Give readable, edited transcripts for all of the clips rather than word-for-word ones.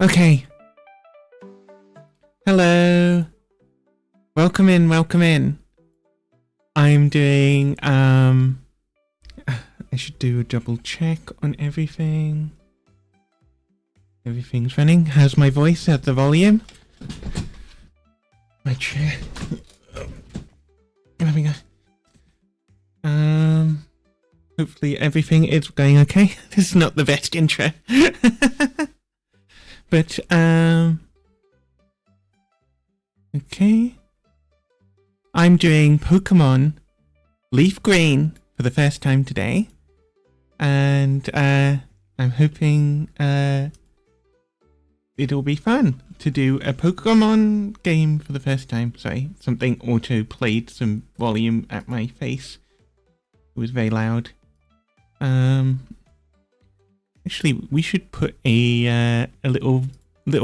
Okay. Hello. Welcome in, welcome in. I'm doing, I should do a double check on everything. Everything's running. How's my voice at the volume? My chair. There we go. Hopefully everything is going okay. This is not the best intro. But, okay. I'm doing Pokemon Leaf Green for the first time today. And, I'm hoping, it'll be fun to do a Pokemon game for the first time. Sorry, something auto-played some volume at my face. It was very loud. Actually, we should put a little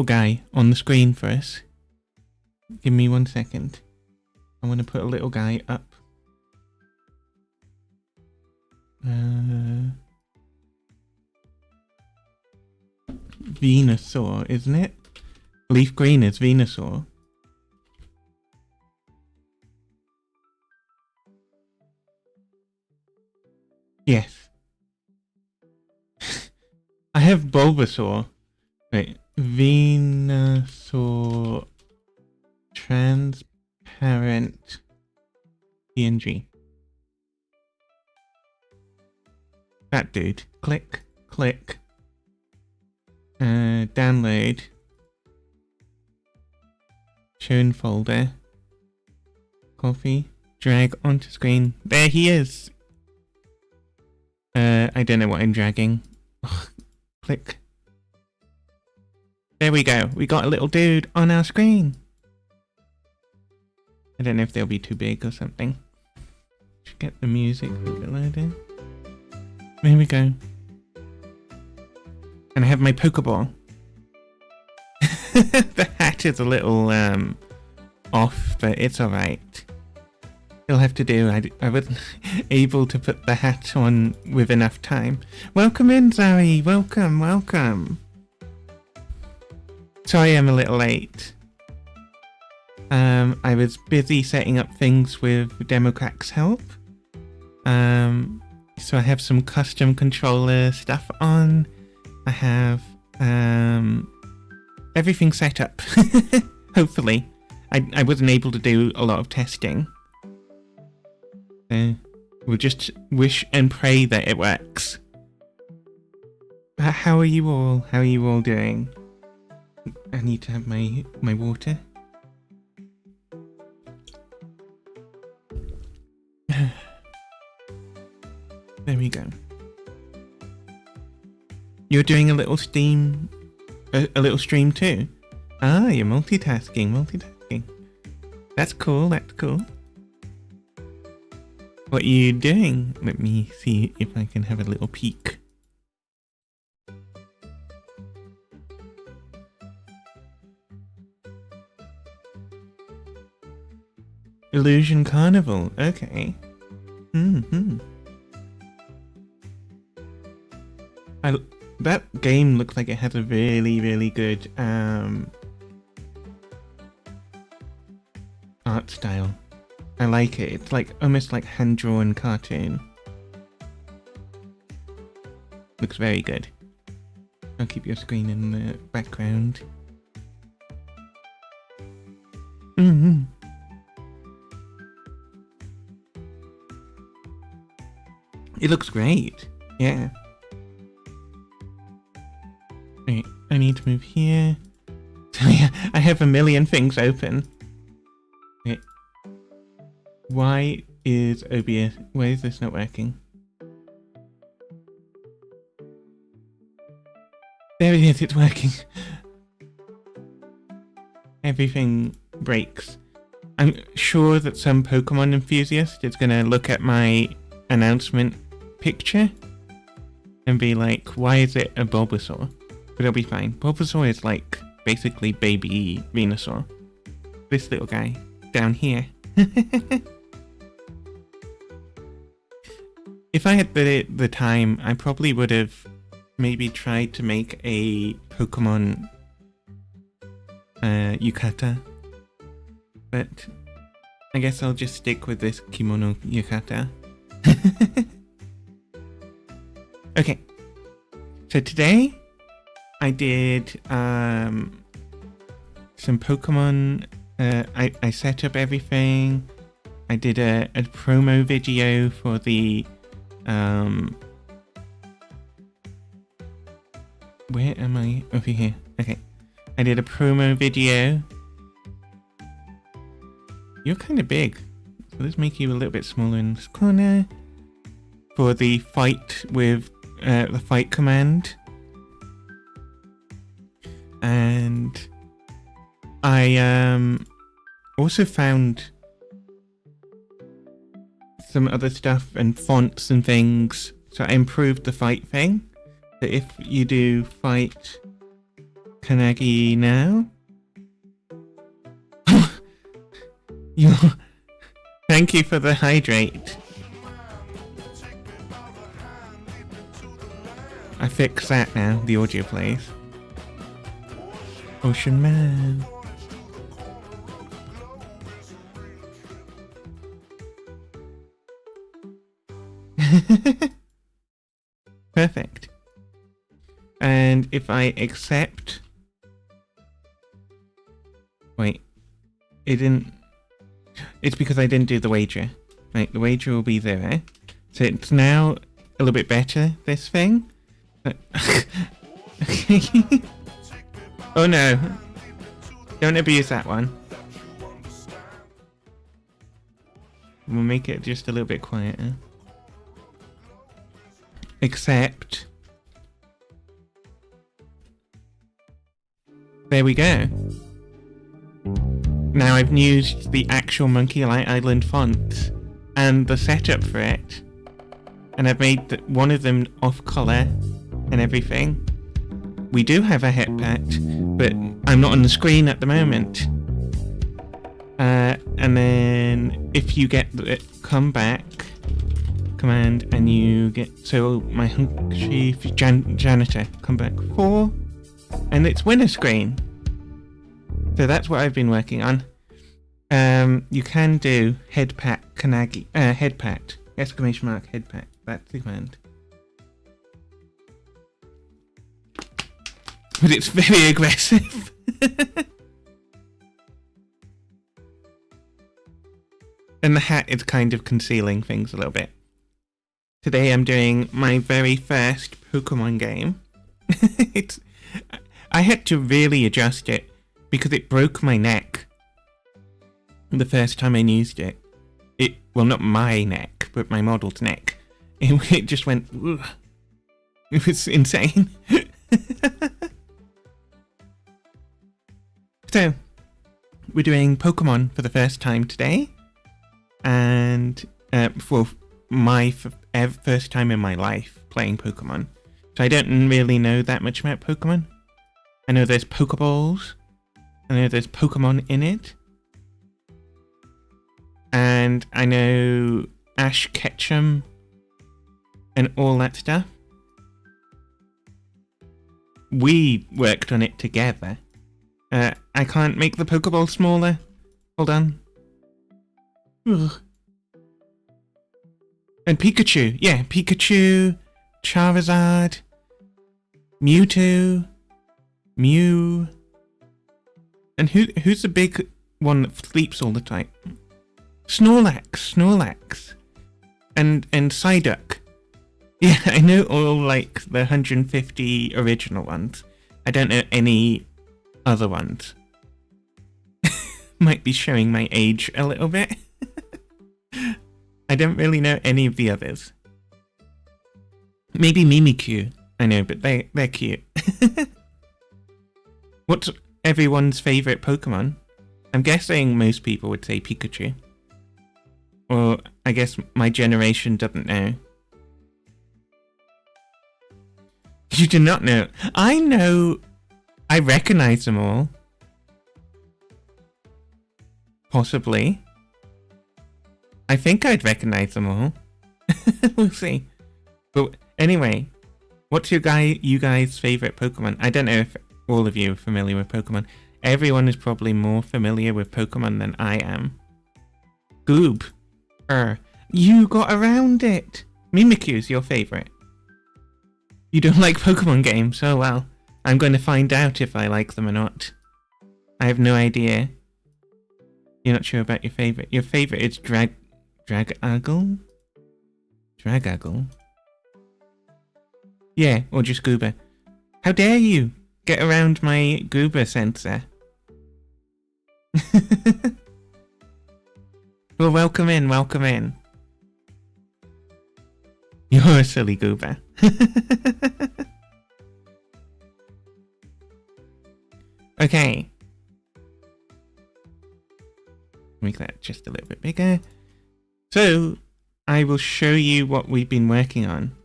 guy on the screen for us. Give me 1 second. I want to put a little guy up. Venusaur, isn't it? Leaf Green is Venusaur. Yes. I have Bulbasaur. Wait, Venusaur transparent PNG. That dude. Click, click. Download. Shown folder. Copy. Drag onto screen. There he is. I don't know what I'm dragging. Ugh. Click. There we go. We got a little dude on our screen. I don't know if they'll be too big or something. Should get the music loaded. There we go. And I have my Pokeball. The hat is a little off, but it's alright. You'll have to do. I wasn't able to put the hat on with enough time. Welcome in, Zoe. Welcome, welcome. Sorry I'm a little late. I was busy setting up things with Democrack's help. So I have some custom controller stuff on. I have everything set up. Hopefully. I wasn't able to do a lot of testing. We'll just wish and pray that it works. How are you all? How are you all doing? I need to have my water. There we go. You're doing a little stream too? Ah, you're multitasking. That's cool, that's cool. What are you doing? Let me see if I can have a little peek. Illusion Carnival, okay. That game looks like it has a really, really good art style. I like it. It's like almost like hand-drawn cartoon. Looks very good. I'll keep your screen in the background. It looks great. Yeah. Wait, I need to move here. So yeah, I have a million things open. Wait. Why is OBS... Why is this not working? There it is, it's working. Everything breaks. I'm sure that some Pokemon enthusiast is gonna look at my announcement picture and be like, why is it a Bulbasaur? But it'll be fine. Bulbasaur is like basically baby Venusaur. This little guy down here. If I had the time, I probably would have maybe tried to make a Pokemon yukata. But I guess I'll just stick with this kimono yukata. Okay. So today I did some Pokemon. I set up everything. I did a promo video for the where am I? Over here. Okay. I did a promo video. You're kind of big. So let's make you a little bit smaller in this corner. For the fight with the fight command. And I also found some other stuff and fonts and things. So I improved the fight thing. So if you do fight Kannagi now, thank you for the hydrate. I fixed that now, the audio plays. Ocean Man. Perfect. And if I accept... Wait. It didn't... It's because I didn't do the wager. Right, the wager will be there. So it's now a little bit better, this thing. Oh no. Don't abuse that one. We'll make it just a little bit quieter. Except... There we go. Now I've used the actual Monkey Island font and the setup for it. And I've made one of them off color and everything. We do have a head pack, but I'm not on the screen at the moment. And then if you get the comeback command and you get... So my chief janitor, come back 4. And it's winner screen. So that's what I've been working on. You can do head pack Kannagi, head pack, exclamation mark head pack. That's the command. But it's very aggressive. And the hat is kind of concealing things a little bit. Today I'm doing my very first Pokemon game. I had to really adjust it because it broke my neck the first time I used it. Well, not my neck, but my model's neck. It just went... Ugh. It was insane. So, we're doing Pokemon for the first time today. And for my first time in my life playing Pokemon. So I don't really know that much about Pokemon. I know there's Pokeballs. I know there's Pokemon in it. And I know Ash Ketchum and all that stuff. We worked on it together. I can't make the Pokeball smaller. Hold on. Ugh. And Pikachu. Yeah, Pikachu, Charizard, Mewtwo, Mew. And who's the big one that sleeps all the time? Snorlax. And Psyduck. Yeah, I know all like the 150 original ones. I don't know any other ones. Might be showing my age a little bit. I don't really know any of the others. Maybe Mimikyu. I know, but they're cute. What's everyone's favourite Pokemon? I'm guessing most people would say Pikachu. Or I guess my generation doesn't know. You do not know. I know. I recognize them all. Possibly. I think I'd recognize them all. We'll see. But anyway, what's you guys' favorite Pokemon? I don't know if all of you are familiar with Pokemon. everyone is probably more familiar with Pokemon than I am. Goob. You got around it. Mimikyu's your favorite. You don't like Pokemon games? Oh well. I'm going to find out if I like them or not. I have no idea. You're not sure about your favorite. Your favorite is Dragaggle? Dragaggle? Yeah, or just Goober. How dare you get around my Goober sensor? Well, welcome in, welcome in. You're a silly Goober. Okay. Make that just a little bit bigger. So, I will show you what we've been working on.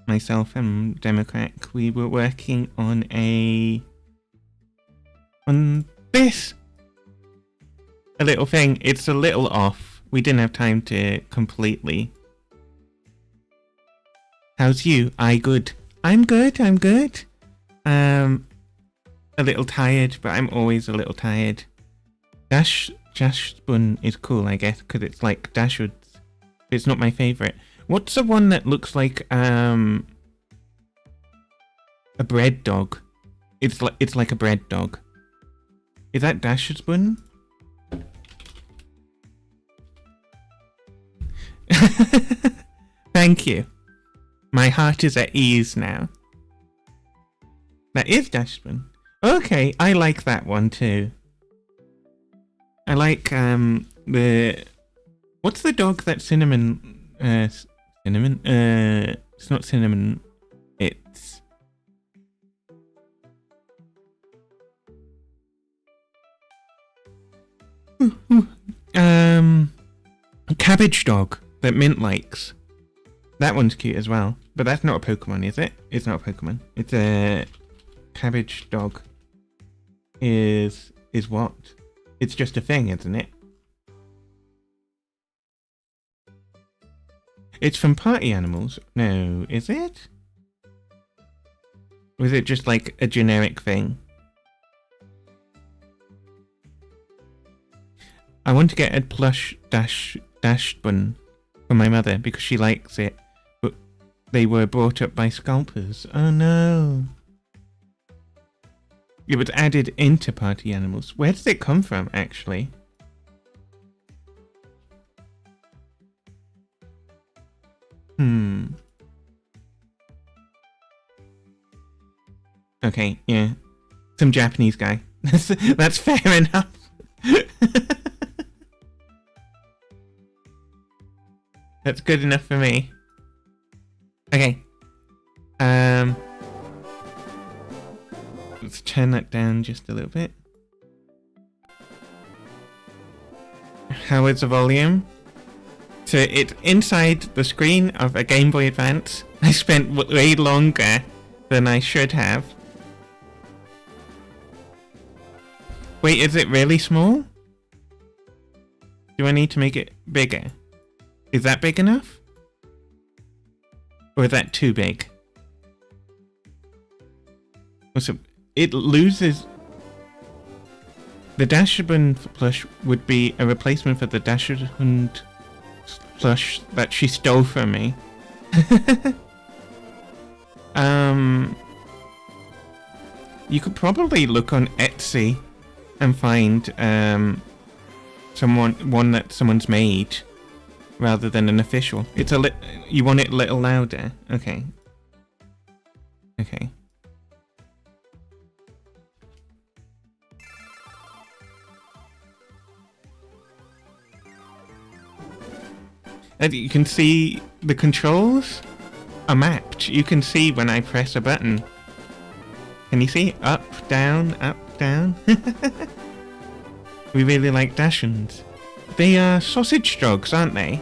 Myself and Democrat, we were working on this. A little thing. It's a little off. We didn't have time to completely. How's you? I'm good. I'm good. A little tired, but I'm always a little tired. Dash Spun is cool, I guess, because it's like Dashwoods. It's not my favorite. What's the one that looks like a bread dog? It's like a bread dog. Is that Dashspun? Thank you. My heart is at ease now. That is Dashspun. Okay, I like that one too. I like what's the dog that Cinnamon it's not Cinnamon, it's Cabbage Dog that Mint likes. That one's cute as well, but that's not a Pokemon, is it? It's not a Pokemon. It's a Cabbage Dog. Is what? It's just a thing, isn't it? It's from Party Animals. No, is it? Or is it just like a generic thing? I want to get a plush Dashspun for my mother because she likes it, but they were brought up by scalpers. Oh no. It was added into Party Animals. Where did it come from, actually? Okay, yeah. Some Japanese guy. That's fair enough. That's good enough for me. Okay. Let's turn that down just a little bit. How is the volume? So it's inside the screen of a Game Boy Advance. I spent way longer than I should have. Wait, is it really small? Do I need to make it bigger? Is that big enough? Or is that too big? So it loses... The Dashspun plush would be a replacement for the Dashspun plush that she stole from me. You could probably look on Etsy and find one that someone's made rather than an official. It's you want it a little louder? Okay. Okay. And you can see the controls are mapped. You can see when I press a button. Can you see? Up, down, up, down. We really like Dachshunds. They are sausage dogs, aren't they?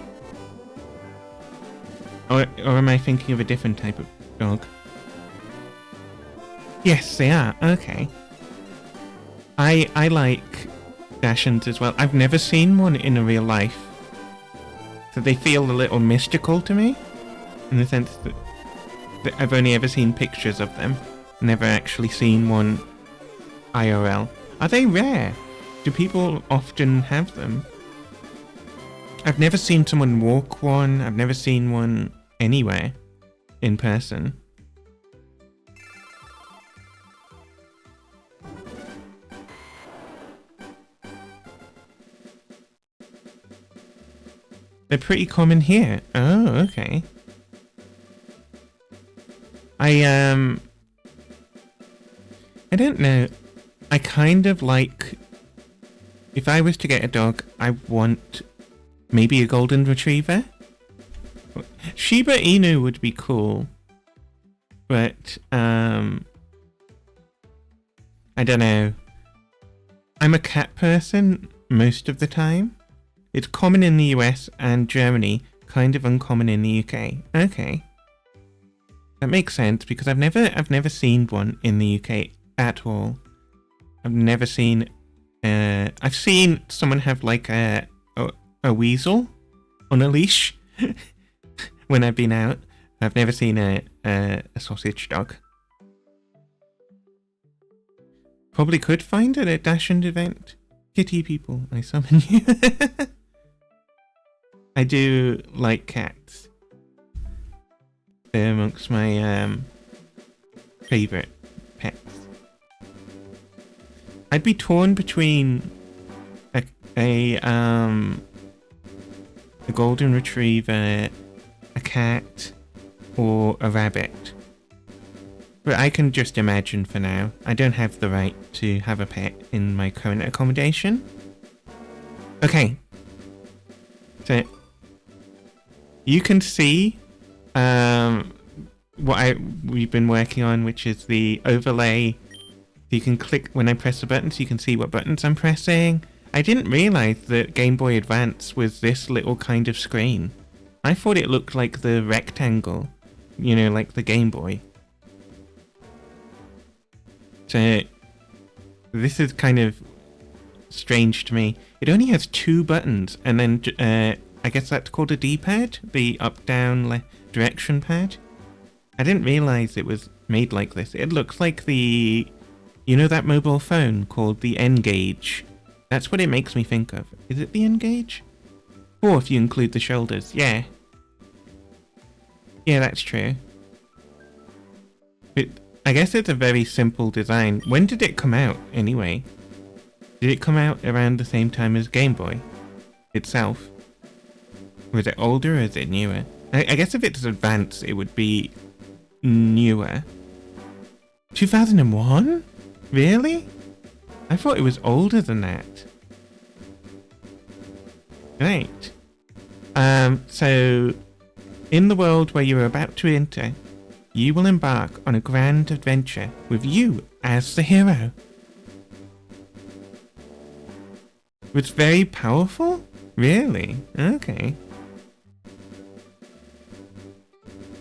Or am I thinking of a different type of dog? Yes, they are. Okay. I like Dachshunds as well. I've never seen one in a real life. So they feel a little mystical to me. In the sense that I've only ever seen pictures of them. Never actually seen one IRL. Are they rare? Do people often have them? I've never seen someone walk one. I've never seen one anywhere in person. They're pretty common here. Oh, okay. I don't know. I kind of like... If I was to get a dog, I want maybe a golden retriever. Shiba Inu would be cool. But, I don't know. I'm a cat person most of the time. It's common in the US and Germany, kind of uncommon in the UK. Okay. That makes sense because I've never seen one in the UK at all. I've never seen I've seen someone have like a weasel on a leash when I've been out. I've never seen a sausage dog. Probably could find it at Dachshund event. Kitty people, I summon you. I do like cats. They're amongst my favorite pets. I'd be torn between a golden retriever, a cat, or a rabbit. But I can just imagine for now. I don't have the right to have a pet in my current accommodation. Okay. So you can see what we've been working on, which is the overlay. You can click when I press the buttons, you can see what buttons I'm pressing. I didn't realize that Game Boy Advance was this little kind of screen. I thought it looked like the rectangle, you know, like the Game Boy. So this is kind of strange to me. It only has 2 buttons, and then I guess that's called a D-pad, the up-down direction pad. I didn't realize it was made like this. It looks like the, you know, that mobile phone called the N-Gage. That's what it makes me think of. Is it the N-Gage? Or if you include the shoulders, yeah. Yeah, that's true. But I guess it's a very simple design. When did it come out, anyway? Did it come out around the same time as Game Boy itself? Was it older or is it newer? I guess if it's advanced, it would be newer. 2001? Really? I thought it was older than that. Right. So, in the world where you are about to enter, you will embark on a grand adventure with you as the hero. It's very powerful? Really? Okay.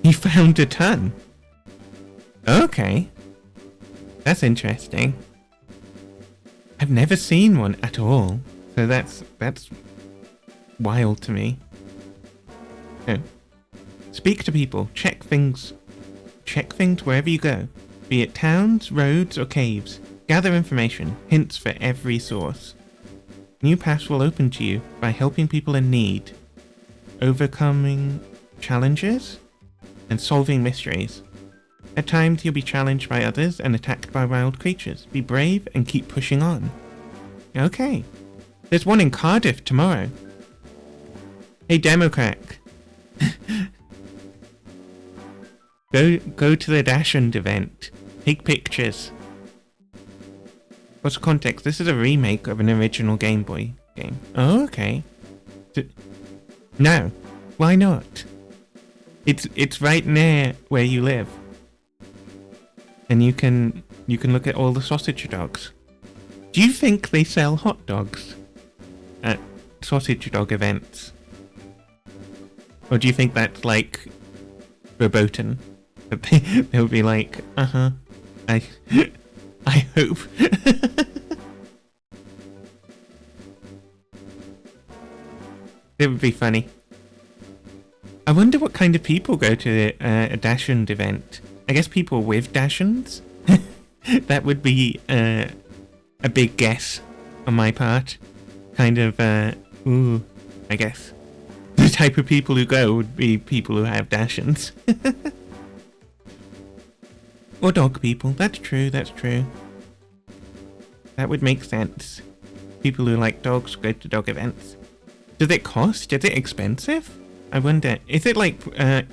You found a ton. Okay. That's interesting. I've never seen one at all. So that's wild to me. Oh. Speak to people. Check things wherever you go. Be it towns, roads, or caves. Gather information. Hints for every source. New paths will open to you by helping people in need. Overcoming challenges and solving mysteries. At times you'll be challenged by others and attacked by wild creatures. Be brave and keep pushing on. Okay. There's one in Cardiff tomorrow. Hey Democrack. Go to the Dachshund event. Take pictures. What's the context? This is a remake of an original Game Boy game. Oh, okay. No. Why not? It's right near where you live. And you can look at all the sausage dogs. Do you think they sell hot dogs at sausage dog events? Or do you think that's like verboten? That they'll be like, I hope. It would be funny. I wonder what kind of people go to a Dachshund event. I guess people with Dachshunds? That would be a big guess on my part. Kind of, ooh, I guess. The type of people who go would be people who have Dachshunds. Or dog people. That's true, that's true. That would make sense. People who like dogs go to dog events. Does it cost? Is it expensive? I wonder. Is it like, I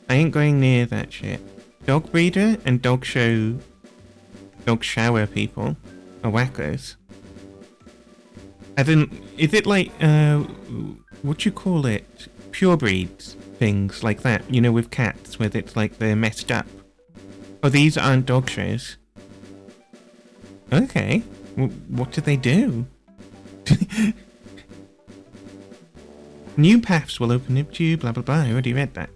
ain't going near that shit. Dog breeder and dog shower people are wackos. As in, is it like, what do you call it? Pure breeds things like that, you know, with cats, where it's like they're messed up. Oh, these aren't dog shows. Okay. What do they do? New paths will open up to you, blah blah blah. I already read that.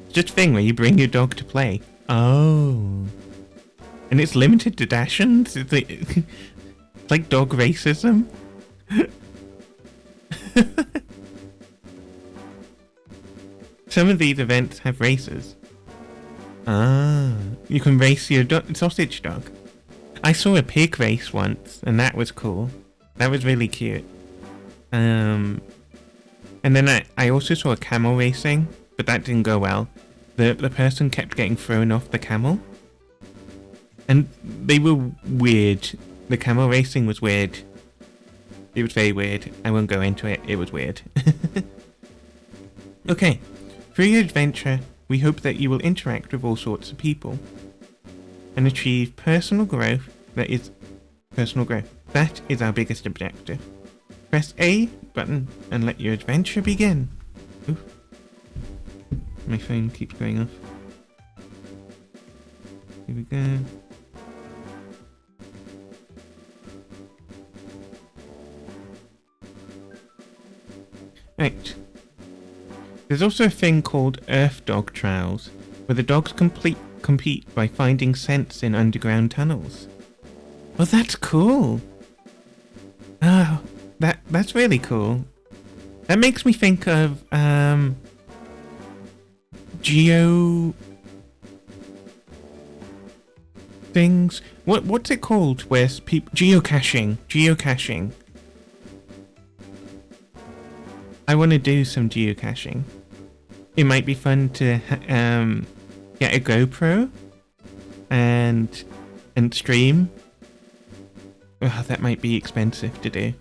It's just a thing where you bring your dog to play. Oh. And it's limited to Dachshunds? It's like dog racism? Some of these events have races. Ah, you can race your sausage dog. I saw a pig race once, and that was cool. That was really cute. And then I also saw a camel racing, but that didn't go well. The person kept getting thrown off the camel. And they were weird. The camel racing was weird. It was very weird. I won't go into it. It was weird. Okay. Through your adventure, we hope that you will interact with all sorts of people and achieve personal growth. That is our biggest objective. Press A button and let your adventure begin. Oof. My phone keeps going off. Here we go. Right. There's also a thing called Earth Dog Trials, where the dogs compete by finding scents in underground tunnels. Oh, that's cool. Oh, that's really cool. That makes me think of geo things. What's it called? Where people geocaching. I want to do some geocaching. It might be fun to get a GoPro and stream. Oh, that might be expensive to do.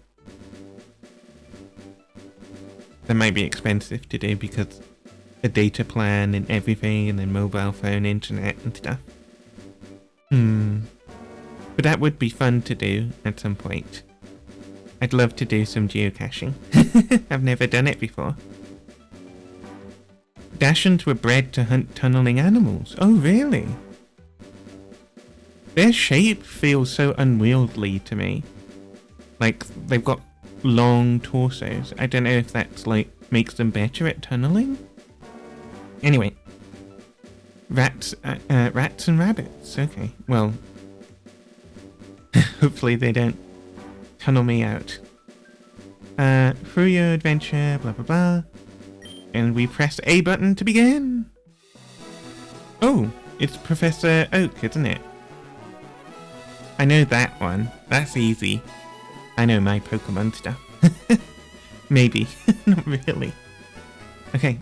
That might be expensive to do because a data plan and everything, and then mobile phone internet and stuff. But that would be fun to do at some point. I'd love to do some geocaching. I've never done it before. Dachshunds were bred to hunt tunneling animals. Oh, really? Their shape feels so unwieldy to me. Like, they've got long torsos. I don't know if that's, like, makes them better at tunneling? Anyway. Rats and rabbits. Okay, well. Hopefully they don't tunnel me out. Through your adventure, blah blah blah. And we press A button to begin. Oh, it's Professor Oak, isn't it? I know that one. That's easy. I know my Pokemon stuff. Maybe. Not really. Okay.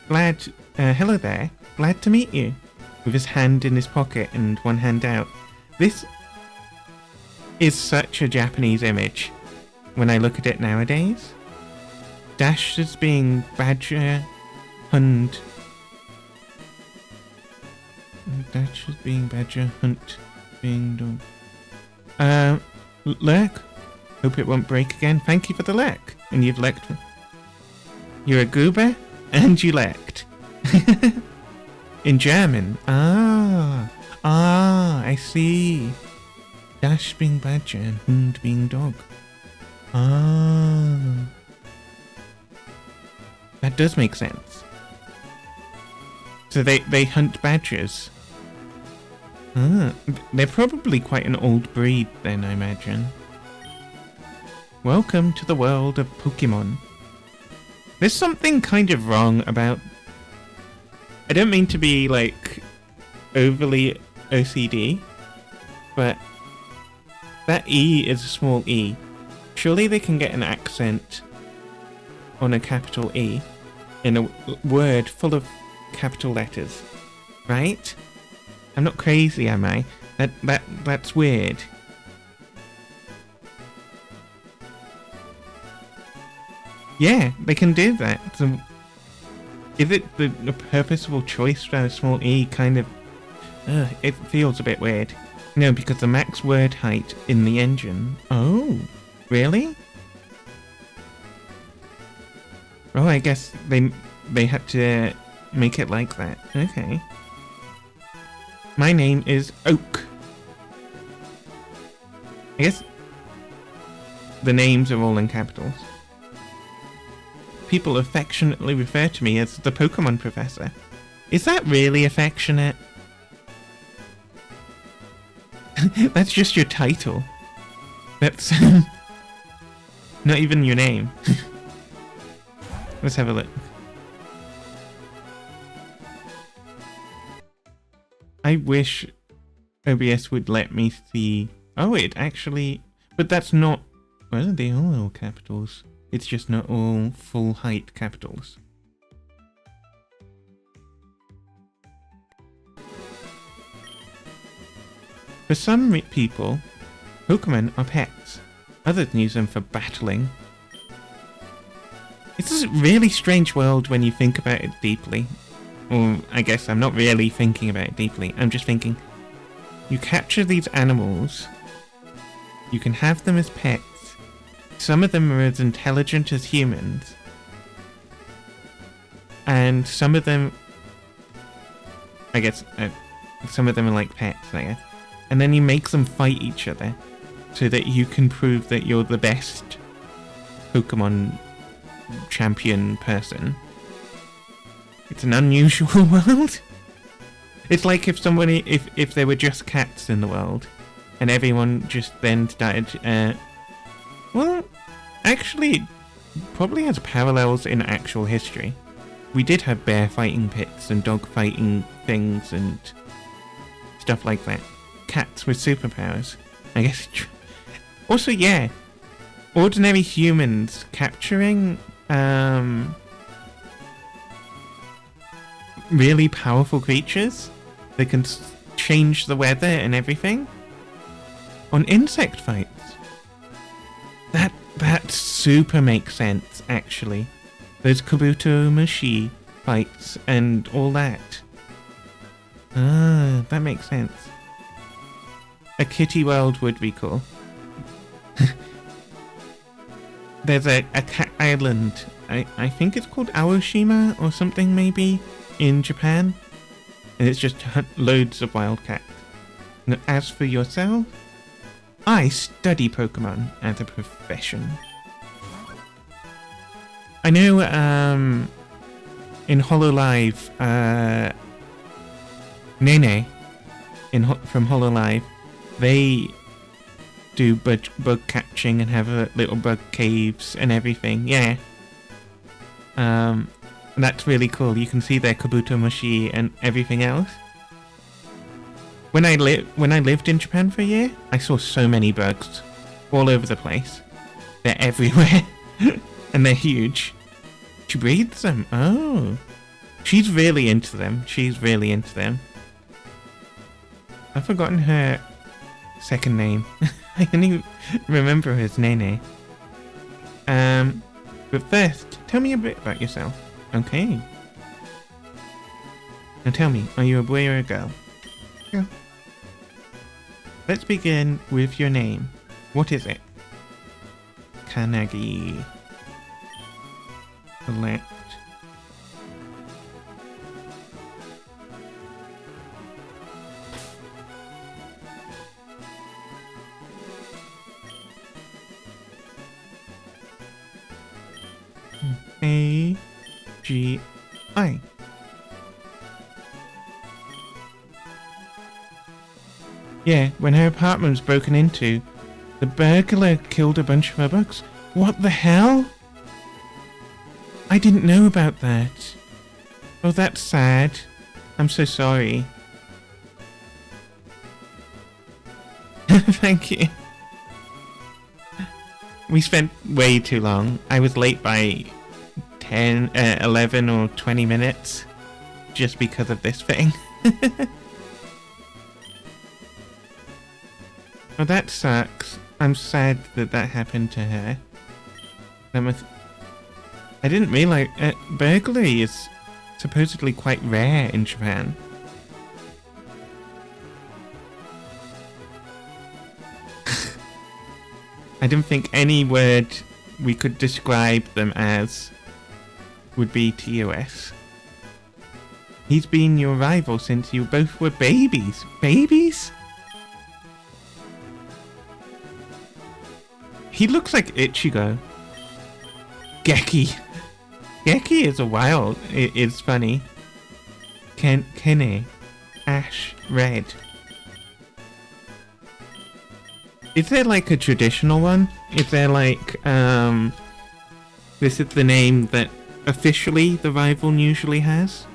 Hello there. Glad to meet you. With his hand in his pocket and one hand out. This is such a Japanese image when I look at it nowadays. Dash as being badger, hunt. Dash as being badger, hunt, being dog. Lurk. Hope it won't break again. Thank you for the lurk. And you've lurked. You're a goober and you lurked. In German. Ah, I see. Dash being badger and Hund being dog. Ah. That does make sense. So they hunt badgers. Ah, they're probably quite an old breed then, I imagine. Welcome to the world of Pokemon. There's something kind of wrong about... I don't mean to be, like, overly OCD, but that E is a small e. Surely they can get an accent on a capital E in a word full of capital letters, right? I'm not crazy, am I? That's weird. Yeah, they can do that. So, is it the purposeful choice for a small e? Kind of. It feels a bit weird. No, because the max word height in the engine. Oh, really? Oh, I guess they had to make it like that. Okay. My name is Oak. I guess the names are all in capitals. People affectionately refer to me as the Pokemon Professor. Is that really affectionate? That's just your title. That's not even your name. Let's have a look. I wish OBS would let me see... Oh, it actually... But that's not... Well, they are all capitals. It's just not all full height capitals. For some people, Pokemon are pets. Others use them for battling. It's a really strange world when you think about it deeply. Or, I guess I'm not really thinking about it deeply. I'm just thinking, you capture these animals, you can have them as pets. Some of them are as intelligent as humans. And some of them... I guess... some of them are like pets, I guess. And then you make them fight each other. So that you can prove that you're the best Pokemon champion person. It's an unusual world. It's like if somebody... If there were just cats in the world. And everyone just then started... Well, actually, it probably has parallels in actual history. We did have bear fighting pits and dog fighting things and stuff like that. Cats with superpowers, I guess. Also, yeah, ordinary humans capturing really powerful creatures that can change the weather and everything on insect fights. That super makes sense, actually. Those Kabuto Mushi fights and all that. Ah, that makes sense. A kitty world would be cool. There's a cat island. I think it's called Aoshima or something maybe in Japan. And it's just loads of wild cats. Now, as for yourself, I study Pokemon as a profession. I know in HoloLive, Nene from HoloLive, they do bug catching and have little bug caves and everything. Yeah. That's really cool. You can see their Kabuto Mushi and everything else. When I lived in Japan for a year, I saw so many bugs all over the place. They're everywhere. And they're huge. She breeds them. Oh. She's really into them. She's really into them. I've forgotten her second name. I only remember her as Nene. But first, tell me a bit about yourself. Okay. Now tell me, are you a boy or a girl? Yeah. Let's begin with your name. What is it? Kanagi. Select. A-G-I. Yeah, when her apartment was broken into, the burglar killed a bunch of her bugs. What the hell? I didn't know about that. Oh, that's sad. I'm so sorry. Thank you. We spent way too long. I was late by 10, 11 or 20 minutes just because of this thing. Well, that sucks. I'm sad that that happened to her. That must... I didn't realize burglary is supposedly quite rare in Japan. I didn't think any word we could describe them as would be TOS. He's been your rival since you both were babies. Babies? He looks like Ichigo. Geki. Geki is a wild. It's funny. Kene. Ash. Red. Is there like a traditional one? Is there like, this is the name that officially the rival usually has?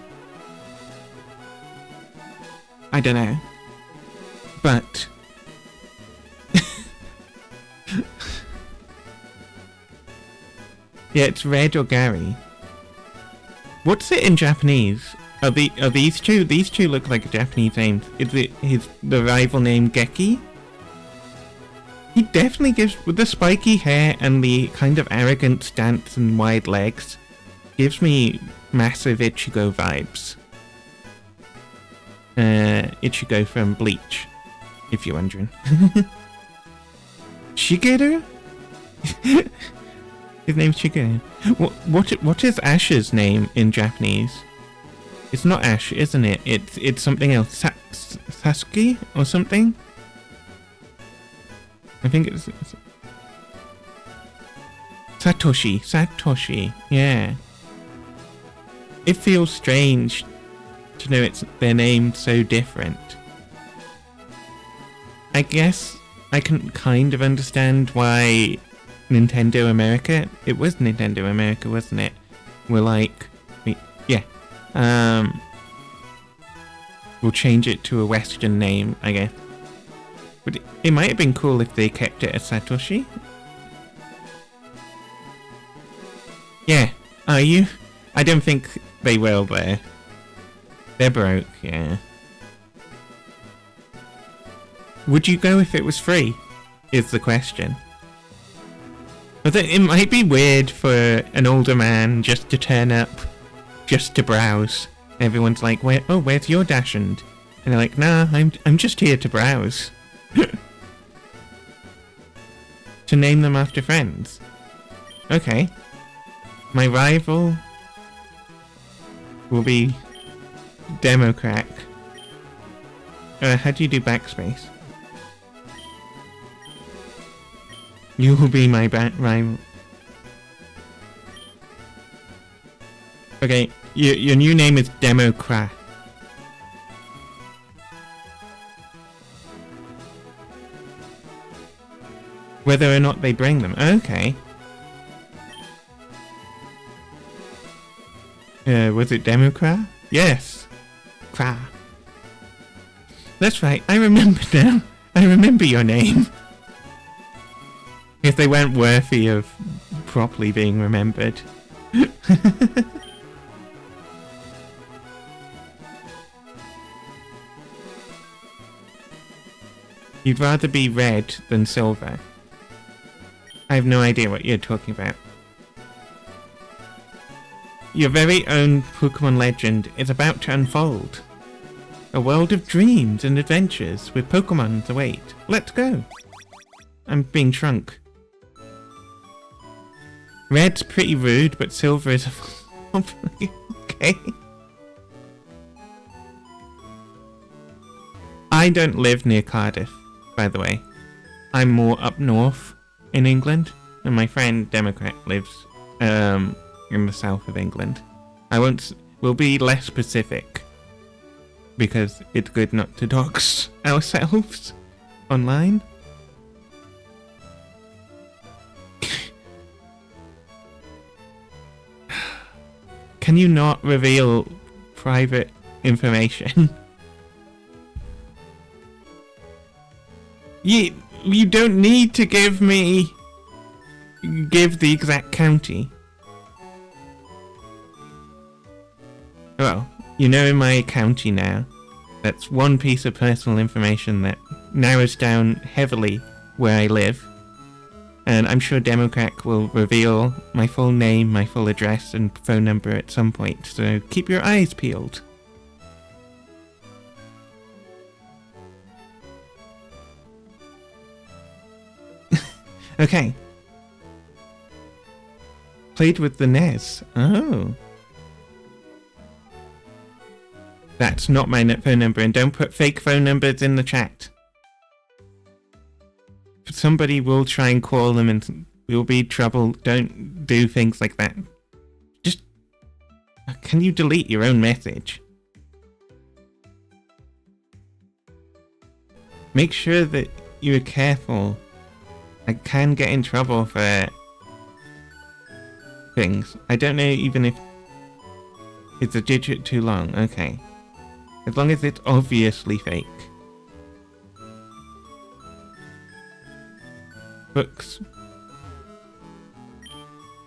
I don't know. But... yeah, it's Red or Gary. What's it in Japanese? Are these two? These two look like Japanese names. Is it the rival name Geki? He definitely gives, with the spiky hair and the kind of arrogant stance and wide legs, gives me massive Ichigo vibes. Ichigo from Bleach, if you're wondering. Shigeru? His name's Shigeru. What is Ash's name in Japanese? It's not Ash, isn't it? It's something else. Sasuke or something? I think it's Satoshi, yeah. It feels strange to know their name's so different. I guess I can kind of understand why Nintendo America, it was Nintendo America, wasn't it? We're like, yeah, we'll change it to a Western name, I guess. But it might have been cool if they kept it as Satoshi. Yeah, are you? I don't think they will there. They're broke, yeah. Would you go if it was free? Is the question. But it might be weird for an older man just to turn up, just to browse. Everyone's like, where's your dashend? And they're like, nah, I'm just here to browse. To name them after friends. Okay. My rival will be Democrack. How do you do backspace? You will be my rival. Okay, your new name is Democrat. Whether or not they bring them. Okay. Was it Democrat? Yes. Cra. That's right, I remember now. I remember your name. If they weren't worthy of properly being remembered. You'd rather be red than silver. I have no idea what you're talking about. Your very own Pokemon legend is about to unfold. A world of dreams and adventures with Pokemon to wait. Let's go. I'm being shrunk. Red's pretty rude, but silver is okay. I don't live near Cardiff, by the way. I'm more up north in England, and my friend Democrat lives in the south of England. We'll be less specific because it's good not to dox ourselves online. Can you not reveal private information? You don't need to give the exact county. Well, you know my county now. That's one piece of personal information that narrows down heavily where I live. And I'm sure Democrack will reveal my full name, my full address, and phone number at some point, so keep your eyes peeled. Okay. Played with the NES. Oh. That's not my phone number, and don't put fake phone numbers in the chat. Somebody will try and call them and we'll be trouble. Don't do things like that. Just... Can you delete your own message? Make sure that you're careful. I can get in trouble for things. I don't know even if it's a digit too long. Okay. As long as it's obviously fake. Books.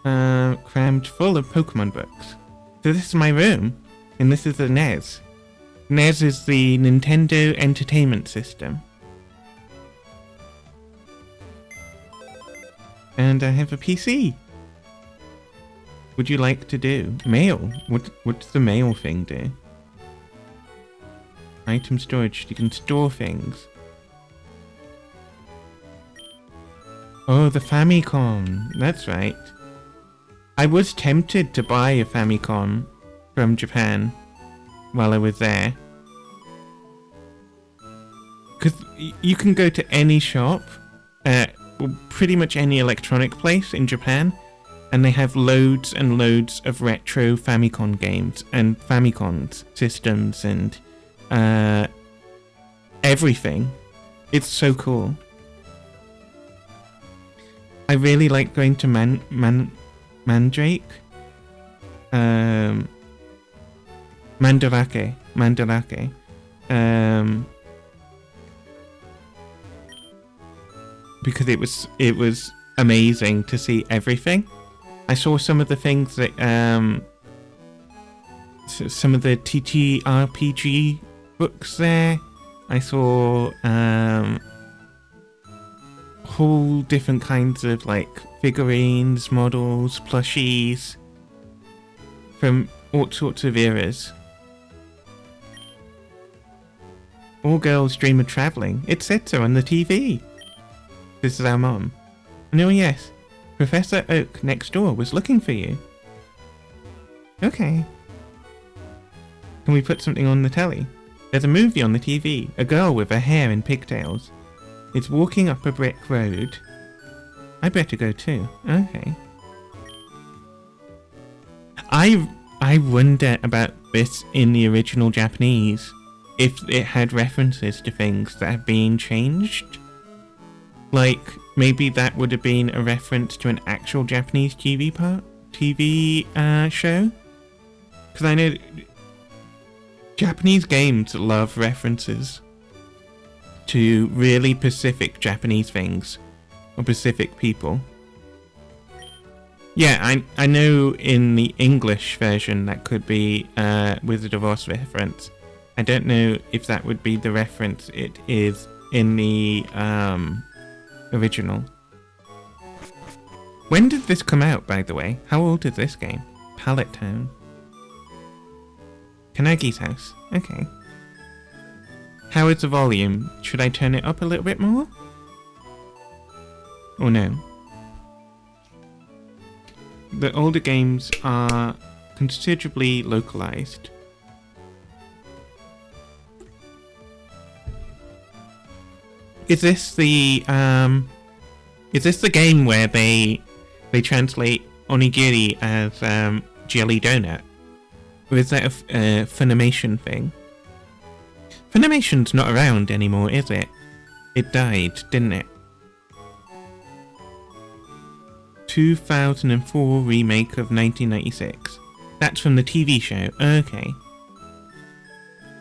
Crammed full of Pokemon books. So this is my room, and this is the NES. NES is the Nintendo Entertainment System. And I have a PC. Would you like to do? Mail. What's the mail thing do? Item storage. You can store things. Oh, the Famicom. That's right. I was tempted to buy a Famicom from Japan while I was there. Because you can go to any shop, pretty much any electronic place in Japan, and they have loads and loads of retro Famicom games and Famicom systems and everything. It's so cool. I really like going to Mandrake. Mandarake. Because it was amazing to see everything. I saw some of the things that some of the TTRPG books there. I saw whole different kinds of like figurines, models, plushies from all sorts of eras. All girls dream of travelling. It said so on the TV. This is our mom. And oh yes, Professor Oak next door was looking for you. Okay. Can we put something on the telly? There's a movie on the TV. A girl with her hair in pigtails. It's walking up a brick road. I better go too. Okay. I wonder about this in the original Japanese. If it had references to things that have been changed. Like, maybe that would have been a reference to an actual Japanese TV show? Because I know Japanese games love references to really specific Japanese things or specific people. Yeah, I know in the English version that could be Wizard of Oz reference. I don't know if that would be the reference it is in the original. When did this come out, by the way? How old is this game? Pallet Town. Kanagi's house. Okay. How is the volume? Should I turn it up a little bit more? Or no? The older games are considerably localized. Is this the game where they translate onigiri as jelly donut? Or is that a Funimation thing? Funimation's not around anymore, is it? It died, didn't it? 2004 remake of 1996. That's from the TV show. Okay.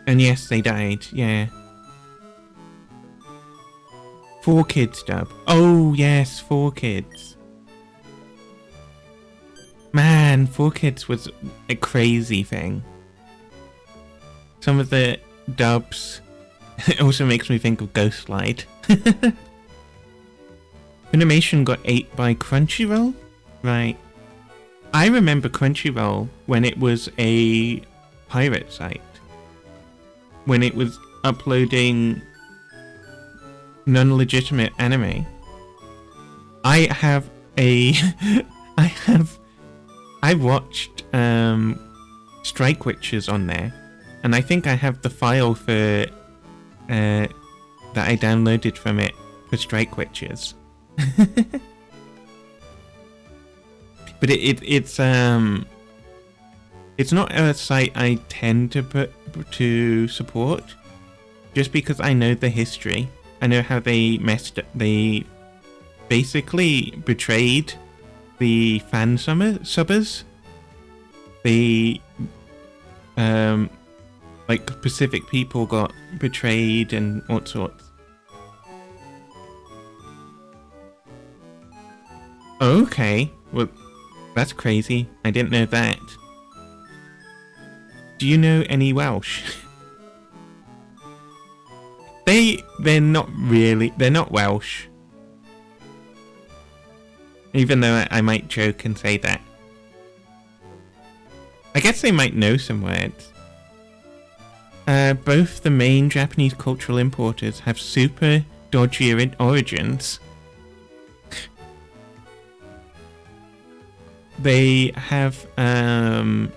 And yes, they died. Yeah. 4Kids dub. Oh, yes, 4Kids. Man, 4Kids was a crazy thing. Some of the dubs. It also makes me think of Ghostlight. Funimation got ate by Crunchyroll? Right. I remember Crunchyroll when it was a pirate site. When it was uploading non-legitimate anime. I watched Strike Witches on there, and I think I have the file for that I downloaded from it for Strike Witches. But it's not a site I tend to support, just because I know the history. I know how they they basically betrayed the fan subbers. They like Pacific people got betrayed and all sorts. Okay, well, that's crazy. I didn't know that. Do you know any Welsh? They're not really. They're not Welsh. Even though I might joke and say that. I guess they might know some words. Both the main Japanese cultural importers have super dodgy origins. They have, I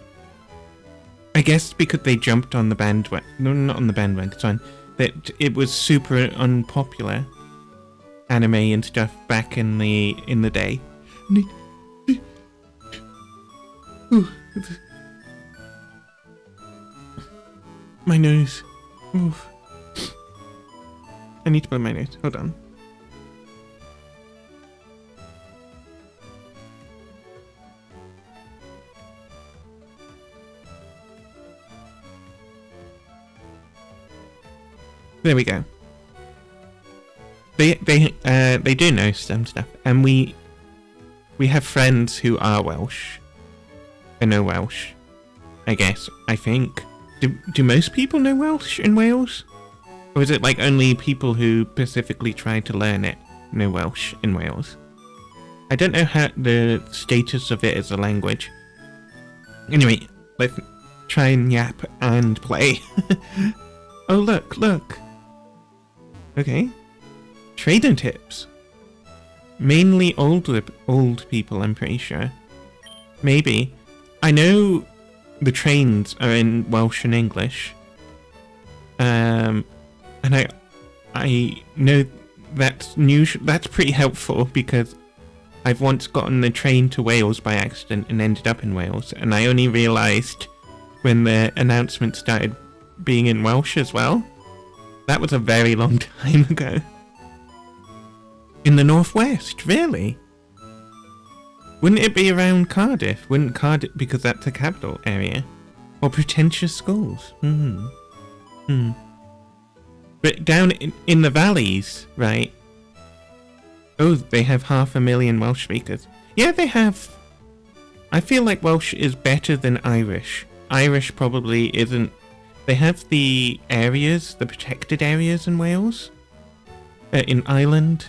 guess because they jumped on the bandwagon. No, not on the bandwagon, it's on. That it was super unpopular anime and stuff back in the day. My nose. Oof. I need to blow my nose. Hold on. There we go. They do know some stuff, and we have friends who are Welsh. I know Welsh, I guess. I think. Do most people know Welsh in Wales, or is it like only people who specifically try to learn it know Welsh in Wales? I don't know how the status of it as a language. Anyway, let's try and yap and play. Oh look. Okay. Trading tips. Mainly old people, I'm pretty sure. Maybe. I know the trains are in Welsh and English. And I know that's pretty helpful because I've once gotten the train to Wales by accident and ended up in Wales, and I only realised when the announcement started being in Welsh as well. That was a very long time ago. In the northwest, really? Wouldn't it be around Cardiff? Wouldn't Cardiff, because that's a capital area? Or pretentious schools? But down in the valleys, right? Oh, they have 500,000 Welsh speakers. Yeah, they have. I feel like Welsh is better than Irish. Irish probably isn't. They have the areas, the protected areas in Wales, in Ireland,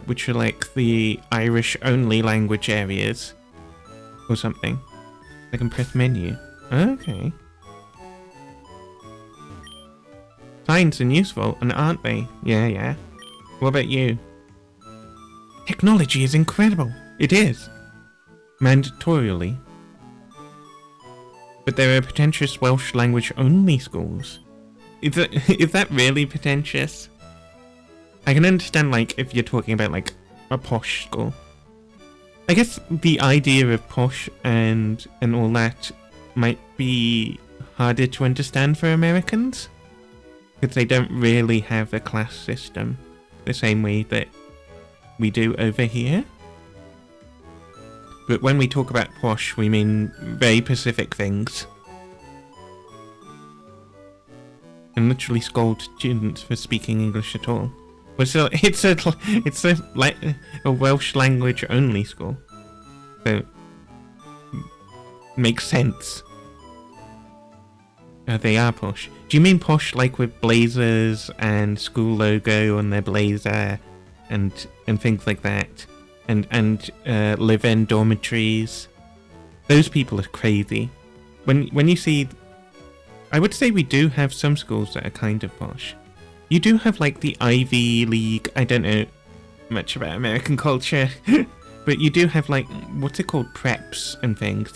which are like the Irish-only language areas, or something. I can press menu. Okay. Signs are useful, and aren't they? Yeah. What about you? Technology is incredible. It is. Mandatorily. But there are pretentious Welsh language only schools. Is that really pretentious? I can understand, like, if you're talking about, like, a posh school. I guess the idea of posh and all that might be harder to understand for Americans. Because they don't really have a class system the same way that we do over here. But when we talk about posh, we mean very specific things. And literally scold students for speaking English at all. Well, so it's like a Welsh language only school, so makes sense. They are posh. Do you mean posh like with blazers and school logo on their blazer, and things like that, and live-in dormitories? Those people are crazy. When you see, I would say we do have some schools that are kind of posh. You do have like the Ivy League. I don't know much about American culture, but you do have like, what's it called, preps and things.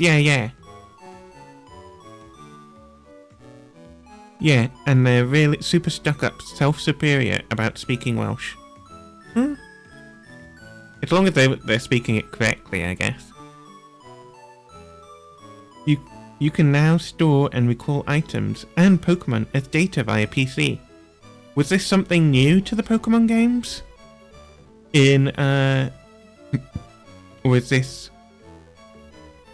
Yeah, and they're really super stuck up, self-superior about speaking Welsh. As long as they're speaking it correctly, I guess. You can now store and recall items and Pokemon as data via PC. Was this something new to the Pokemon games? Or is this...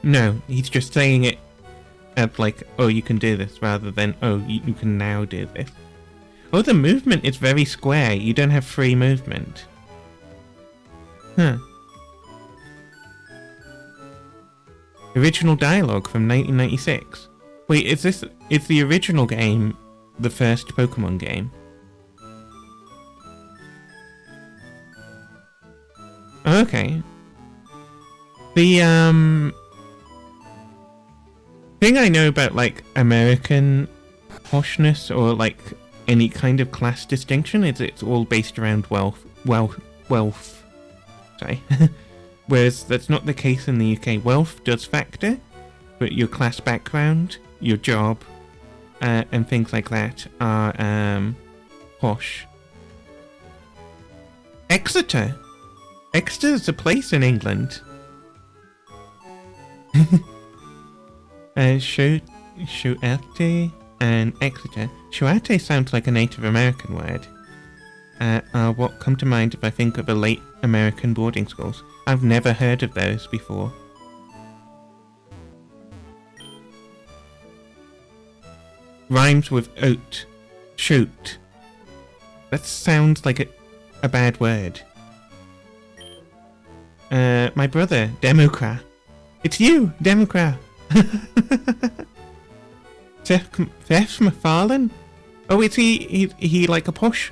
No, he's just saying it as like, oh, you can do this, rather than, oh, you can now do this. Oh, the movement is very square. You don't have free movement. Huh. Original dialogue from 1996. Wait, is the original game the first Pokemon game? Okay. The thing I know about like American poshness or like any kind of class distinction is it's all based around wealth. Sorry. Whereas that's not the case in the UK. Wealth does factor, but your class background, your job, and things like that are posh. Exeter. Exeter is a place in England. Shoate and Exeter. Shoate sounds like a Native American word. Are what come to mind if I think of a late American boarding schools. I've never heard of those before. Rhymes with oat. Shoot. That sounds like a bad word. My brother, Democrat. It's you, Democrat. Seth MacFarlane? Oh, is he like a posh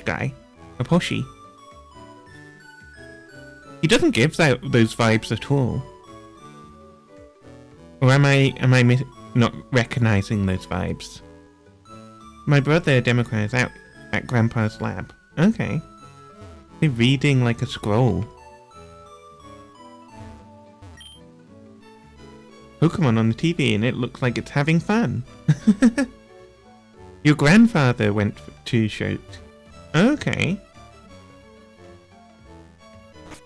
guy? A poshie? He doesn't give out those vibes at all. Or am I not recognizing those vibes? My brother, Democrat, is out at Grandpa's lab. Okay. They're reading like a scroll. Pokemon on the TV and it looks like it's having fun. Your grandfather went to Shoot. Okay.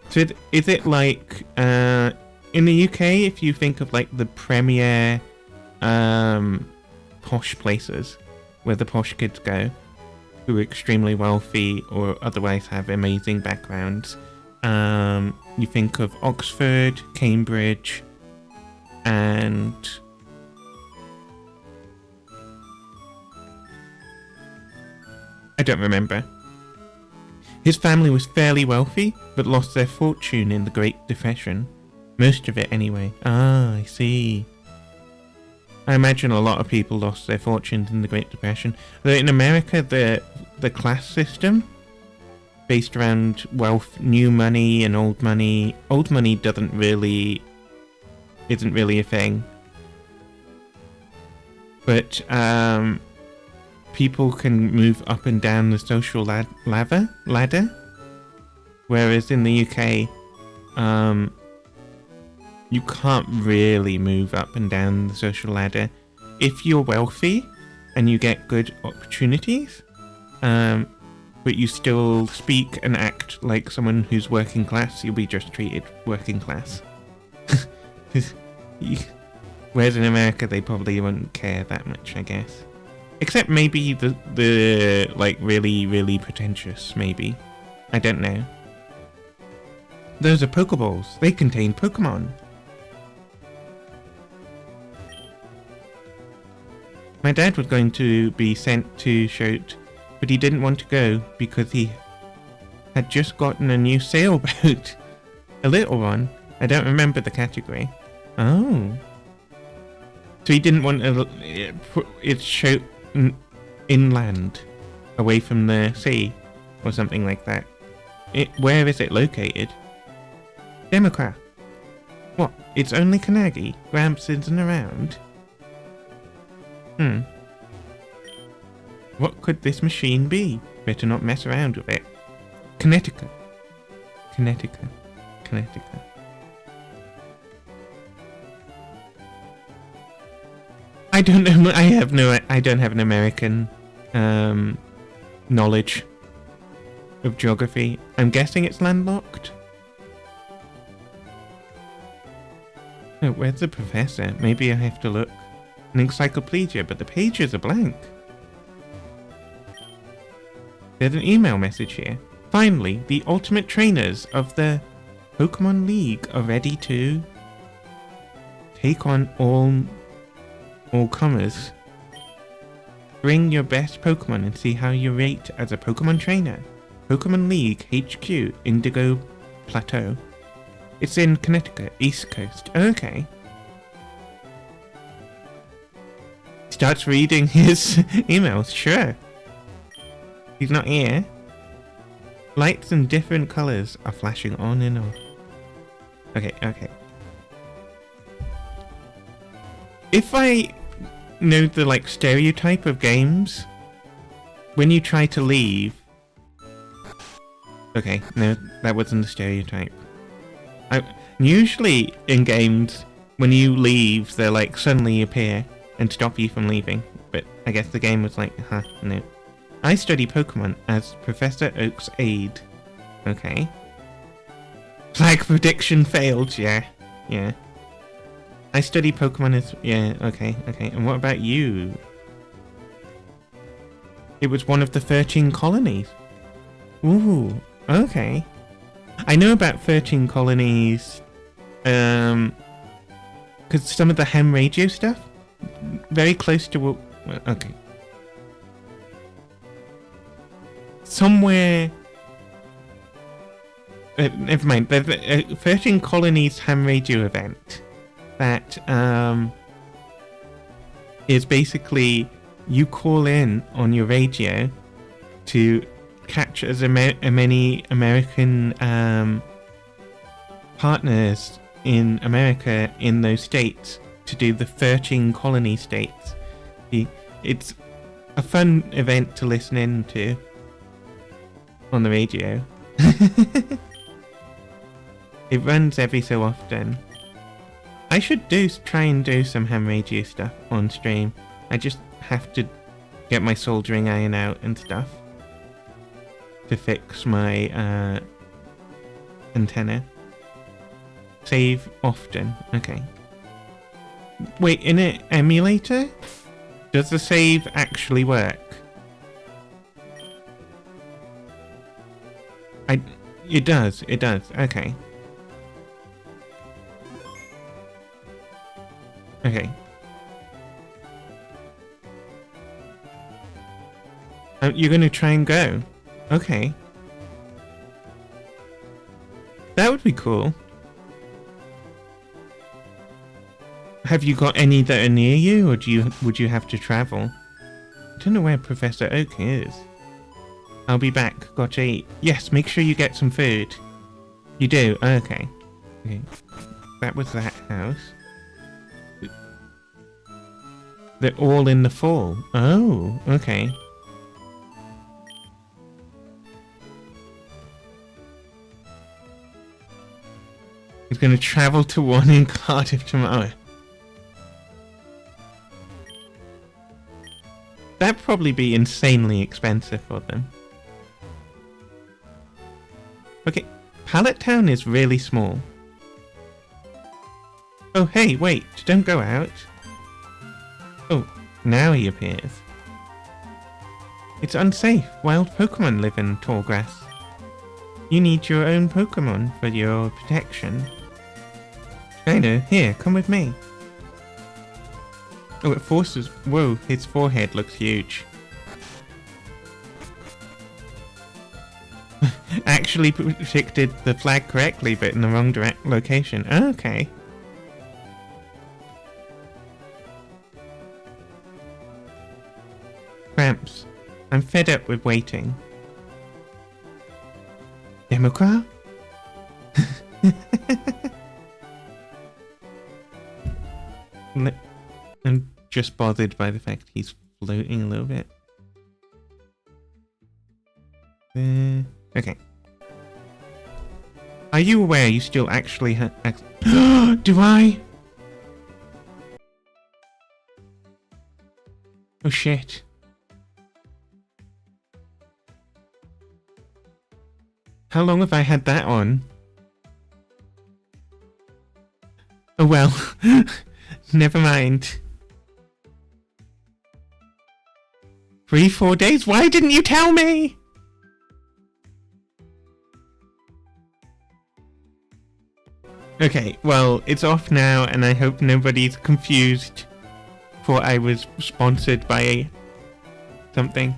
So is it like, in the UK, if you think of like the premier posh places where the posh kids go, who are extremely wealthy or otherwise have amazing backgrounds, you think of Oxford, Cambridge, and I don't remember. His family was fairly wealthy, but lost their fortune in the Great Depression. Most of it anyway. Ah, I see. I imagine a lot of people lost their fortunes in the Great Depression. Though in America, the class system, based around wealth, new money and old money isn't really a thing. But people can move up and down the social ladder. Whereas in the UK, you can't really move up and down the social ladder. If you're wealthy and you get good opportunities, but you still speak and act like someone who's working class, you'll be just treated working class. Whereas in America, they probably wouldn't care that much, I guess. Except maybe the like really, really pretentious, maybe. I don't know. Those are Pokeballs. They contain Pokemon. My dad was going to be sent to Shoot, but he didn't want to go because he had just gotten a new sailboat. A little one. I don't remember the category. Oh. So he didn't want it show inland, away from the sea, or something like that. Where is it located? Democrat. What? It's only Kannagi? Gramps isn't around? What could this machine be? Better not mess around with it. Connecticut. Connecticut. Connecticut. I don't know. I don't have an American knowledge of geography. I'm guessing it's landlocked. Oh, where's the professor? Maybe I have to look. An encyclopedia, but the pages are blank. There's an email message here. Finally, the ultimate trainers of the Pokemon League are ready to take on all comers. Bring your best Pokemon and see how you rate as a Pokemon trainer. Pokemon League HQ, Indigo Plateau. It's in Connecticut, East Coast. Okay. Starts reading his emails. Sure. He's not here. Lights in different colors are flashing on and off. Okay, okay. If I know the like stereotype of games, when you try to leave. Okay, no, that wasn't the stereotype. Usually in games, when you leave, they like suddenly appear and stop you from leaving. But I guess the game was like, no. I study Pokemon as Professor Oak's aide. Okay. Flag prediction failed, yeah. I study Pokemon as... Yeah, okay. And what about you? It was one of the 13 colonies. Ooh, okay. I know about 13 colonies, because some of the ham radio stuff, very close to... Okay. Somewhere... never mind. There's a 13 Colonies ham radio event that is basically you call in on your radio to catch as many American partners in America in those states to do the 13 colony states. It's a fun event to listen in to on the radio. It runs every so often. I should try and do some ham radio stuff on stream. I just have to get my soldering iron out and stuff to fix my antenna. Save often. Okay. Wait, in an emulator? Does the save actually work? It does. Okay. Okay. You're gonna try and go? Okay. That would be cool. Have you got any that are near you, or would you have to travel? I don't know where Professor Oak is. I'll be back. Gotta eat. Yes, make sure you get some food. You do? Okay. That was that house. They're all in the fall. Oh, okay. He's going to travel to one in Cardiff tomorrow. That'd probably be insanely expensive for them. Okay, Pallet Town is really small. Oh, hey, wait, don't go out. Oh, now he appears. It's unsafe. Wild Pokemon live in tall grass. You need your own Pokemon for your protection. I know. Here, come with me. Oh, it forces... Whoa, his forehead looks huge. actually predicted the flag correctly, but in the wrong location. Okay. Cramps. I'm fed up with waiting. Democrat? I'm just bothered by the fact he's floating a little bit. Okay. Are you aware you still actually have... Do I? Oh shit. How long have I had that on? Oh well. Never mind. 3-4 days? Why didn't you tell me? Okay, well, it's off now, and I hope nobody's confused. Thought I was sponsored by something.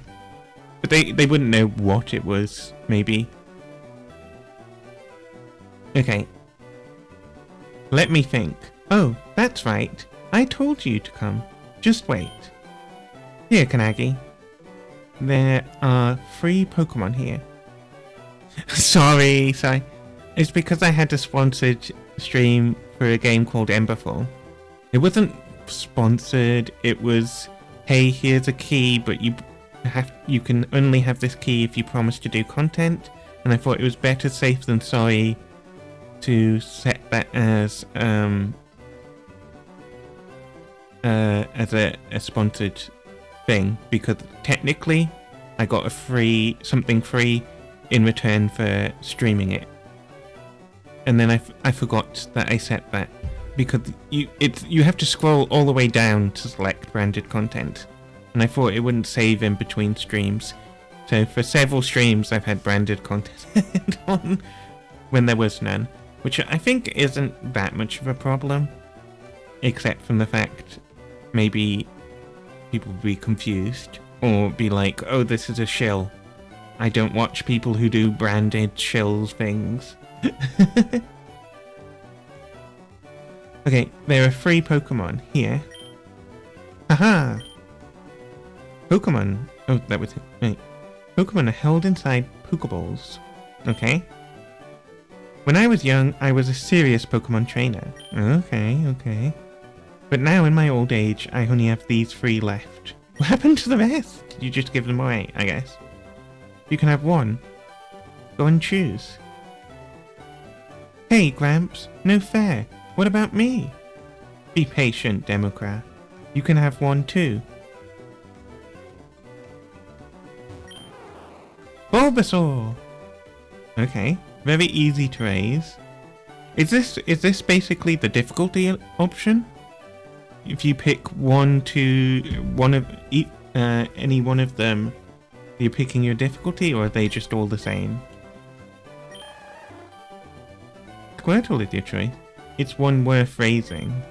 But they wouldn't know what it was, maybe. Okay. Let me think. Oh, that's right. I told you to come. Just wait. Here, Kannagi. There are 3 Pokemon here. Sorry. It's because I had a sponsored stream for a game called Emberfall. It wasn't sponsored. It was, hey, here's a key, but you can only have this key if you promise to do content. And I thought it was better safe than sorry to set that as a sponsored thing, because technically I got something free in return for streaming it. And then I forgot that I set that, because you have to scroll all the way down to select branded content, and I thought it wouldn't save in between streams. So for several streams I've had branded content on when there was none, which I think isn't that much of a problem, except from the fact maybe people will be confused or be like, oh, this is a shill. I don't watch people who do branded shills things. Okay, there are 3 Pokemon here. Haha! Pokemon. Oh, that was it. Right. Pokemon are held inside Pokeballs. Okay. When I was young, I was a serious Pokemon trainer. Okay. But now in my old age, I only have these 3 left. What happened to the rest? Did you just give them away, I guess? You can have 1. Go and choose. Hey, Gramps. No fair. What about me? Be patient, Democrat. You can have 1 too. Bulbasaur! Okay. Very easy to raise. Is this basically the difficulty option? If you pick any one of them, you're picking your difficulty, or are they just all the same? Squirtle is your choice. It's one worth raising.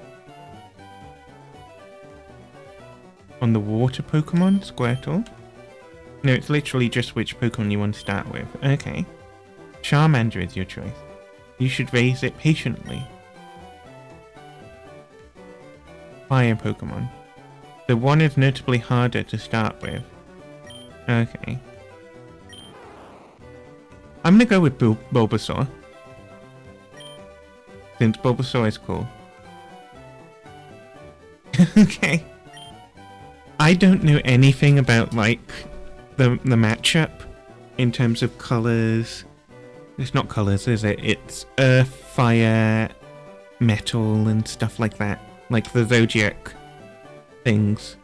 On the water Pokemon, Squirtle? No, it's literally just which Pokemon you want to start with. Okay. Charmander is your choice. You should raise it patiently. Fire Pokemon. The one is notably harder to start with. Okay. I'm gonna go with Bulbasaur. Since Bulbasaur is cool. Okay. I don't know anything about, like, the matchup in terms of colors. It's not colors, is it? It's earth, fire, metal, and stuff like that. Like the Zodiac things.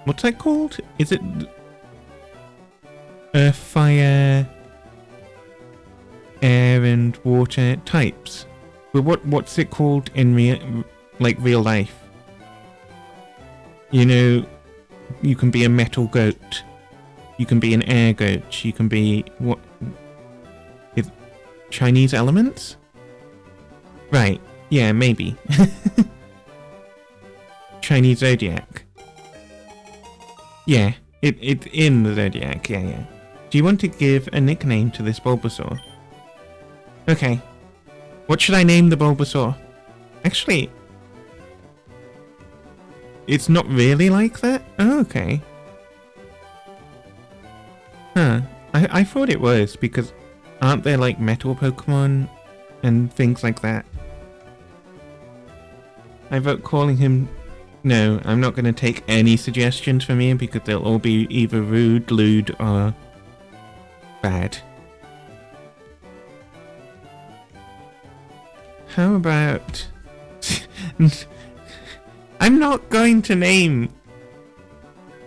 What's that called? Is it earth, fire, air, and water types? But what's it called in real life? You know, you can be a metal goat. You can be an air goat. You can be what? Chinese elements? Right. Yeah, maybe. Chinese Zodiac. Yeah, it's in the Zodiac. Yeah. Do you want to give a nickname to this Bulbasaur? Okay. What should I name the Bulbasaur? Actually, it's not really like that? Oh, okay. Huh. I thought it was, because aren't there like metal Pokemon and things like that? I vote calling him... No, I'm not going to take any suggestions from here because they'll all be either rude, lewd, or bad. How about... I'm not going to name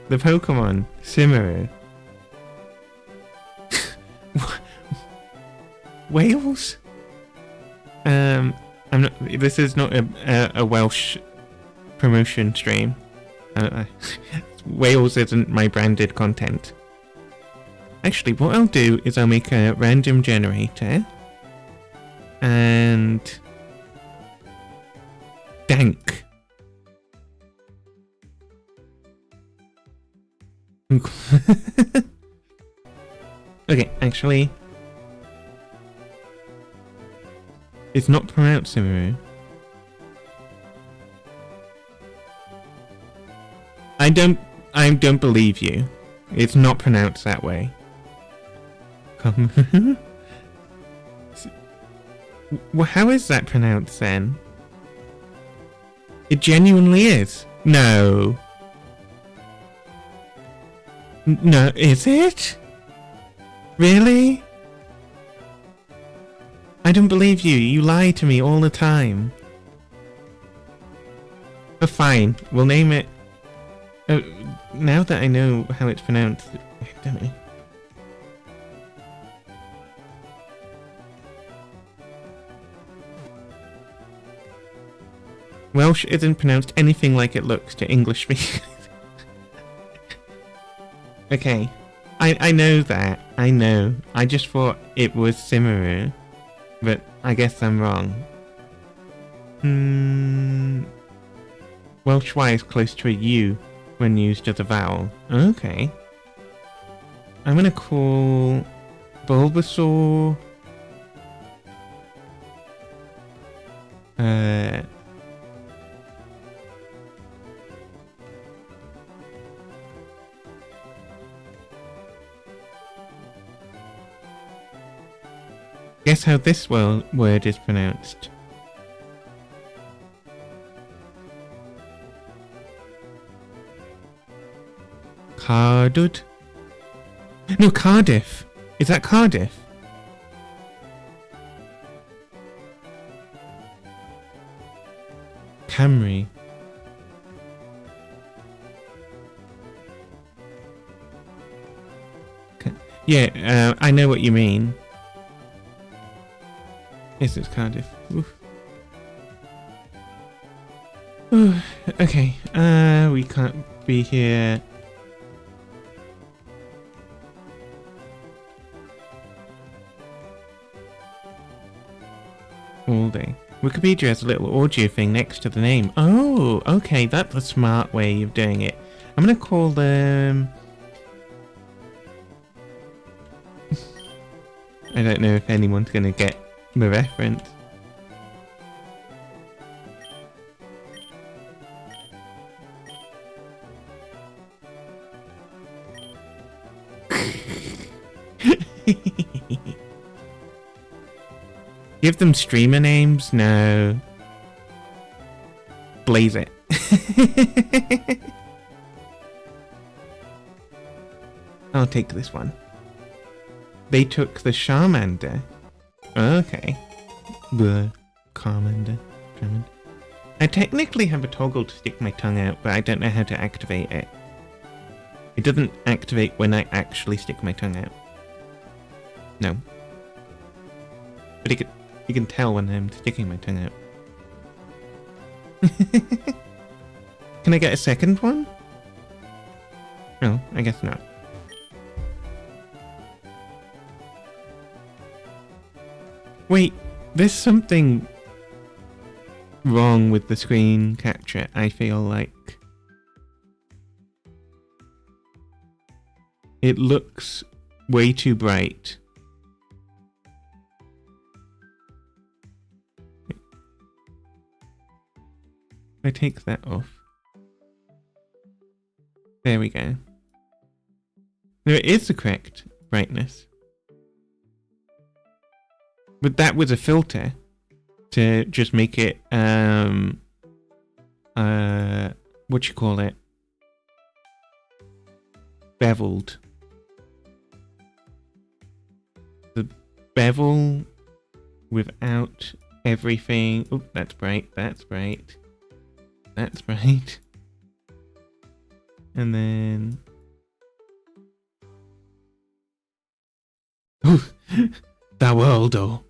the Pokemon Cimmeru. Wales? I'm not. This is not a Welsh promotion stream. Wales isn't my branded content. Actually, what I'll do is I'll make a random generator. And... Dank. Okay, actually... It's not pronounced Cimmeru. I don't believe you. It's not pronounced that way. Well, how is that pronounced then? It genuinely is. No. No, is it? Really? I don't believe you. You lie to me all the time. But fine. We'll name it... now that I know how it's pronounced... Damn it. Welsh isn't pronounced anything like it looks to English speakers. Okay. I know that. I know. I just thought it was Cimmeru. But I guess I'm wrong. Welsh Y is close to a U when used as a vowel. Okay. I'm gonna call Bulbasaur... Guess how this word is pronounced. Cardud? No, Cardiff. Is that Cardiff? Camry. Yeah, I know what you mean. Yes, it's Cardiff. Oof. Ooh, okay, we can't be here. All day. Wikipedia has a little audio thing next to the name. Oh, okay, that's a smart way of doing it. I'm gonna call them... I don't know if anyone's gonna get the reference. Give them streamer names? No. Blaze it. I'll take this one. They took the Charmander. Okay. The Charmander. I technically have a toggle to stick my tongue out, but I don't know how to activate it. It doesn't activate when I actually stick my tongue out. No. But you can tell when I'm sticking my tongue out. Can I get a second one? No, I guess not. Wait, there's something wrong with the screen capture, I feel like. It looks way too bright. If I take that off. There we go. No, it is the correct brightness. But that was a filter to just make it, what you call it? Beveled. The bevel without everything. Oh, that's bright, that's bright. That's bright. And then... Oh, the world, oh.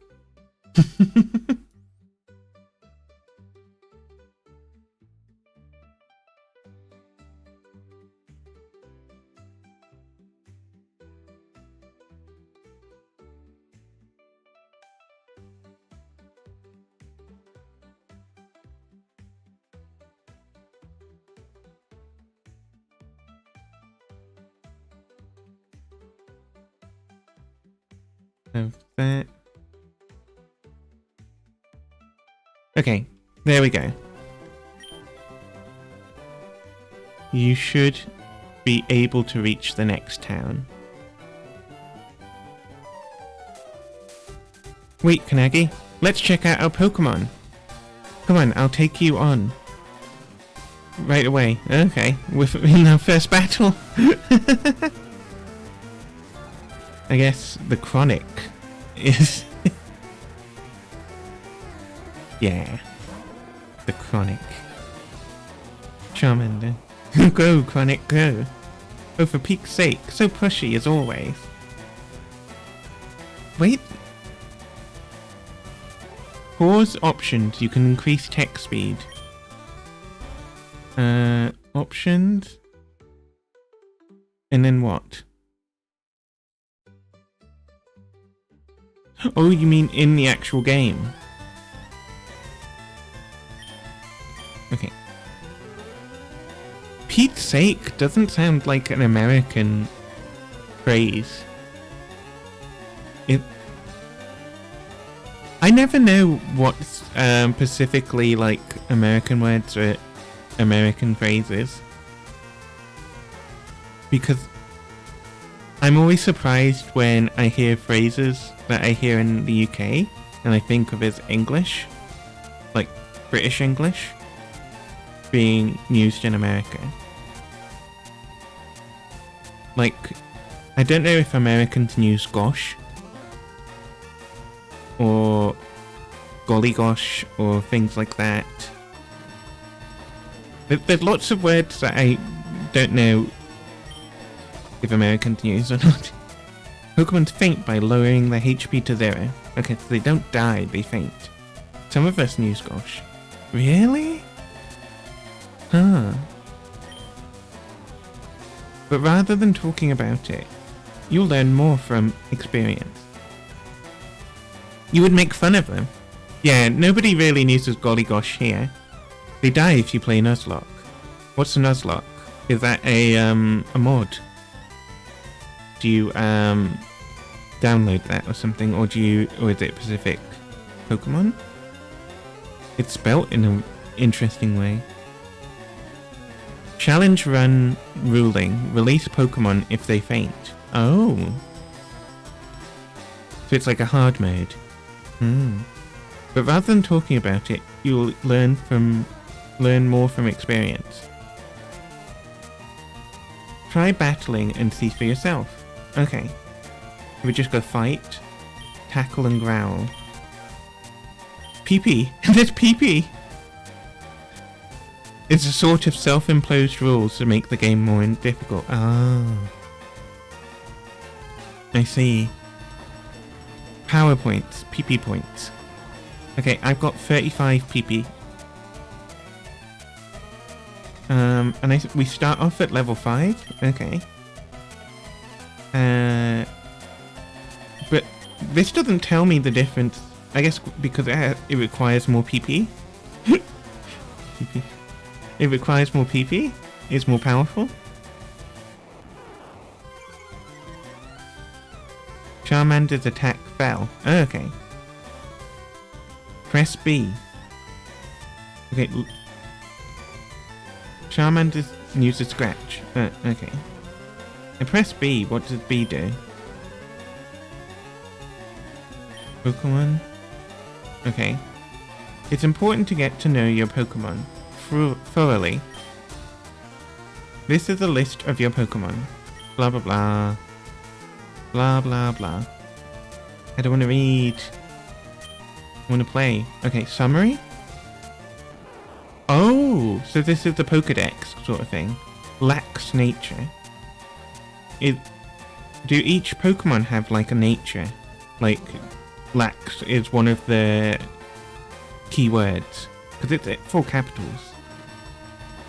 Have that. Okay, there we go. You should be able to reach the next town. Wait, Kannagi, let's check out our Pokemon. Come on, I'll take you on. Right away. Okay, in our first battle. I guess the Chronic is... yeah. The Chronic. Charmander. Go, Chronic, go. Oh, for Pete's sake, so pushy as always. Wait. Pause options, you can increase text speed. Options. And then what? Oh, you mean in the actual game? Okay. Pete's sake doesn't sound like an American phrase. I never know what's specifically like American words or American phrases. Because I'm always surprised when I hear phrases that I hear in the UK and I think of as English, like British English, being used in America. Like, I don't know if Americans use gosh or golly gosh or things like that. There's lots of words that I don't know if Americans use or not. Pokemon faint by lowering their HP to 0. Okay, so they don't die, they faint. Some of us use gosh. Really? Huh. But rather than talking about it, you'll learn more from experience. You would make fun of them. Yeah, nobody really uses golly gosh here. They die if you play Nuzlocke. What's a Nuzlocke? Is that a mod? Do you download that or something, or is it Pacific Pokemon? It's spelt in an interesting way. Challenge run ruling. Release Pokemon if they faint. Oh. So it's like a hard mode. But rather than talking about it, you'll learn more from experience. Try battling and see for yourself. Okay. We just go fight, tackle and growl. PP. There's PP! It's a sort of self-imposed rules to make the game more difficult. Ah. I see. Power points. PP points. Okay, I've got 35 PP. And we start off at level 5? Okay. But this doesn't tell me the difference. I guess because it requires more PP. PP. It requires more PP? It's more powerful? Charmander's attack fell. Oh, okay. Press B. Okay. Charmander uses Scratch. Okay. I press B. What does B do? Pokemon? Okay. It's important to get to know your Pokemon thoroughly. This is a list of your Pokemon. Blah blah blah. Blah blah blah. I don't want to read. I want to play. Okay, summary? Oh, so this is the Pokedex sort of thing. Lacks nature. Do each Pokemon have like a nature? Like, lacks is one of the keywords. Because it's 4 capitals.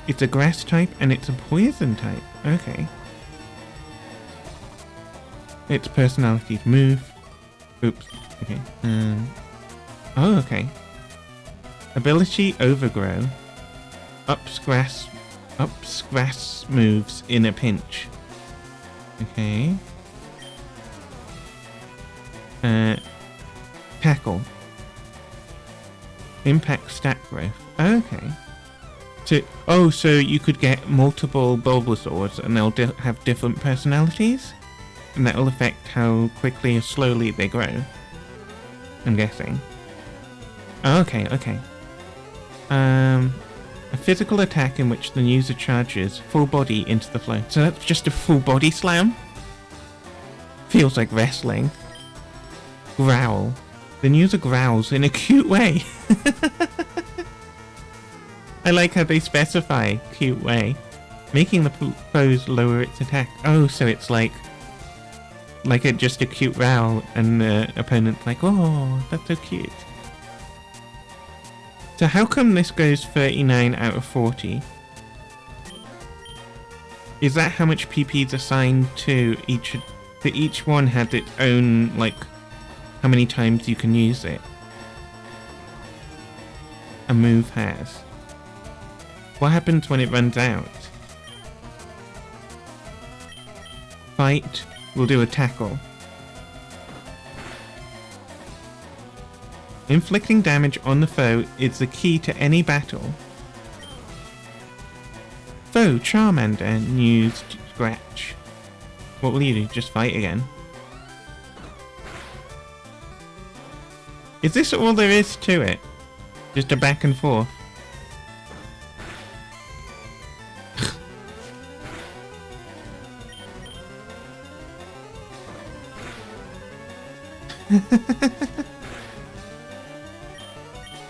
It's a grass type and it's a poison type. Okay. Its personalities move. Oops. Okay. Oh, okay. Ability Overgrow. Ups grass moves in a pinch. Okay. Tackle. Impact stat growth. Okay. So you could get multiple Bulbasaurs and they'll have different personalities? And that will affect how quickly or slowly they grow. I'm guessing. Okay. A physical attack in which the user charges full body into the flow. So that's just a full body slam? Feels like wrestling. Growl. The user growls in a cute way. I like how they specify cute way. Making the foes lower its attack. Oh, so it's like just a cute growl and the opponent's like, oh, that's so cute. So how come this goes 39 out of 40? Is that how much PP is assigned to each? That each one has its own, like, how many times you can use it? A move has. What happens when it runs out? Fight. We'll do a tackle. Inflicting damage on the foe is the key to any battle. Foe Charmander used Scratch. What will you do? Just fight again? Is this all there is to it? Just a back and forth?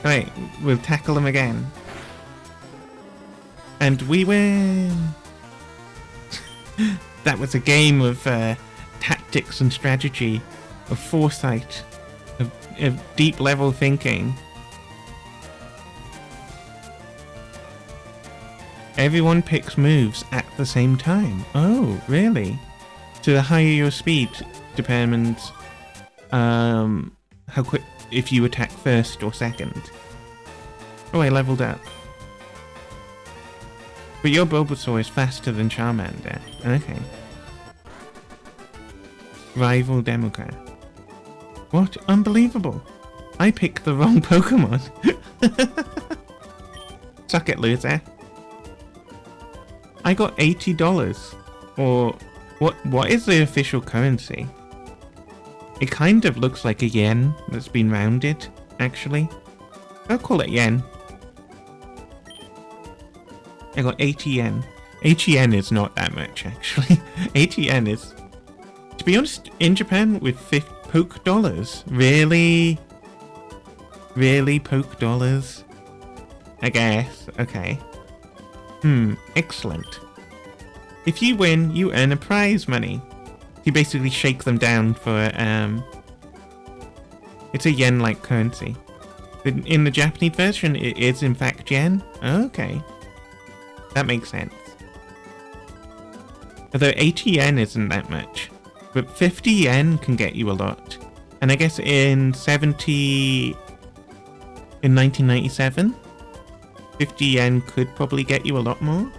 Right, we'll tackle them again. And we win! That was a game of tactics and strategy, of foresight, of deep level thinking. Everyone picks moves at the same time. Oh, really? So the higher your speed determines how quick, if you attack first or second. Oh, I leveled up. But your Bulbasaur is faster than Charmander. Okay. Rival Democrat. What? Unbelievable. I picked the wrong Pokemon. Suck it, loser. I got $80. Or what is the official currency? It kind of looks like a yen that's been rounded, actually. I'll call it yen. I got 80 yen. 80 yen is not that much, actually. 80 yen is... To be honest, in Japan, with poke dollars. Really? Really, poke dollars? I guess. Okay. Excellent. If you win, you earn a prize money. You basically shake them down for, it's a yen-like currency. In the Japanese version, it is in fact yen? Okay. That makes sense. Although 80 yen isn't that much. But 50 yen can get you a lot. And I guess in 1997, 50 yen could probably get you a lot more.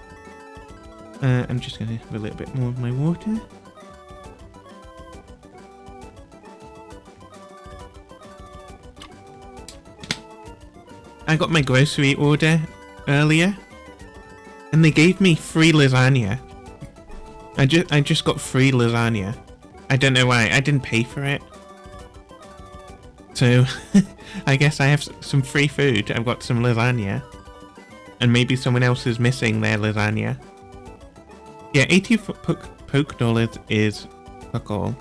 I'm just going to have a little bit more of my water. I got my grocery order earlier, and they gave me free lasagna. I just got free lasagna. I don't know why. I didn't pay for it. So, I guess I have some free food. I've got some lasagna. And maybe someone else is missing their lasagna. Yeah, 80 poke dollars is fuck all.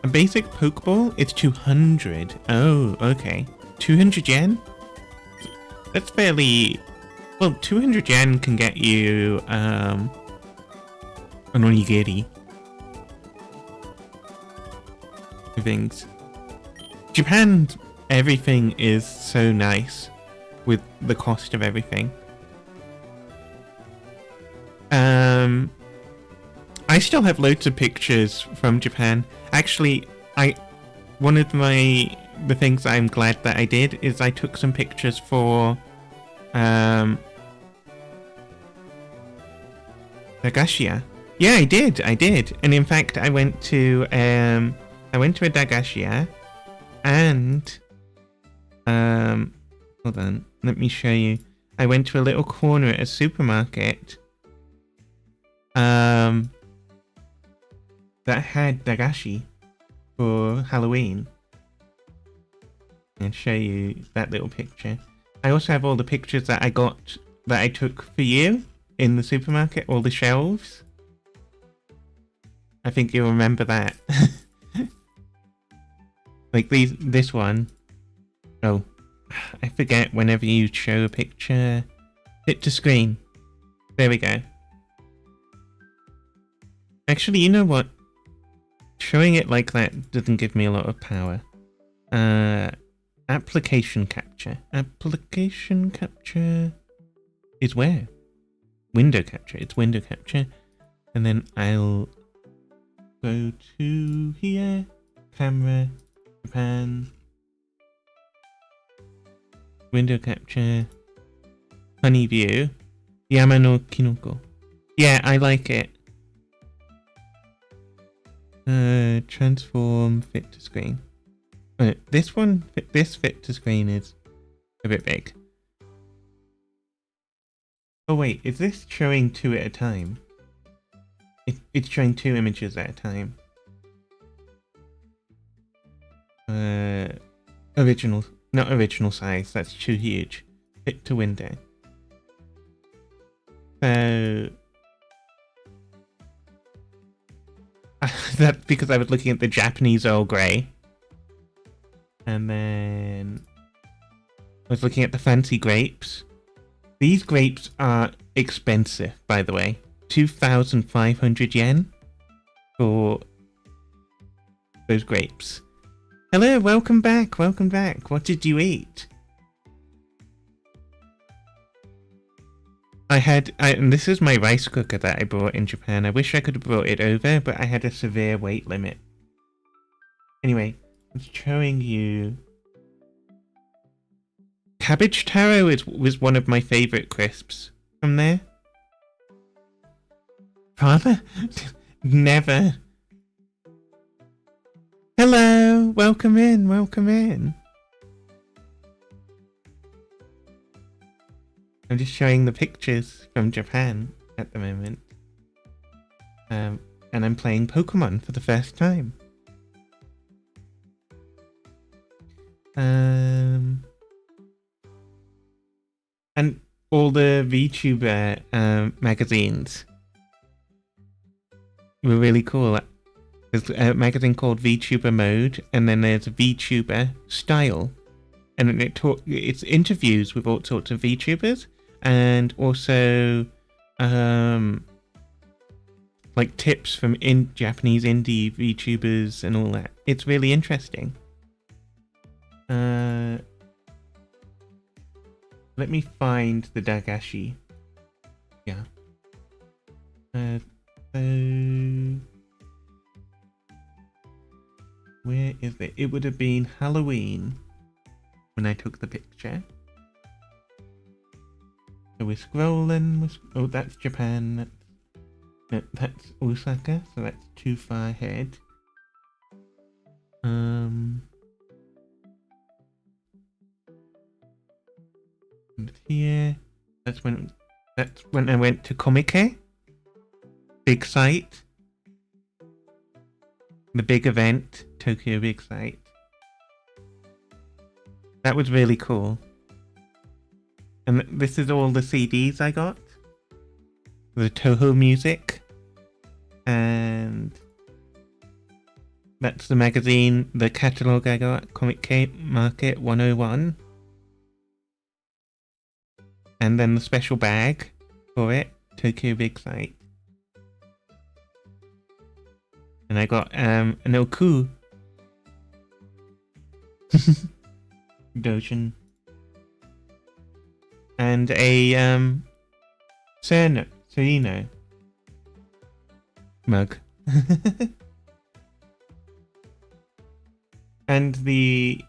A basic Pokeball is 200. Oh, okay. 200 yen? That's fairly... Well, 200 yen can get you, an onigiri. Things. Japan, everything is so nice with the cost of everything. I still have loads of pictures from Japan. Actually, one of the things I'm glad that I did is I took some pictures for Dagashia. Yeah, I did. And in fact, I went to a Dagashia, and hold on, let me show you. I went to a little corner at a supermarket that had Dagashi for Halloween. And show you that little picture. I also have all the pictures that I took for you in the supermarket, all the shelves. I think you'll remember that. Like this one. Oh, I forget whenever you show a picture. Hit to screen. There we go. Actually, you know what? Showing it like that doesn't give me a lot of power. Application capture. Application capture is where? Window capture. It's window capture. And then I'll go to here. Camera. Japan. Window capture. Honey view. Yama no Kinoko. Yeah, I like it. Transform fit to screen. This fit to screen is a bit big. Oh wait, is this showing two at a time? It's showing two images at a time. Not original size, that's too huge. Fit to window. So... that's because I was looking at the Japanese Earl Grey. And then... I was looking at the fancy grapes. These grapes are expensive, by the way. 2,500 yen for those grapes. Hello, welcome back, welcome back. What did you eat? And this is my rice cooker that I brought in Japan. I wish I could have brought it over, but I had a severe weight limit. Anyway, I'm showing you... Cabbage taro was one of my favourite crisps from there. Father? Never. Hello, welcome in, welcome in. I'm just showing the pictures from Japan at the moment. And I'm playing Pokemon for the first time. And all the VTuber magazines were really cool. There's a magazine called VTuber Mode, and then there's VTuber Style. And it's interviews with all sorts of VTubers, and also like tips from Japanese indie VTubers and all that. It's really interesting. Let me find the Dagashi. Yeah. So where is it? It would have been Halloween when I took the picture. So we're scrolling. Oh, that's Japan. That's Osaka. So that's too far ahead. Here. That's when I went to Comic-Con. Big site. The big event, Tokyo Big Sight. That was really cool. And this is all the CDs I got. The Toho music. And that's the magazine, the catalogue I got, Comic Market 101. And then the special bag for it, Tokyo Big Sight. And I got an Oku. Dojin. And a Serino mug. And the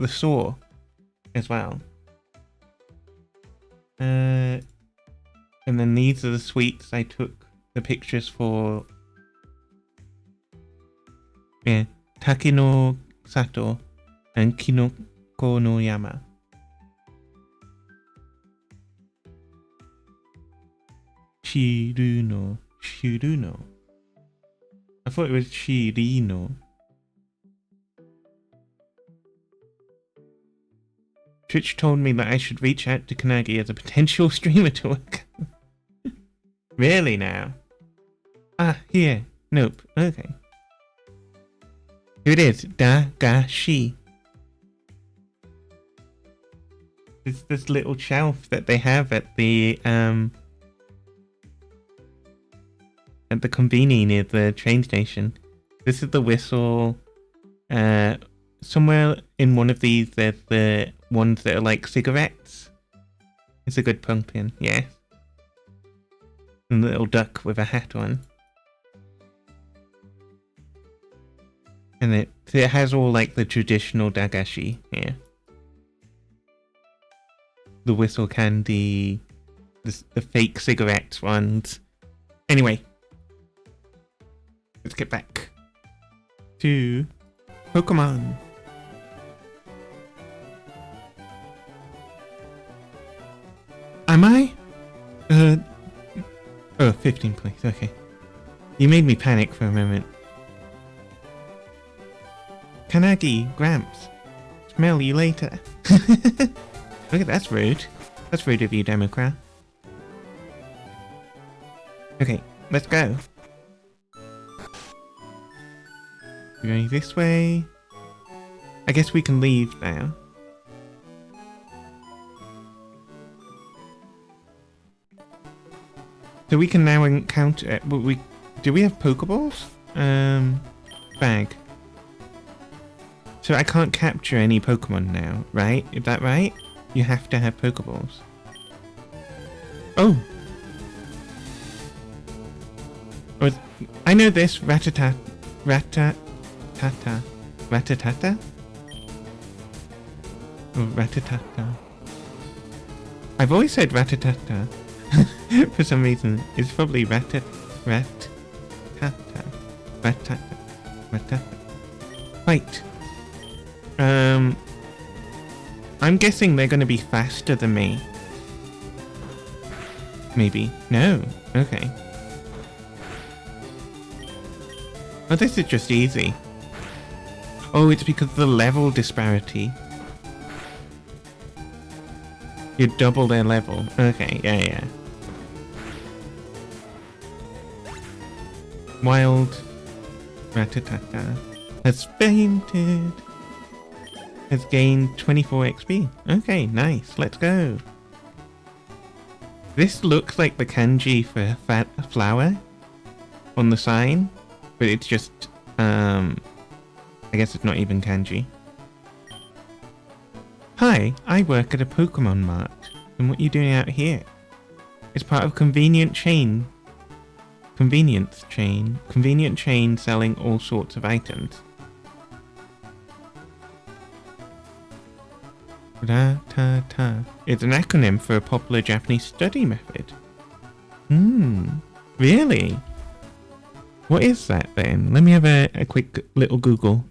saw as well. And then these are the sweets I took the pictures for. Yeah, Take no Sato and Kinoko no Yama. Shiruno. I thought it was Shirino. Twitch told me that I should reach out to Kannagi as a potential streamer to work. Really now? Ah, here. Nope. Okay. Here it is. Dagashi. It's this little shelf that they have at the convenience near the train station. This is the whistle. Somewhere in one of these there's the ones that are like cigarettes. It's a good pumpkin, yes. And a little duck with a hat on. And it has all like the traditional dagashi here. The whistle candy, the fake cigarettes ones. Anyway, let's get back to Pokemon. Am I? Oh, 15th place, okay. You made me panic for a moment. Kannagi, Gramps. Smell you later. Look at that's rude. That's rude of you, Democrat. Okay, let's go. We're going this way. I guess we can leave now. So we can now encounter. Do we have Pokeballs? Bag. So I can't capture any Pokemon now, right? Is that right? You have to have Pokeballs. Oh. I know this. Rattata. Ratatata. Oh, Ratatata. I've always said Ratatata. For some reason. It's probably Ratata. Right. I'm guessing they're going to be faster than me. Maybe. No. Okay. Oh, this is just easy. Oh, it's because of the level disparity. You double their level. Okay, yeah. Wild Rattata has fainted. Has gained 24 XP. Okay, nice. Let's go. This looks like the kanji for flower on the sign, but it's just, I guess it's not even kanji. Hi, I work at a Pokemon Mart. And what are you doing out here? It's part of Convenient chain selling all sorts of items. Ratata. It's an acronym for a popular Japanese study method. Really? What is that then? Let me have a quick little Google.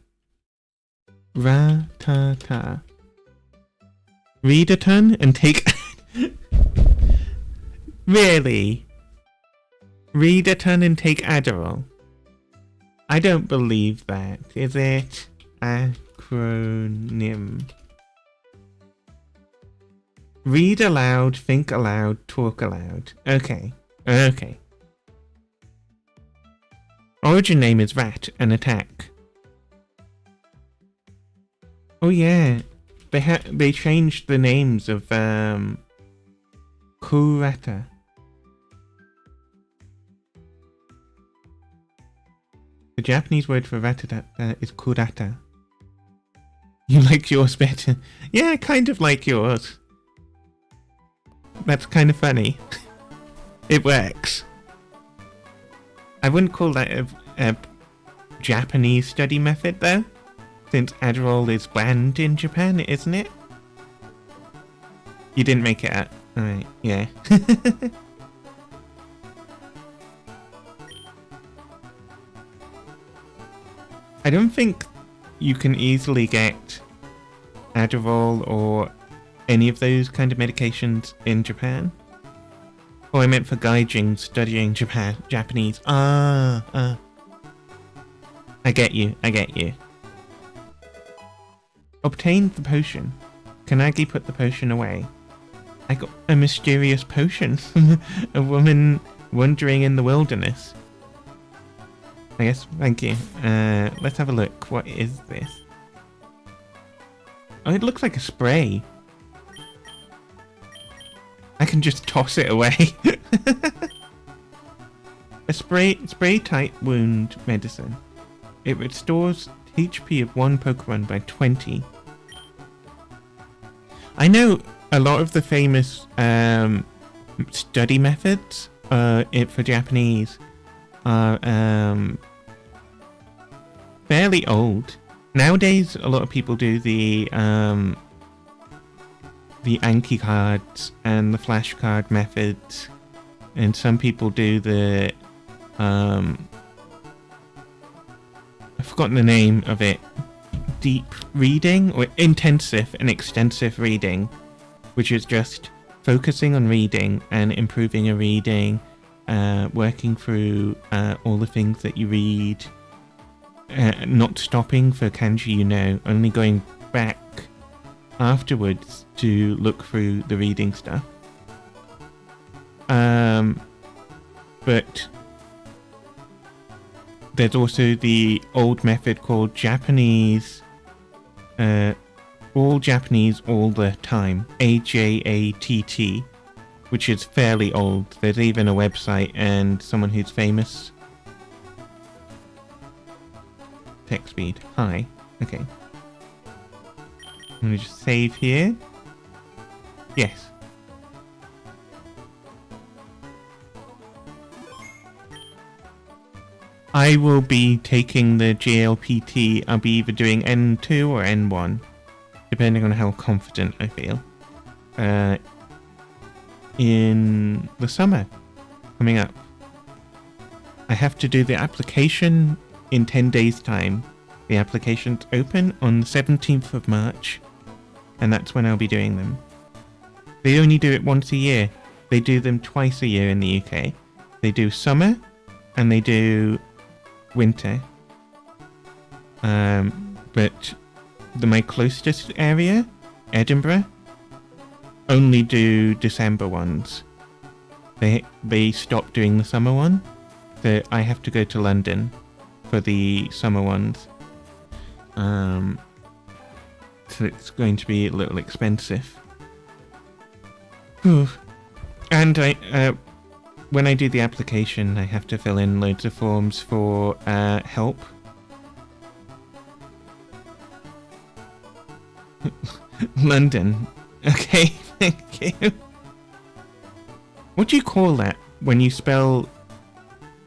Ratata. Read a ton and take... Really? Read a ton and take Adderall? I don't believe that. Is it? Acronym. Read aloud, think aloud, talk aloud. Okay. Okay. Origin name is Rat and Attack. Oh yeah. They changed the names of Kurata. The Japanese word for Ratata is Kurata. You like yours better? Yeah, I kind of like yours. That's kind of funny. It works. I wouldn't call that a Japanese study method though, since Adderall is banned in Japan, isn't it? You didn't make it up. Alright, yeah. I don't think you can easily get Adderall or any of those kind of medications in Japan. Oh, I meant for gaijin studying Japanese. I get you. Obtained the potion. Kanagi put the potion away. I got a mysterious potion from a woman wandering in the wilderness. I guess, thank you. Let's have a look. What is this? Oh, it looks like a spray. I can just toss it away. A spray type wound medicine. It restores HP of one Pokemon by 20. I know a lot of the famous study methods for Japanese are fairly old. Nowadays, a lot of people do the Anki cards and the flashcard methods, and some people do the I've forgotten the name of it. Deep reading or intensive and extensive reading, which is just focusing on reading and improving your reading, working through all the things that you read, not stopping for kanji, only going back afterwards to look through the reading stuff. But there's also the old method called Japanese, all Japanese all the time, AJATT, which is fairly old. There's even a website and someone who's famous. Text speed, high. Okay. I'm gonna just save here. Yes. I will be taking the JLPT. I'll be either doing N2 or N1, depending on how confident I feel. In the summer coming up. I have to do the application in 10 days' time. The application's open on the 17th of March, and that's when I'll be doing them. They only do it once a year. They do them twice a year in the UK. They do summer, and they do winter. But my closest area, Edinburgh, only do December ones. They stopped doing the summer one, so I have to go to London for the summer ones. So it's going to be a little expensive. Whew. And when I do the application, I have to fill in loads of forms for help. London. Okay, thank you. What do you call that when you spell...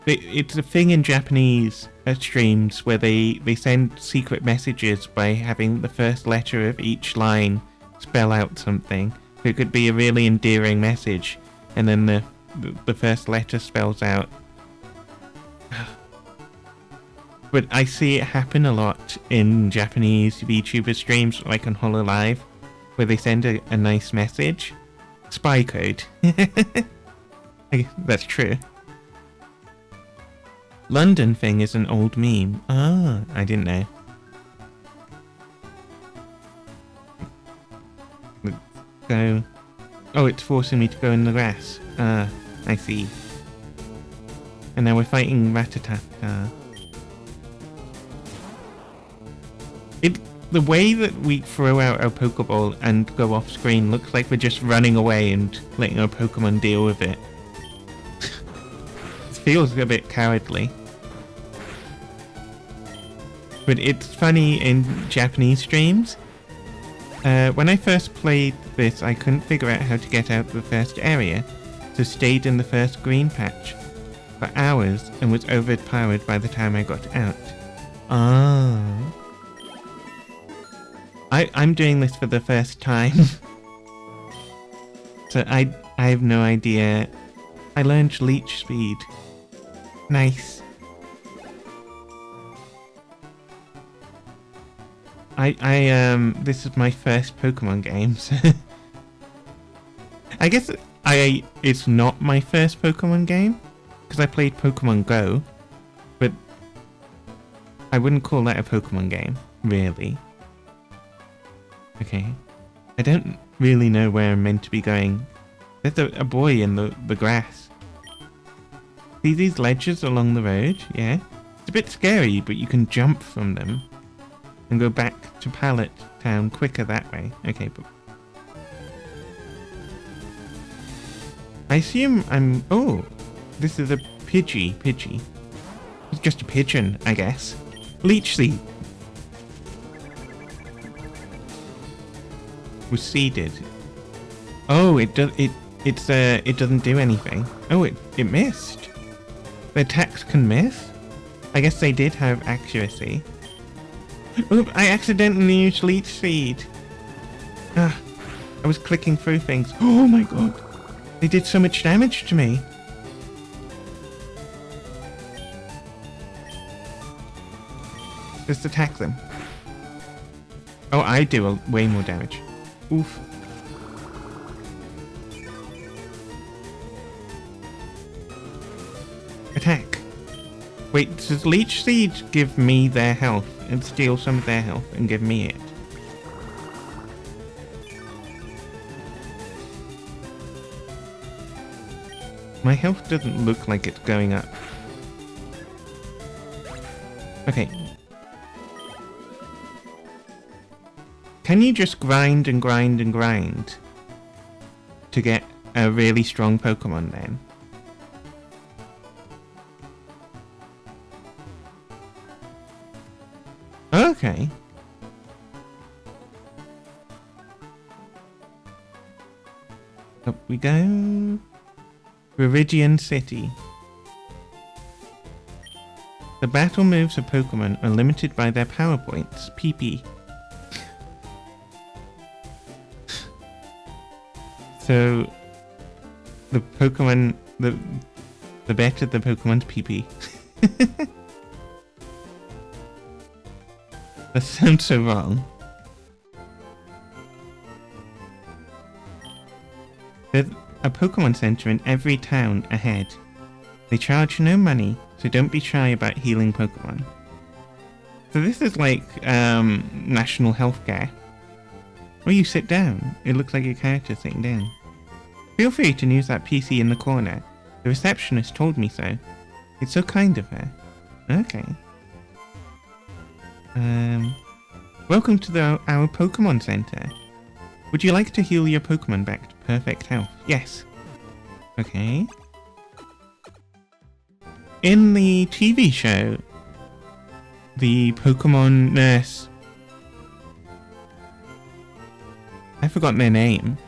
It's a thing in Japanese streams where they send secret messages by having the first letter of each line spell out something. It could be a really endearing message, and then the first letter spells out. But I see it happen a lot in Japanese VTuber streams, like on HoloLive, where they send a nice message. Spy code. That's true. London thing is an old meme. Ah, I didn't know. Let's go. Oh, it's forcing me to go in the grass. Ah, I see. And now we're fighting Rattata. The way that we throw out our Pokeball and go off screen looks like we're just running away and letting our Pokemon deal with it. It feels a bit cowardly. But it's funny in Japanese streams. When I first played this, I couldn't figure out how to get out of the first area, so stayed in the first green patch for hours and was overpowered by the time I got out. Ah. I'm doing this for the first time. So I have no idea. I learned Leech Speed. Nice. This is my first Pokemon game, so I guess it's not my first Pokemon game, because I played Pokemon Go, but I wouldn't call that a Pokemon game, really. Okay. I don't really know where I'm meant to be going. There's a boy in the grass. See these ledges along the road? Yeah. It's a bit scary, but you can jump from them and go back to Pallet Town quicker that way. Okay, but I assume I'm... Oh, this is a Pidgey. It's just a pigeon, I guess. Leech Seed. Was seeded. Oh, it doesn't do anything. Oh, it missed. The attacks can miss? I guess they did have accuracy. Oop, I accidentally used Leech Seed. Ah, I was clicking through things. Oh my god. They did so much damage to me. Just attack them. Oh, I do way more damage. Oof. Attack. Wait, does Leech Seed give me their health and steal some of their health and give me it? My health doesn't look like it's going up. Okay. Can you just grind and grind and grind to get a really strong Pokemon then? Okay. Up we go. Viridian City. The battle moves of Pokemon are limited by their power points, PP. So, the Pokemon, the better the Pokemon's PP. That sounds so wrong. There's a Pokemon Center in every town ahead. They charge no money, so don't be shy about healing Pokemon. So this is like, national healthcare. Oh, you sit down. It looks like your character's sitting down. Feel free to use that PC in the corner. The receptionist told me so. It's so kind of her. Okay. Welcome to our Pokemon Center. Would you like to heal your Pokemon back to perfect health? Yes. Okay. In the TV show, the Pokemon nurse... I've forgotten their name.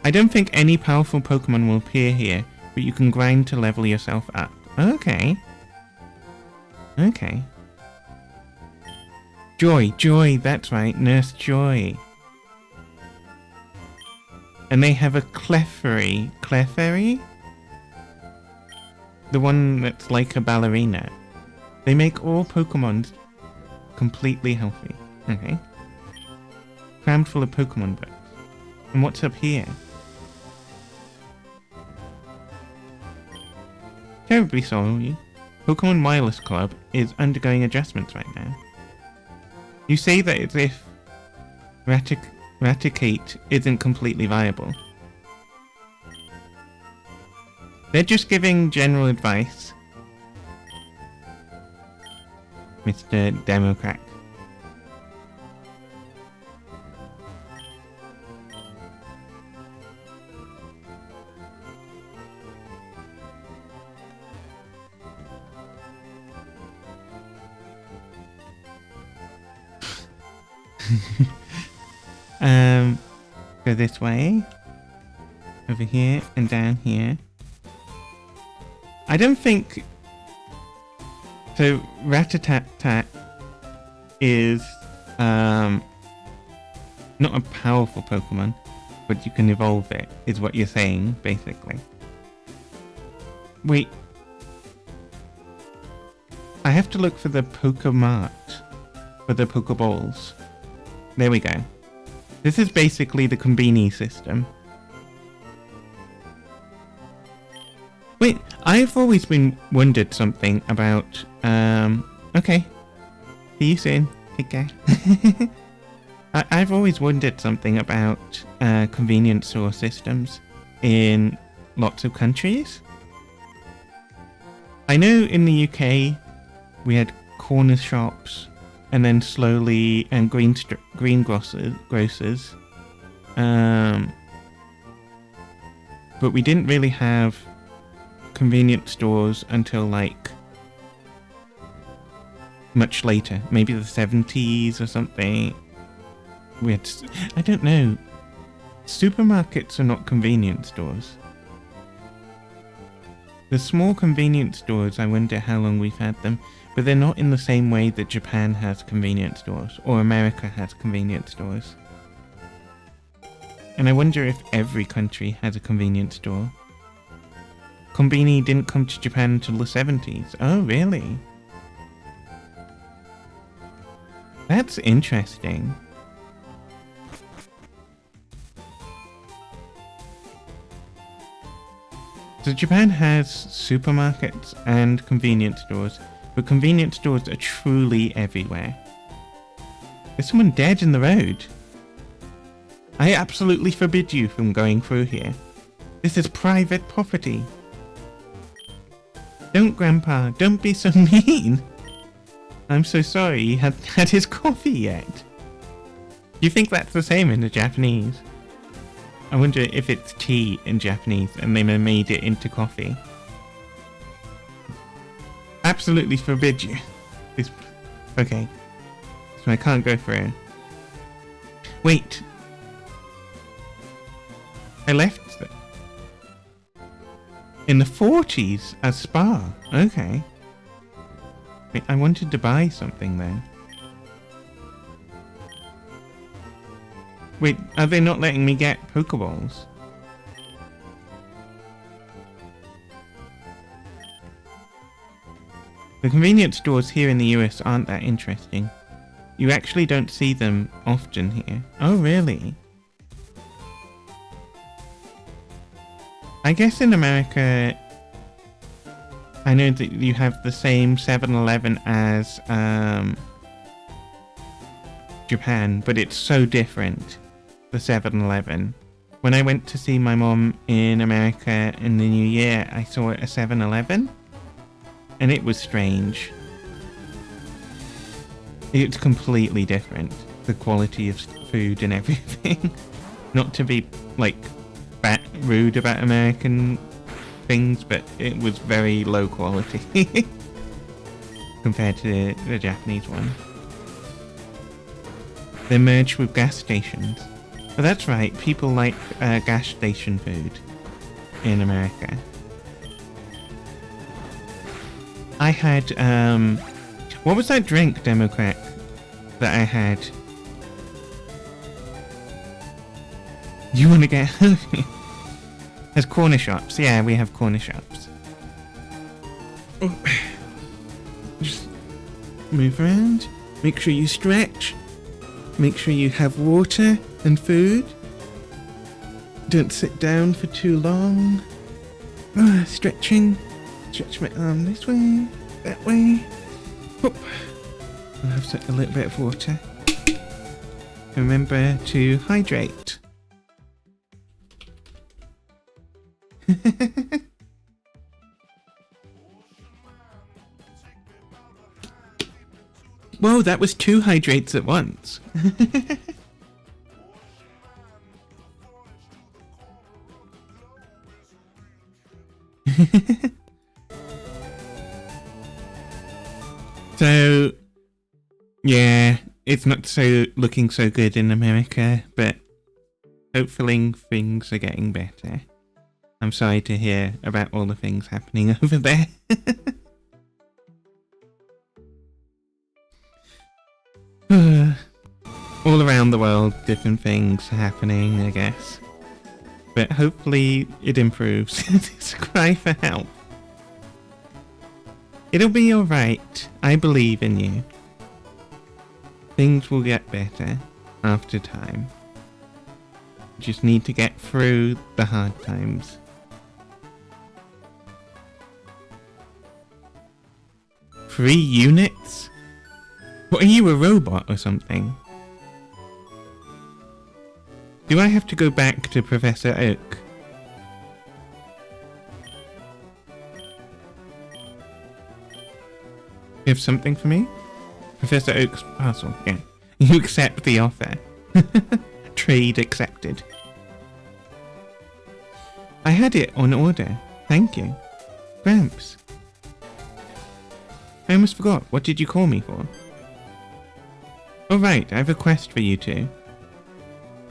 I don't think any powerful Pokemon will appear here, but you can grind to level yourself up. Okay. Okay. Joy, that's right, Nurse Joy. And they have a Clefairy. Clefairy? The one that's like a ballerina. They make all Pokemon completely healthy. Okay. crammed full of Pokemon books. And what's up here? Terribly sorry. Pokemon Wireless Club is undergoing adjustments right now. You say that as if Raticate isn't completely viable. They're just giving general advice, Mr. Democrat. Go this way, over here, and down here. I don't think so. Rattata is not a powerful Pokemon, but you can evolve it, is what you're saying, basically. Wait, I have to look for the Pokemart for the Pokeballs. There we go. This is basically the Konbini system. Wait, I've always been wondered something about, okay. See you soon. Take care. I've always wondered something about, convenience store systems in lots of countries. I know in the UK, we had corner shops, and then slowly, and greengrocers. But we didn't really have convenience stores until like much later, maybe the 70s or something. We had, I don't know. Supermarkets are not convenience stores. The small convenience stores, I wonder how long we've had them. But they're not in the same way that Japan has convenience stores, or America has convenience stores. And I wonder if every country has a convenience store. Konbini didn't come to Japan until the 70s. Oh, really? That's interesting. So Japan has supermarkets and convenience stores. But convenience stores are truly everywhere. There's someone dead in the road. I absolutely forbid you from going through here. This is private property. Don't, Grandpa. Don't be so mean. I'm so sorry he hadn't had his coffee yet. Do you think that's the same in the Japanese? I wonder if it's tea in Japanese and they made it into coffee. Absolutely forbid you. Okay. So I can't go through. Wait. I left in the 40s as Spa. Okay. Wait, I wanted to buy something then. Wait, are they not letting me get Pokeballs? The convenience stores here in the US aren't that interesting. You actually don't see them often here. Oh, really? I guess in America, I know that you have the same 7-Eleven as Japan, but it's so different, the 7-Eleven. When I went to see my mom in America in the new year, I saw a 7-Eleven. And it was strange. It's completely different. The quality of food and everything. Not to be, like, rude about American things, but it was very low quality. Compared to the Japanese one. They merged with gas stations. But that's right, people like gas station food in America. I had, what was that drink, Democrat, that I had? You want to get... There's corner shops. Yeah, we have corner shops. Oh. Just move around. Make sure you stretch. Make sure you have water and food. Don't sit down for too long. Stretching. Stretch my arm this way, that way. Whoop. I'll have a little bit of water. Remember to hydrate. Whoa, that was 2 hydrates at once. So, yeah, it's not looking so good in America, but hopefully things are getting better. I'm sorry to hear about all the things happening over there. All around the world, different things are happening, I guess. But hopefully it improves. Just cry for help. It'll be alright. I believe in you. Things will get better after time. Just need to get through the hard times. Three units? What, are you a robot or something? Do I have to go back to Professor Oak? You have something for me? Professor Oak's parcel, yeah. You accept the offer. Trade accepted. I had it on order. Thank you. Gramps. I almost forgot. What did you call me for? Oh right, I have a quest for you two.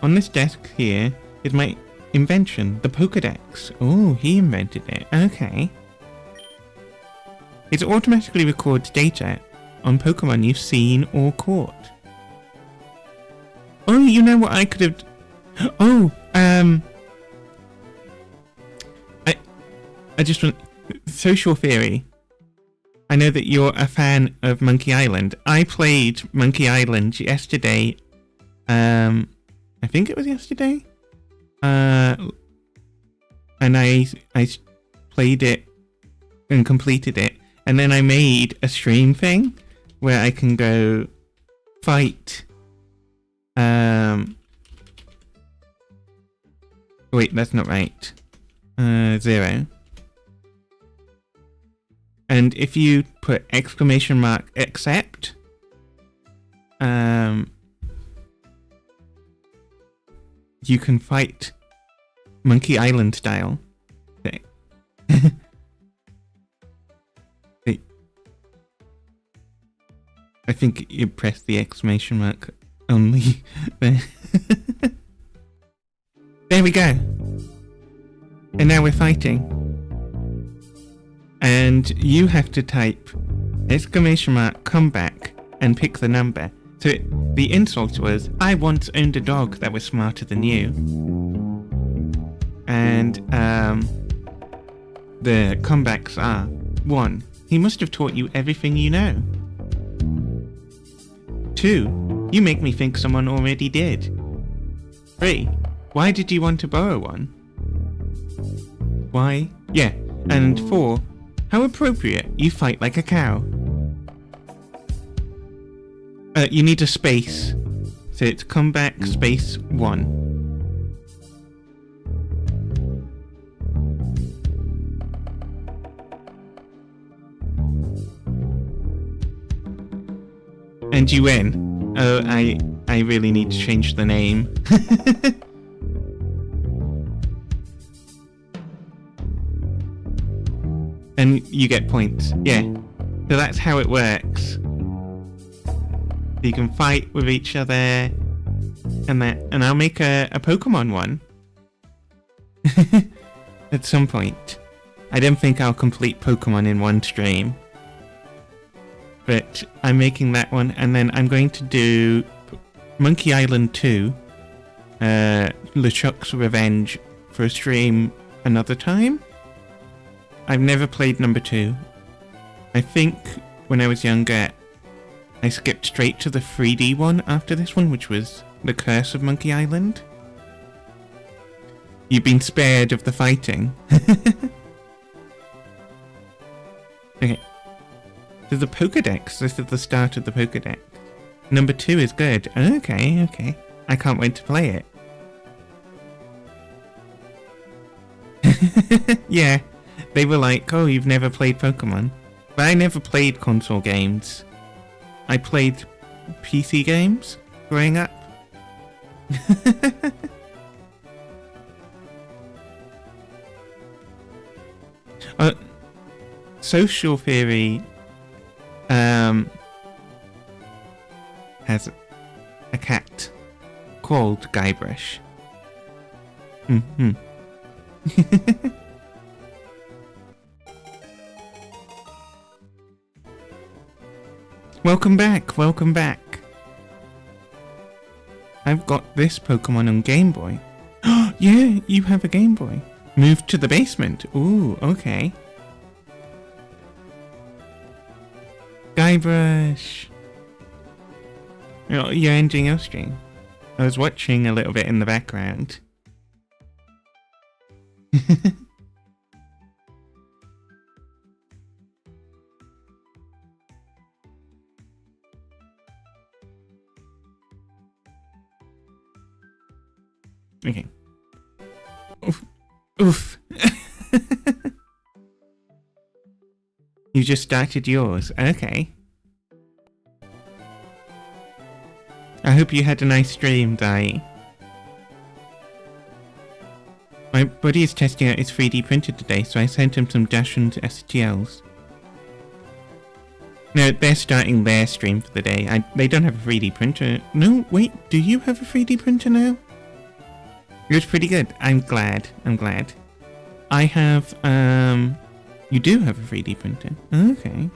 On this desk here is my invention, the Pokédex. Oh, he invented it. Okay. It automatically records data on Pokemon you've seen or caught. Oh, you know what I could have... Oh, I just want... Social theory. I know that you're a fan of Monkey Island. I played Monkey Island yesterday. I think it was yesterday. And I played it and completed it. And then I made a stream thing where I can go fight. Wait, that's not right. 0. And if you put exclamation mark accept, you can fight Monkey Island style. Okay. I think you press the exclamation mark only there. There we go. And now we're fighting. And you have to type exclamation mark come back and pick the number. So the insult was, I once owned a dog that was smarter than you. And the comebacks are 1. He must have taught you everything you know. 2. You make me think someone already did. 3. Why did you want to borrow one? Why? Yeah. And 4. How appropriate. You fight like a cow. You need a space. So it's comeback space 1. And you win. Oh, I really need to change the name. And you get points. Yeah. So that's how it works. You can fight with each other. And I'll make a Pokemon one. At some point. I don't think I'll complete Pokemon in one stream. But I'm making that one, and then I'm going to do Monkey Island 2, LeChuck's Revenge, for a stream another time. I've never played number 2. I think when I was younger, I skipped straight to the 3D one after this one, which was The Curse of Monkey Island. You've been spared of the fighting. Okay. So the Pokedex, this is the start of the Pokedex. Number 2 is good. Okay, okay. I can't wait to play it. Yeah, they were like, oh, you've never played Pokemon. But I never played console games. I played PC games growing up. Social Theory has a cat called Guybrush. Welcome back, welcome back. I've got this Pokemon on Game Boy. Yeah, you have a Game Boy. Move to the basement. Ooh, okay. Guybrush. You're ending your stream. I was watching a little bit in the background. Okay. Oof. Oof. You just started yours. Okay. I hope you had a nice stream, Dai. My buddy is testing out his 3D printer today, so I sent him some Dachshund STLs. No, they're starting their stream for the day. They don't have a 3D printer. No, wait, do you have a 3D printer now? It was pretty good. I'm glad. I'm glad. I have, you do have a 3D printer. Okay.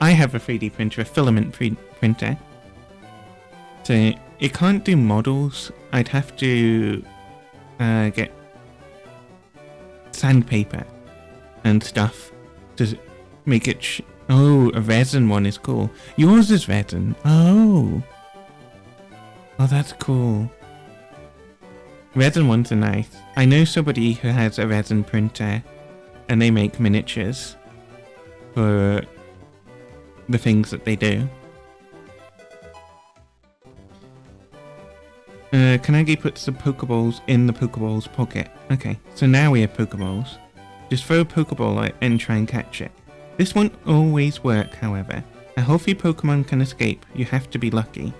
I have a 3D printer, a filament printer. So, it can't do models. I'd have to get sandpaper and stuff to make it oh, a resin one is cool. Yours is resin. Oh. Oh, that's cool. Resin ones are nice. I know somebody who has a resin printer and they make miniatures for the things that they do. Kanagi puts the Pokeballs in the Pokeball's pocket. Okay, so now we have Pokeballs. Just throw a Pokeball and try and catch it. This won't always work, however. A healthy Pokemon can escape. You have to be lucky.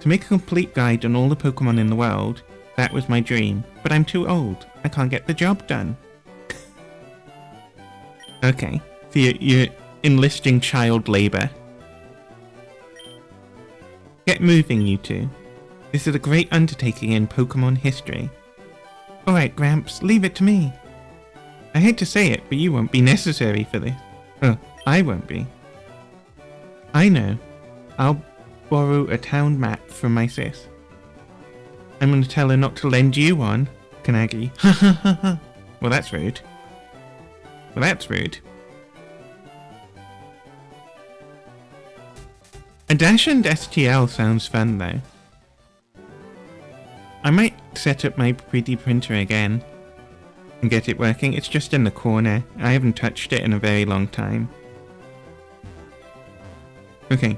To make a complete guide on all the Pokemon in the world, that was my dream. But I'm too old. I can't get the job done. Okay, so you're enlisting child labor. Get moving, you two. This is a great undertaking in Pokemon history. Alright, Gramps, leave it to me. I hate to say it, but you won't be necessary for this. Oh, I won't be. I know. I'll borrow a town map from my sis. I'm gonna tell her not to lend you one, Kanagi. Ha ha ha ha. Well, that's rude. Well, that's rude. A Dachshund STL sounds fun, though. I might set up my 3D printer again and get it working. It's just in the corner. I haven't touched it in a very long time. Okay.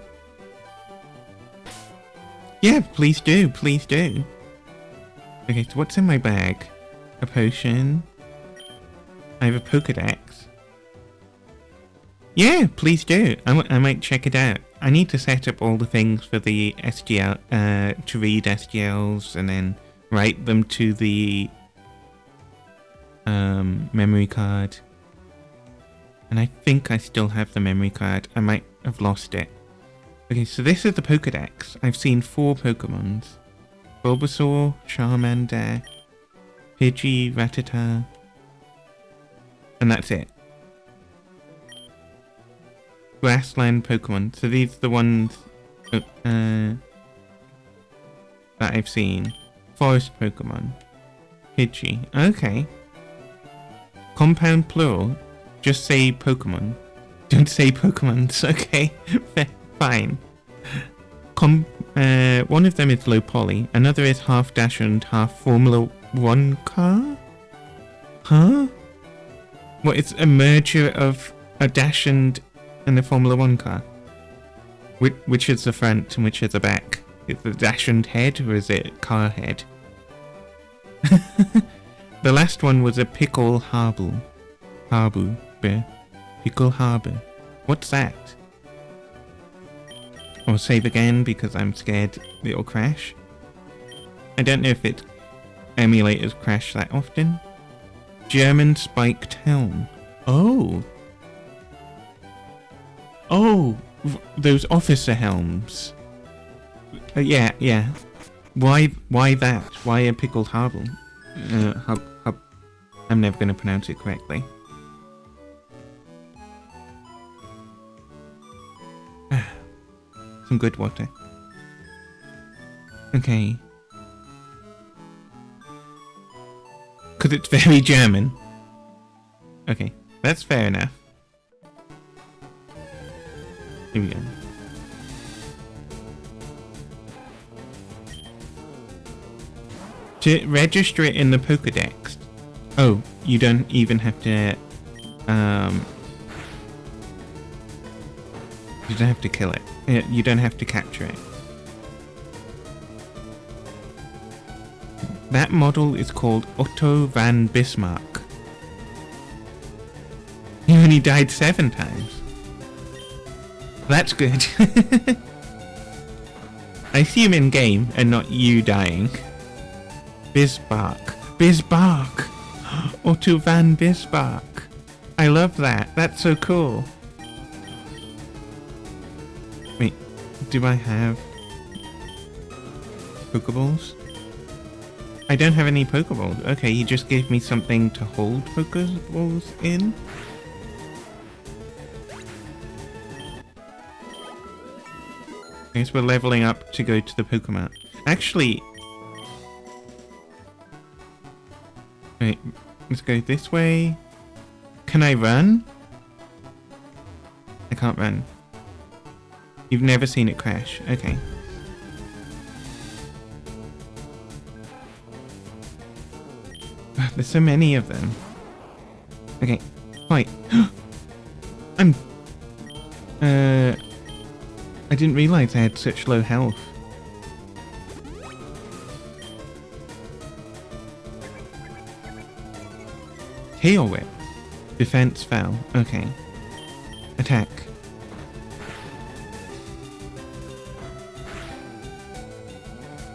Yeah, please do. Please do. Okay, so what's in my bag? A potion. I have a Pokedex. Yeah, please do. I might check it out. I need to set up all the things for the STL, to read STLs and then write them to the memory card. And I think I still have the memory card. I might have lost it. Okay, so this is the Pokedex. I've seen 4 Pokemons. Bulbasaur, Charmander, Pidgey, Rattata, and that's it. Grassland Pokemon. So these are the ones that I've seen. Forest Pokemon. Pidgey. Okay. Compound plural. Just say Pokemon. Don't say Pokemons. Okay, fine. One of them is low poly. Another is half Dash and half Formula 1 car? Huh? What, it's a merger of a Dash and a Formula 1 car? Which is the front and which is the back? Is it the Dash and head or is it car head? The last one was a Pickle Harbour. Pickle Harbour. What's that? I'll save again because I'm scared it'll crash. I don't know if emulators crash that often. German spiked helm. Oh. Oh, those officer helms. Yeah. Why that? Why a pickled harbour? I'm never going to pronounce it correctly. Some good water. Okay. Because it's very German. Okay, that's fair enough. Here we go. To register it in the Pokedex. Oh, you don't even have to you don't have to kill it. You don't have to capture it. That model is called Otto van Bismarck. He only died 7 times. That's good. I see him in game and not you dying. Bismarck. Otto van Bismarck. I love that. That's so cool. Wait, do I have Pokeballs? I don't have any Pokeballs. Okay, he just gave me something to hold Pokeballs in. I guess we're leveling up to go to the Pokemon. Actually, wait, let's go this way. Can I run? I can't run. You've never seen it crash. Okay. There's so many of them. Okay, fight. I didn't realize I had such low health. Tail Whip. Defense fell. Okay. Attack.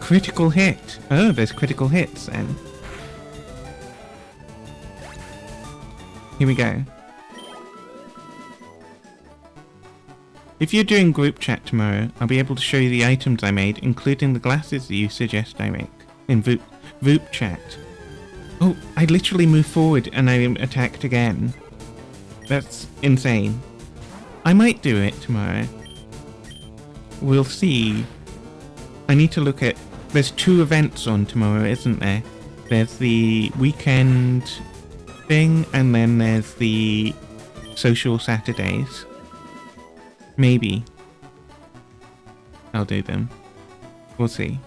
Critical hit. Oh, there's critical hits then. Here we go. If you're doing group chat tomorrow, I'll be able to show you the items I made, including the glasses that you suggest I make in group chat. Oh, I literally moved forward and I attacked again. That's insane. I might do it tomorrow. We'll see. I need to look at... There's 2 events on tomorrow, isn't there? There's the weekend thing, and then there's the social Saturdays. Maybe I'll do them. We'll see.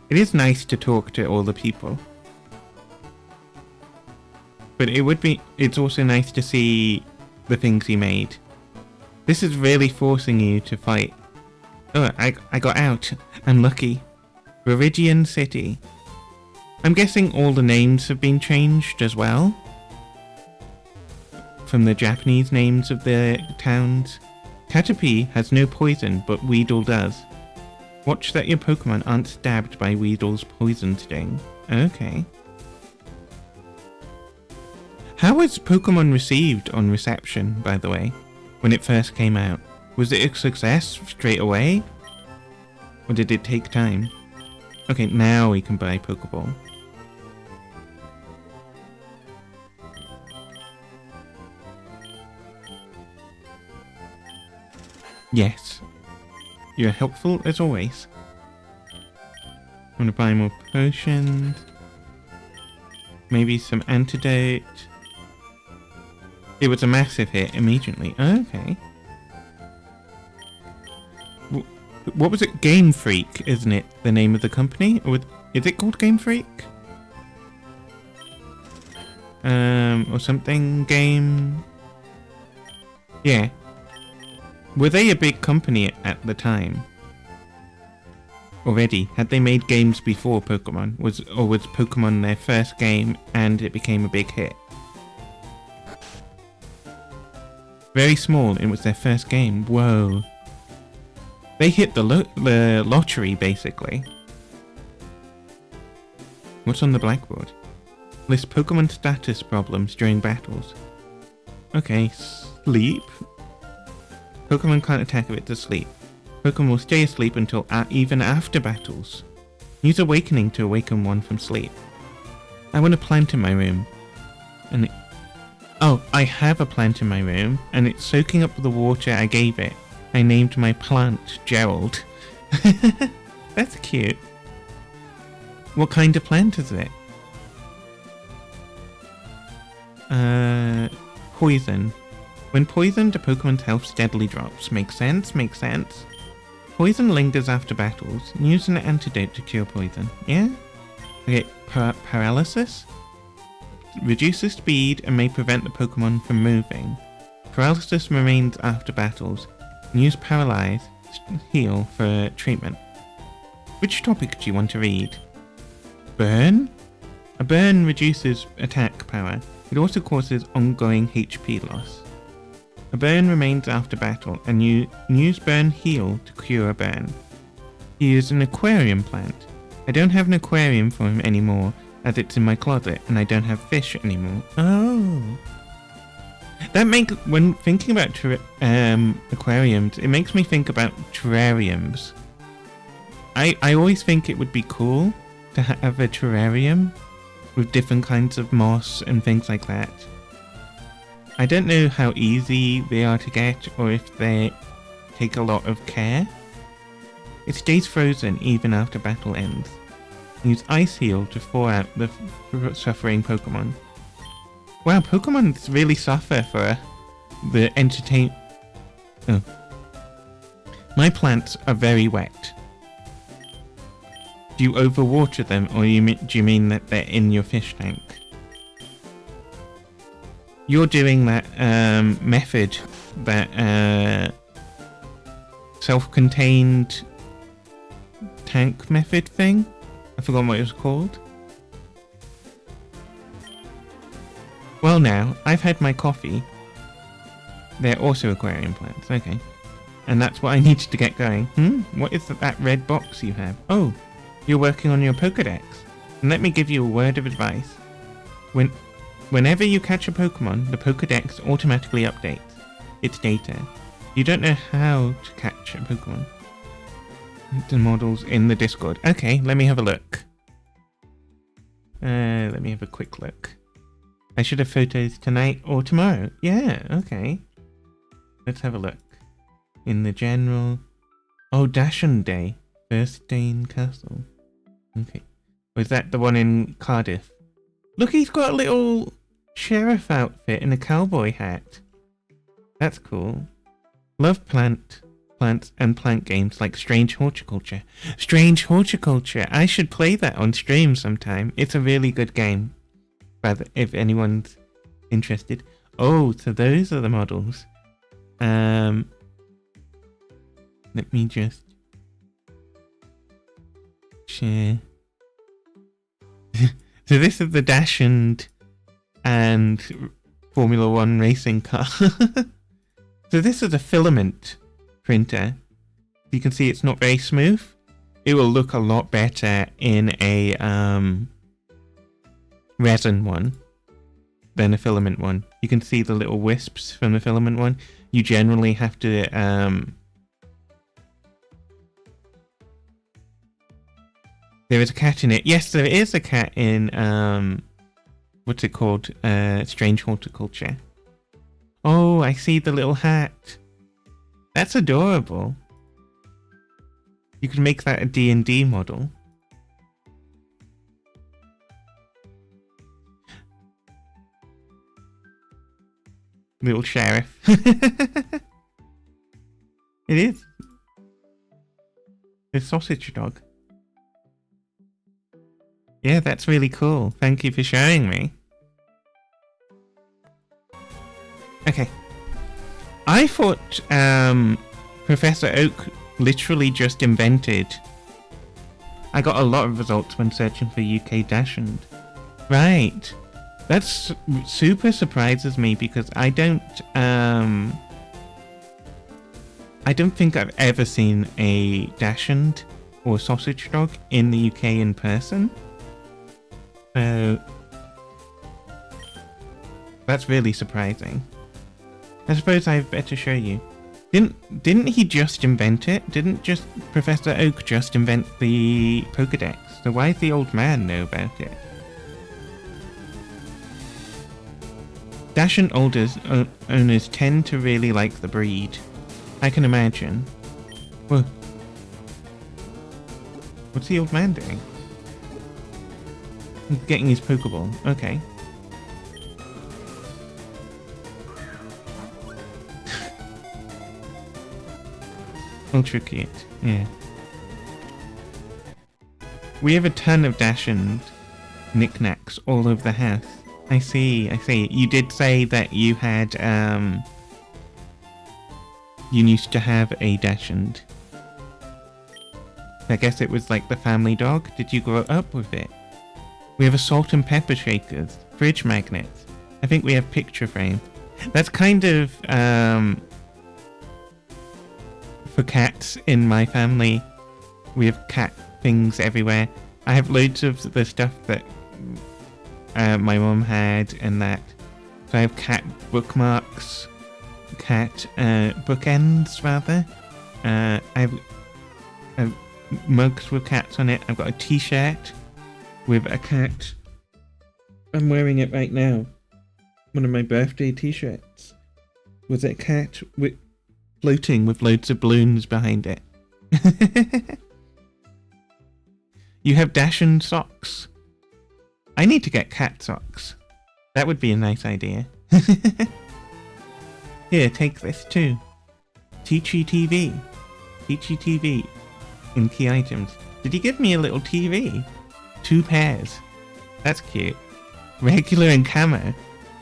It is nice to talk to all the people, but it's also nice to see the things you made. This is really forcing you to fight. Oh, I got out. I'm lucky. Viridian City. I'm guessing all the names have been changed as well, from the Japanese names of the towns. Caterpie has no poison, but Weedle does. Watch that your Pokemon aren't stabbed by Weedle's poison sting. Okay. How was Pokemon received on reception, by the way, when it first came out? Was it a success straight away? Or did it take time? Okay, now we can buy Pokeball. Yes. You're helpful as always. I'm gonna buy more potions. Maybe some antidote. It was a massive hit immediately. Okay. What was it? Game Freak, isn't it? The name of the company? Or is it called Game Freak? Or something? Game... Yeah. Were they a big company at the time? Already? Had they made games before Pokemon? Was Pokemon their first game and it became a big hit? Very small, it was their first game. Whoa. They hit the lottery, basically. What's on the blackboard? List Pokemon status problems during battles. Okay, sleep. Pokemon can't attack if it's asleep. Pokemon will stay asleep until even after battles. Use Awakening to awaken one from sleep. I want a plant in my room. Oh, I have a plant in my room, and it's soaking up the water I gave it. I named my plant Gerald. That's cute. What kind of plant is it? Poison. When poisoned, a Pokemon's health steadily drops. Makes sense, makes sense. Poison lingers after battles. Use an antidote to cure poison. Yeah? Okay, paralysis? Reduces speed and may prevent the Pokemon from moving. Paralysis remains after battles. Use Paralyze, heal for treatment. Which topic do you want to read? Burn? A burn reduces attack power. It also causes ongoing HP loss. A burn remains after battle, and you use Burn Heal to cure a burn. He is an aquarium plant. I don't have an aquarium for him anymore, as it's in my closet, and I don't have fish anymore. Oh. That makes, when thinking about aquariums, it makes me think about terrariums. I always think it would be cool to have a terrarium with different kinds of moss and things like that. I don't know how easy they are to get or if they take a lot of care. It stays frozen even after battle ends. Use Ice Heal to thaw out the suffering Pokemon. Wow, Pokemon really suffer for the Oh. My plants are very wet. Do you overwater them, or do you mean that they're in your fish tank? You're doing that method, that self-contained tank method thing. I forgot what it was called. Well now, I've had my coffee. They're also aquarium plants, okay. And that's what I needed to get going. What is that red box you have? Oh, you're working on your Pokedex. And let me give you a word of advice. Whenever you catch a Pokemon, the Pokedex automatically updates its data. You don't know how to catch a Pokemon. The models in the Discord. Okay, let me have a look. Let me have a quick look. I should have photos tonight or tomorrow. Yeah, okay. Let's have a look. In the general... Oh, Dachshund Day. Burstane Castle. Okay. Was that the one in Cardiff? Look, he's got a little sheriff outfit and a cowboy hat. That's cool. Love plants and plant games like Strange Horticulture. Strange Horticulture! I should play that on stream sometime. It's a really good game. But if anyone's interested. Oh, so those are the models. Let me just share. So this is the Dachshund and Formula 1 racing car. So this is a filament printer. You can see it's not very smooth. It will look a lot better in a resin one than a filament one. You can see the little wisps from the filament one. You generally have to there is a cat in it. Yes, there is a cat in what's it called? Strange Horticulture. Oh, I see the little hat. That's adorable. You can make that a D&D model. Little sheriff. It is. A sausage dog. Yeah, that's really cool. Thank you for showing me. Okay. I thought Professor Oak literally just invented. I got a lot of results when searching for UK Dachshund. Right. That's super surprises me because I don't think I've ever seen a Dachshund or sausage dog in the UK in person. So that's really surprising. I suppose I better show you. Didn't he just invent it? Didn't just Professor Oak just invent the Pokedex? So why does the old man know about it? Dachshund owners tend to really like the breed. I can imagine. Whoa. What's the old man doing? He's getting his Pokeball. Okay. Ultra cute. Yeah. We have a ton of Dachshund knickknacks all over the house. I see. You did say that you had, you used to have a Dachshund. I guess it was like the family dog. Did you grow up with it? We have a salt and pepper shakers, fridge magnets. I think we have picture frames. That's kind of, for cats in my family. We have cat things everywhere. I have loads of the stuff that my mom had and that. So I have cat bookmarks, cat bookends rather. I have mugs with cats on it. I've got a t-shirt with a cat. I'm wearing it right now. One of my birthday t-shirts with a cat floating with loads of balloons behind it. You have Dachshund socks. I need to get cat socks. That would be a nice idea. Here, take this too. Teachy TV. Teachy TV. In key items. Did he give me a little TV? 2 pairs. That's cute. Regular and camo.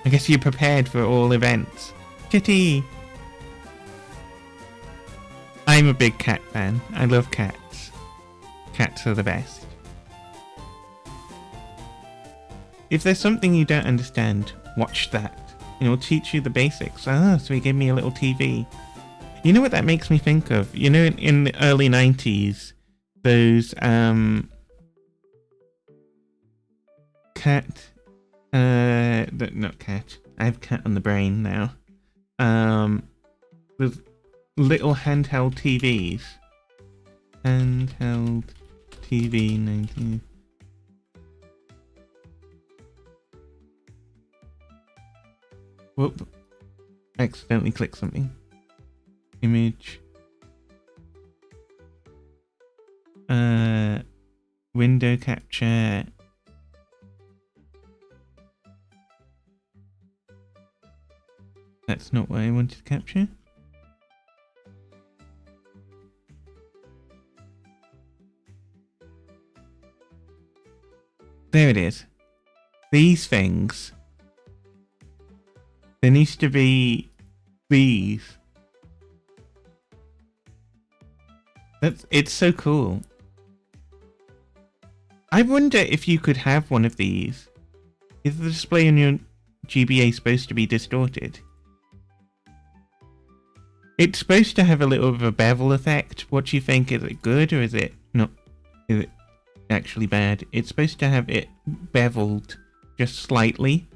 I guess you're prepared for all events. Kitty! I'm a big cat fan. I love cats. Cats are the best. If there's something you don't understand, watch that. It'll teach you the basics. Ah, so he gave me a little TV. You know what that makes me think of? You know, in the early 90s, those, not cat. I have cat on the brain now. With little handheld TVs. Handheld TV 19. Whoop. Accidentally clicked something. Image. Window capture. That's not what I wanted to capture. There it is. These things. There needs to be these. It's so cool. I wonder if you could have one of these. Is the display on your GBA supposed to be distorted? It's supposed to have a little of a bevel effect. What do you think? Is it good or is it not? Is it actually bad? It's supposed to have it beveled just slightly.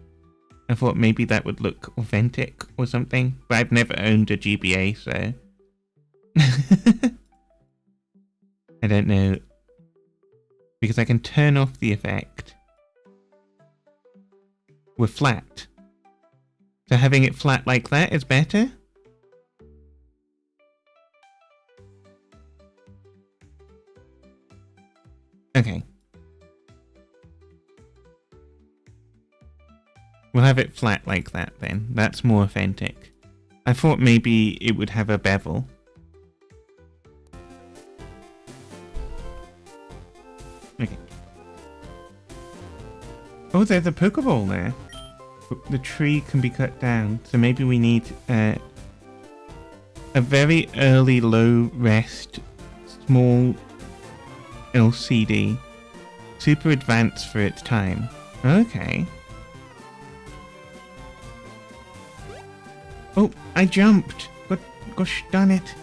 I thought maybe that would look authentic or something, but I've never owned a GBA, so I don't know. Because I can turn off the effect with flat. So having it flat like that is better? Okay. We'll have it flat like that then. That's more authentic. I thought maybe it would have a bevel. Okay. Oh, there's a Pokeball there. The tree can be cut down, so maybe we need a very early low rest small LCD. Super advanced for its time. Okay. Oh, I jumped. Gosh darn it.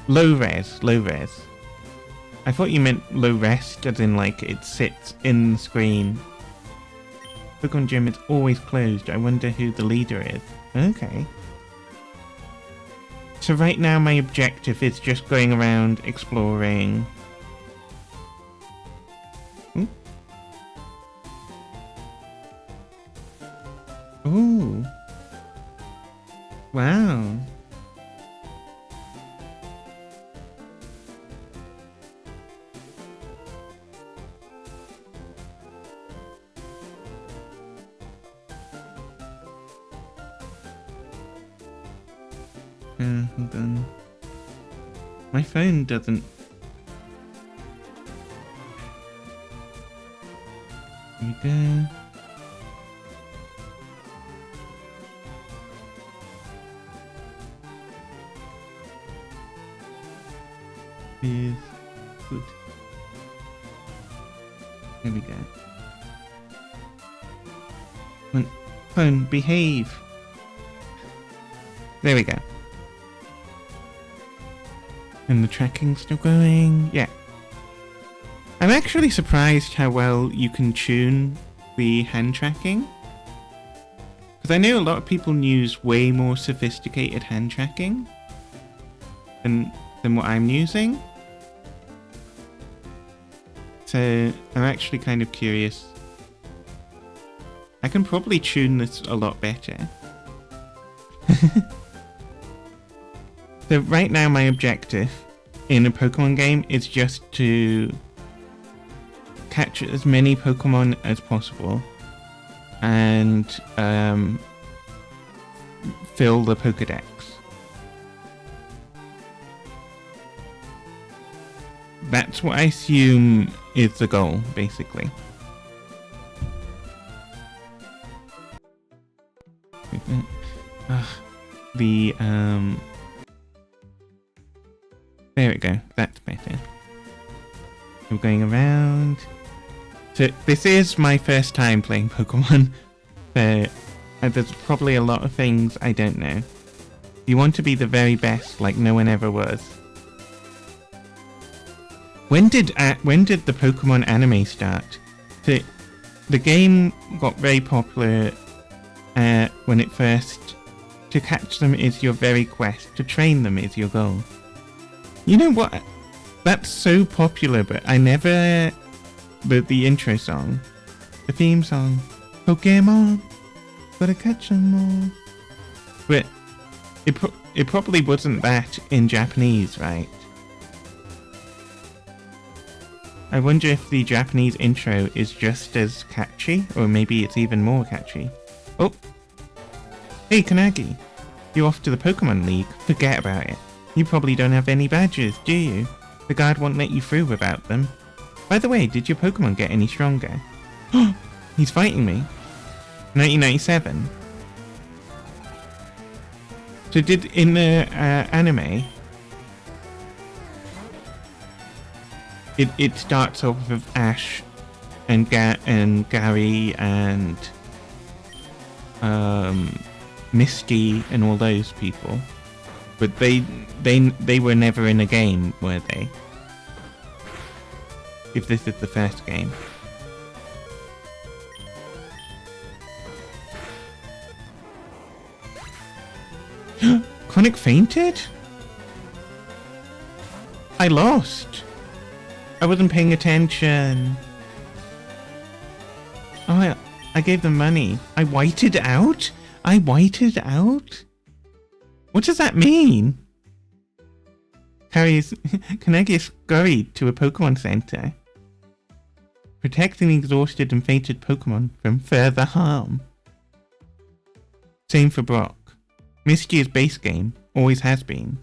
Low res, low res. I thought you meant low rest, as in like it sits in the screen. Pokemon Gym is always closed. I wonder who the leader is. Okay. So right now my objective is just going around exploring. Ooh. Ooh. Wow. Hold on. My phone doesn't. Here we go. Is good. Here we go. Phone, behave. There we go. And the tracking's still going. Yeah. I'm actually surprised how well you can tune the hand tracking. Because I know a lot of people use way more sophisticated hand tracking than what I'm using. So I'm actually kind of curious. I can probably tune this a lot better. So right now my objective in a Pokemon game is just to catch as many Pokemon as possible and fill the Pokedex. That's what I assume is the goal, basically. There we go. That's better. We're going around. So this is my first time playing Pokemon. So there's probably a lot of things I don't know. You want to be the very best, like no one ever was. When did the Pokemon anime start? So the game got very popular when it first. To catch them is your very quest. To train them is your goal. You know what? That's so popular, but I never... The intro song. The theme song. Pokemon. Gotta catch them all. But it probably wasn't that in Japanese, right? I wonder if the Japanese intro is just as catchy, or maybe it's even more catchy. Oh! Hey, Kanagi! You're off to the Pokemon League. Forget about it. You probably don't have any badges, do you? The guard won't let you through without them. By the way, did your Pokemon get any stronger? He's fighting me. 1997. So did in the anime, it starts off with Ash and Gary and Misty and all those people. But they were never in a game, were they? If this is the first game. Chronic fainted? I lost. I wasn't paying attention. Oh, I gave them money. I whited out? I whited out? What does that mean? Kanagi is scurried to a Pokemon Center. Protecting exhausted and fainted Pokemon from further harm. Same for Brock. Misty is base game, always has been.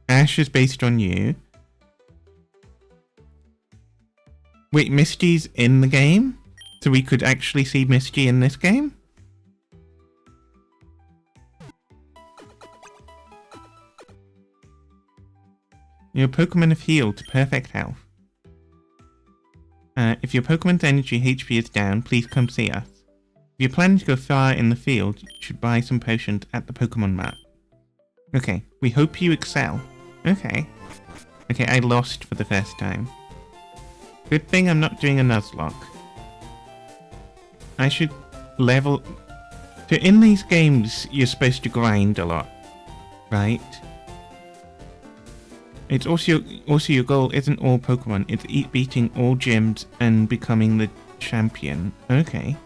Ash is based on you. Wait, Misty's in the game? So we could actually see Misty in this game? Your Pokemon have healed to perfect health. If your Pokemon's energy HP is down, please come see us. If you're planning to go far in the field, you should buy some potions at the Pokemon map. Okay, we hope you excel. Okay. Okay, I lost for the first time. Good thing I'm not doing a Nuzlocke. I should level... So in these games, you're supposed to grind a lot, right? It's also your goal isn't all Pokemon, it's beating all gyms and becoming the champion. Okay.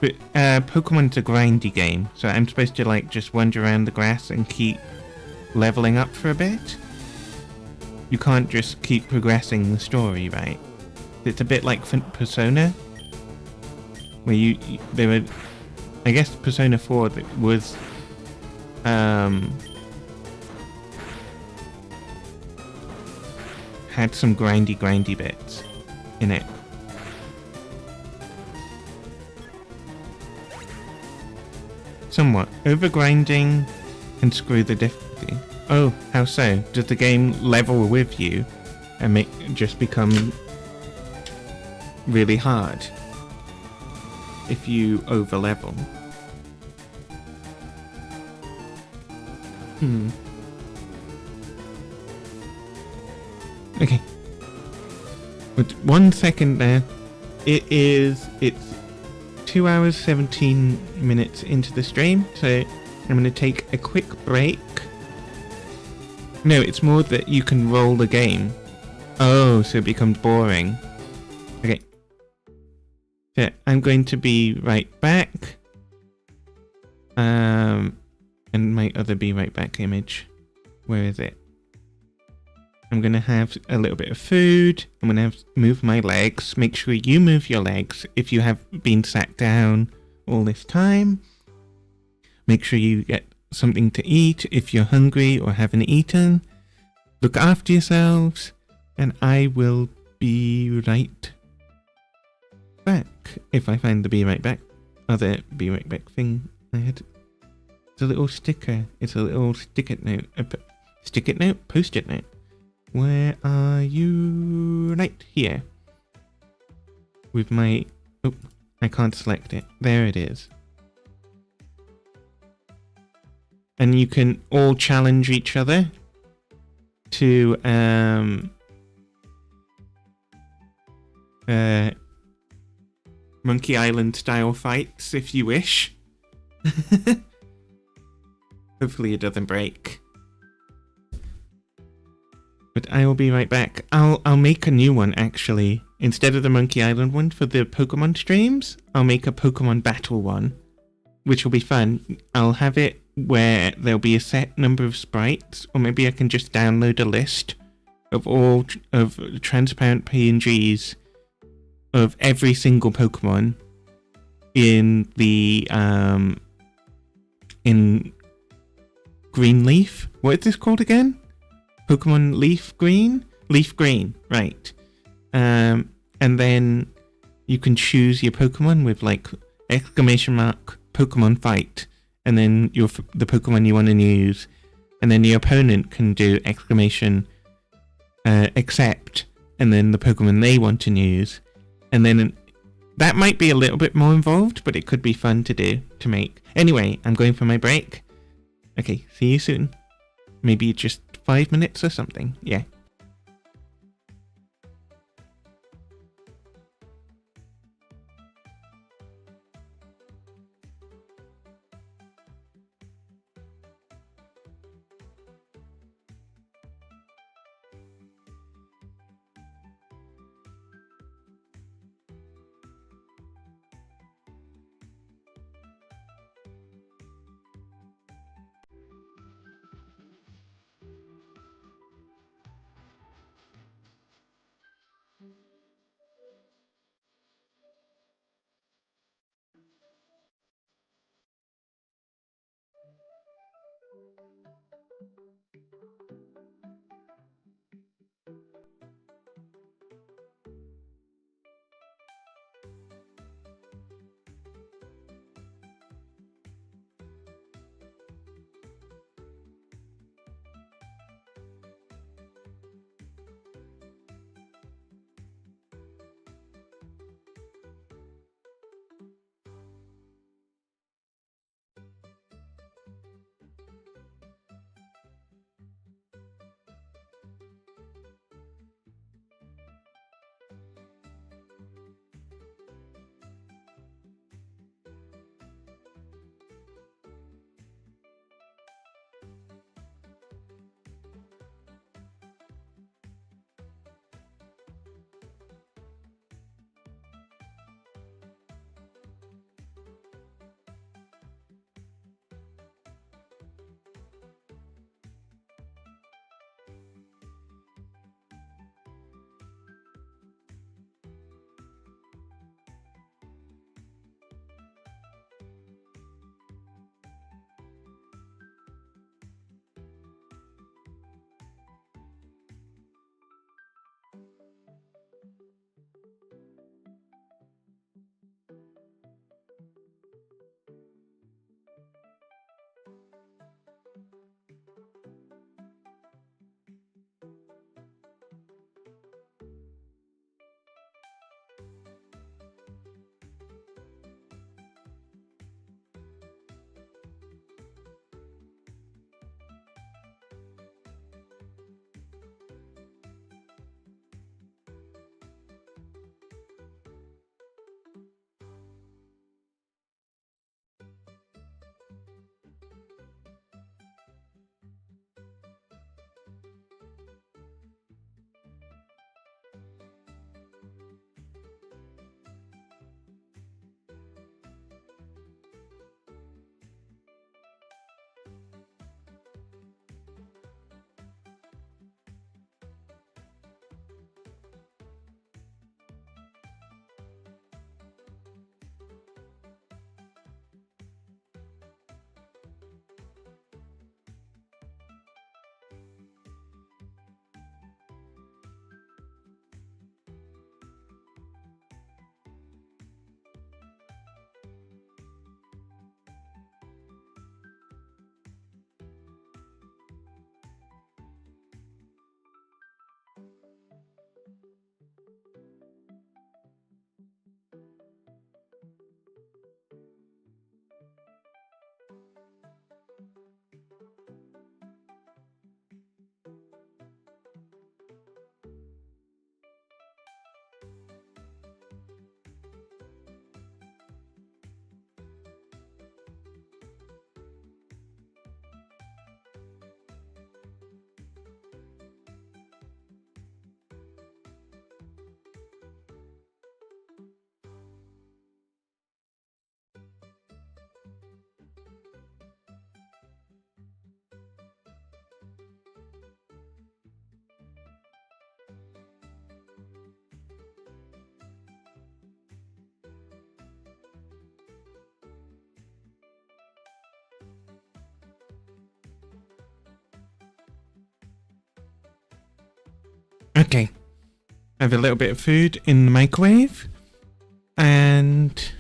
But Pokemon's a grindy game, so I'm supposed to like just wander around the grass and keep leveling up for a bit? You can't just keep progressing the story, right? It's a bit like Persona, where there were, I guess Persona 4 that was had some grindy bits in it. Somewhat. Overgrinding can screw the difficulty. Oh, how so? Does the game level with you and just become really hard if you overlevel? Okay. But 1 second there. It's 2 hours 17 minutes into the stream, so I'm going to take a quick break. No, it's more that you can roll the game. Oh, so it becomes boring. Okay. So I'm going to be right back. And my other be right back image. Where is it? I'm going to have a little bit of food. I'm going to move my legs. Make sure you move your legs if you have been sat down all this time. Make sure you get something to eat if you're hungry or haven't eaten. Look after yourselves. And I will be right back. If I find the be right back. Other be right back thing I had. It's a little sticker. It's a little stick-it note. Stick-it note? Post-it note. Where are you? Right here. With my... Oh, I can't select it. There it is. And you can all challenge each other to Monkey Island style fights if you wish. Hopefully it doesn't break. But I will be right back. I'll make a new one actually. Instead of the Monkey Island one for the Pokemon streams, I'll make a Pokemon battle one, which will be fun. I'll have it where there'll be a set number of sprites, or maybe I can just download a list of all of transparent PNGs of every single Pokemon in the in Green Leaf. What is this called again? Pokemon Leaf Green? Leaf Green, right. And then you can choose your Pokemon with like exclamation mark Pokemon fight, and then the Pokemon you want to use, and then your opponent can do exclamation accept, and then the Pokemon they want to use, and then that might be a little bit more involved, but it could be fun to do, to make. Anyway, I'm going for my break. Okay, see you soon. Maybe just 5 minutes or something. Yeah. Okay. I have a little bit of food in the microwave. And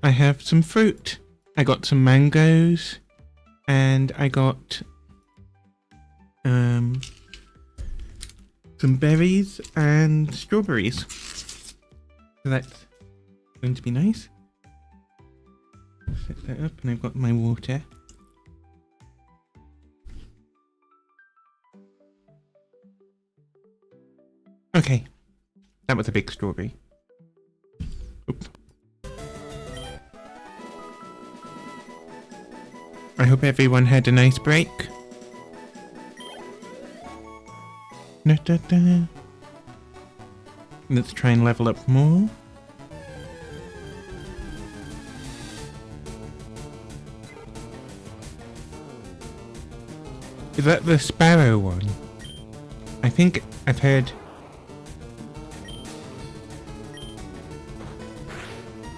I have some fruit. I got some mangoes. And I got some berries and strawberries. So that's going to be nice. Set that up, and I've got my water. Okay, that was a big strawberry. Oop. I hope everyone had a nice break. Let's try and level up more. Is that the sparrow one? I think I've heard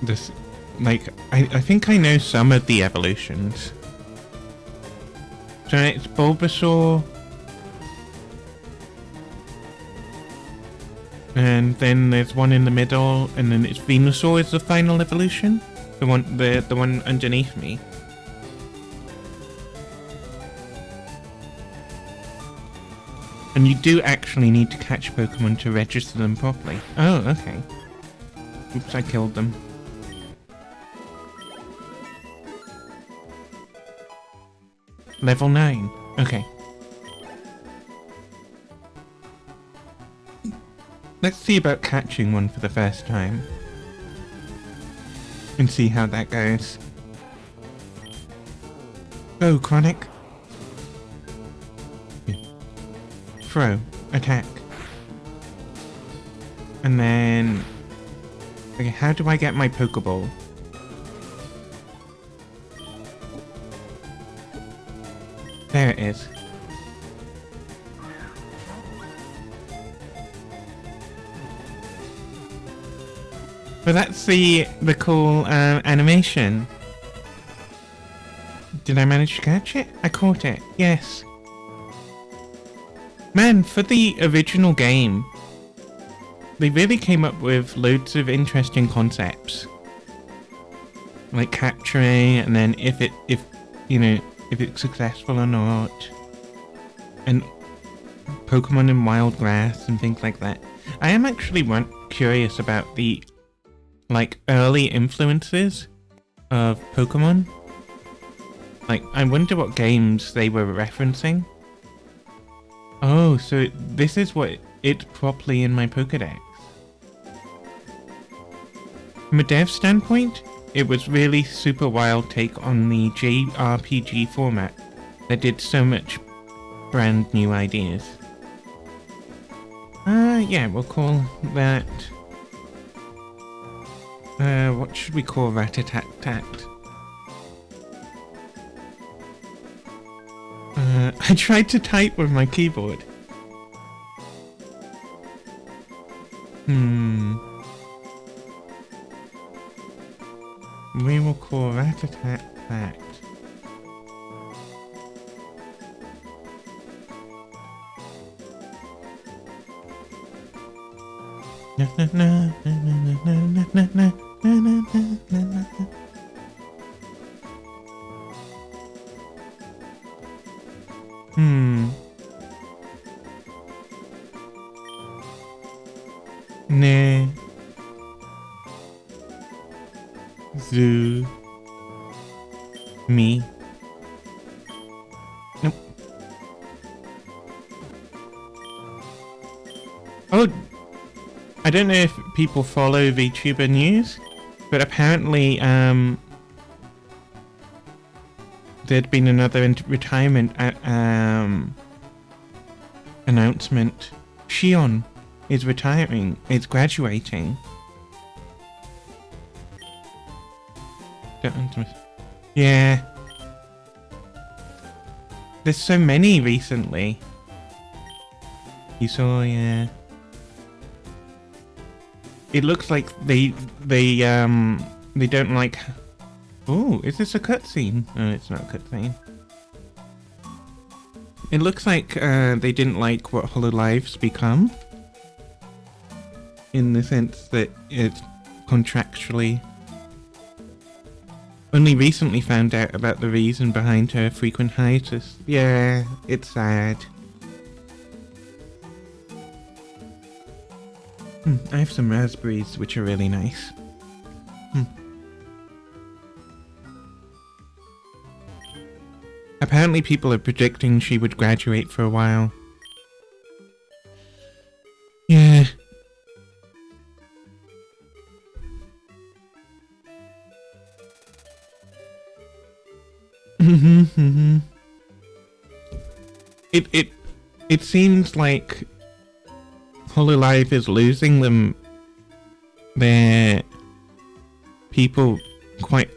this, like, I think I know some of the evolutions. So it's Bulbasaur. And then there's one in the middle, and then it's Venusaur is the final evolution. The one underneath me. And you do actually need to catch Pokemon to register them properly. Oh, okay. Oops, I killed them. Level 9. Okay. Let's see about catching one for the first time. And see how that goes. Go, Chronic. Throw. Attack. And then... Okay, how do I get my Pokeball? There it is. Well, that's the cool animation. Did I manage to catch it? I caught it. Yes. Man, for the original game, they really came up with loads of interesting concepts, like capturing, and then if it's successful or not, and Pokemon in wild grass and things like that. I am actually curious about the early influences of Pokemon. Like, I wonder what games they were referencing. Oh, so this is what it's properly in my Pokedex. From a dev standpoint, it was really super wild take on the JRPG format that did so much brand new ideas. Yeah, we'll call that... what should we call Rat-a-tat-tat? I tried to type with my keyboard. We will call Rat-a-tat-tat. Na na na na na na na na na na na. Ne Zu Me. Nope. Oh, I don't know if people follow VTuber news, but apparently there'd been another retirement announcement. Shion is retiring, is graduating. Yeah. There's so many recently. You saw, yeah. It looks like they don't like... Oh, is this a cutscene? Oh, it's not a cutscene. It looks like they didn't like what HoloLive's become. In the sense that it's contractually... Only recently found out about the reason behind her frequent hiatus. Yeah, it's sad. I have some raspberries, which are really nice. Apparently people are predicting she would graduate for a while. Yeah. It seems like HoloLive is losing their people quite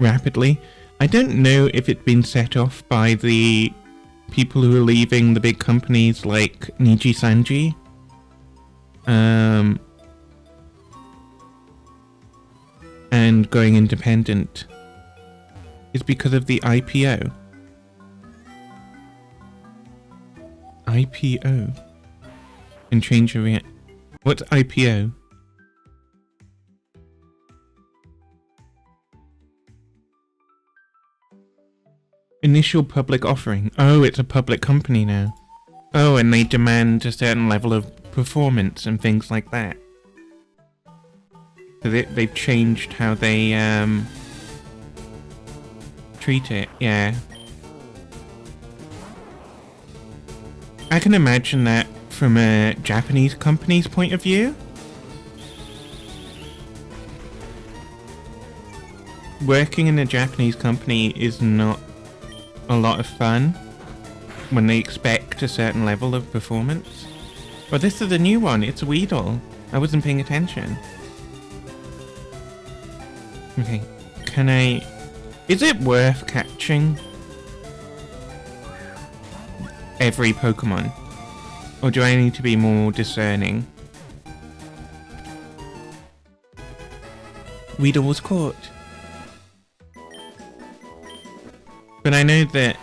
rapidly. I don't know if it's been set off by the people who are leaving the big companies like Niji Sanji. And going independent. Is because of the IPO. IPO? And change your What's IPO? Initial public offering. Oh, it's a public company now. Oh, and they demand a certain level of performance and things like that. So they've changed how they treat it, yeah. I can imagine that from a Japanese company's point of view. Working in a Japanese company is not a lot of fun when they expect a certain level of performance. But this is a new one, it's Weedle. I wasn't paying attention. Okay, can I... Is it worth catching every Pokemon? Or do I need to be more discerning? Weedle was caught. But I know that...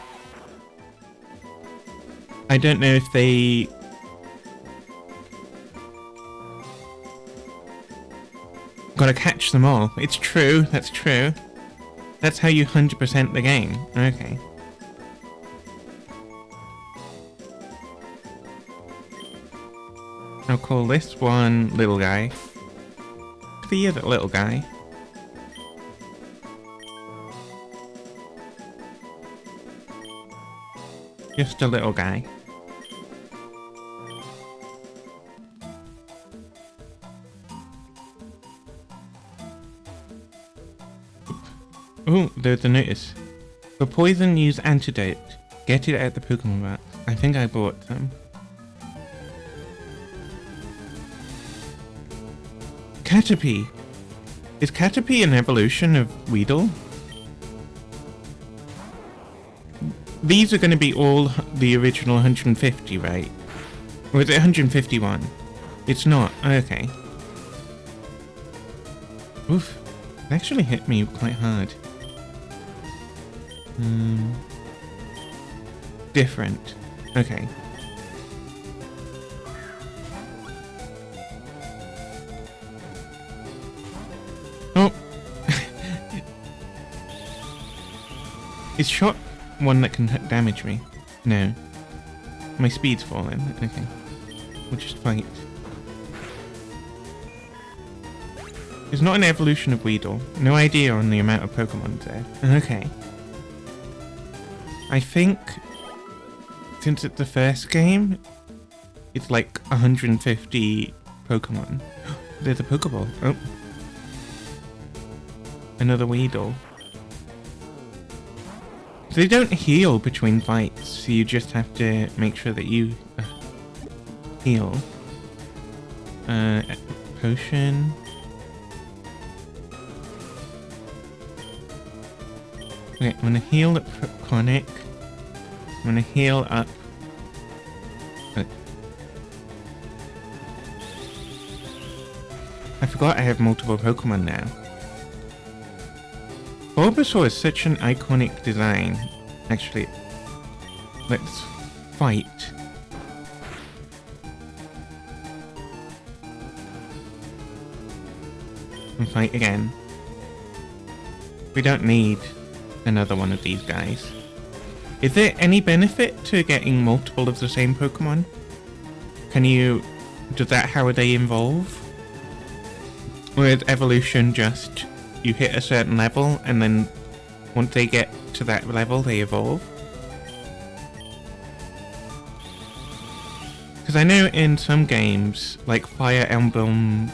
I don't know if they... Gotta catch them all. It's true, that's true. That's how you 100% the game. Okay. I'll call this one little guy. The other little guy. Just a little guy. Oh, there's a notice. For poison, use antidote. Get it at the Pokemon box. I think I bought some. Caterpie. Is Caterpie an evolution of Weedle? These are going to be all the original 150, right? Or is it 151? It's not. Okay. Oof. It actually hit me quite hard. Different. Okay. Oh. Is shot one that can damage me? No. My speed's fallen. Okay. We'll just fight. It's not an evolution of Weedle. No idea on the amount of Pokemon there. Okay. I think since it's the first game, it's like 150 Pokemon. There's a Pokeball. Oh. Another Weedle. So they don't heal between fights, so you just have to make sure that you heal. Potion. Okay, I'm gonna heal up Chronic. I'm gonna heal up... I forgot I have multiple Pokemon now. Bulbasaur is such an iconic design. Actually, Let's fight. And fight again. We don't need another one of these guys. Is there any benefit to getting multiple of the same Pokemon? Does that how they evolve? Or is evolution just you hit a certain level and then once they get to that level they evolve? Because I know in some games, like Fire Emblem,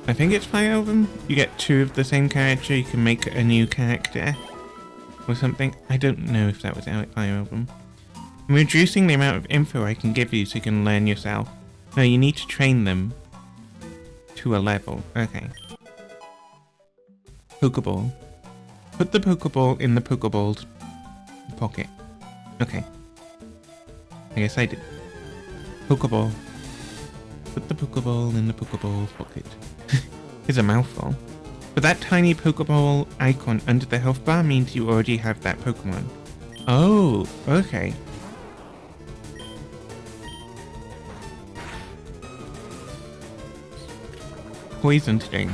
I think it's Fire Emblem, you get two of the same character, you can make a new character or something. I don't know if that was out at Fire Emblem. I'm reducing the amount of info I can give you so you can learn yourself. No, you need to train them to a level. Okay. Pokeball. Put the Pokeball in the Pokeball's pocket. Okay. I guess I did. Pokeball. Put the Pokeball in the Pokeball's pocket. It's a mouthful. But that tiny Pokeball icon under the health bar means you already have that Pokemon. Oh, okay. Poison sting.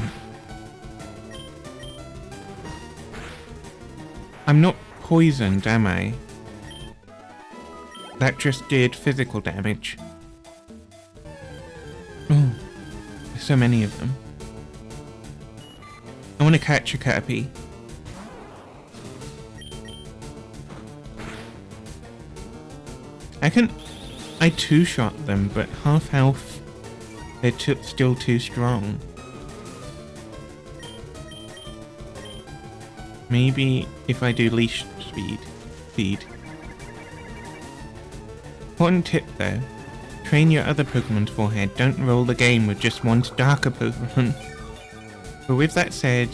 I'm not poisoned, am I? That just did physical damage. Oh, there's so many of them. I want to catch a Caterpie. I two-shot them, but half health, they're still too strong. Maybe if I do leash speed. Important tip though, train your other Pokemon's forehead, don't roll the game with just one darker Pokemon. But with that said,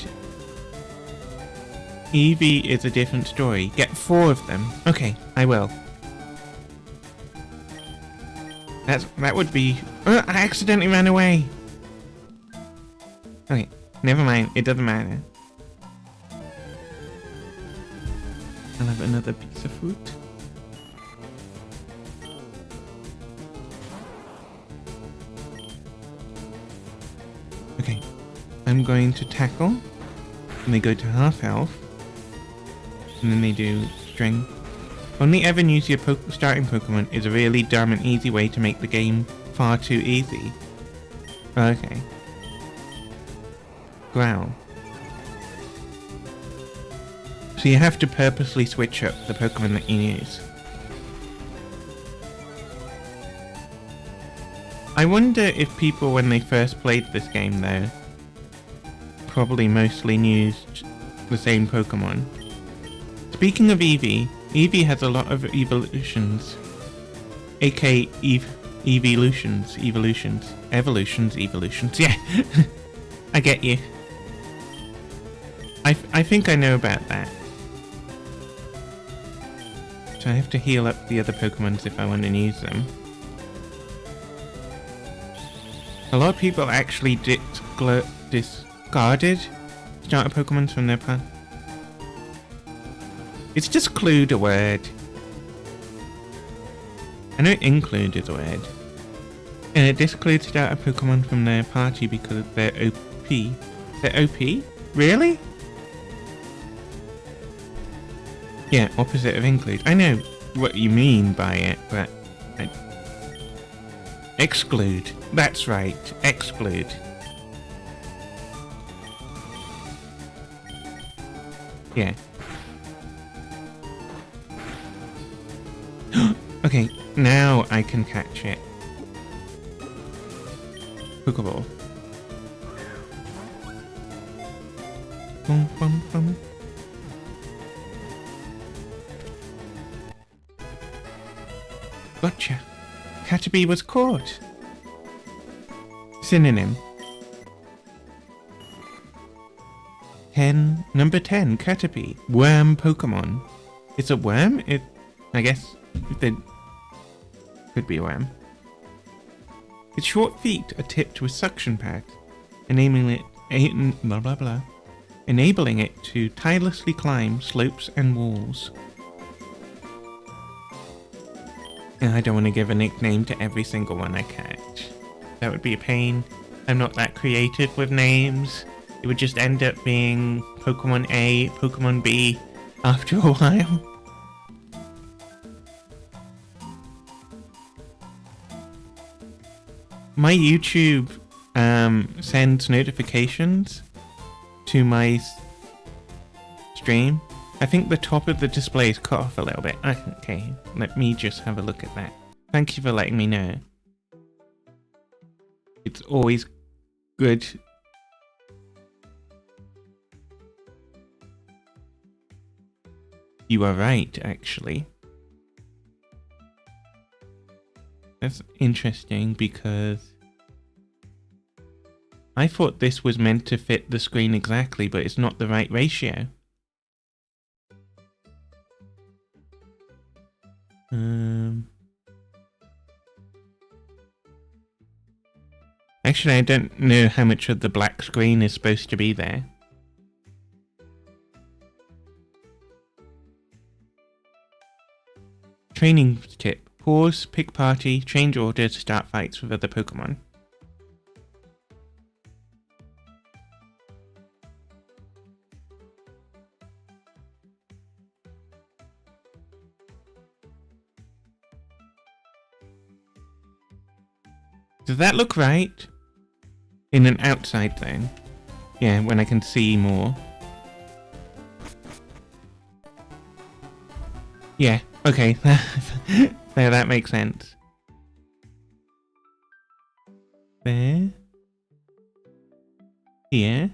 Eevee is a different story. Get 4 of them. Okay, I will. That would be... I accidentally ran away! Okay, never mind, it doesn't matter. I'll have another piece of fruit. Okay, I'm going to tackle, and they go to half health, and then they do strength. Only ever use your starting Pokemon is a really dumb and easy way to make the game far too easy. Okay. Growl. So you have to purposely switch up the Pokemon that you use. I wonder if people, when they first played this game though, probably mostly used the same Pokemon. Speaking of Eevee, Eevee has a lot of evolutions. aka evolutions, yeah. I get you. I think I know about that. So I have to heal up the other Pokemons if I want to use them. A lot of people actually discarded starter Pokemons from their path. It's just clued a word. I know include is a word. And it discludes starter Pokemon from their party because they're OP. They're OP? Really? Yeah, opposite of include. I know what you mean by it, but... Exclude. That's right. Exclude. Yeah. Okay, now I can catch it. Pokeball. Bum, bum, bum. Gotcha. Caterpie was caught. Synonym. 10. Number 10. Caterpie. Worm Pokemon. It's a worm? I guess it could be a worm. Its short feet are tipped with suction pads, enabling it to tirelessly climb slopes and walls. And I don't want to give a nickname to every single one I catch. That would be a pain. I'm not that creative with names. It would just end up being Pokemon A, Pokemon B after a while. My YouTube sends notifications to my stream. I think the top of the display is cut off a little bit. Okay, let me just have a look at that. Thank you for letting me know. It's always good. You are right, actually. That's interesting because I thought this was meant to fit the screen exactly, but it's not the right ratio. Actually, I don't know how much of the black screen is supposed to be there. Training tip. Pause, pick party, change order to start fights with other Pokemon. Does that look right? In an outside thing? Yeah, when I can see more. Yeah, okay. There, that makes sense. There. Here.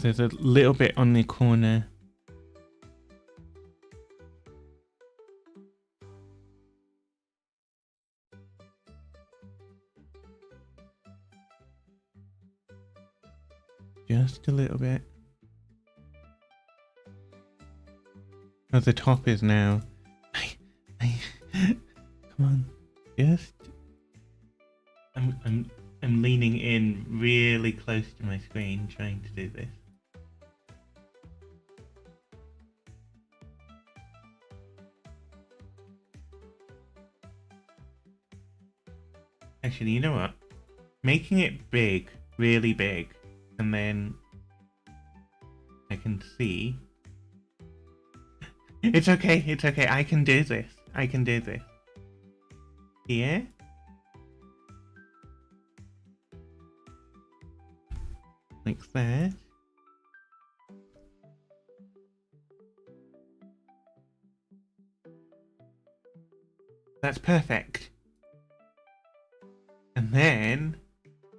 There's a little bit on the corner. Just a little bit. Oh, the top is now. Come on, just. I'm leaning in really close to my screen, trying to do this. Actually, you know what? Making it big, really big, and then I can see. It's okay, it's okay. I can do this. I can do this. Here. Like that. That's perfect. And then,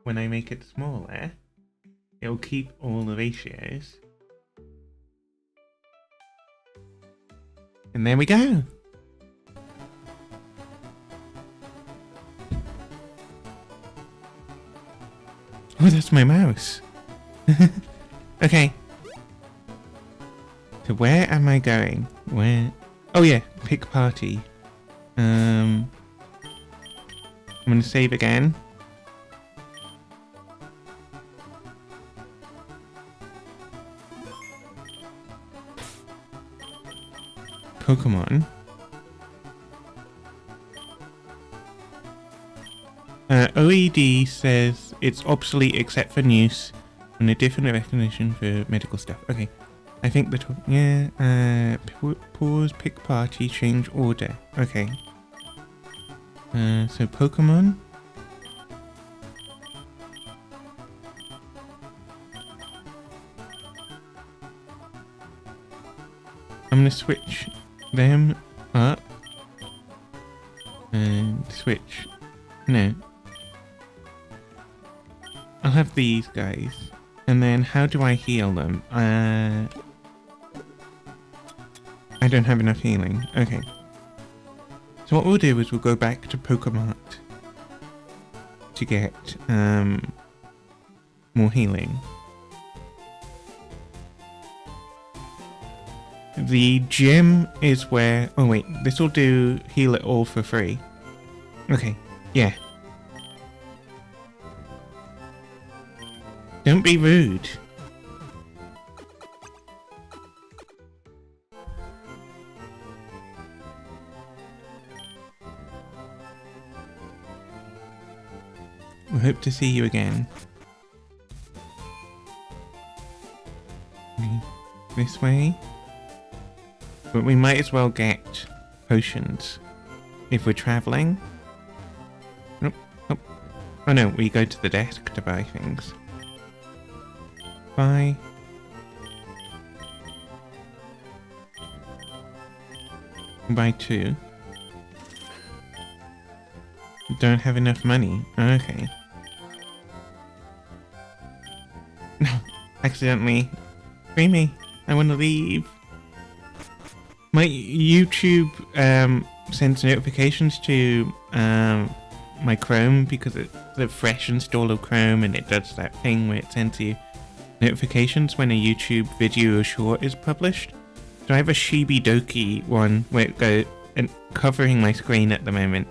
when I make it smaller, it'll keep all the ratios. And there we go. Oh, that's my mouse. Okay. So where am I going? Where? Oh yeah, pick party. I'm gonna save again. Pokemon. OED says it's obsolete except for news and a different recognition for medical stuff. Okay. I think the top, yeah, pause, pick party, change order. Okay. So Pokemon. I'm gonna switch them up and switch. No. I'll have these guys. And then how do I heal them? I don't have enough healing. Okay. So what we'll do is we'll go back to Pokemart to get more healing. the gym is where... Oh wait, this will do heal it all for free. Okay, yeah. Don't be rude. We hope to see you again. Okay, this way. But we might as well get potions if we're traveling. Nope, nope. Oh no, we go to the desk to buy things. Buy. Buy 2. Don't have enough money. Okay. No, accidentally. Free me. I want to leave. My YouTube sends notifications to my Chrome because it's a fresh install of Chrome, and it does that thing where it sends you notifications when a YouTube video or short is published. So I have a Shibi Doki one where it goes and covering my screen at the moment.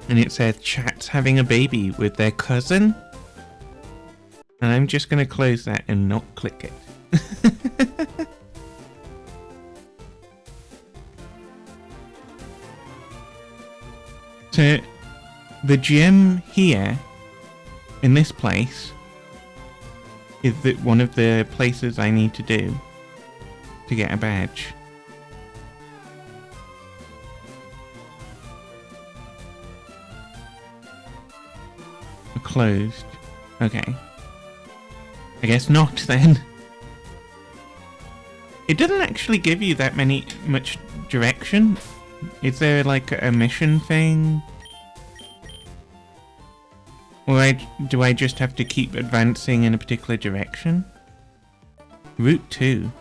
And it says chat's having a baby with their cousin. And I'm just going to close that and not click it. So the gym here in this place is one of the places I need to do to get a badge. Closed. Okay. I guess not then. It doesn't actually give you that much direction. Is there like a mission thing? Or do I just have to keep advancing in a particular direction? Route 2.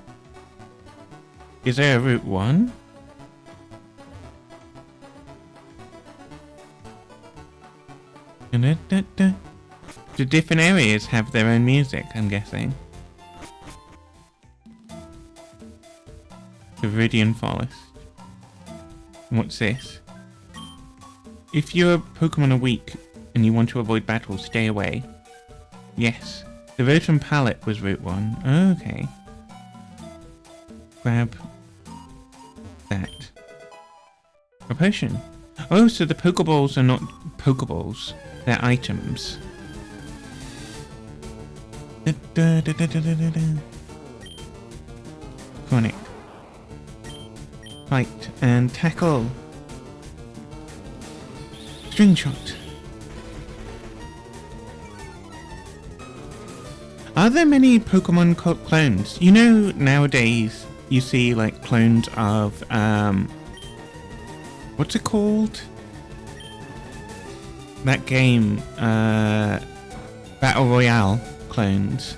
Is there a Route 1? Do different areas have their own music, I'm guessing? The Viridian Forest. What's this? If you're Pokemon are weak and you want to avoid battles, stay away. Yes. The Rotom Palette was Route 1. Okay. Grab that. A potion. Oh, so the Pokeballs are not Pokeballs. They're items. Chronic. Fight and tackle. String shot. Are there many Pokemon clones? You know, nowadays you see like clones of what's it called? That game, Battle Royale clones.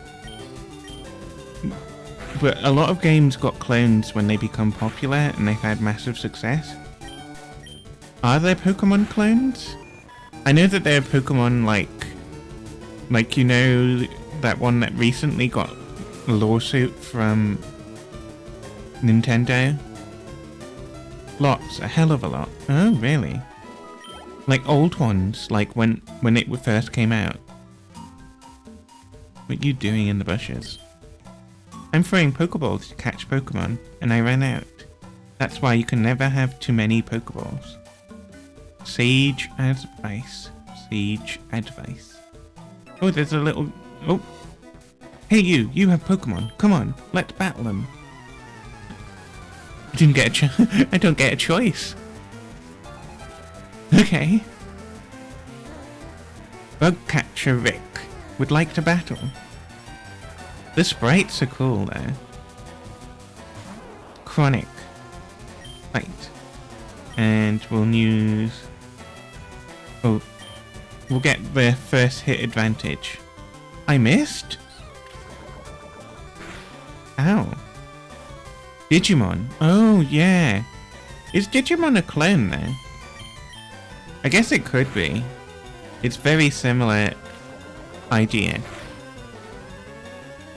But a lot of games got clones when they become popular and they've had massive success. Are there Pokemon clones? I know that there are Pokemon like you know that one that recently got a lawsuit from Nintendo? Lots, a hell of a lot. Oh, really? Like old ones, like when it first came out. What are you doing in the bushes? I'm throwing Pokeballs to catch Pokemon, and I ran out. That's why you can never have too many Pokeballs. Sage advice. Sage advice. Oh, there's a little... Oh. Hey you have Pokemon. Come on, let's battle them. I didn't get I don't get a choice. Okay. Bugcatcher Rick would like to battle. The sprites are cool though. Chronic. Fight. And we'll use... Oh. We'll get the first hit advantage. I missed? Ow. Digimon. Oh yeah. Is Digimon a clone though? I guess it could be. It's very similar idea.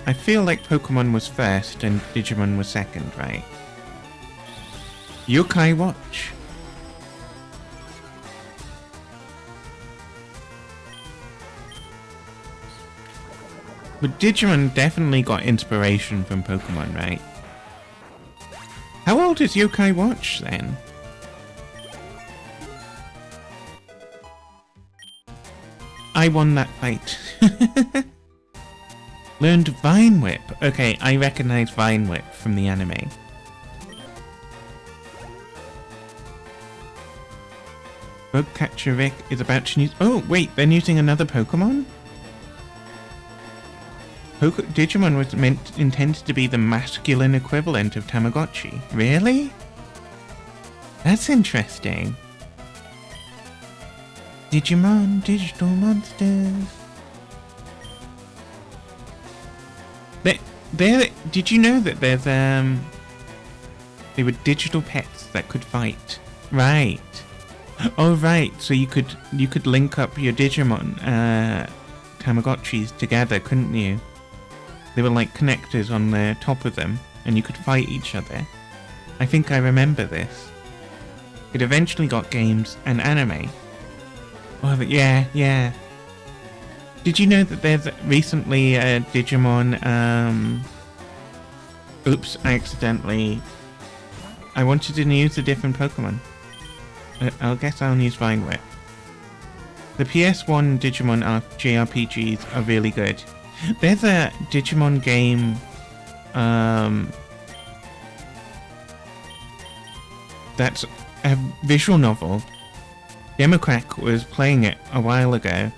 I feel like Pokemon was first and Digimon was second, right? Yokai Watch. But Digimon definitely got inspiration from Pokemon, right? How old is Yokai Watch then? I won that fight. Learned Vine Whip. Okay, I recognize Vine Whip from the anime. Bugcatcher Rick is about to use... Oh, wait, they're using another Pokemon? Digimon was intended to be the masculine equivalent of Tamagotchi. Really? That's interesting. Digimon, digital monsters. Did you know that there's they were digital pets that could fight? Right. Oh right. So you could link up your Digimon Tamagotchis together, couldn't you? They were like connectors on the top of them, and you could fight each other. I think I remember this. It eventually got games and anime. Oh, but yeah. Did you know that there's recently a Digimon, oops, I wanted to use a different Pokemon. I guess I'll use Vine Whip. The PS1 Digimon JRPGs are really good. There's a Digimon game, that's a visual novel. Democrack was playing it a while ago.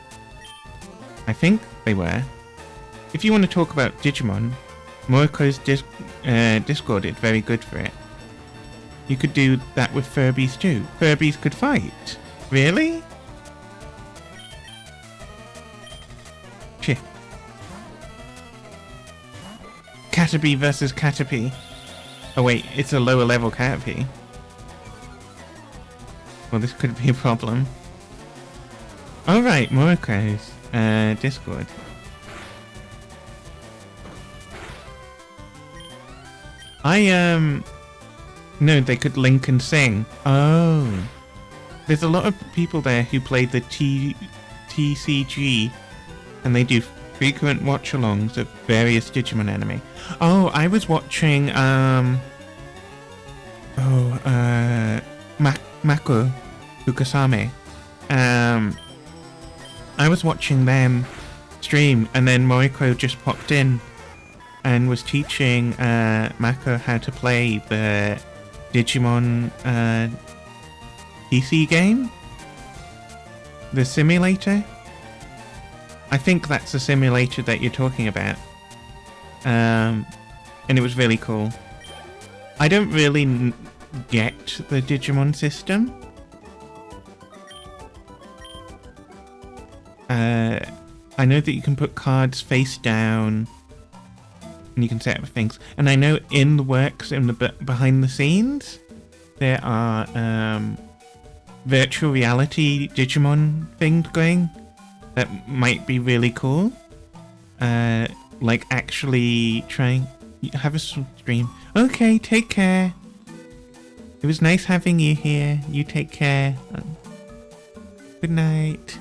I think they were. If you want to talk about Digimon, Moriko's Discord is very good for it. You could do that with Furbies too. Furbies could fight. Really? Shit. Caterpie versus Caterpie. Oh wait, it's a lower level Caterpie. Well, this could be a problem. Alright, Moriko's Discord. No, they could link and sing. Oh. There's a lot of people there who play the TCG, and they do frequent watch-alongs of various Digimon anime. Oh, I was watching, Mako Fukasame. I was watching them stream, and then Moriko just popped in and was teaching Mako how to play the Digimon PC game, the simulator. I think that's the simulator that you're talking about, and it was really cool. I don't really get the Digimon system. I know that you can put cards face down, and you can set up things. And I know in the works, in the behind the scenes, there are virtual reality Digimon things going that might be really cool. Like actually trying have a stream. Okay, take care. It was nice having you here. You take care. Good night.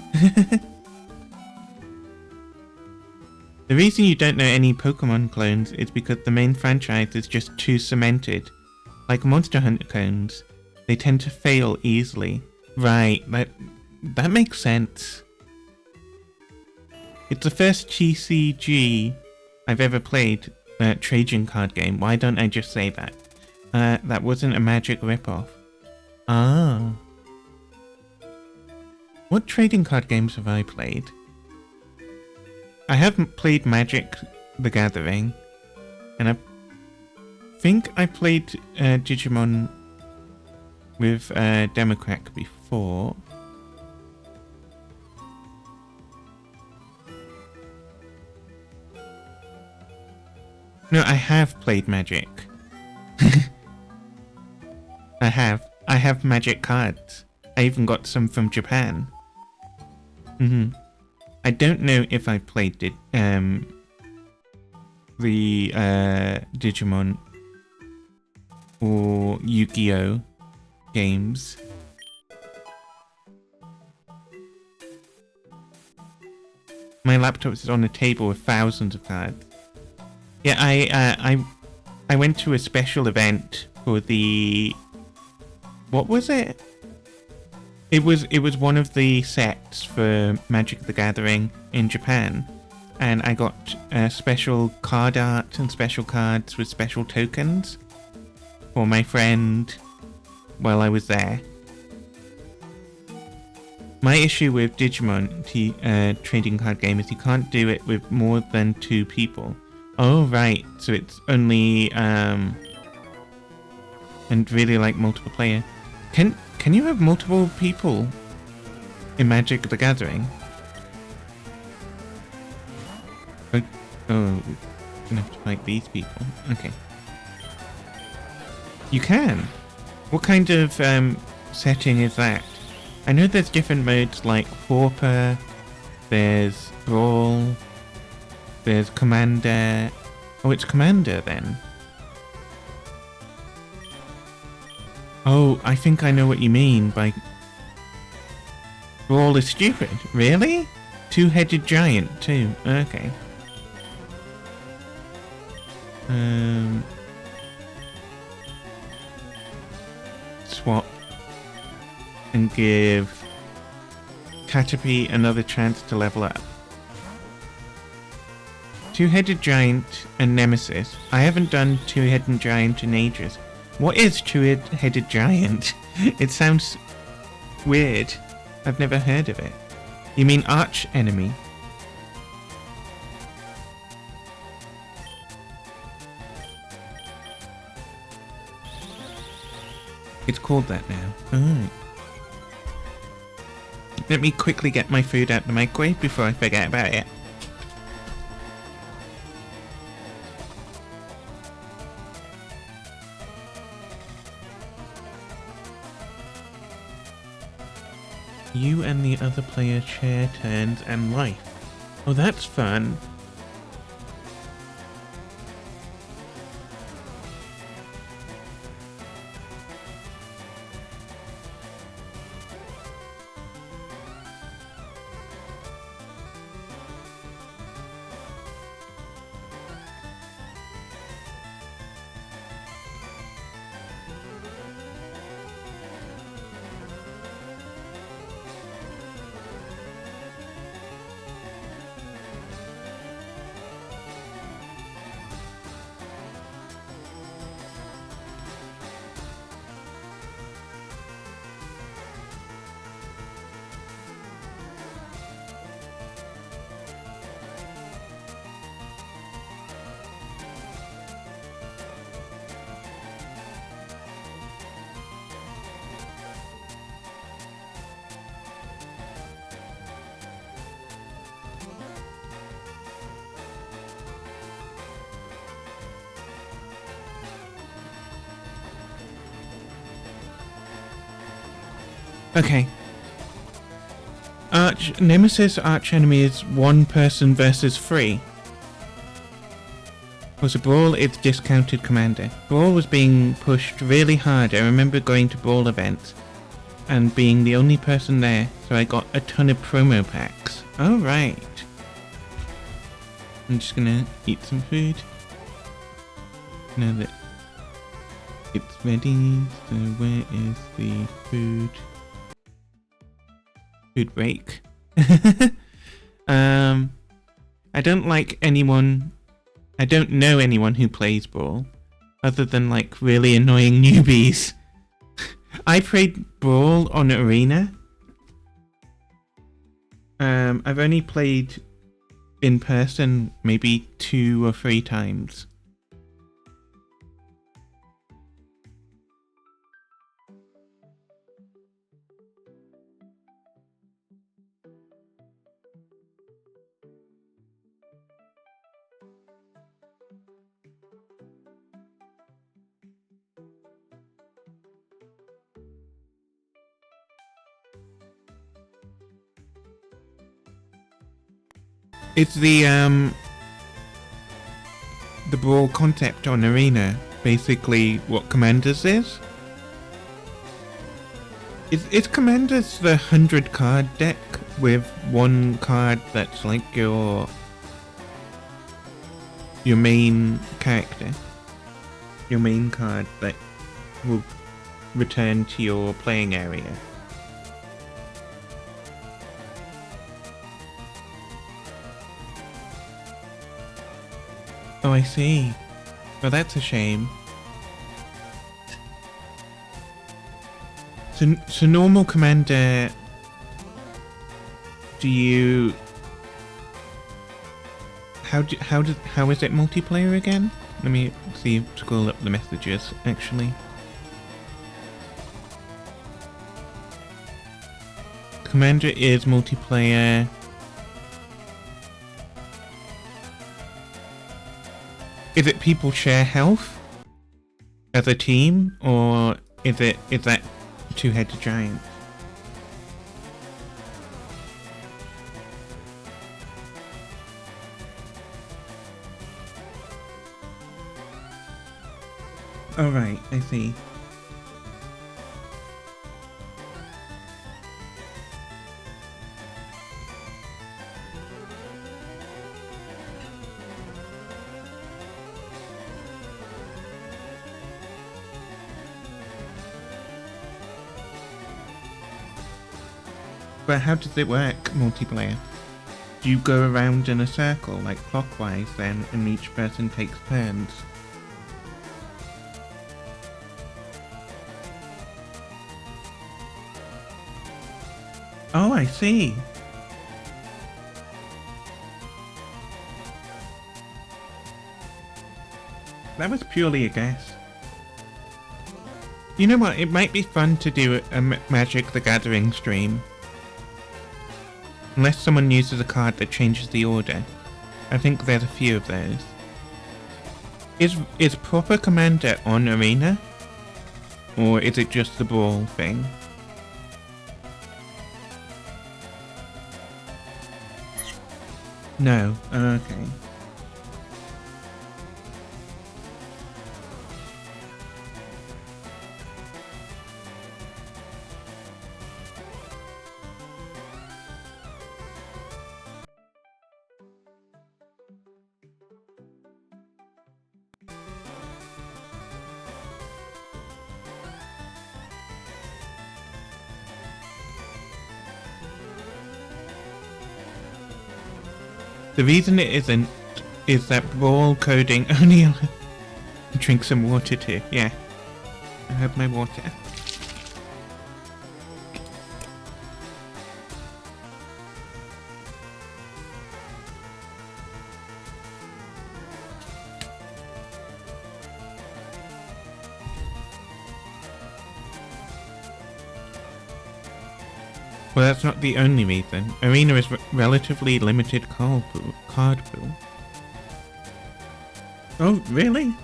The reason you don't know any Pokemon clones is because the main franchise is just too cemented. Like Monster Hunter clones, they tend to fail easily. Right, that makes sense. It's the first TCG I've ever played, trading card game. Why don't I just say that? That wasn't a Magic ripoff. Ah. What trading card games have I played? I haven't played Magic the Gathering, and I think I played Digimon with Democrack before. No, I have played Magic. I have Magic cards. I even got some from Japan. I don't know if I played it, the Digimon or Yu-Gi-Oh games. My laptop is on a table with thousands of cards. Yeah, I went to a special event for the... What was it? It was one of the sets for Magic the Gathering in Japan. And I got special card art and special cards with special tokens for my friend while I was there. My issue with Digimon trading card game is you can't do it with more than 2 people. Oh right, so it's only and really like multiple player. Can you have multiple people in Magic the Gathering? Oh, I'm gonna have to fight these people. Okay. You can. What kind of setting is that? I know there's different modes like Pauper, there's Brawl, there's Commander. Oh, it's Commander then. Oh, I think I know what you mean by... Brawl is stupid. Really? 2-headed giant too. Okay. Swap. And give Caterpie another chance to level up. 2-headed giant and Nemesis. I haven't done 2-headed giant in ages. What is 2-headed giant? It sounds weird. I've never heard of it. You mean arch enemy? It's called that now. Alright. Let me quickly get my food out the microwave before I forget about it. You and the other player share turns and life. Oh, that's fun. Okay. Nemesis archenemy is 1 person versus 3. Was a Brawl, it's discounted Commander. Brawl was being pushed really hard. I remember going to Brawl events and being the only person there, so I got a ton of promo packs. Alright. I'm just gonna eat some food. Now that it's ready, so where is the food? Food break. I don't like anyone... I don't know anyone who plays Brawl, other than like really annoying newbies. I played Brawl on Arena. I've only played in person maybe 2 or 3 times. It's the the Brawl concept on Arena basically what Commanders is? Is Commanders the 100 card deck with one card that's like your main character? Your main card that will return to your playing area? Oh, I see. Well, that's a shame. So normal commander, do you... How is it multiplayer again? Let me see, scroll up the messages, actually. Commander is multiplayer. Is it people share health as a team, or is that two-headed giant? Oh right, I see. But how does it work, multiplayer? Do you go around in a circle, like clockwise then, and each person takes turns? Oh, I see. That was purely a guess. You know what, it might be fun to do a Magic the Gathering stream. Unless someone uses a card that changes the order. I think there's a few of those. Is proper Commander on Arena? Or is it just the Brawl thing? No, okay. The reason it isn't is that Brawl coding only drink some water too. Yeah, I have my water. Well, that's not the only reason. Arena is relatively limited card pool. Oh, really?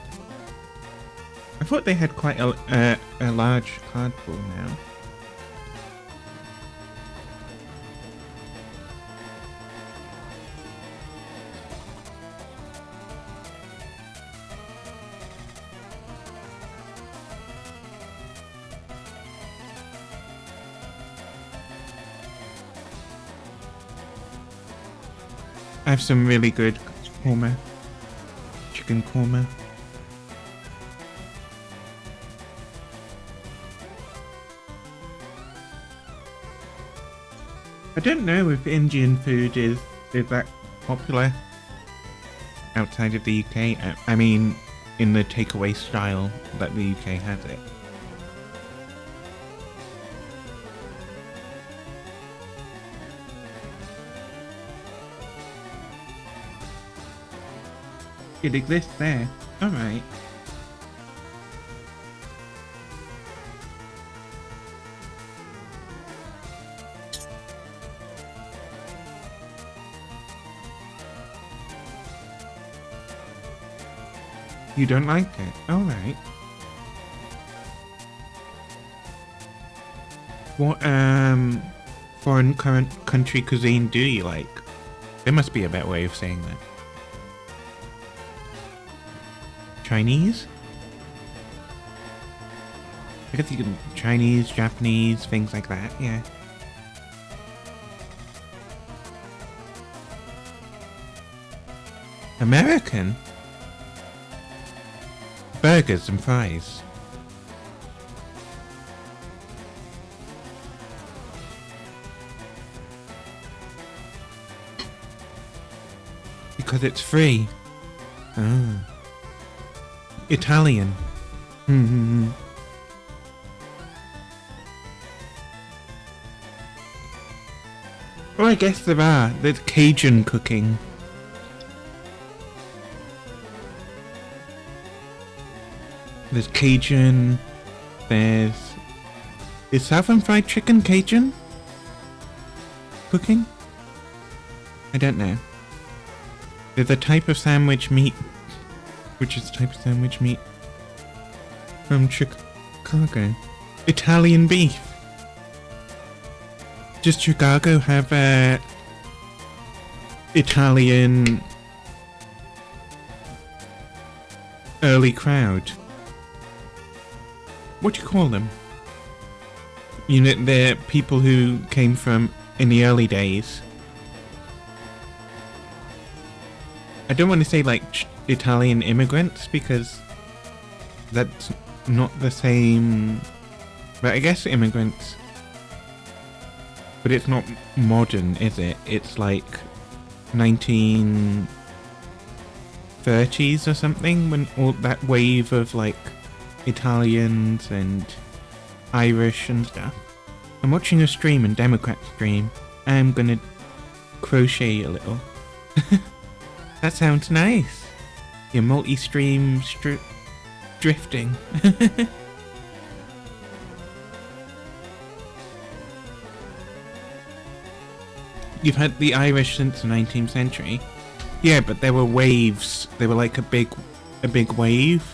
I thought they had quite a large card pool now. I have some really good korma. Chicken korma. I don't know if Indian food is that popular outside of the UK. I mean, in the takeaway style that the UK has it. It exists there. Alright. You don't like it? Alright. What, foreign country cuisine do you like? There must be a better way of saying that. Chinese? I guess you can Chinese, Japanese, things like that, yeah. American? Burgers and fries. Because it's free. Ah. Italian. Mm-hmm. Oh, I guess there are. There's Cajun cooking. There's Cajun. There's... Is Southern Fried Chicken Cajun? Cooking? I don't know. There's a type of sandwich meat. Which is a type of sandwich meat from Chicago. Italian beef. Does Chicago have a Italian early crowd? What do you call them? You know, they're people who came from in the early days. I don't want to say like Italian immigrants because that's not the same. But I guess immigrants. But it's not modern, is it? It's like 1930s or something, when all that wave of like Italians and Irish and stuff. I'm watching a stream, and Democrat stream. I'm gonna crochet a little. That sounds nice. Your multi-stream drifting. You've had the Irish since the 19th century. Yeah, but there were waves. They were like a big wave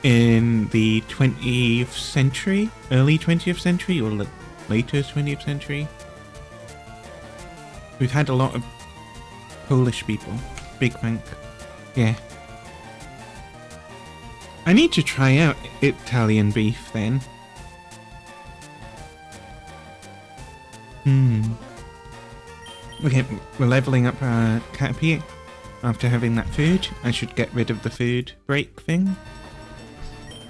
in the 20th century, early 20th century, or later 20th century. We've had a lot of Polish people. Big thank. Yeah. I need to try out Italian beef then. Okay, we're leveling up our Caterpie after having that food. I should get rid of the food break thing.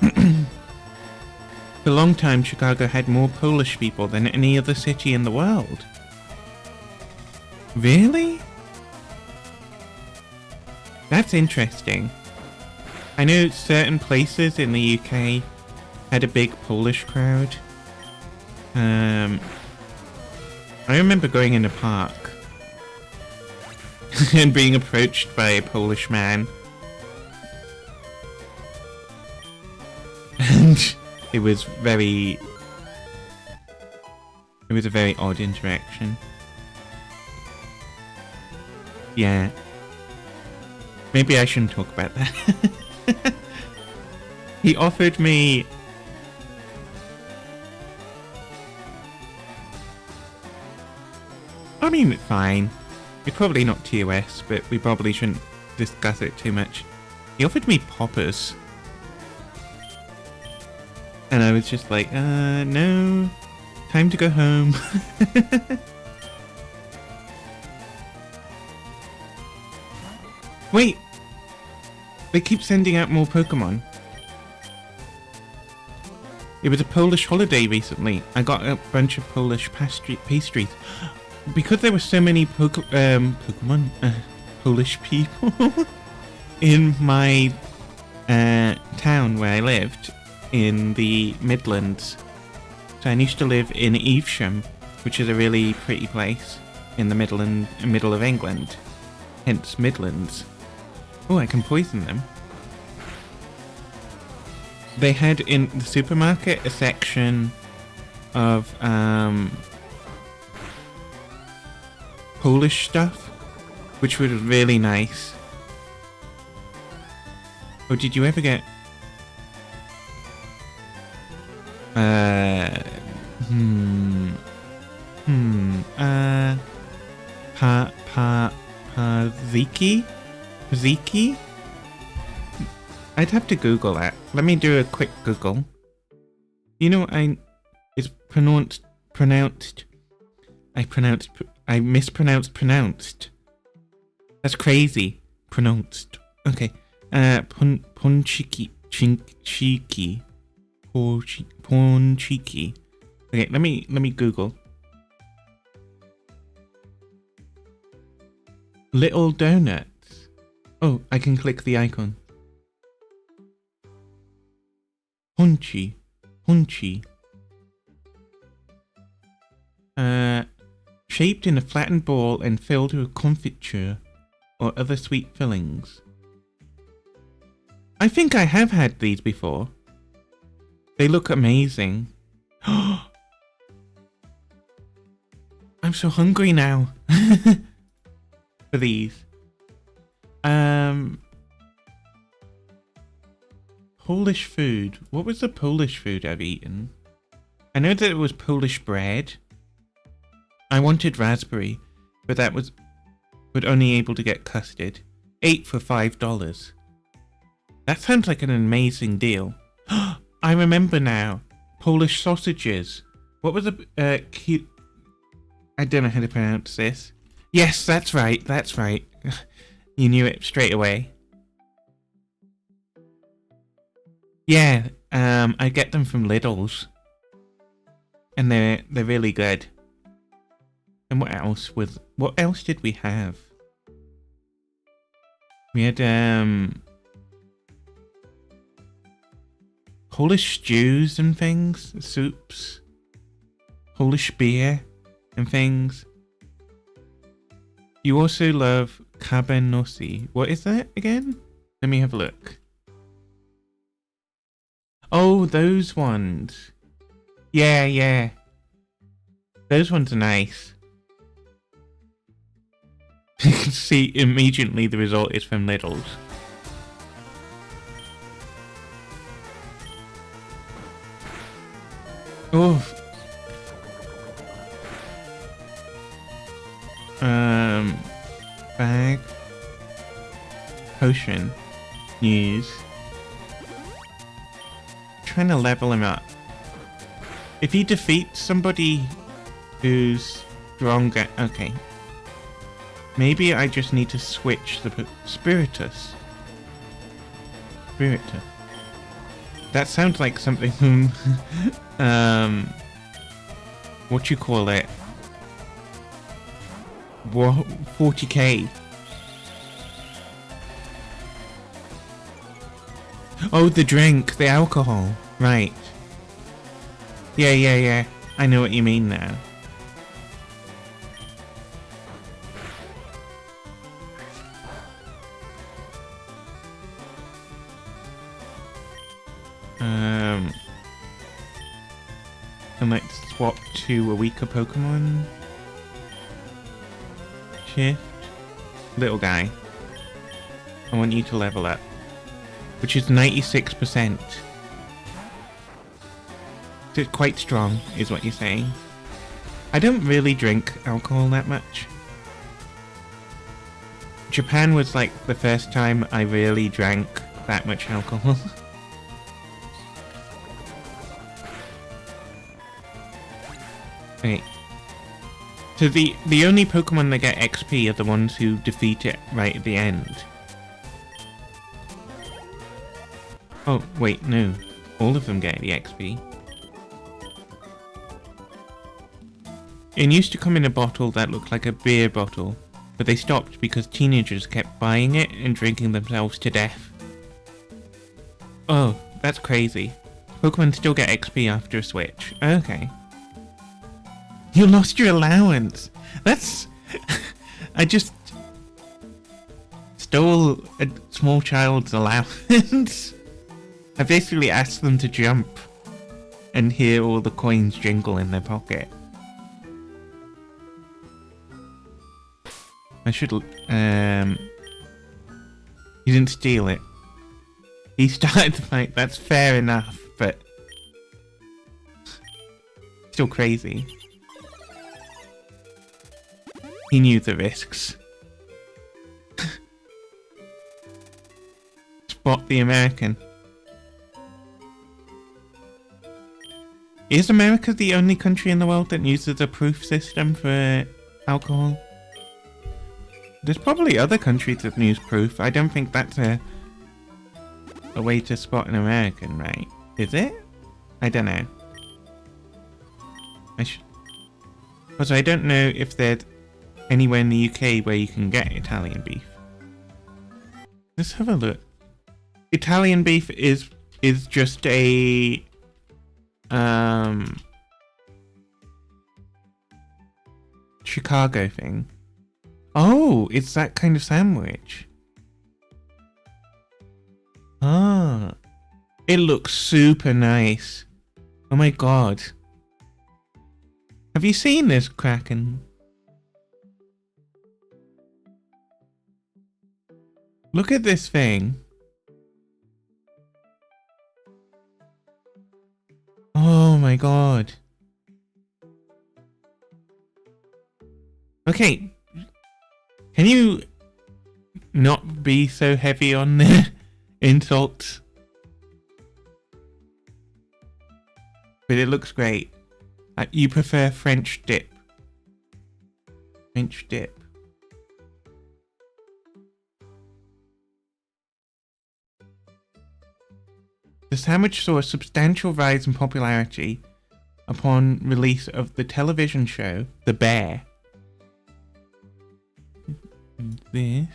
For a long time, Chicago had more Polish people than any other city in the world. Really? That's interesting. I know certain places in the UK had a big Polish crowd. I remember going in a park and being approached by a Polish man. And it was a very odd interaction. Yeah. Maybe I shouldn't talk about that. He offered me... I mean, it's fine. It's probably not TOS, but we probably shouldn't discuss it too much. He offered me poppers. And I was just like, no. Time to go home. Wait. They keep sending out more Pokemon. It was a Polish holiday recently. I got a bunch of Polish pastries. Because there were so many Pokemon, Polish people in my town where I lived in the Midlands. So I used to live in Evesham, which is a really pretty place in the middle of England. Hence Midlands. Oh, I can poison them. They had in the supermarket a section of Polish stuff, which was really nice. Oh, did you ever get Paziki? I'd have to Google that. Let me do a quick Google. You know, it's I mispronounced. That's crazy. Pronounced. Okay. Ponchiki. Ponchiki. Okay, let me Google. Little donuts. Oh, I can click the icon. Honchi. Shaped in a flattened ball and filled with confiture or other sweet fillings. I think I have had these before. They look amazing. I'm so hungry now. For these. Polish food. What was the Polish food I've eaten? I know that it was Polish bread. I wanted raspberry, but that was only able to get custard. 8 for $5. That sounds like an amazing deal. I remember now. Polish sausages. What was the cute? I don't know how to pronounce this. Yes, that's right. You knew it straight away. Yeah, I get them from Lidl's. And they're really good. And what else did we have? We had Polish stews and things, soups, Polish beer and things. You also love cabanossi. What is that again? Let me have a look. Oh, those ones. Yeah. Those ones are nice. You can see immediately the result is from Lidl's. Oh. Bag. Potion. News. Trying to level him up. If he defeats somebody who's stronger... Okay. Maybe I just need to switch the Spiritus. That sounds like something from... what you call it? 40k. Oh, the drink, the alcohol. Right. Yeah. I know what you mean now. And let's swap to a weaker Pokemon. Shift. Little guy. I want you to level up. Which is 96%. So it's quite strong, is what you're saying. I don't really drink alcohol that much. Japan was like the first time I really drank that much alcohol. Okay. So the only Pokemon that get XP are the ones who defeat it right at the end. Oh, wait, no. All of them get the XP. It used to come in a bottle that looked like a beer bottle, but they stopped because teenagers kept buying it and drinking themselves to death. Oh, that's crazy. Pokemon still get XP after a switch. Okay. You lost your allowance! That's... I just... stole a small child's allowance. I basically asked them to jump and hear all the coins jingle in their pocket. I should... He didn't steal it. He started the fight, that's fair enough, but... still crazy. He knew the risks. spot the American. Is America the only country in the world that uses a proof system for alcohol? There's probably other countries that use proof. I don't think that's a way to spot an American, right? Is it? I don't know. Also, I don't know if there's anywhere in the UK where you can get Italian beef. Let's have a look. Italian beef is just a Chicago thing. Oh, it's that kind of sandwich. Ah, it looks super nice. Oh my god. Have you seen this, Kraken? Look at this thing. Oh my god. Okay. Can you not be so heavy on the insults? But it looks great. You prefer French dip. French dip. The sandwich saw a substantial rise in popularity upon release of the television show The Bear. And this.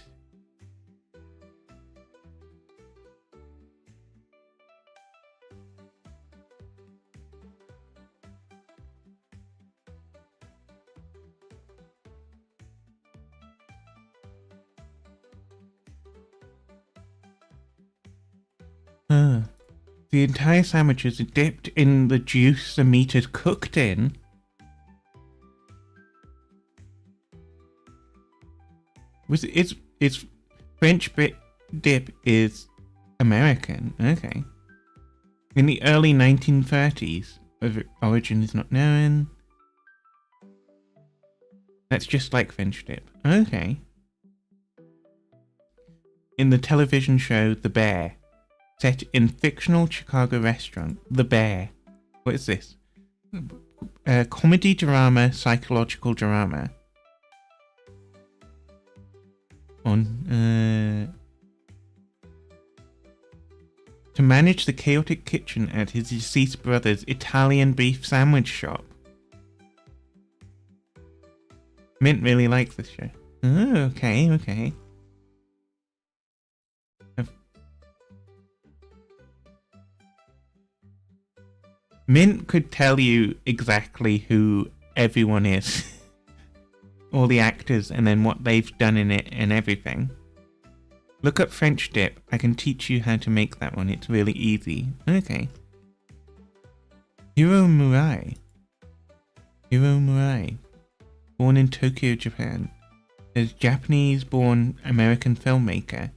The entire sandwich is dipped in the juice the meat is cooked in. It's French dip is American. Okay. In the early 1930s, origin is not known. That's just like French dip. Okay. In the television show The Bear, set in fictional Chicago restaurant The Bear. What is this? Comedy drama, psychological drama. To manage the chaotic kitchen at his deceased brother's Italian beef sandwich shop. Mint really likes this show. Oh, okay. Mint could tell you exactly who everyone is. All the actors and then what they've done in it and everything. Look up French dip. I can teach you how to make that one. It's really easy. Okay. Hiro Murai. Born in Tokyo, Japan. Is a Japanese-born American filmmaker.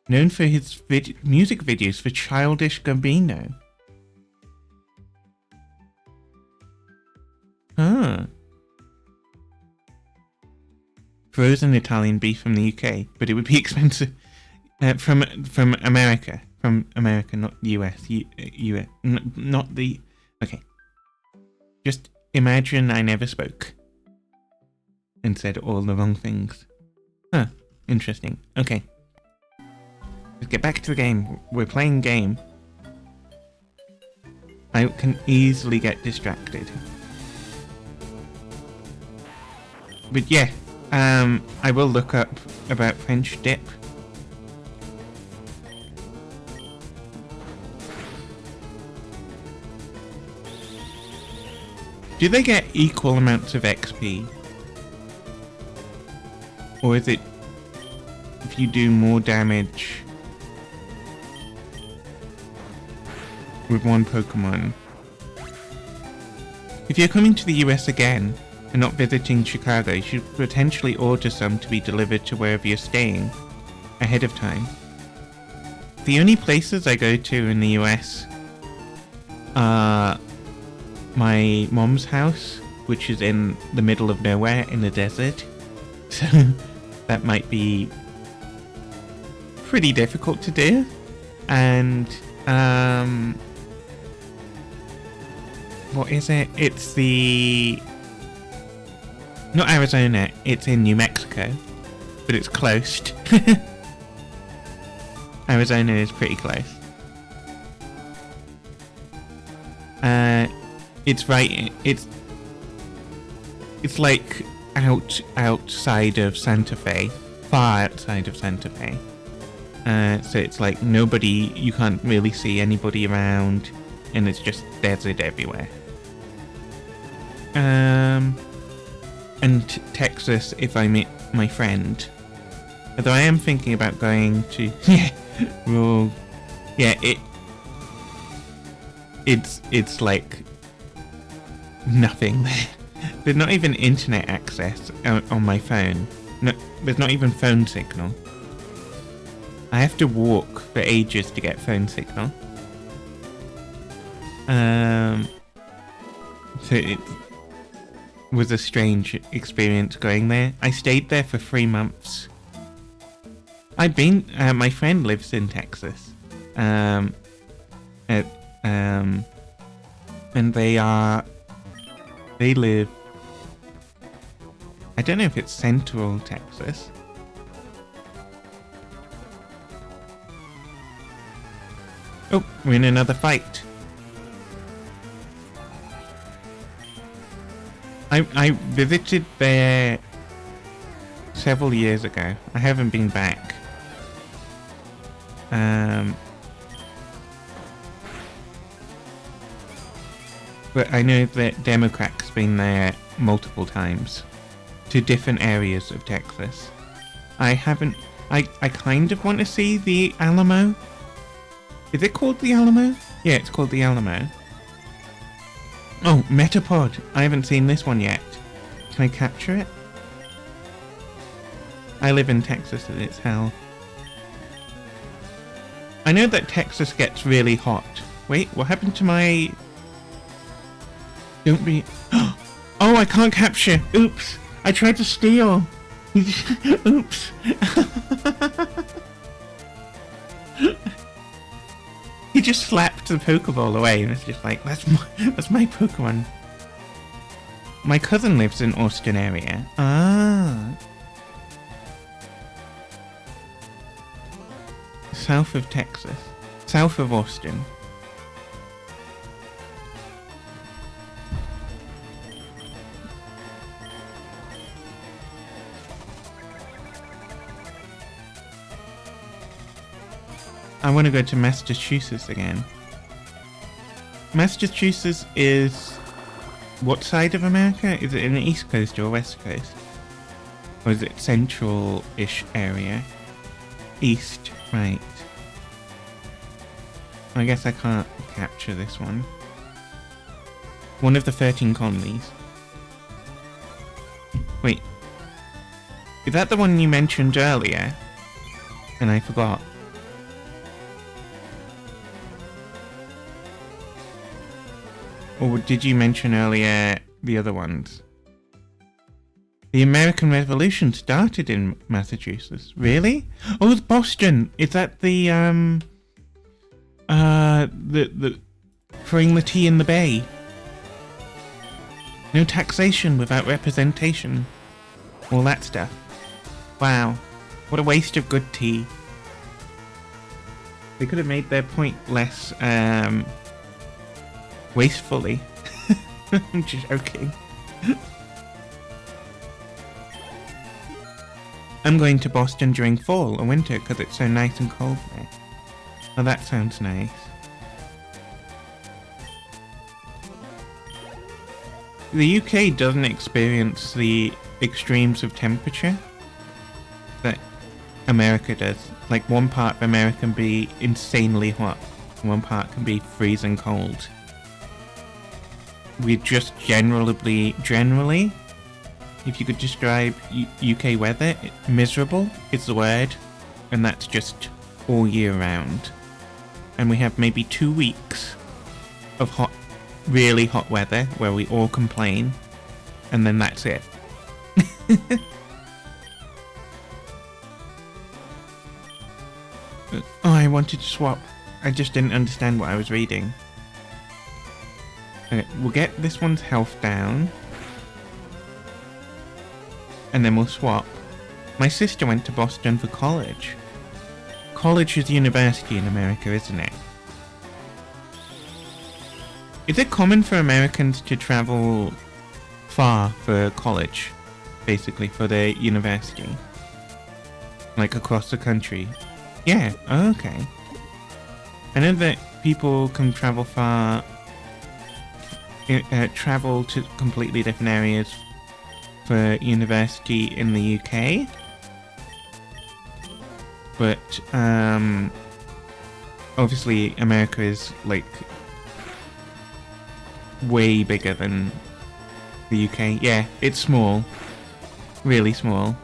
Known for his music videos for Childish Gambino. Frozen Italian beef from the UK, but it would be expensive. From America, not US. US, not the. Okay. Just imagine I never spoke and said all the wrong things. Interesting. Okay. Let's get back to the game. We're playing game. I can easily get distracted. But yeah, I will look up about French dip. Do they get equal amounts of XP? Or is it if you do more damage with one Pokemon? If you're coming to the US again and not visiting Chicago, you should potentially order some to be delivered to wherever you're staying ahead of time. The only places I go to in the US are my mom's house, which is in the middle of nowhere in the desert. So that might be pretty difficult to do. And what is it? It's not Arizona, it's in New Mexico, but it's close. Arizona is pretty close. It's right. It's like outside of Santa Fe, far outside of Santa Fe. So it's like nobody. You can't really see anybody around, and it's just desert everywhere. And Texas, if I meet my friend. Although I am thinking about going to. Well, yeah. It's like nothing there. There's not even internet access on my phone. No, there's not even phone signal. I have to walk for ages to get phone signal. So it was a strange experience going there. I stayed there for 3 months. My friend lives in Texas. And they live, I don't know if it's Central Texas. Oh, we're in another fight. I visited there several years ago. I haven't been back. But I know that Democrats been there multiple times to different areas of Texas. I kind of want to see the Alamo. Is it called the Alamo? Yeah, it's called the Alamo. Oh, Metapod. I haven't seen this one yet. Can I capture it? I live in Texas and it's hell. I know that Texas gets really hot. Wait, what happened to my... Don't be... Oh, I can't capture. Oops. I tried to steal. Oops. He just slapped the Pokeball away and it's just like, that's my Pokemon. My cousin lives in Austin area. Ah. South of Texas. South of Austin. I want to go to Massachusetts again. Massachusetts is what side of America? Is it in the East Coast or West Coast? Or is it central-ish area? East, right. I guess I can't capture this one. One of the 13 colonies. Wait. Is that the one you mentioned earlier? And I forgot. Or did you mention earlier the other ones? The American Revolution started in Massachusetts. Really? Oh, it's Boston. Is that the throwing the tea in the bay? No taxation without representation. All that stuff. Wow. What a waste of good tea. They could have made their point less, wastefully. I'm just joking. I'm going to Boston during fall or winter because it's so nice and cold there. Oh, that sounds nice. The UK doesn't experience the extremes of temperature that America does. Like one part of America can be insanely hot, one part can be freezing cold. We just generally, if you could describe UK weather, miserable is the word, and that's just all year round. And we have maybe 2 weeks of hot, really hot weather where we all complain, and then that's it. Oh, I wanted to swap. I just didn't understand what I was reading. Okay, we'll get this one's health down. And then we'll swap. My sister went to Boston for college. College is university in America, isn't it? Is it common for Americans to travel far for college? Basically, for their university? Like across the country? Yeah, okay. I know that people can travel far, travel to completely different areas for university in the UK. But, obviously America is, like, way bigger than the UK. Yeah, it's small. Really small.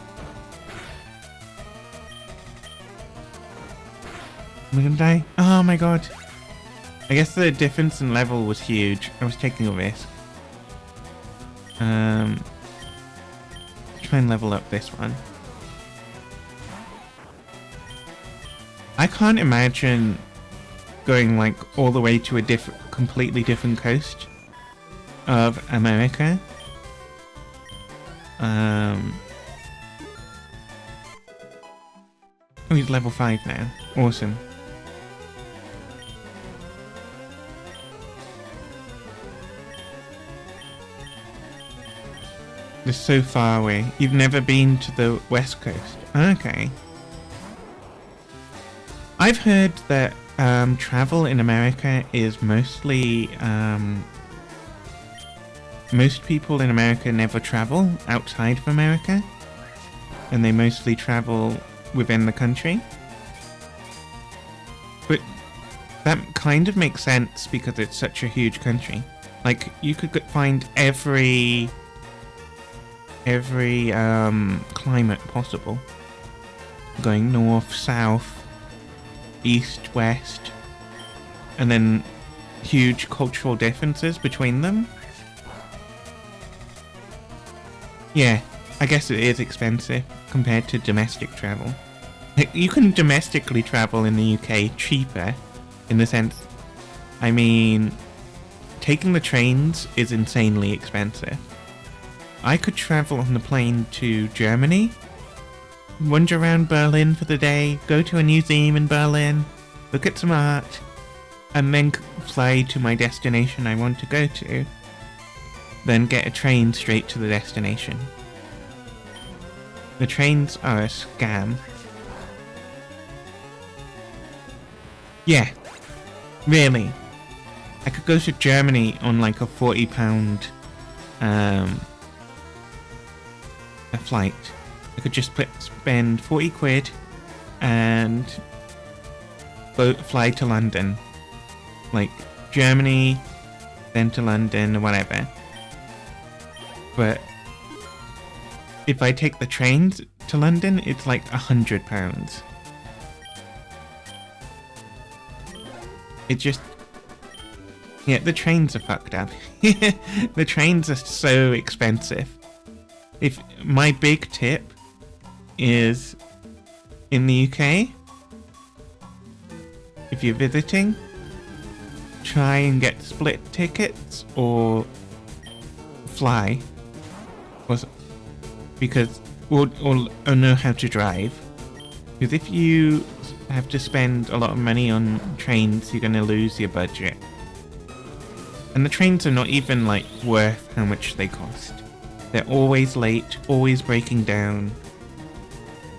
Am I gonna die? Oh my god. I guess the difference in level was huge. I was taking a risk. Try and level up this one. I can't imagine going like all the way to a completely different coast of America. Oh, he's level 5 now. Awesome. They're so far away. You've never been to the West Coast? Okay. I've heard that travel in America is mostly... most people in America never travel outside of America. And they mostly travel within the country. But that kind of makes sense because it's such a huge country. Like, you could find every climate possible. Going north, south, east, west, and then huge cultural differences between them. Yeah, I guess it is expensive compared to domestic travel. You can domestically travel in the UK cheaper, in the sense, I mean, taking the trains is insanely expensive. I could travel on the plane to Germany, wander around Berlin for the day, go to a museum in Berlin, look at some art, and then fly to my destination I want to go to. Then get a train straight to the destination. The trains are a scam. Yeah, really. I could go to Germany on like a £40 a flight. I could just spend 40 quid and fly to London. Like Germany, then to London or whatever. But if I take the trains to London, it's like £100. It just... yeah, the trains are fucked up. The trains are so expensive. If my big tip is in the UK, if you're visiting, try and get split tickets or fly, because or know how to drive. Because if you have to spend a lot of money on trains, you're gonna lose your budget. And the trains are not even like worth how much they cost. They're always late, always breaking down.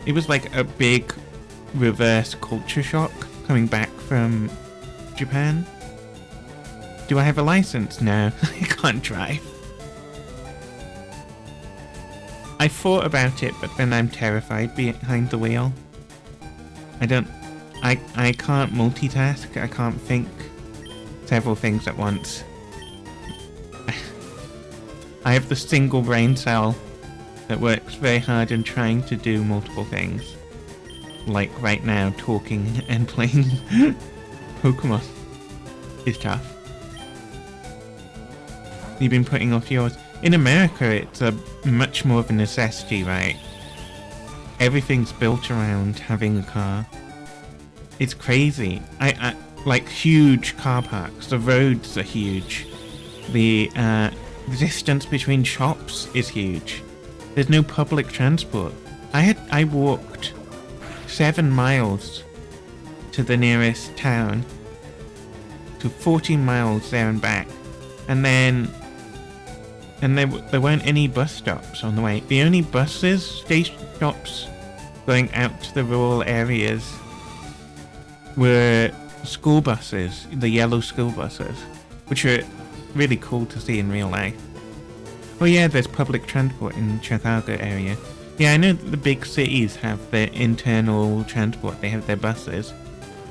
It was like a big reverse culture shock coming back from Japan. Do I have a license? No, I can't drive. I thought about it, but then I'm terrified behind the wheel. I can't multitask. I can't think several things at once. I have the single brain cell that works very hard in trying to do multiple things. Like right now, talking and playing Pokemon is tough. You've been putting off yours. In America, it's a much more of a necessity, right? Everything's built around having a car. It's crazy. I like huge car parks. The roads are huge. The distance between shops is huge. There's no public transport. I walked 7 miles to the nearest town, to 14 miles there and back, and there weren't any bus stops on the way. The only buses, station stops going out to the rural areas were school buses, the yellow school buses, which are really cool to see in real life. Oh yeah, there's public transport in Chicago area. Yeah, I know that the big cities have their internal transport, they have their buses,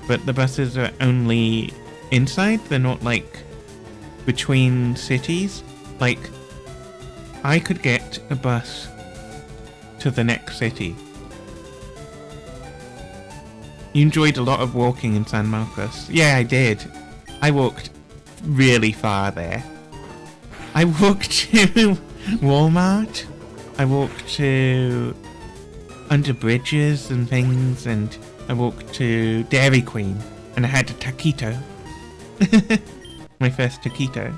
but the buses are only inside, they're not like between cities. Like, I could get a bus to the next city. You enjoyed a lot of walking in San Marcos. Yeah, I did. I walked really far there. I walked to Walmart. I walked to under bridges and things, and I walked to Dairy Queen, and I had a taquito. My first taquito.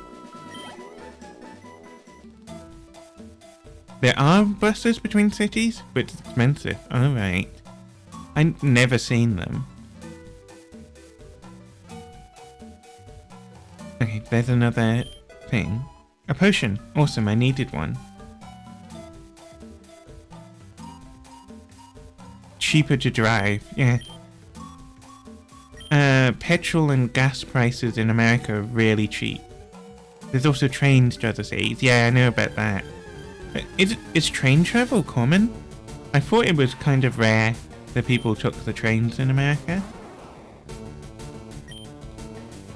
There are buses between cities, but it's expensive. Alright. I've never seen them. Okay, there's another thing. A potion. Awesome, I needed one. Cheaper to drive, yeah. Petrol and gas prices in America are really cheap. There's also trains to other cities. Yeah, I know about that. Is train travel common? I thought it was kind of rare that people took the trains in America.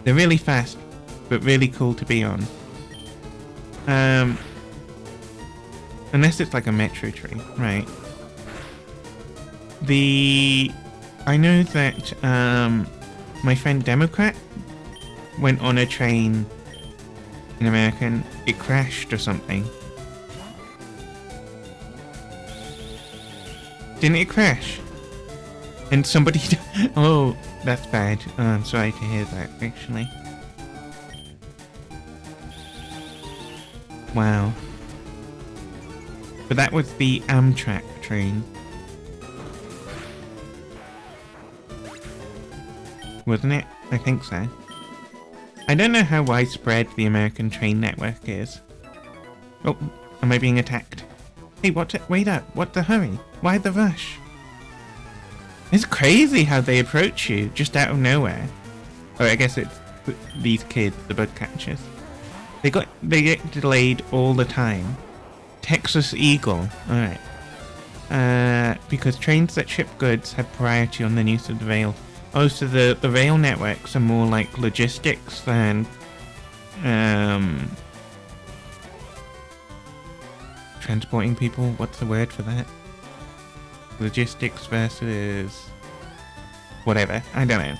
They're really fast, but really cool to be on. Unless it's like a metro train, right? I know that my friend Democrat went on a train in America and it crashed or something. Didn't it crash? And somebody... Oh, that's bad. Oh, I'm sorry to hear that, actually. Wow. But that was the Amtrak train. Wasn't it? I think so. I don't know how widespread the American train network is. Oh, am I being attacked? Hey, wait up, what the hurry? Why the rush? It's crazy how they approach you just out of nowhere. Oh, I guess it's these kids, the bug catchers. They get delayed all the time. Texas Eagle, alright. Because trains that ship goods have priority on the use of the rail. Oh, so the rail networks are more like logistics than transporting people. What's the word for that? Logistics versus whatever. I don't know.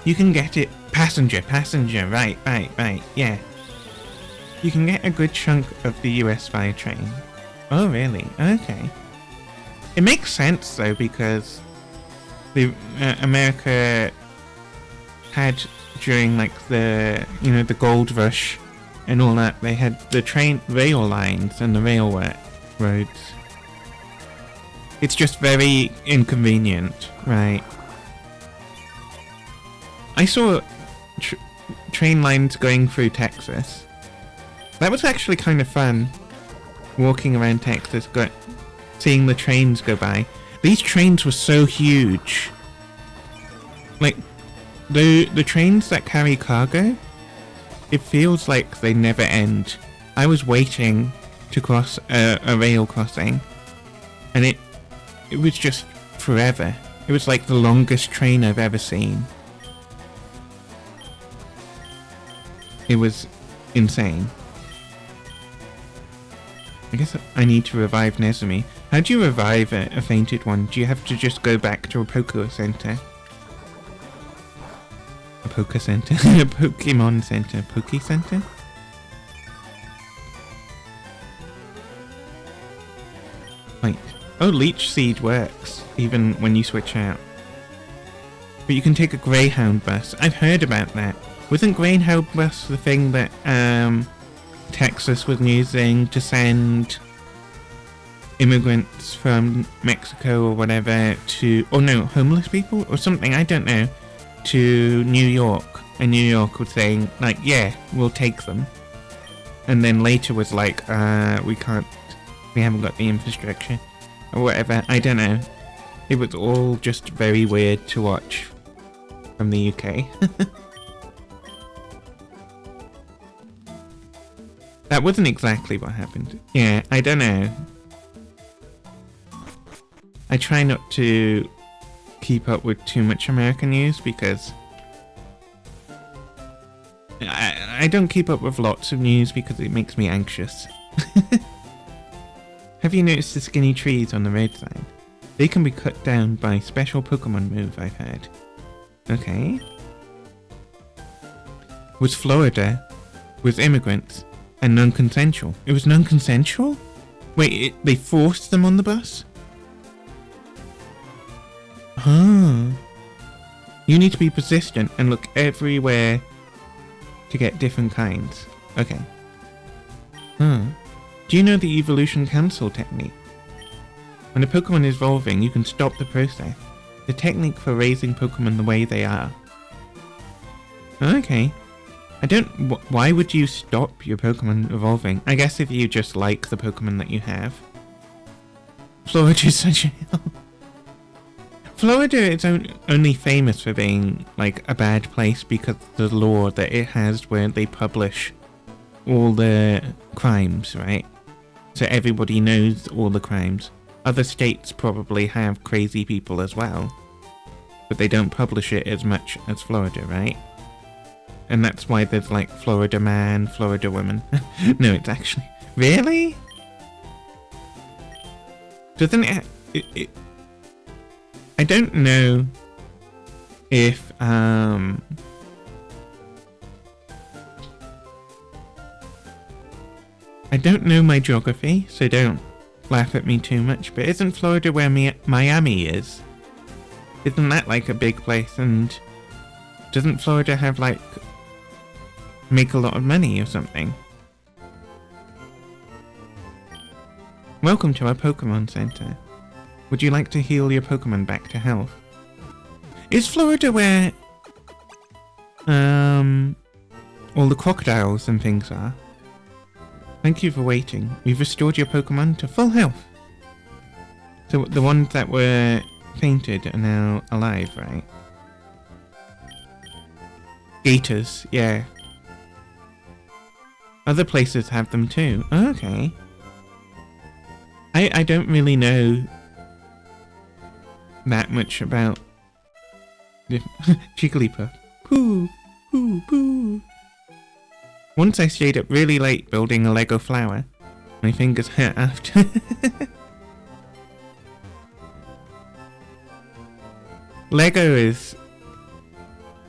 You can get it passenger, right, yeah. You can get a good chunk of the US via train. Oh, really? Okay. It makes sense though, because the America had during like the the gold rush and all that, they had the rail lines and the rail roads. It's just very inconvenient, right? I saw train lines going through Texas. That was actually kind of fun, walking around Texas, seeing the trains go by. These trains were so huge. Like, the trains that carry cargo, it feels like they never end. I was waiting to cross a rail crossing, and it was just forever. It was like the longest train I've ever seen. It was insane. I guess I need to revive Nezumi. How do you revive a fainted one? Do you have to just go back to a Poké Center? A Poké Center? A Pokemon Center? Poké Center? Wait, Oh, Leech Seed works, even when you switch out. But you can take a Greyhound bus. I've heard about that. Wasn't Greyhound bus the thing that Texas was using to send immigrants from Mexico or whatever to... Oh no, homeless people or something, I don't know. To New York. And New York was saying, like, yeah, we'll take them. And then later was like, we haven't got the infrastructure. Or whatever, I don't know. It was all just very weird to watch from the UK. That wasn't exactly what happened. Yeah, I don't know. I try not to keep up with too much American news because I don't keep up with lots of news because it makes me anxious. Have you noticed the skinny trees on the roadside? They can be cut down by special Pokemon move, I've heard. Okay. Was Florida with immigrants and non-consensual? It was non-consensual? Wait, they forced them on the bus? Huh. You need to be persistent and look everywhere to get different kinds. Okay. Huh. Do you know the evolution cancel technique? When a Pokemon is evolving, you can stop the process. The technique for raising Pokemon the way they are. Okay. Why would you stop your Pokemon evolving? I guess if you just like the Pokemon that you have. Florida is such a... Florida is only famous for being, like, a bad place because of the law that it has where they publish all the crimes, right? So everybody knows all the crimes. Other states probably have crazy people as well, but they don't publish it as much as Florida, right? And that's why there's, like, Florida man, Florida woman. No, it's actually... Really? Doesn't it... I don't know if, I don't know my geography, so don't laugh at me too much, but isn't Florida where Miami is? Isn't that, like, a big place, and doesn't Florida have, like, make a lot of money or something? Welcome to our Pokemon Center. Would you like to heal your Pokemon back to health? Is Florida where all the crocodiles and things are? Thank you for waiting. We've restored your Pokemon to full health. So the ones that were fainted are now alive, right? Gators, yeah. Other places have them too. Oh, okay. I don't really know that much about Jigglypuff. Pooh, pooh, pooh. Once I stayed up really late building a Lego flower. My fingers hurt after. Lego is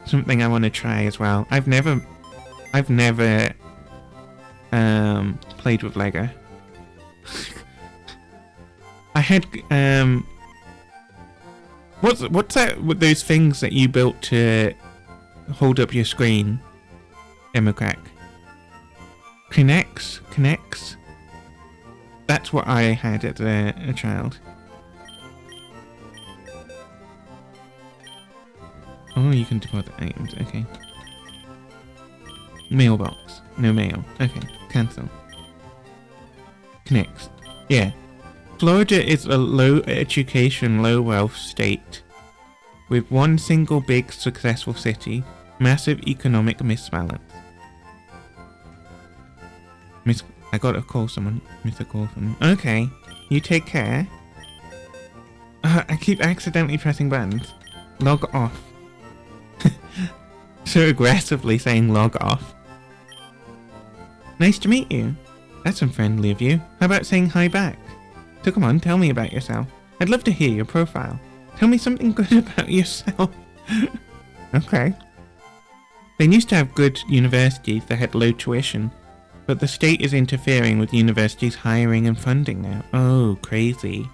something I want to try as well. I've never played with Lego. I had what's that with those things that you built to hold up your screen, Democrack? Connects? That's what I had as a child. Oh, you can deposit items, okay. Mailbox. No mail. Okay, cancel. Connects. Yeah. Florida is a low education, low wealth state with one single big successful city, massive economic misbalance. I gotta call someone. Miss a call from... Okay, you take care. I keep accidentally pressing buttons. Log off. So aggressively saying log off. Nice to meet you. That's unfriendly of you. How about saying hi back? So come on, tell me about yourself. I'd love to hear your profile. Tell me something good about yourself. Okay. They used to have good universities that had low tuition, but the state is interfering with universities' hiring and funding now. Oh, crazy.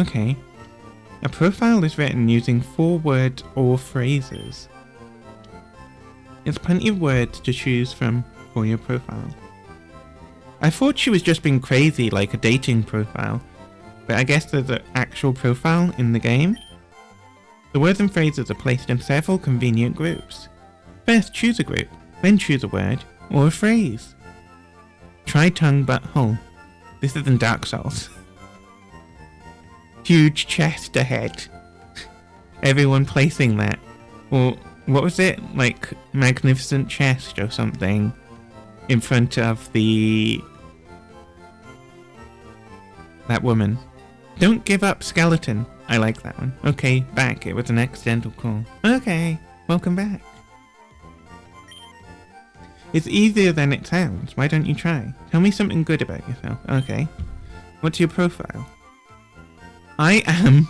Okay. A profile is written using 4 words or phrases. There's plenty of words to choose from for your profile. I thought she was just being crazy like a dating profile, but I guess there's an actual profile in the game. The words and phrases are placed in several convenient groups. First choose a group, then choose a word or a phrase. Try tongue but hole. This isn't Dark Souls. Huge chest ahead. Everyone placing that. Or what was it? Like magnificent chest or something in front of that woman. Don't give up, skeleton. I like that one. Okay, back. It was an accidental call. Okay, welcome back. It's easier than it sounds. Why don't you try? Tell me something good about yourself. Okay. What's your profile? I am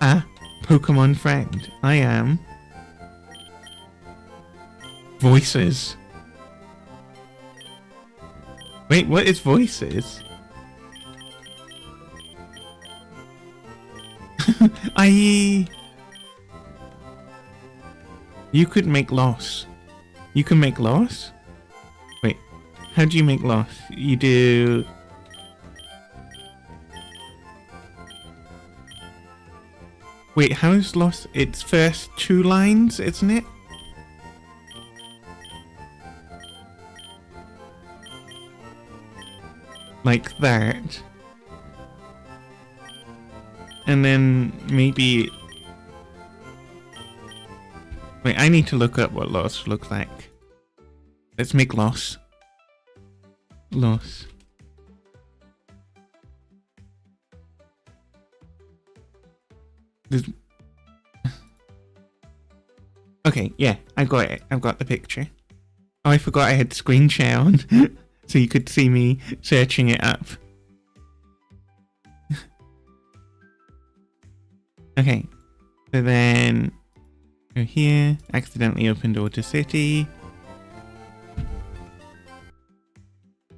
a Pokemon friend. I am Voices. Wait, what is Voices? You could make loss. You can make loss? Wait, how do you make loss? You do... Wait, how is loss? It's first 2 lines, isn't it? Like that. And then maybe... Wait, I need to look up what loss looks like. Let's make loss. Loss. There's... Okay, yeah, I got it. I've got the picture. Oh, I forgot I had screen share on, so you could see me searching it up. Okay, so then go here, accidentally opened Order City.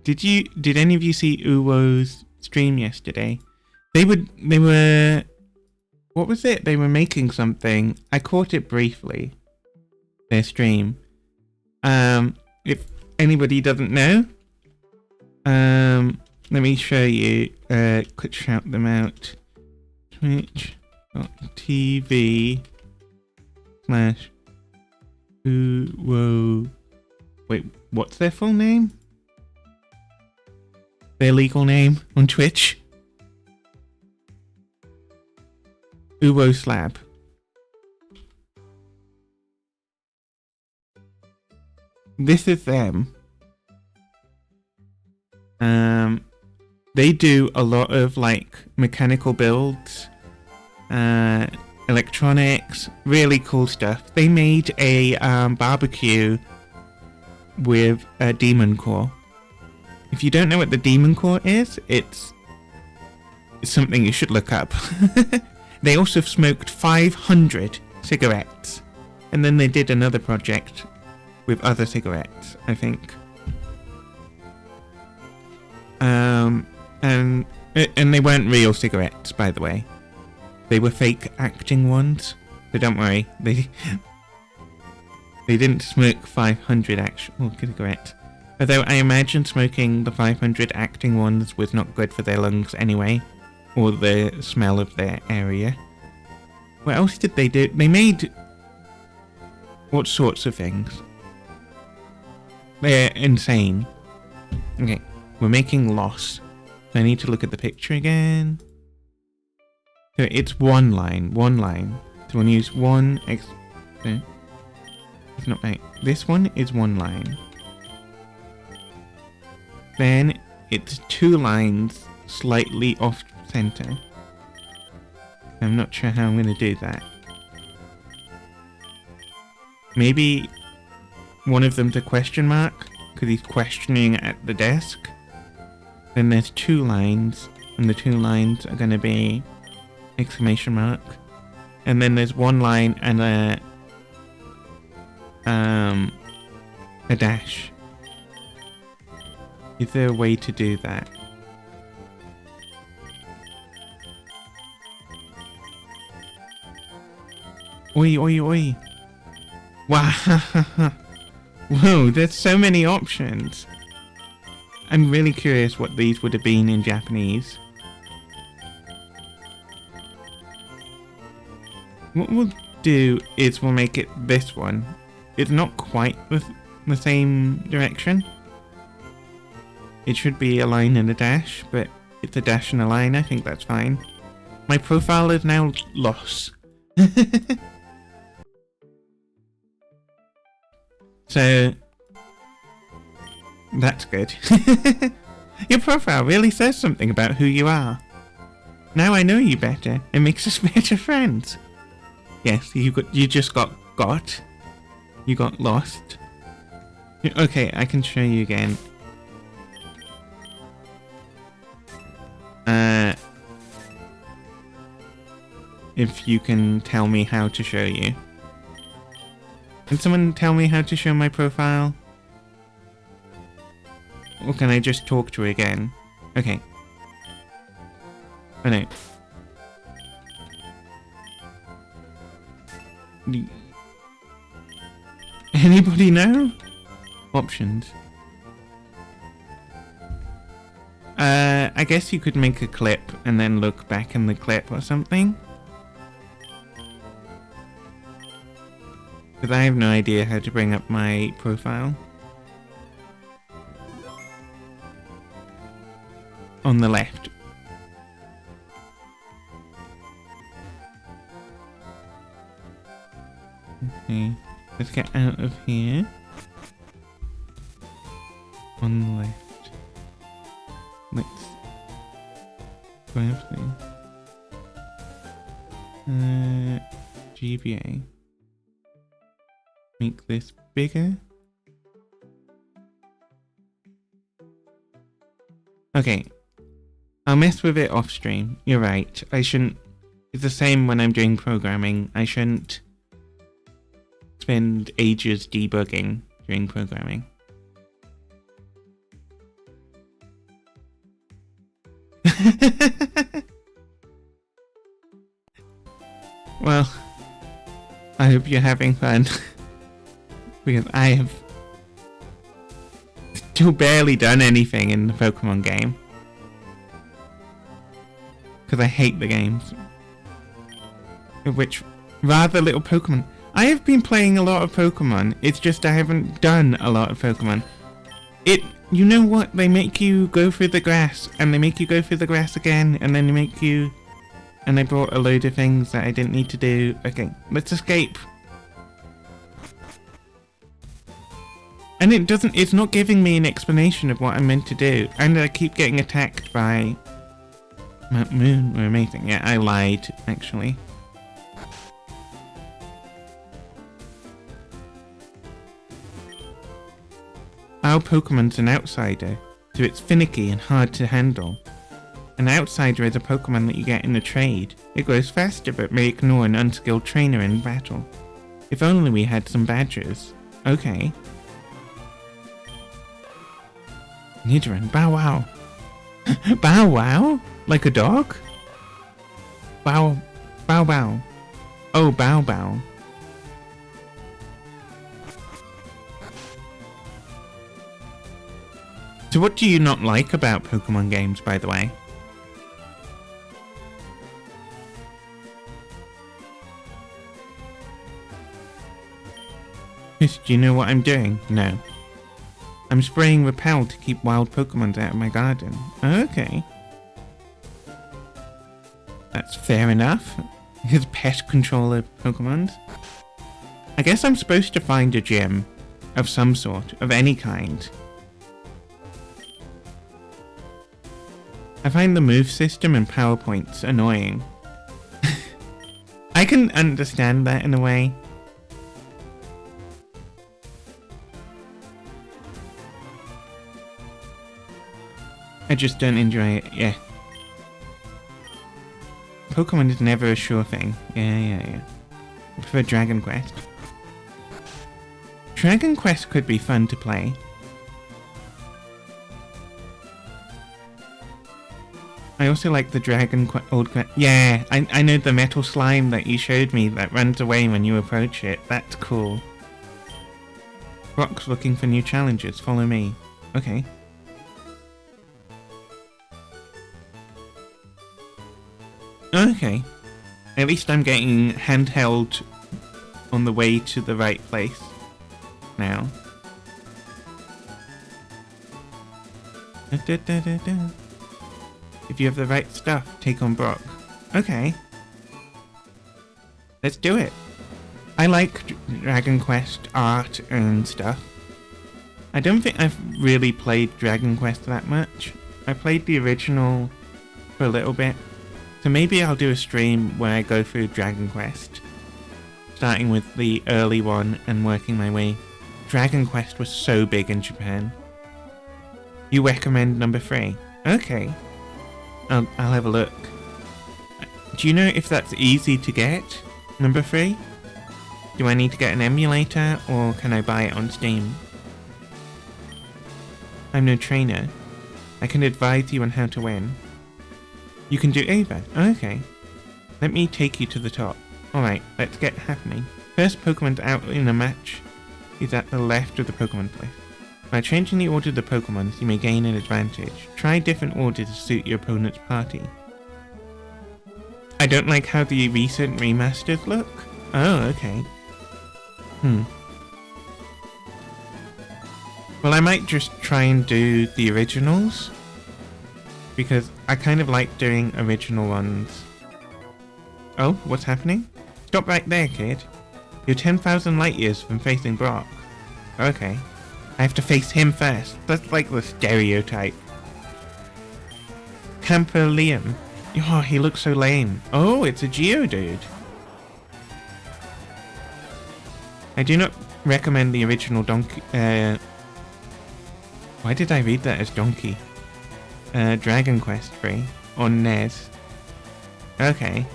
Did any of you see Uwo's stream yesterday? They were, what was it? They were making something. I caught it briefly. Their stream. If anybody doesn't know, let me show you. Could shout them out. Twitch.tv/Uwo. Wait, what's their full name? Their legal name on Twitch? Uwo Slab. This is them. They do a lot of like mechanical builds, electronics, really cool stuff. They made a barbecue with a demon core. If you don't know what the demon core is, it's something you should look up. They also smoked 500 cigarettes, and then they did another project with other cigarettes, I think. And they weren't real cigarettes, by the way. They were fake acting ones. So don't worry, they didn't smoke 500 actual cigarettes. Although I imagine smoking the 500 acting ones was not good for their lungs anyway, or the smell of their area. What else did they do? They made what sorts of things? They're insane. Okay, we're making loss. So I need to look at the picture again. So it's one line. So we'll use one no, it's not right. This one is one line. Then it's 2 lines slightly off center. I'm not sure how I'm going to do that. Maybe one of them's a question mark, because he's questioning at the desk. Then there's 2 lines, and the 2 lines are going to be exclamation mark. And then there's 1 line and a dash. Is there a way to do that? Oi, oi, oi. Wow. Whoa, there's so many options. I'm really curious what these would have been in Japanese. What we'll do is we'll make it this one. It's not quite the same direction. It should be a line and a dash, but it's a dash and a line. I think that's fine. My profile is now lost. So that's good. Your profile really says something about who you are. Now I know you better. It makes us better friends. Yes, you just got. You got lost. Okay, I can show you again. If you can tell me how to show you. Can someone tell me how to show my profile? Or can I just talk to her again? Okay. Oh no. Anybody know? Options. I guess you could make a clip and then look back in the clip or something. Because I have no idea how to bring up my profile. On the left. Okay, let's get out of here. On the left. Let's grab the GBA. Make this bigger. Okay. I'll mess with it off stream. You're right. I shouldn't. It's the same when I'm doing programming. I shouldn't spend ages debugging during programming. Well, I hope you're having fun. Because I have still barely done anything in the Pokemon game. Because I hate the games. Which, rather little Pokemon. I have been playing a lot of Pokemon. It's just I haven't done a lot of Pokemon. You know what? They make you go through the grass. And they make you go through the grass again. And then they make you... And they brought a load of things that I didn't need to do. Okay, let's escape. And it's not giving me an explanation of what I'm meant to do. And I keep getting attacked by... Mount Moon were amazing. Yeah, I lied, actually. Our Pokemon's an outsider, so it's finicky and hard to handle. An outsider is a Pokemon that you get in a trade. It grows faster but may ignore an unskilled trainer in battle. If only we had some badgers. Okay. Nidoran, Bow Wow. Bow Wow? Like a dog? Bow Bow. Oh, Bow Bow. So what do you not like about Pokemon games, by the way? Chris, do you know what I'm doing? No. I'm spraying Repel to keep wild Pokemon out of my garden. Okay. That's fair enough. His pest controller Pokemon. I guess I'm supposed to find a gym of some sort, of any kind. I find the move system and PowerPoints annoying. I can understand that in a way. I just don't enjoy it, yeah. Pokemon is never a sure thing. Yeah. I prefer Dragon Quest. Dragon Quest could be fun to play. I also like the yeah, I know the metal slime that you showed me that runs away when you approach it. That's cool. Brock's looking for new challenges. Follow me. Okay. Okay. At least I'm getting handheld on the way to the right place now. If you have the right stuff, take on Brock. Okay. Let's do it. I like Dragon Quest art and stuff. I don't think I've really played Dragon Quest that much. I played the original for a little bit. So maybe I'll do a stream where I go through Dragon Quest. Starting with the early one and working my way. Dragon Quest was so big in Japan. You recommend number 3? Okay. I'll have a look. Do you know if that's easy to get? Number 3? Do I need to get an emulator or can I buy it on Steam? I'm no trainer. I can advise you on how to win. You can do either. Okay. Let me take you to the top. Alright, let's get happening. First Pokemon out in a match is at the left of the Pokemon place. By changing the order of the Pokemons, you may gain an advantage. Try different orders to suit your opponent's party. I don't like how the recent remasters look. Oh, okay. Well, I might just try and do the originals. Because I kind of like doing original ones. Oh, what's happening? Stop right there, kid. You're 10,000 light years from facing Brock. Okay. I have to face him first. That's like the stereotype. Camper Liam. Oh, he looks so lame. Oh, it's a Geodude. I do not recommend the original Donkey... Why did I read that as Donkey? Dragon Quest 3 on NES. Okay.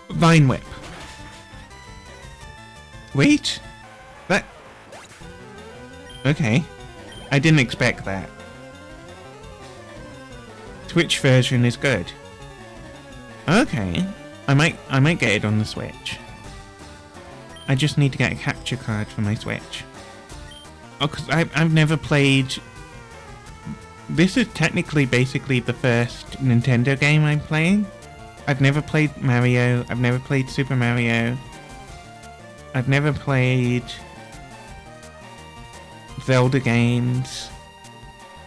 Vine Whip. Wait. That... Okay. I didn't expect that. Switch version is good. Okay. I might get it on the Switch. I just need to get a capture card for my Switch. Oh, because I've never played... This is technically basically the first Nintendo game I'm playing. I've never played Mario. I've never played Super Mario. I've never played Zelda games.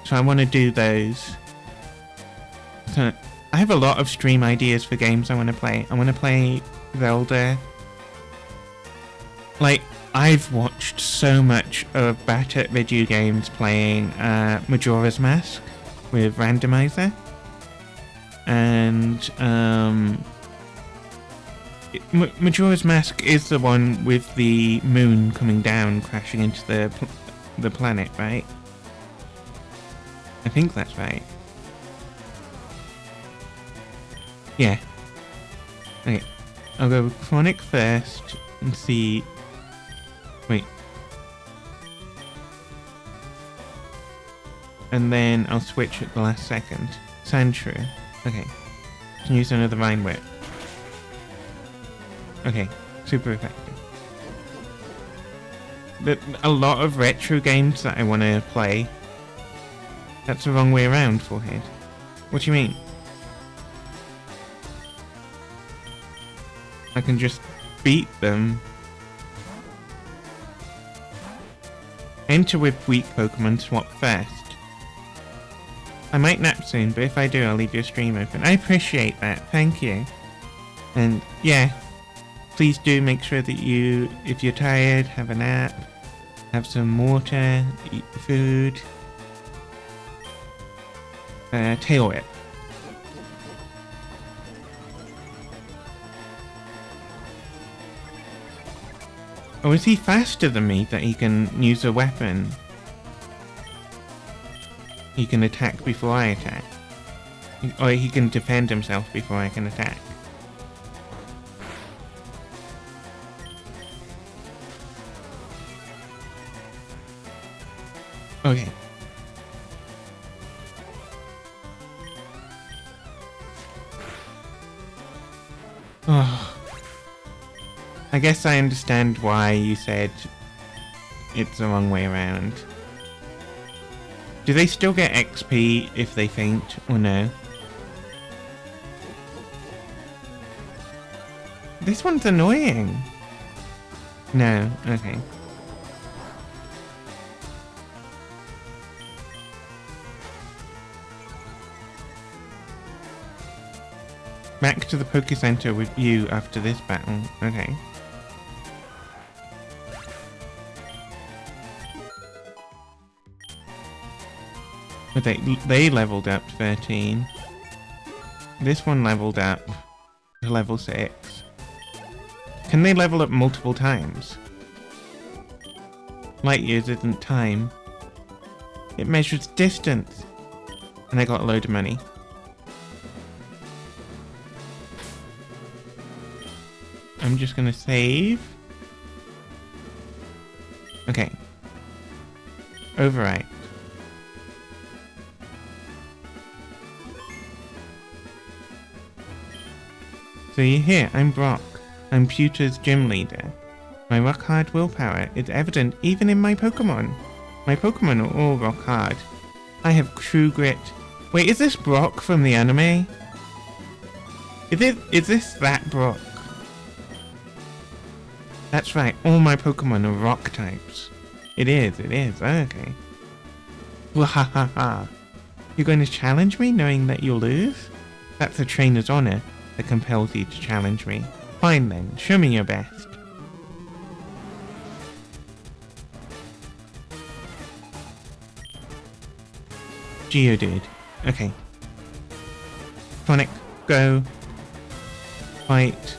So I want to do those. So I have a lot of stream ideas for games I want to play. I want to play Zelda. Like, I've watched so much of Bat at Video Games playing Majora's Mask with Randomizer. And Majora's Mask is the one with the moon coming down, crashing into the planet, right? I think that's right. Yeah. Okay, I'll go with Chronic first and see... Wait. And then I'll switch at the last second. Sandshrew. Okay. Can use another Vine Whip. Okay. Super effective. But a lot of retro games that I want to play. That's the wrong way around, Forehead. What do you mean? I can just beat them. Enter with weak Pokemon, swap first. I might nap soon, but if I do, I'll leave your stream open. I appreciate that, thank you. And yeah, please do make sure that you, if you're tired, have a nap, have some water, eat food. Tail Whip. Oh, is he faster than me that he can use a weapon? He can attack before I attack. Or he can defend himself before I can attack. Okay. Oh. I guess I understand why you said it's the wrong way around. Do they still get XP if they faint, or no? This one's annoying. No, okay. Back to the Poke Center with you after this battle. Okay. But they leveled up 13. This one leveled up to level 6. Can they level up multiple times? Light years isn't time. It measures distance. And I got a load of money. I'm just gonna save. Okay. Overwrite. So you're here, I'm Brock. I'm Pewter's gym leader. My rock hard willpower is evident even in my Pokemon. My Pokemon are all rock hard. I have true grit. Wait, is this Brock from the anime? Is this that Brock? That's right, all my Pokemon are rock types. It is, okay. Wahahaha. You're going to challenge me knowing that you'll lose? That's a trainer's honor that compels you to challenge me. Fine then, show me your best. Geodude. Okay. Sonic, go. Fight.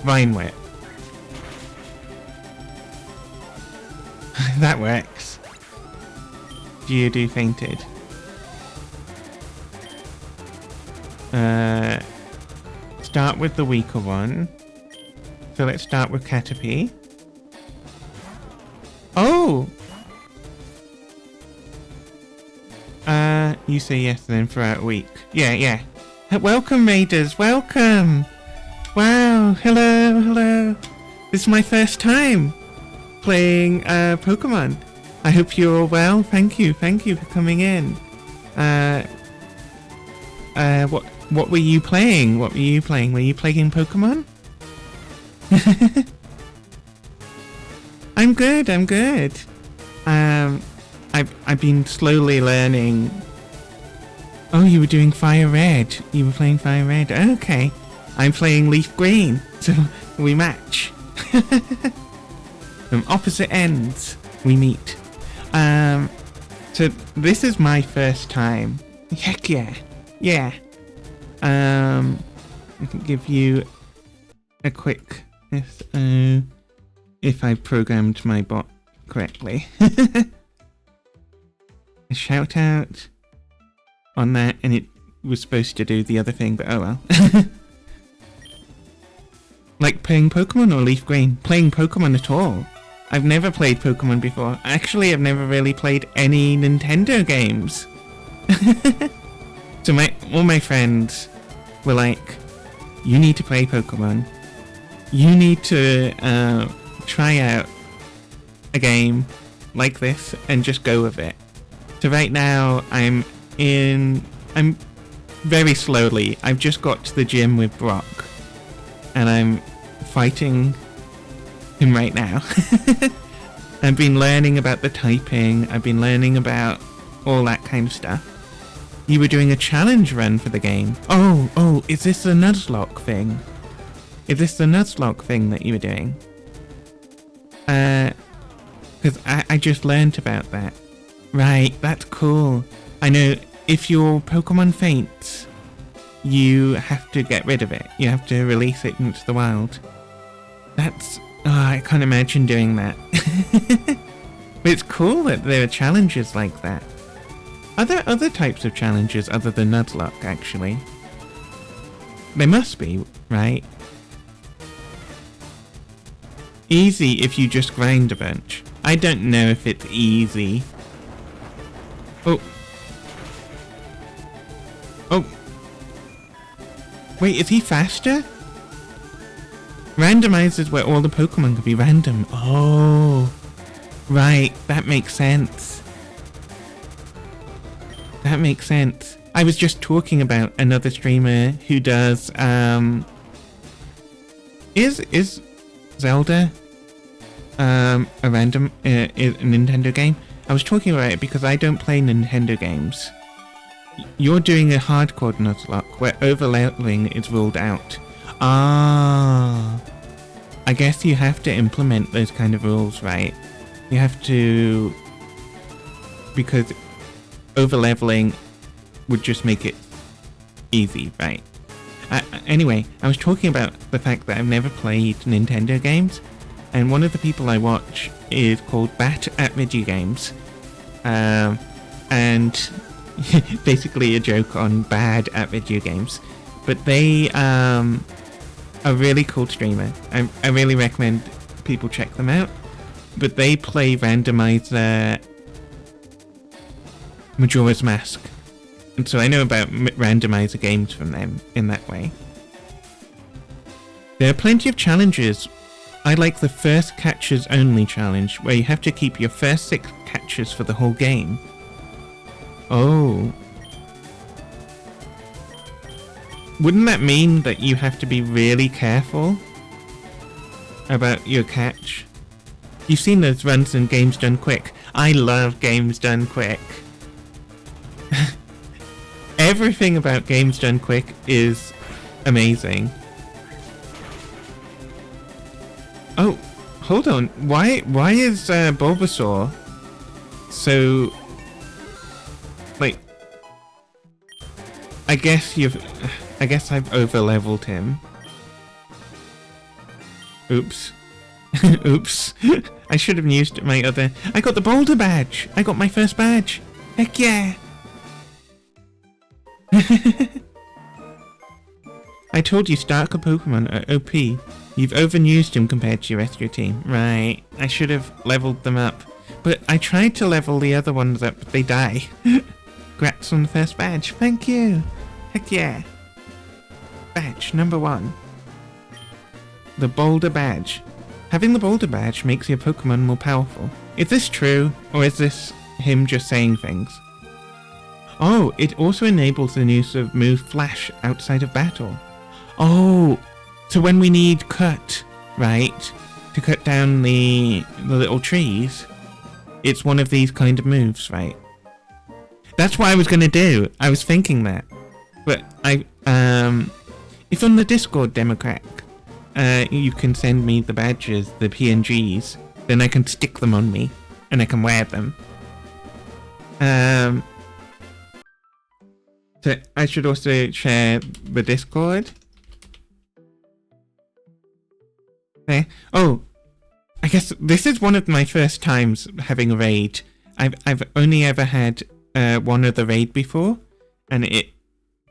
Vine Whip. That works. Geodude fainted. Start with the weaker one. So let's start with Caterpie. Oh! You say yes then for a week. Yeah. Welcome, Raiders, welcome! Wow, hello. This is my first time playing Pokemon. I hope you're all well. Thank you for coming in. What were you playing? Were you playing Pokemon? I'm good. I've been slowly learning. Oh, you were doing Fire Red. You were playing Fire Red. Okay. I'm playing Leaf Green. So we match. From opposite ends, we meet. So this is my first time. Heck yeah. Yeah. I can give you a quick if I programmed my bot correctly. A shout out on that, and it was supposed to do the other thing, but oh well. Like playing Pokemon or Leaf Green? Playing Pokemon at all. I've never played Pokemon before. Actually, I've never really played any Nintendo games. So all my friends were like, you need to play Pokemon. You need to try out a game like this and just go with it. So right now I'm very slowly. I've just got to the gym with Brock and I'm fighting him right now. I've been learning about the typing. I've been learning about all that kind of stuff. You were doing a challenge run for the game. Oh, is this the Nuzlocke thing? Is this the Nuzlocke thing that you were doing? Because I just learned about that. Right, that's cool. I know if your Pokemon faints, you have to get rid of it. You have to release it into the wild. That's... Oh, I can't imagine doing that. But it's cool that there are challenges like that. Are there other types of challenges other than Nuzlocke, actually? There must be, right? Easy if you just grind a bunch. I don't know if it's easy Oh. Oh. Wait, is he faster? Randomizes where all the Pokemon can be random. Oh. Right, that makes sense. That makes sense. I was just talking about another streamer who does, Is Zelda, a random, a Nintendo game? I was talking about it because I don't play Nintendo games. You're doing a hardcore Nuzlocke where overleveling is ruled out. Ah. I guess you have to implement those kind of rules, right? You have to... Because overleveling would just make it easy, right? Anyway, I was talking about the fact that I've never played Nintendo games, and one of the people I watch is called Bat at Video Games, and basically a joke on bad at video games. But they are a really cool streamer. I really recommend people check them out. But they play randomizer Majora's Mask. And so I know about randomizer games from them in that way. There are plenty of challenges. I like the first catches only challenge, where you have to keep your first 6 catches for the whole game. Oh. Wouldn't that mean that you have to be really careful about your catch? You've seen those runs in Games Done Quick. I love Games Done Quick. Everything about Games Done Quick is amazing. Oh, hold on. Why is Bulbasaur so... Like... I guess I've over-leveled him. Oops. Oops. I should have used my other... I got the Boulder badge! I got my first badge! Heck yeah! I told you Starker Pokemon are OP. You've overused him compared to your rest of your team. Right. I should have leveled them up. But I tried to level the other ones up, but they die. Congrats on the first badge. Thank you. Heck yeah. Badge number 1. The Boulder badge. Having the Boulder badge makes your Pokemon more powerful. Is this true, or is this him just saying things? Oh, it also enables the use of move Flash outside of battle. Oh, so when we need cut, right, to cut down the little trees, it's one of these kind of moves, right? That's what I was going to do. I was thinking that. But if on the Discord Democratic, you can send me the badges, the PNGs, then I can stick them on me, and I can wear them. So I should also share the Discord. Okay. Oh, I guess this is one of my first times having a raid. I've only ever had one other raid before, and it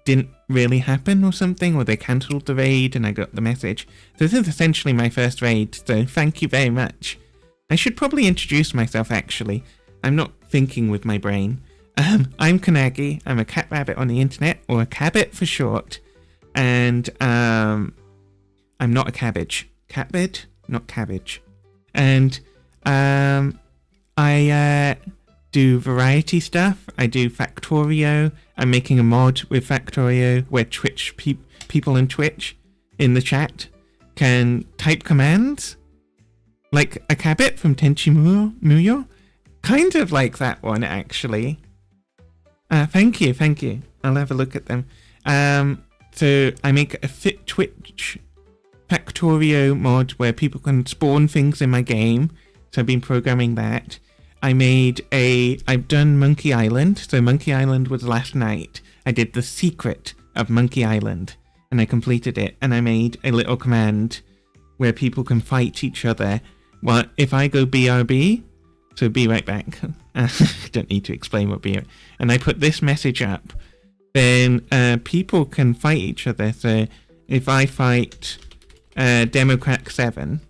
didn't really happen or something, or they cancelled the raid and I got the message. So this is essentially my first raid, so thank you very much. I should probably introduce myself actually. I'm not thinking with my brain. I'm Kannagi. I'm a cat rabbit on the internet, or a cabbit for short, and I'm not a cabbage. Catbit, not cabbage. And I do variety stuff. I do Factorio. I'm making a mod with Factorio where Twitch people in Twitch in the chat can type commands like a cabbit from Tenchi Muyo. Kind of like that one actually. Thank you. I'll have a look at them. So I make a fit Twitch Factorio mod where people can spawn things in my game. So I've been programming that. I've done Monkey Island. So Monkey Island was last night. I did the secret of Monkey Island and I completed it. And I made a little command where people can fight each other. Well, if I go BRB, so be right back. Don't need to explain what BRB. And I put this message up, then people can fight each other. So if I fight Democrack 7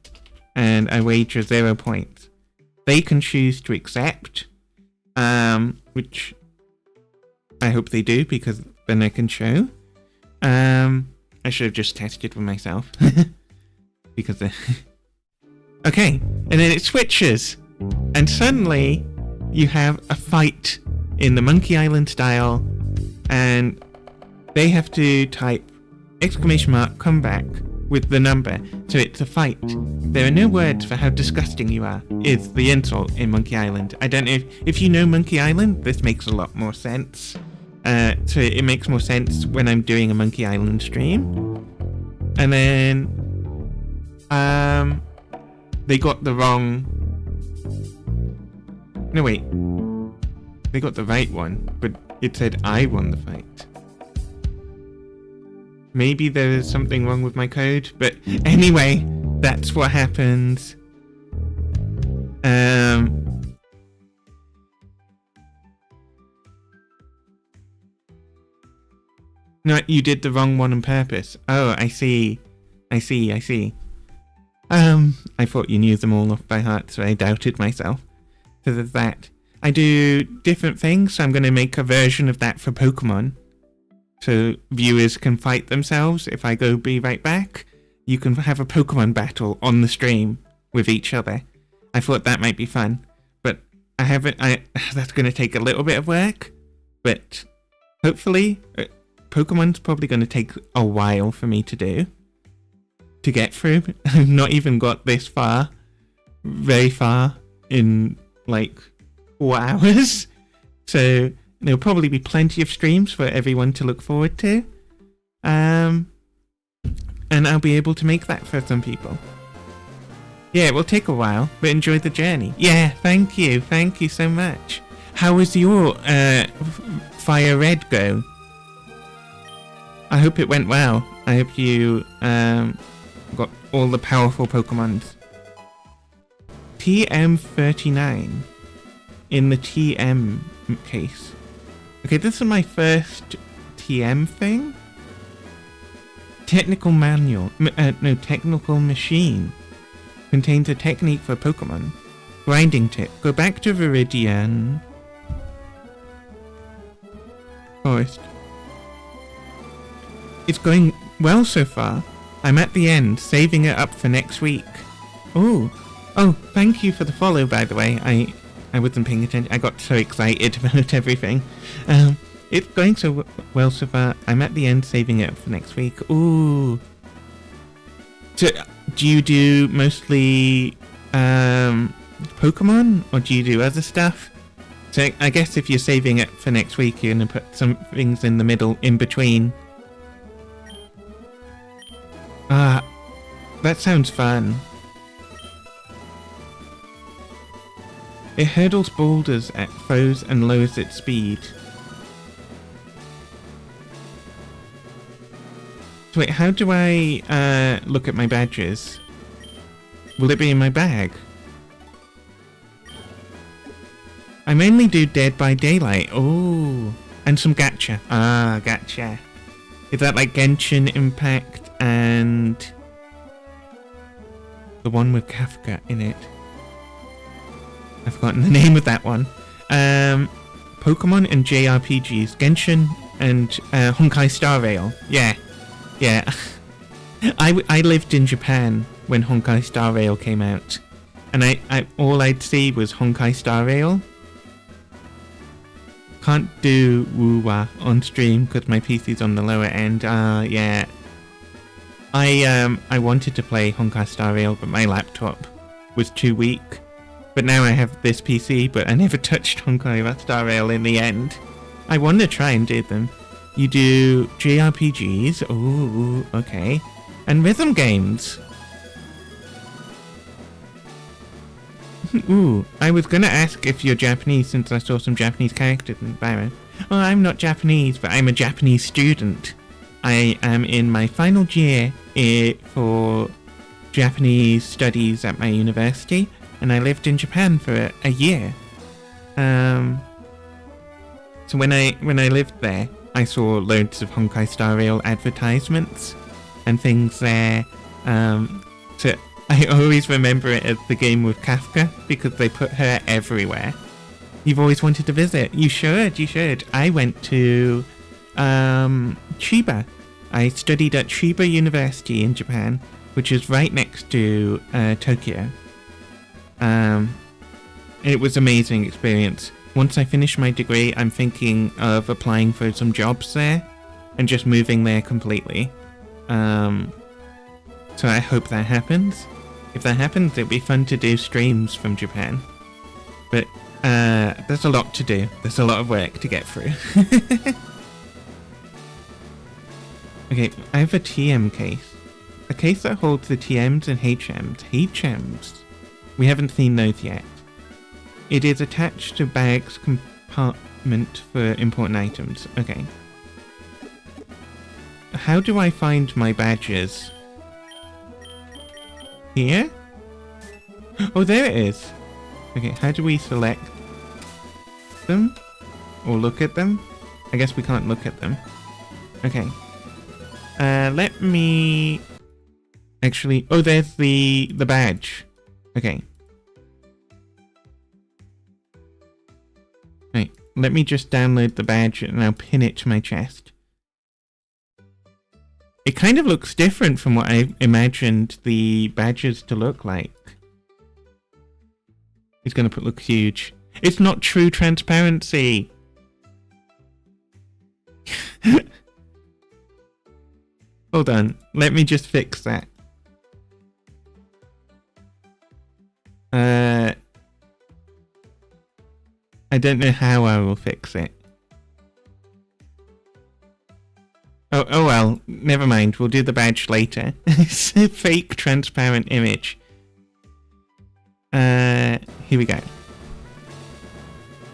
and I wager 0 points, they can choose to accept, which I hope they do, because then I can show. I should have just tested for myself. Because okay, and then it switches, and suddenly you have a fight in the Monkey Island style, and they have to type exclamation mark come back with the number, so it's a fight. There are no words for how disgusting you are, is the insult in Monkey Island. I don't know if you know Monkey Island, this makes a lot more sense. So it makes more sense when I'm doing a Monkey Island stream. And then they got the wrong... No, wait. They got the right one, but it said I won the fight. Maybe there is something wrong with my code, but anyway, that's what happens. No, you did the wrong one on purpose. Oh, I see. I thought you knew them all off by heart, so I doubted myself. So there's that. I do different things, so I'm going to make a version of that for Pokemon. So viewers can fight themselves. If I go be right back, you can have a Pokemon battle on the stream with each other. I thought that might be fun, but that's going to take a little bit of work, but hopefully Pokemon's probably going to take a while for me to get through. I've not even got this far, very far, in like 4 hours, so there'll probably be plenty of streams for everyone to look forward to. And I'll be able to make that for some people. Yeah, it will take a while, but enjoy the journey. Yeah, thank you so much. How was your Fire Red go? I hope it went well. I hope you got all the powerful Pokemons. TM39 in the TM case. Okay, this is my first TM thing. Technical manual. Technical machine. Contains a technique for Pokemon. Grinding tip. Go back to Viridian Forest. It's going well so far. I'm at the end, saving it up for next week. Oh, thank you for the follow, by the way. I wasn't paying attention. I got so excited about everything. It's going so well so far. I'm at the end, saving it up for next week. Ooh. So, do you do mostly Pokemon, or do you do other stuff? So, I guess if you're saving it for next week, you're going to put some things in the middle, in between. That sounds fun. It hurdles boulders at foes and lowers its speed. So wait, how do I look at my badges? Will it be in my bag? I mainly do Dead by Daylight. Oh, and some gacha. Gacha. Is that like Genshin Impact and the one with Kafka in it? I've forgotten the name of that one. Pokemon and JRPGs. Genshin and Honkai Star Rail. Yeah. I lived in Japan when Honkai Star Rail came out. And I all I'd see was Honkai Star Rail. Can't do Woo-Wah on stream because my PC's on the lower end. Yeah. I wanted to play Honkai Star Rail, but my laptop was too weak. But now I have this PC, but I never touched Honkai Star Rail in the end. I want to try and do them. You do JRPGs. Ooh, okay. And rhythm games. Ooh, I was gonna ask if you're Japanese since I saw some Japanese characters in the background. Well, I'm not Japanese, but I'm a Japanese student. I am in my final year for Japanese studies at my university, and I lived in Japan for a year. So when I lived there, I saw loads of Honkai Star Rail advertisements and things there. So I always remember it as the game with Kafka because they put her everywhere. You've always wanted to visit. You should, you should. I went to Chiba. I studied at Chiba University in Japan, which is right next to Tokyo. It was an amazing experience. Once I finish my degree, I'm thinking of applying for some jobs there and just moving there completely. So I hope that happens. If that happens, it'd be fun to do streams from Japan. But there's a lot to do. There's a lot of work to get through. Okay, I have a TM case. A case that holds the TMs and HMs. HMs. We haven't seen those yet. It is attached to bag's compartment for important items. Okay. How do I find my badges? Here? Oh, there it is. Okay, how do we select them? Or look at them? I guess we can't look at them. Okay. Let me... Actually... Oh, there's the badge. Okay. Right, let me just download the badge and I'll pin it to my chest. It kind of looks different from what I imagined the badges to look like. It's gonna look huge. It's not true transparency! Hold on, let me just fix that. I don't know how I will fix it. Oh well, never mind, we'll do the badge later. It's a fake transparent image. Here we go.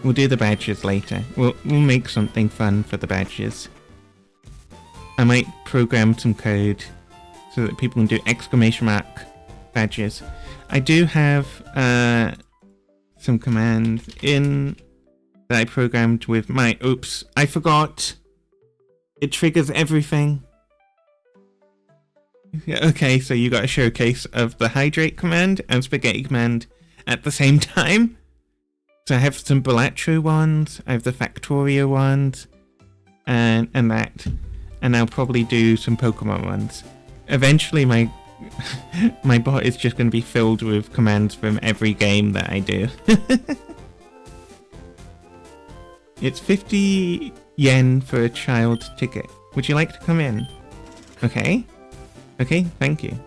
We'll do the badges later. We'll make something fun for the badges. I might program some code so that people can do exclamation mark badges. I do have some commands in that I programmed with my... Oops, I forgot. It triggers everything. Okay, so you got a showcase of the hydrate command and spaghetti command at the same time. So I have some Balatro ones, I have the Factorio ones, and that. And I'll probably do some Pokemon ones. Eventually my my bot is just going to be filled with commands from every game that I do. It's 50 yen for a child ticket. Would you like to come in? Okay. Okay, thank you.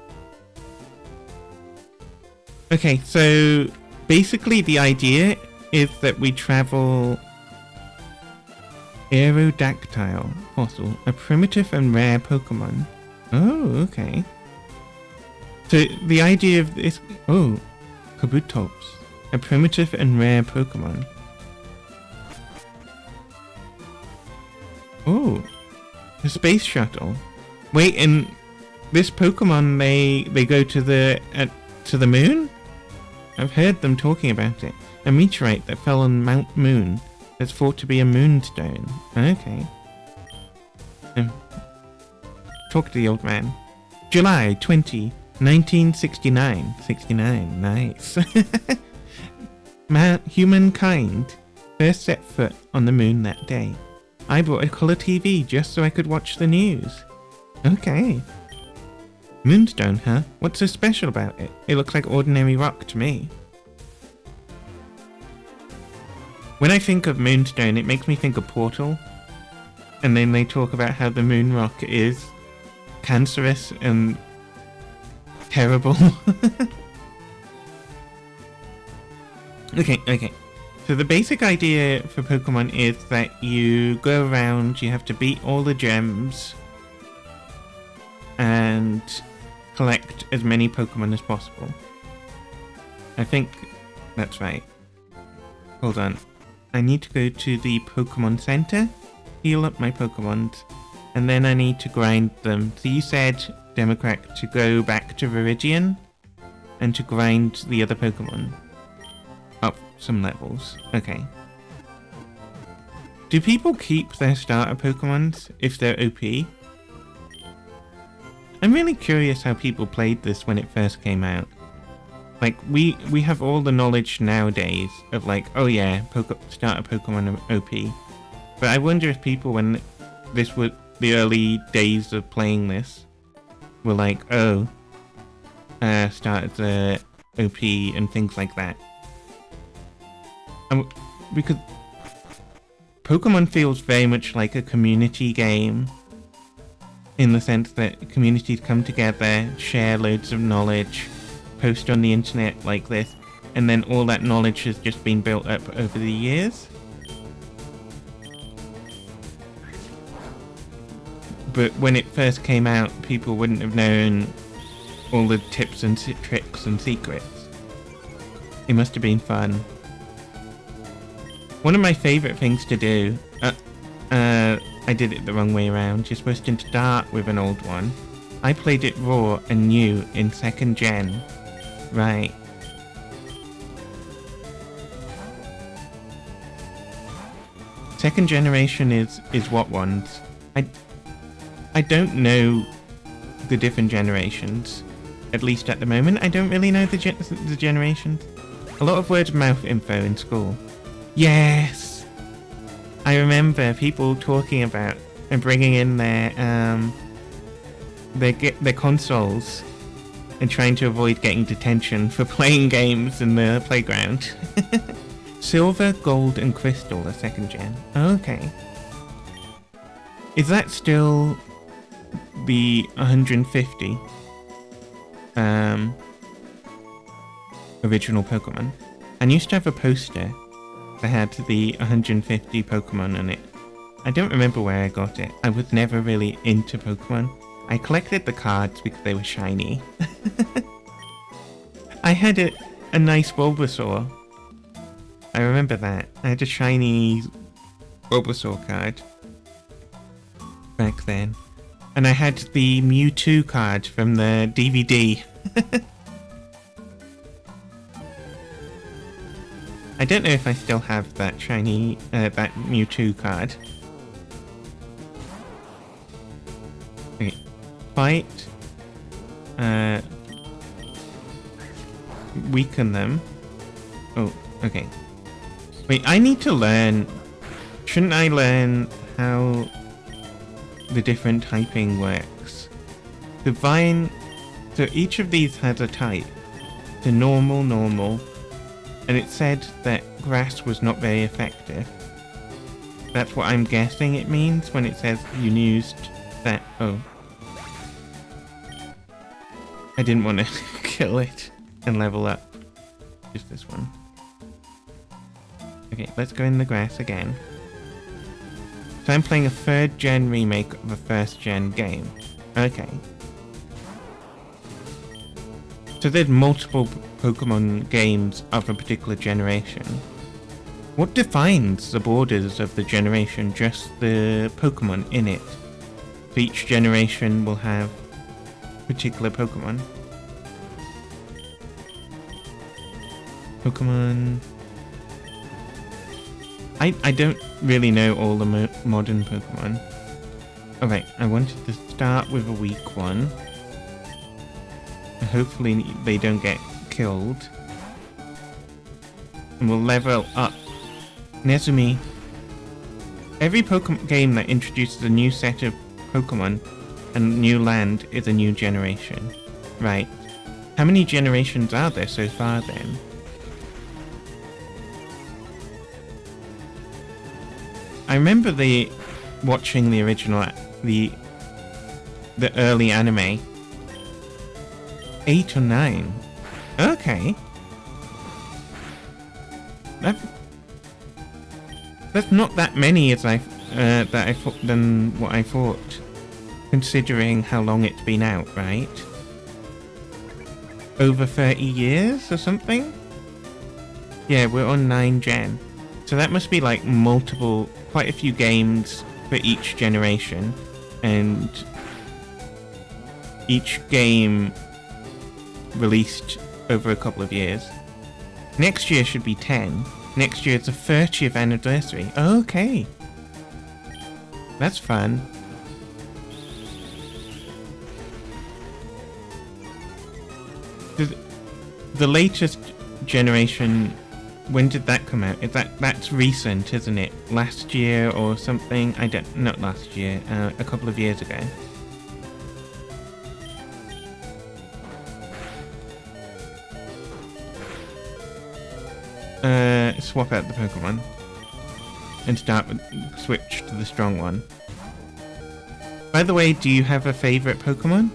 Okay, so basically the idea is that we travel Aerodactyl fossil, a primitive and rare Pokemon. Oh, okay. So the idea of this... Oh, Kabutops, a primitive and rare Pokemon. Oh, the space shuttle. Wait, and this Pokemon, they go to the moon? I've heard them talking about it. A meteorite that fell on Mount Moon. That's thought to be a moonstone. Okay. Talk to the old man. July 20, 1969. 69, nice. Humankind first set foot on the moon that day. I bought a colour TV just so I could watch the news. Okay. Moonstone, huh? What's so special about it? It looks like ordinary rock to me. When I think of Moonstone, it makes me think of Portal. And then they talk about how the moon rock is cancerous and terrible. Okay. So the basic idea for Pokemon is that you go around, you have to beat all the gems and collect as many Pokemon as possible. I think that's right. Hold on. I need to go to the Pokemon Center, heal up my Pokemons, and then I need to grind them. So you said, Democrat, to go back to Viridian and to grind the other Pokemon up some levels. Okay. Do people keep their starter Pokemons if they're OP? I'm really curious how people played this when it first came out. Like, we have all the knowledge nowadays of like, oh yeah, start a Pokemon OP. But I wonder if people, when this was the early days of playing this, were like, oh, start the OP and things like that. Because Pokemon feels very much like a community game, in the sense that communities come together, share loads of knowledge, post on the internet like this, and then all that knowledge has just been built up over the years. But when it first came out, people wouldn't have known all the tips and tricks and secrets. It must have been fun. One of my favourite things to do, I did it the wrong way around. You're supposed to start with an old one. I played it raw and new in 2nd gen. Right. Second generation is what ones? I don't know the different generations. At least at the moment, I don't really know the generations. A lot of word of mouth info in school. Yes! I remember people talking about and bringing in their consoles and trying to avoid getting detention for playing games in the playground. Silver, Gold, and Crystal are 2nd gen. Okay. Is that still the 150 original Pokemon? I used to have a poster that had the 150 Pokemon on it. I don't remember where I got it. I was never really into Pokemon. I collected the cards because they were shiny. I had a nice Bulbasaur. I remember that. I had a shiny Bulbasaur card back then. And I had the Mewtwo card from the DVD. I don't know if I still have that shiny, that Mewtwo card. Okay. Fight. Weaken them. Oh, okay. Wait, I need to learn... Shouldn't I learn how the different typing works? Divine... So each of these has a type. The normal... And it said that grass was not very effective. That's what I'm guessing it means when it says you used that... Oh. I didn't want to kill it and level up. Just this one. Okay, let's go in the grass again. So I'm playing a 3rd gen remake of a 1st gen game. Okay. So there's multiple Pokemon games of a particular generation. What defines the borders of the generation? Just the Pokemon in it. So each generation will have particular Pokemon. I don't really know all the modern Pokemon. Alright, I wanted to start with a weak one. Hopefully they don't get killed. And we'll level up. Nezumi. Every Pokemon game that introduces a new set of Pokemon and new land is a new generation. Right. How many generations are there so far then? I remember watching the original, the early anime. 8 or 9. Okay. That's not that many as than what I thought, considering how long it's been out, right? Over 30 years or something? Yeah, we're on 9 gen. So that must be like quite a few games for each generation, and each game released over a couple of years. Next year should be 10. Next year it's the 30th anniversary. Okay. That's fun. the latest generation, when did that come out? That's recent, isn't it? Last year or something? Not last year, a couple of years ago. Swap out the Pokemon and switch to the strong one. By the way, do you have a favorite Pokemon?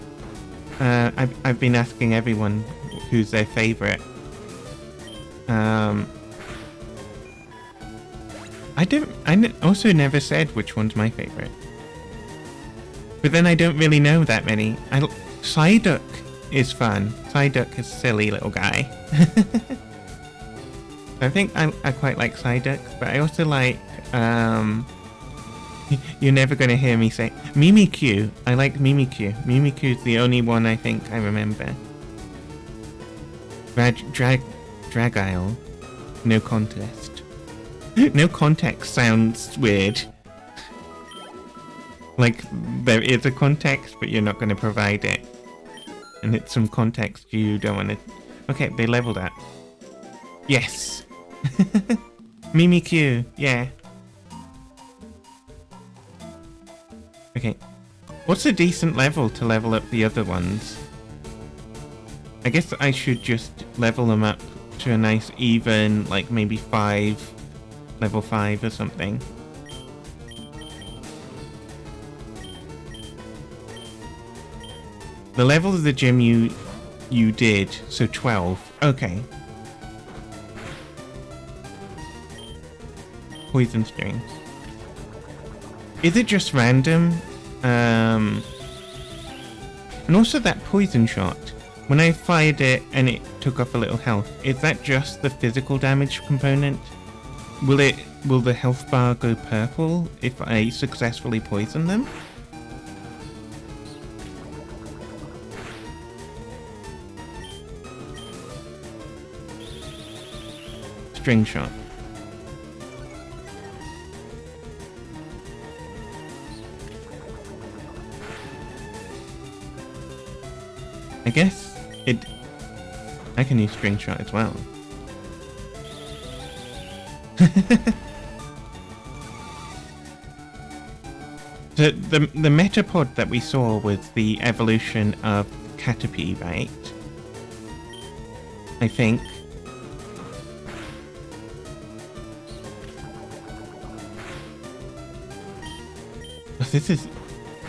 I've been asking everyone who's their favorite. I also never said which one's my favorite. But then I don't really know that many. Psyduck is fun. Psyduck is a silly little guy. I think I quite like Psyduck, but I also like, you're never going to hear me say Mimikyu. I like Mimikyu. Mimikyu is the only one I think I remember. Dragile. No contest. No context sounds weird. Like, there is a context, but you're not going to provide it. And it's some context you don't want to... Okay, they leveled up. Yes! Mimikyu, yeah. Okay. What's a decent level to level up the other ones? I guess I should just level them up to a nice even, like maybe level 5 or something. The level of the gym you did, so 12. Okay. Poison strings. Is it just random? And also that poison shot. When I fired it and it took off a little health, is that just the physical damage component? Will the health bar go purple if I successfully poison them? String shot. I guess I can use string shot as well. The Metapod that we saw was the evolution of Caterpie, right? I think.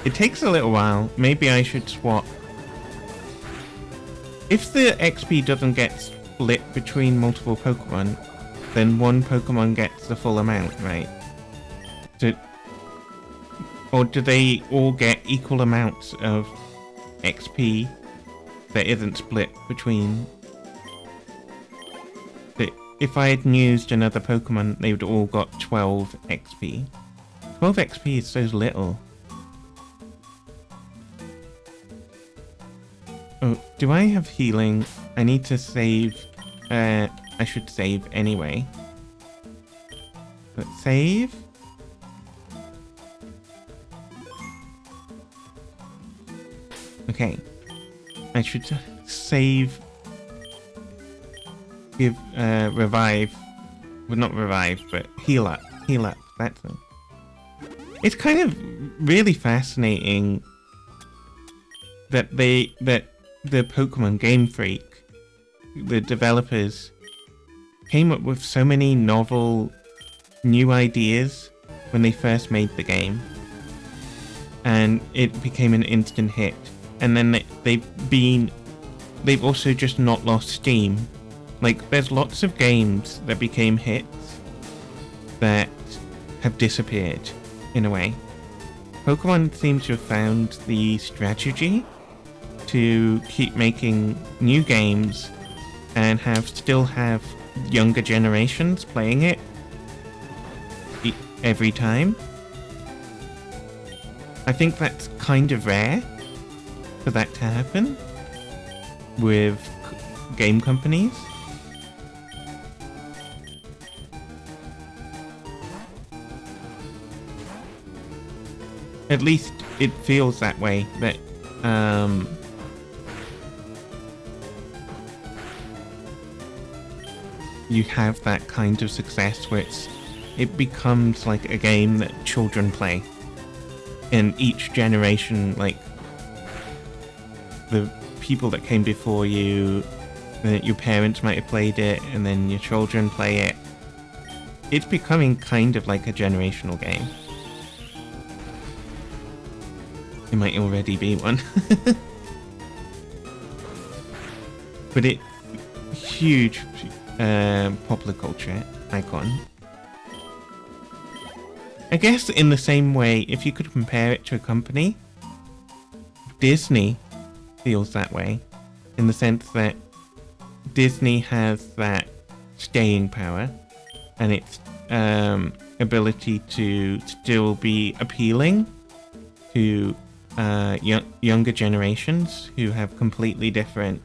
It takes a little while. Maybe I should swap. If the XP doesn't get split between multiple Pokemon, then one Pokemon gets the full amount, right? Or do they all get equal amounts of XP that isn't split between... If I had used another Pokemon, they would all got 12 XP. 12 XP is so little. Oh, do I have healing? I need to save. I should save anyway. But save? Okay. I should save. Give, revive. Well, not revive, but heal up. Heal up. That's it. It's kind of really fascinating that the Pokemon Game Freak, the developers, came up with so many novel new ideas when they first made the game, and it became an instant hit. And then they've also just not lost steam. Like, there's lots of games that became hits that have disappeared in a way. Pokemon seems to have found the strategy to keep making new games and still have younger generations playing it every time. I think that's kind of rare for that to happen with game companies. At least it feels that way, that you have that kind of success where it becomes like a game that children play. And each generation, like the people that came before you, your parents might have played it, and then your children play it. It's becoming kind of like a generational game. It might already be one. But it's huge popular culture icon. I guess in the same way, if you could compare it to a company, Disney feels that way, in the sense that Disney has that staying power and its ability to still be appealing to younger generations who have completely different,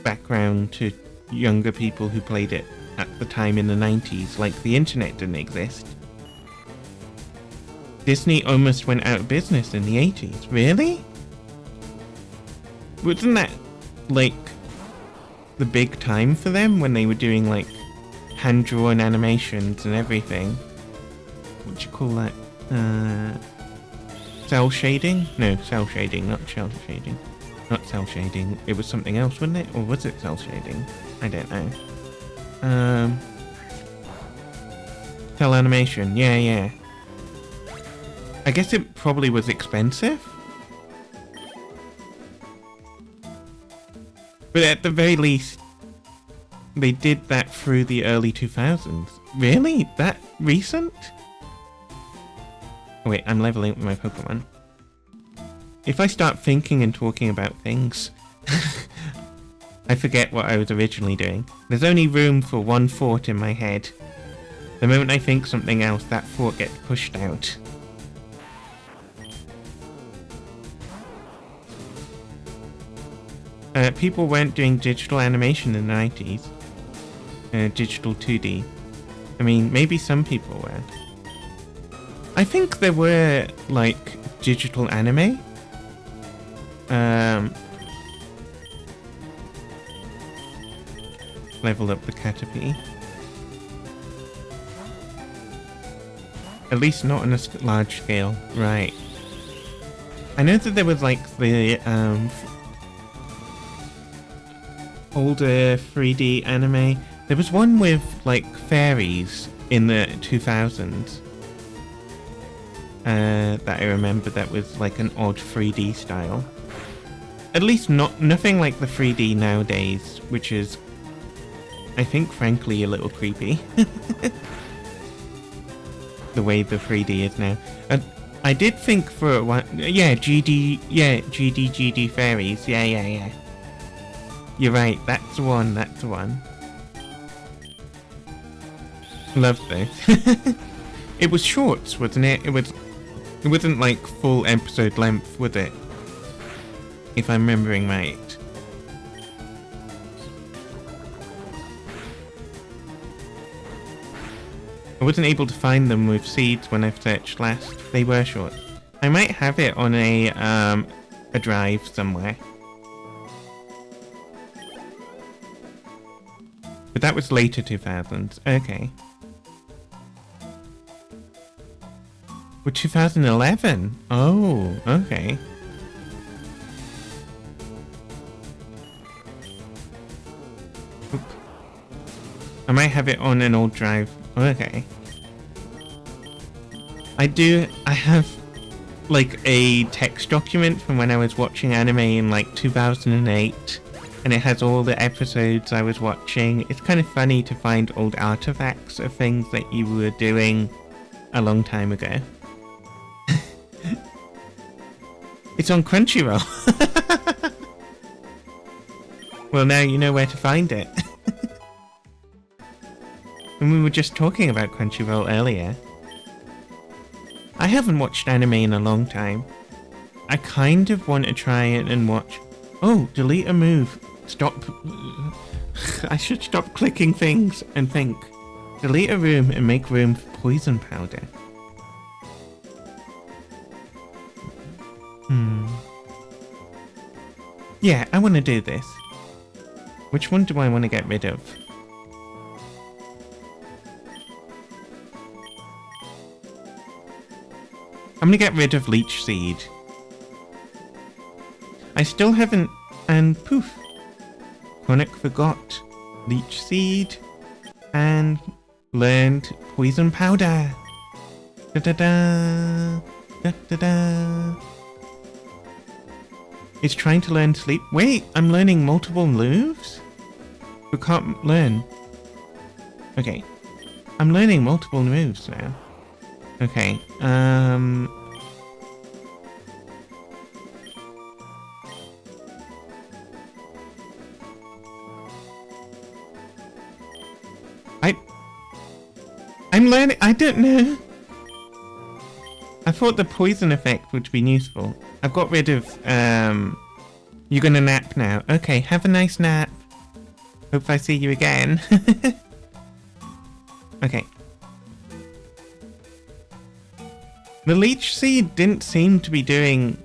background to younger people who played it at the time in the 90s, like the internet didn't exist. Disney almost went out of business in the 80s. Really? Wasn't that, like, the big time for them when they were doing, like, hand-drawn animations and everything? What do you call that? Cell shading? No, cell shading, not cell shading. Not cell shading. It was something else, wasn't it? Or was it cell shading? I don't know. Cell animation. Yeah. I guess it probably was expensive. But at the very least, they did that through the early 2000s. Really? That recent? Oh wait, I'm leveling up my Pokemon. If I start thinking and talking about things, I forget what I was originally doing. There's only room for one thought in my head. The moment I think something else, that thought gets pushed out. People weren't doing digital animation in the 90s. Digital 2D. I mean, maybe some people were. I think there were, like, digital anime. Level up the Caterpie. At least not on a large scale. Right. I know that there was, like, the, older 3D anime. There was one with, like, fairies in the 2000s. That I remember that was, like, an odd 3D style. At least nothing like the 3D nowadays, which is, I think, frankly, a little creepy. The way the 3D is now. I did think for a while... Yeah, GD fairies. Yeah. You're right, that's the one. Loved those. It was shorts, wasn't it? It wasn't like full episode length, was it? If I'm remembering right. I wasn't able to find them with seeds when I've searched last. They were short. I might have it on a drive somewhere. But that was later 2000s. Okay. Well, 2011? Oh, okay. Oop. I might have it on an old drive. Okay. I have, like, a text document from when I was watching anime in, like, 2008. And it has all the episodes I was watching. It's kind of funny to find old artifacts of things that you were doing a long time ago. It's on Crunchyroll. Well, now you know where to find it. And we were just talking about Crunchyroll earlier. I haven't watched anime in a long time. I kind of want to try it and watch... Oh, delete a move. Stop. I should stop clicking things and think. Delete a room and make room for poison powder. Yeah, I want to do this. Which one do I want to get rid of? I'm gonna get rid of Leech Seed. I still haven't... And poof! Chronic forgot Leech Seed and learned Poison Powder. Da-da-da! Da-da-da! It's trying to learn Sleep. Wait, I'm learning multiple moves? We can't learn. Okay. I'm learning multiple moves now. Okay, I'm learning. I don't know. I thought the poison effect would be useful. I've got rid of, you're gonna nap now. Okay, have a nice nap. Hope I see you again. Okay. The Leech Seed didn't seem to be doing...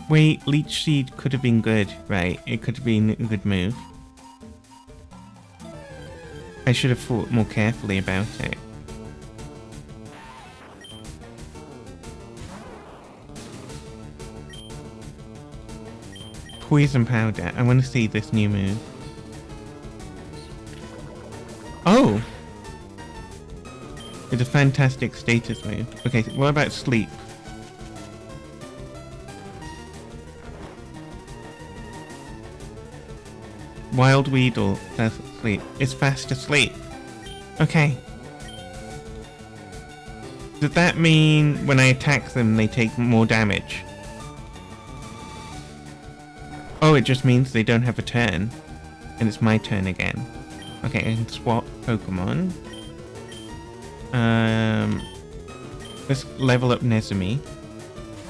Wait, Leech Seed could have been good. Right, it could have been a good move. I should have thought more carefully about it. Poison Powder. I want to see this new move. Oh! It's a fantastic status move. Okay, what about Sleep? Wild Weedle does sleep. It's fast asleep. Okay. Does that mean when I attack them they take more damage? Oh, it just means they don't have a turn. And it's my turn again. Okay, I can swap Pokemon. Let's level up Nezumi.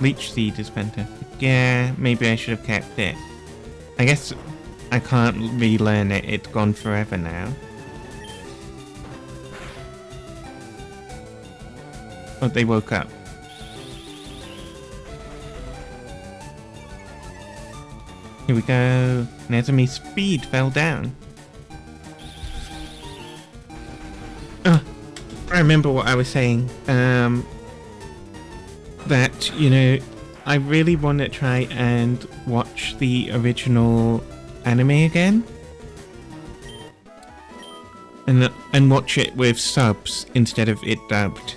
Leech Seed is fantastic. Yeah, maybe I should have kept it. I guess I can't relearn it. It's gone forever now. Oh, they woke up. Here we go. Nezumi's speed fell down. Oh, I remember what I was saying. That, you know, I really want to try and watch the original anime again. And watch it with subs instead of it dubbed.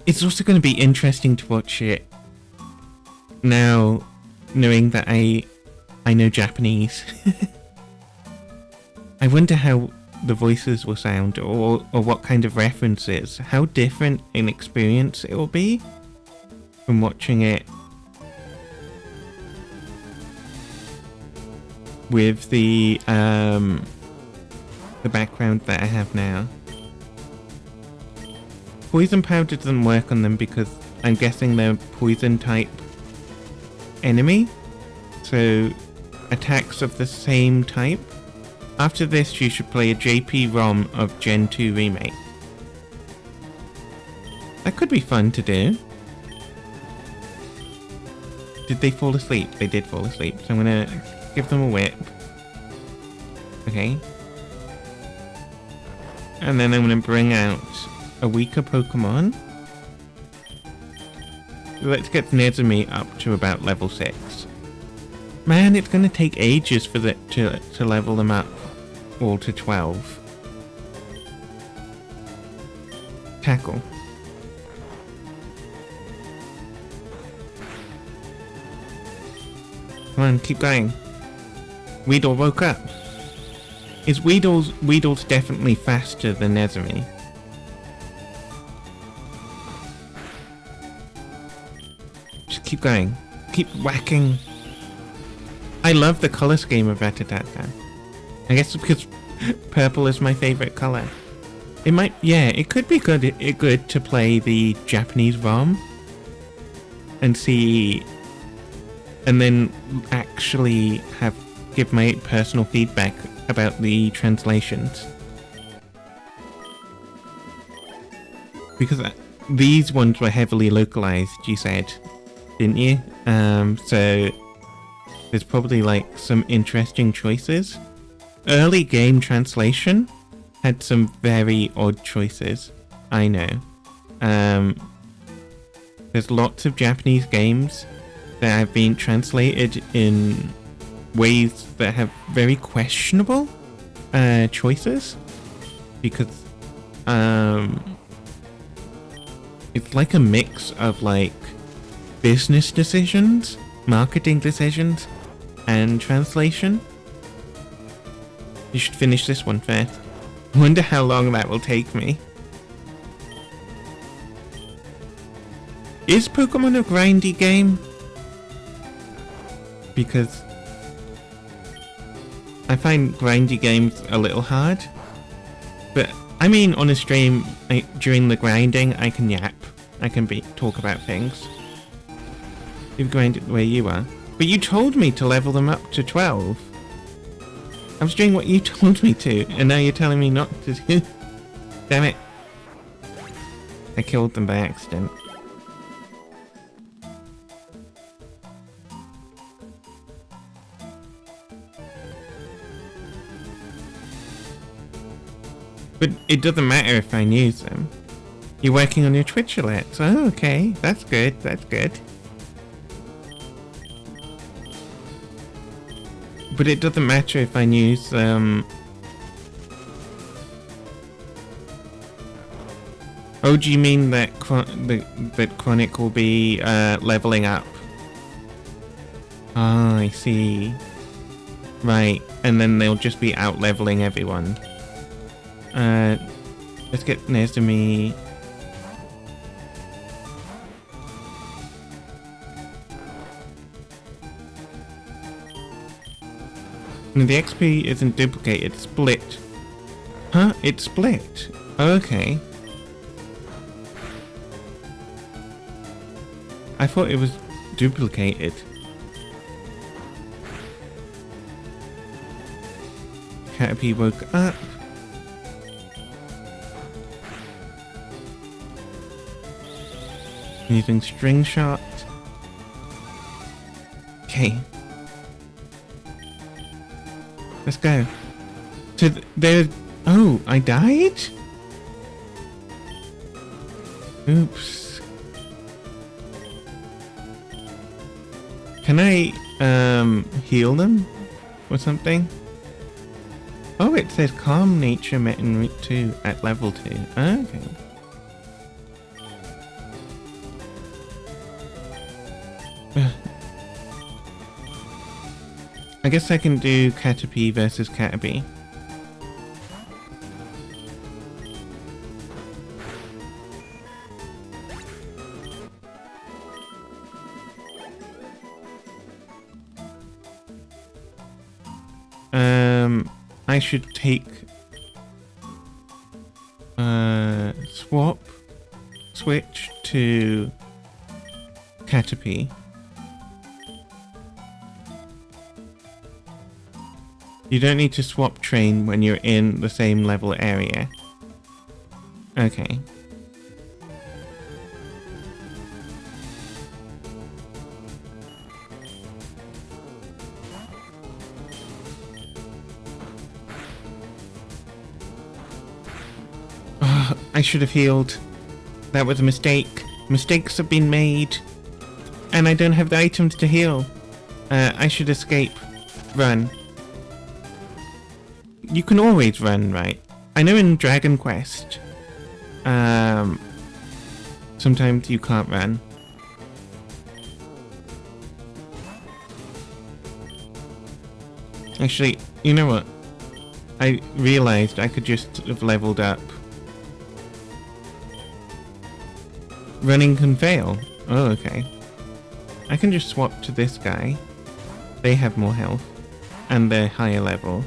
It's also going to be interesting to watch it now, knowing that I know Japanese. I wonder how the voices will sound, or what kind of references. How different an experience it will be from watching it with the background that I have now. Poison Powder doesn't work on them because I'm guessing they're poison type enemy. So attacks of the same type. After this, you should play a JP-ROM of Gen 2 Remake. That could be fun to do. Did they fall asleep? They did fall asleep. So I'm gonna give them a whip. Okay. And then I'm gonna bring out a weaker Pokemon. Let's get Nezumi up to about level 6. Man, it's gonna take ages for that to level them up all to 12. Tackle. Come on, keep going. Weedle woke up. Is Weedle's definitely faster than Nezumi? Just keep going. Keep whacking. I love the color scheme of Rattata. I guess it's because purple is my favorite color. It might, yeah, it could be good to play the Japanese ROM and see, and then actually give my personal feedback about the translations. Because these ones were heavily localized, you said, didn't you? So there's probably like some interesting choices. Early game translation had some very odd choices, I know. There's lots of Japanese games that have been translated in ways that have very questionable choices, because it's like a mix of like business decisions, marketing decisions, and translation. You should finish this one first. Wonder how long that will take me. Is Pokemon a grindy game? Because I find grindy games a little hard. But I mean, on a stream, during the grinding, I can yap. I can talk about things. You've grinded where you are. But you told me to level them up to 12. I was doing what you told me to, and now you're telling me not to do. Damn it. I killed them by accident. But it doesn't matter if I use them. You're working on your Twitch alerts. Oh, okay. That's good. That's good. But it doesn't matter if I use Oh, do you mean that that Chronic will be leveling up? Ah, I see. Right, and then they'll just be out leveling everyone. Let's get Nezumi. No, the XP isn't duplicated, it's split. Huh? It's split? Okay. I thought it was duplicated. Caterpie woke up. Using string shot. Okay. Let's go. So there's... Oh, I died? Oops. Can I, heal them? Or something? Oh, it says Calm Nature met in Route 2 at level 2. Okay. I guess I can do Caterpie versus Caterpie. I should take switch to Caterpie. You don't need to swap train when you're in the same level area. Okay. Oh, I should have healed. That was a mistake. Mistakes have been made. And I don't have the items to heal. I should escape. Run. You can always run, right? I know in Dragon Quest, sometimes you can't run. Actually, you know what? I realized I could just have leveled up. Running can fail. Oh, okay. I can just swap to this guy. They have more health. And they're higher level.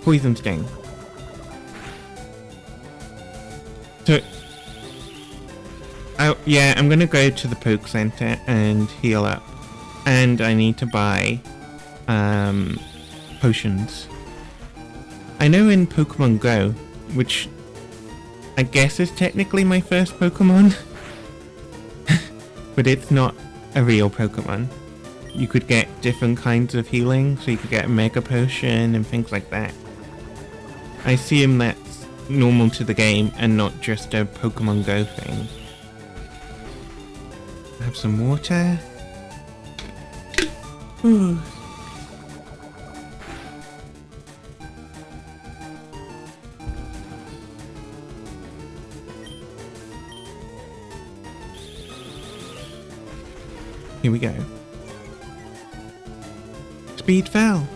Poison Sting. So, yeah, I'm gonna go to the Poke Center and heal up. And I need to buy potions. I know in Pokemon Go, which I guess is technically my first Pokemon, but it's not a real Pokemon. You could get different kinds of healing, so you could get a Mega Potion and things like that. I assume that's normal to the game and not just a Pokemon Go thing. Have some water. Ooh. Here we go. Speed fell.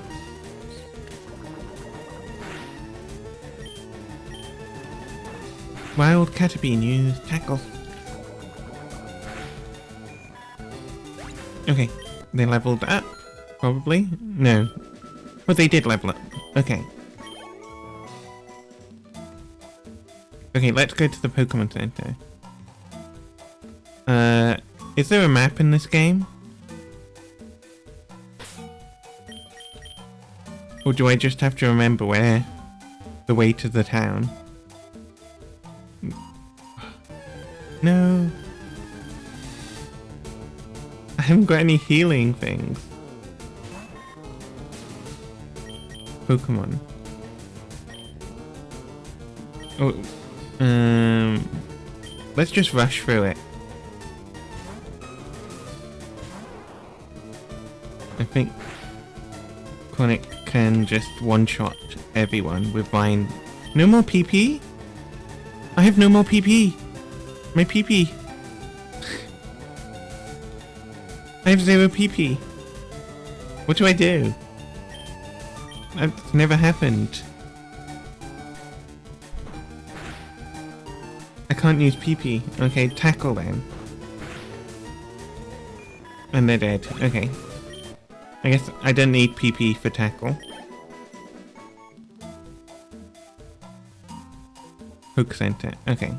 Wild Caterpie use tackle. Okay, they leveled up, probably? No. But they did level up. Okay. Okay, let's go to the Pokemon Center. Is there a map in this game? Or do I just have to remember where the way to the town? No. I haven't got any healing things. Pokemon. Oh, let's just rush through it. I think Chronic can just one-shot everyone with mine. No more PP? I have no more PP. My PP. I have 0 PP. What do I do? That's never happened. I can't use PP. Okay, tackle then. And they're dead. Okay. I guess I don't need PP for tackle. Poke Center. Okay.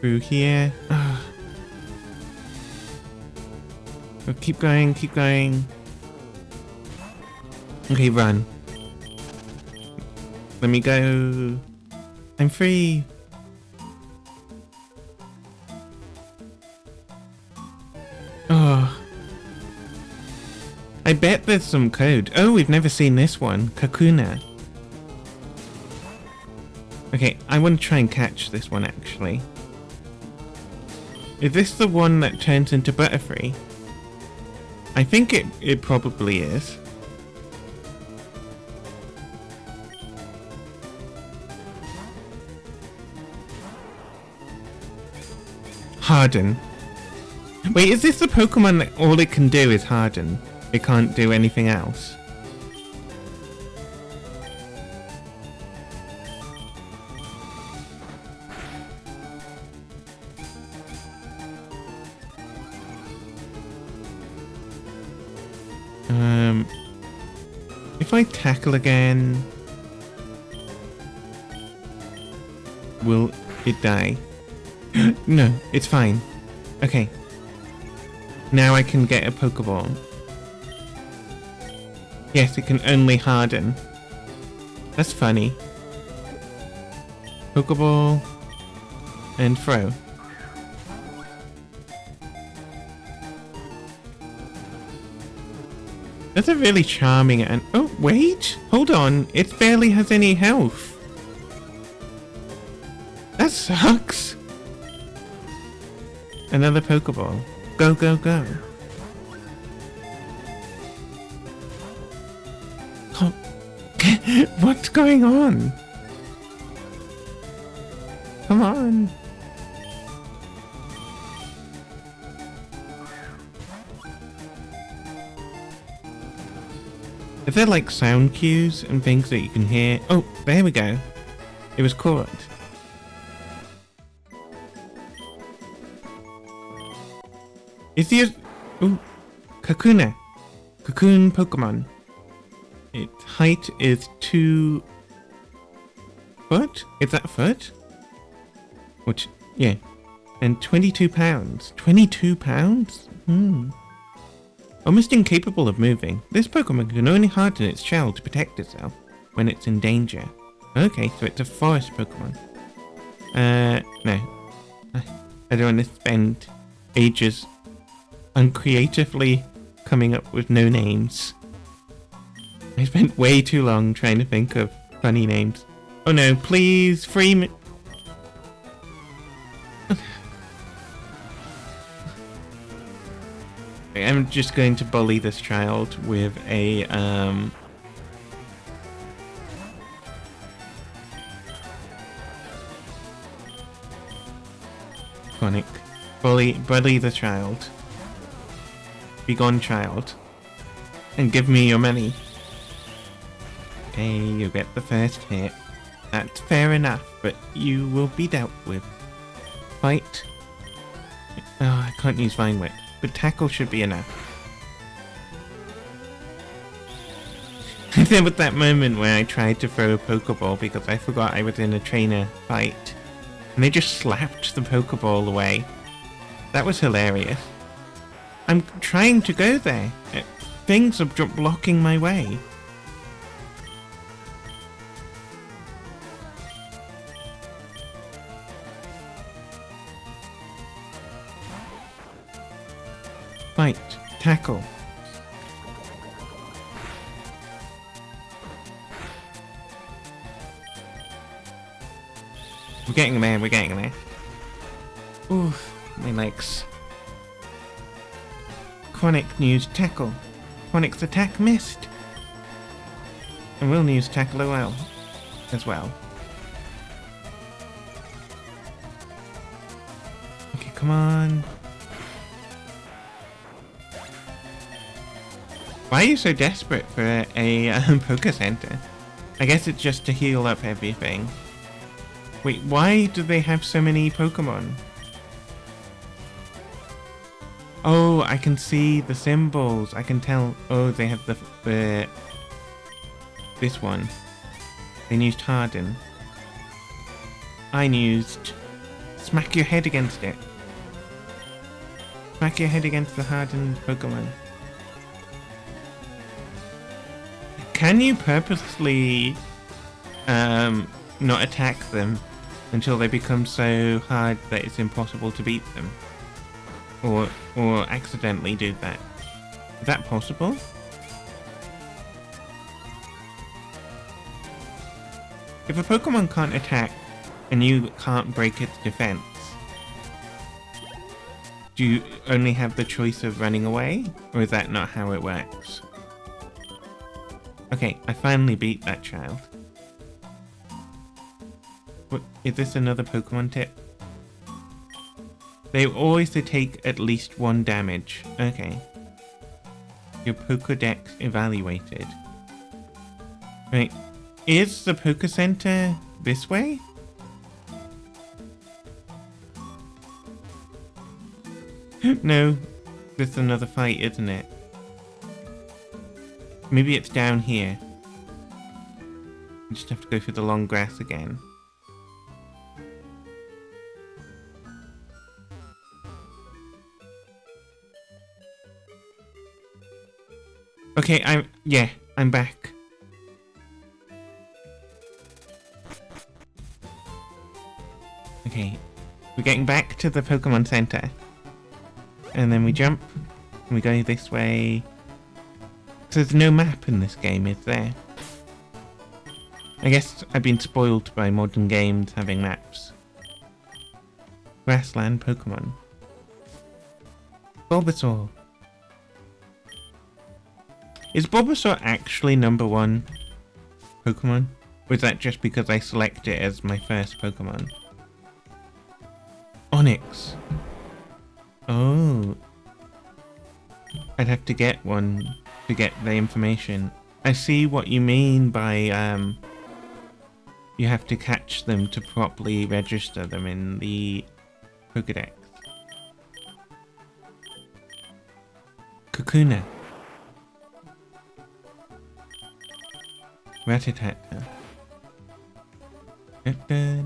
Through here. Oh, keep going, keep going. Okay, run. Let me go. I'm free. Oh. I bet there's some code. Oh, we've never seen this one. Kakuna. Okay, I want to try and catch this one actually. Is this the one that turns into Butterfree? I think it probably is. Harden. Wait, is this the Pokemon that all it can do is harden? It can't do anything else? If I tackle again, will it die? No, it's fine. Okay. Now I can get a Pokeball. Yes, it can only harden. That's funny. Pokeball. And throw. That's a really charming and... Oh, wait! Hold on! It barely has any health! That sucks! Another Pokeball. Go, go, go. Oh. What's going on? Come on. Is there like sound cues and things that you can hear? Oh, there we go. It was caught. Is the... Ooh. Kakuna. Cocoon Pokemon. Its height is 2 foot? Is that a foot? Which, yeah. And 22 pounds. 22 pounds? Almost incapable of moving, this Pokemon can only harden its shell to protect itself when it's in danger. Okay, so it's a forest Pokemon. No. I don't want to spend ages uncreatively coming up with no names. I spent way too long trying to think of funny names. Oh no, please, free me. I'm just going to bully this child with a, Chronic. Bully the child. Be gone, child. And give me your money. Okay, you get the first hit. That's fair enough, but you will be dealt with. Fight. Oh, I can't use Vine Whip, but tackle should be enough. There was that moment where I tried to throw a Pokeball because I forgot I was in a trainer fight. And they just slapped the Pokeball away. That was hilarious. I'm trying to go there. Things are blocking my way. Fight. Tackle. We're getting there, we're getting there. Oof, my legs. Chronic used tackle. Chronic's attack missed. And we'll use tackle as well. Okay, come on. Why are you so desperate for a Poké Center? I guess it's just to heal up everything. Wait, why do they have so many Pokemon? Oh, I can see the symbols. I can tell. Oh, they have the this one. They used Harden. I used smack your head against it. Smack your head against the hardened Pokemon. Can you purposely not attack them until they become so hard that it's impossible to beat them? Or accidentally do that? Is that possible? If a Pokemon can't attack and you can't break its defense, do you only have the choice of running away? Or is that not how it works? Okay, I finally beat that child. What, is this another Pokemon tip? They always take at least 1 damage. Okay. Your Pokédex evaluated. Right. Is the Poké Center this way? No. This is another fight, isn't it? Maybe it's down here. I just have to go through the long grass again. Okay, I'm back. Okay, we're getting back to the Pokemon Center. And then we jump, and we go this way. So there's no map in this game, is there? I guess I've been spoiled by modern games having maps. Grassland Pokemon. Bulbasaur. Is Bulbasaur actually #1 Pokemon? Or is that just because I select it as my first Pokemon? Onix. Oh. I'd have to get one to get the information. I see what you mean by you have to catch them to properly register them in the Pokédex. Kakuna. Rattata. Okay.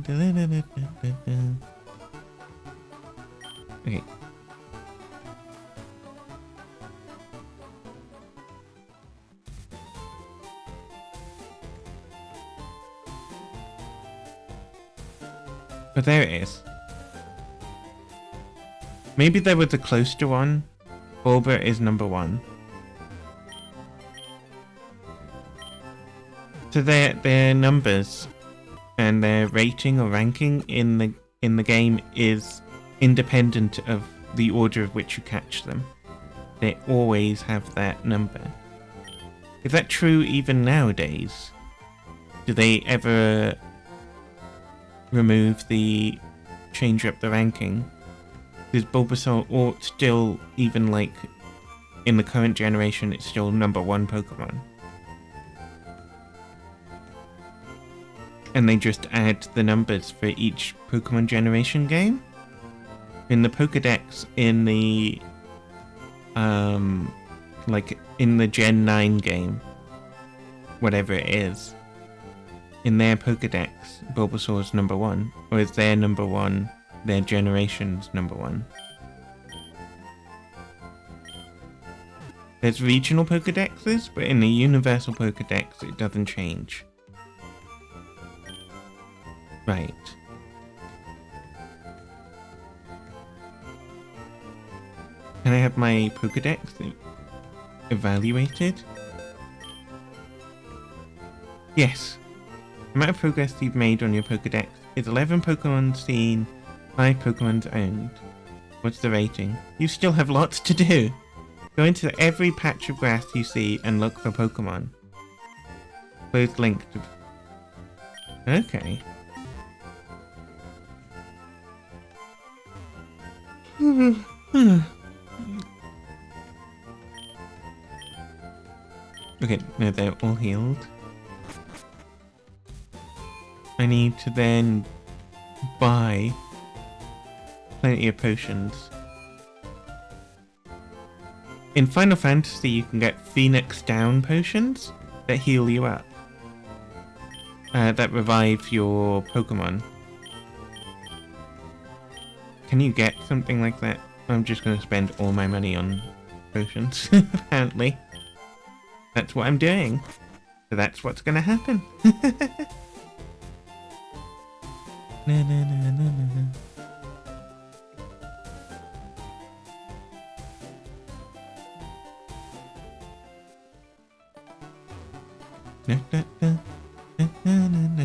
But there it is. Maybe there was a closer one. Bulba is number 1. So their numbers and their rating or ranking in the game is independent of the order of which you catch them. They always have that number. Is that true even nowadays? Do they ever remove the change up the ranking? Is Bulbasaur or still, even like in the current generation, it's still number 1 Pokemon? And they just add the numbers for each Pokemon generation game? In the Pokedex, in the like in the Gen 9 game, whatever it is, in their Pokedex, Bulbasaur's number 1, or is their number 1 their generation's number 1? There's regional Pokedexes, but in the universal Pokedex it doesn't change. Right. Can I have my Pokedex evaluated? Yes. The amount of progress you've made on your Pokedex is 11 Pokemon seen, 5 Pokemon owned. What's the rating? You still have lots to do. Go into every patch of grass you see and look for Pokemon. Close link to... Okay. Okay, no, they're all healed. I need to then buy plenty of potions. In Final Fantasy, you can get Phoenix Down potions that heal you up. That revive your Pokemon. Can you get something like that? I'm just going to spend all my money on potions, apparently. That's what I'm doing. So that's what's going to happen. Na, na, na, na, na. Na, na, na, na, na, na,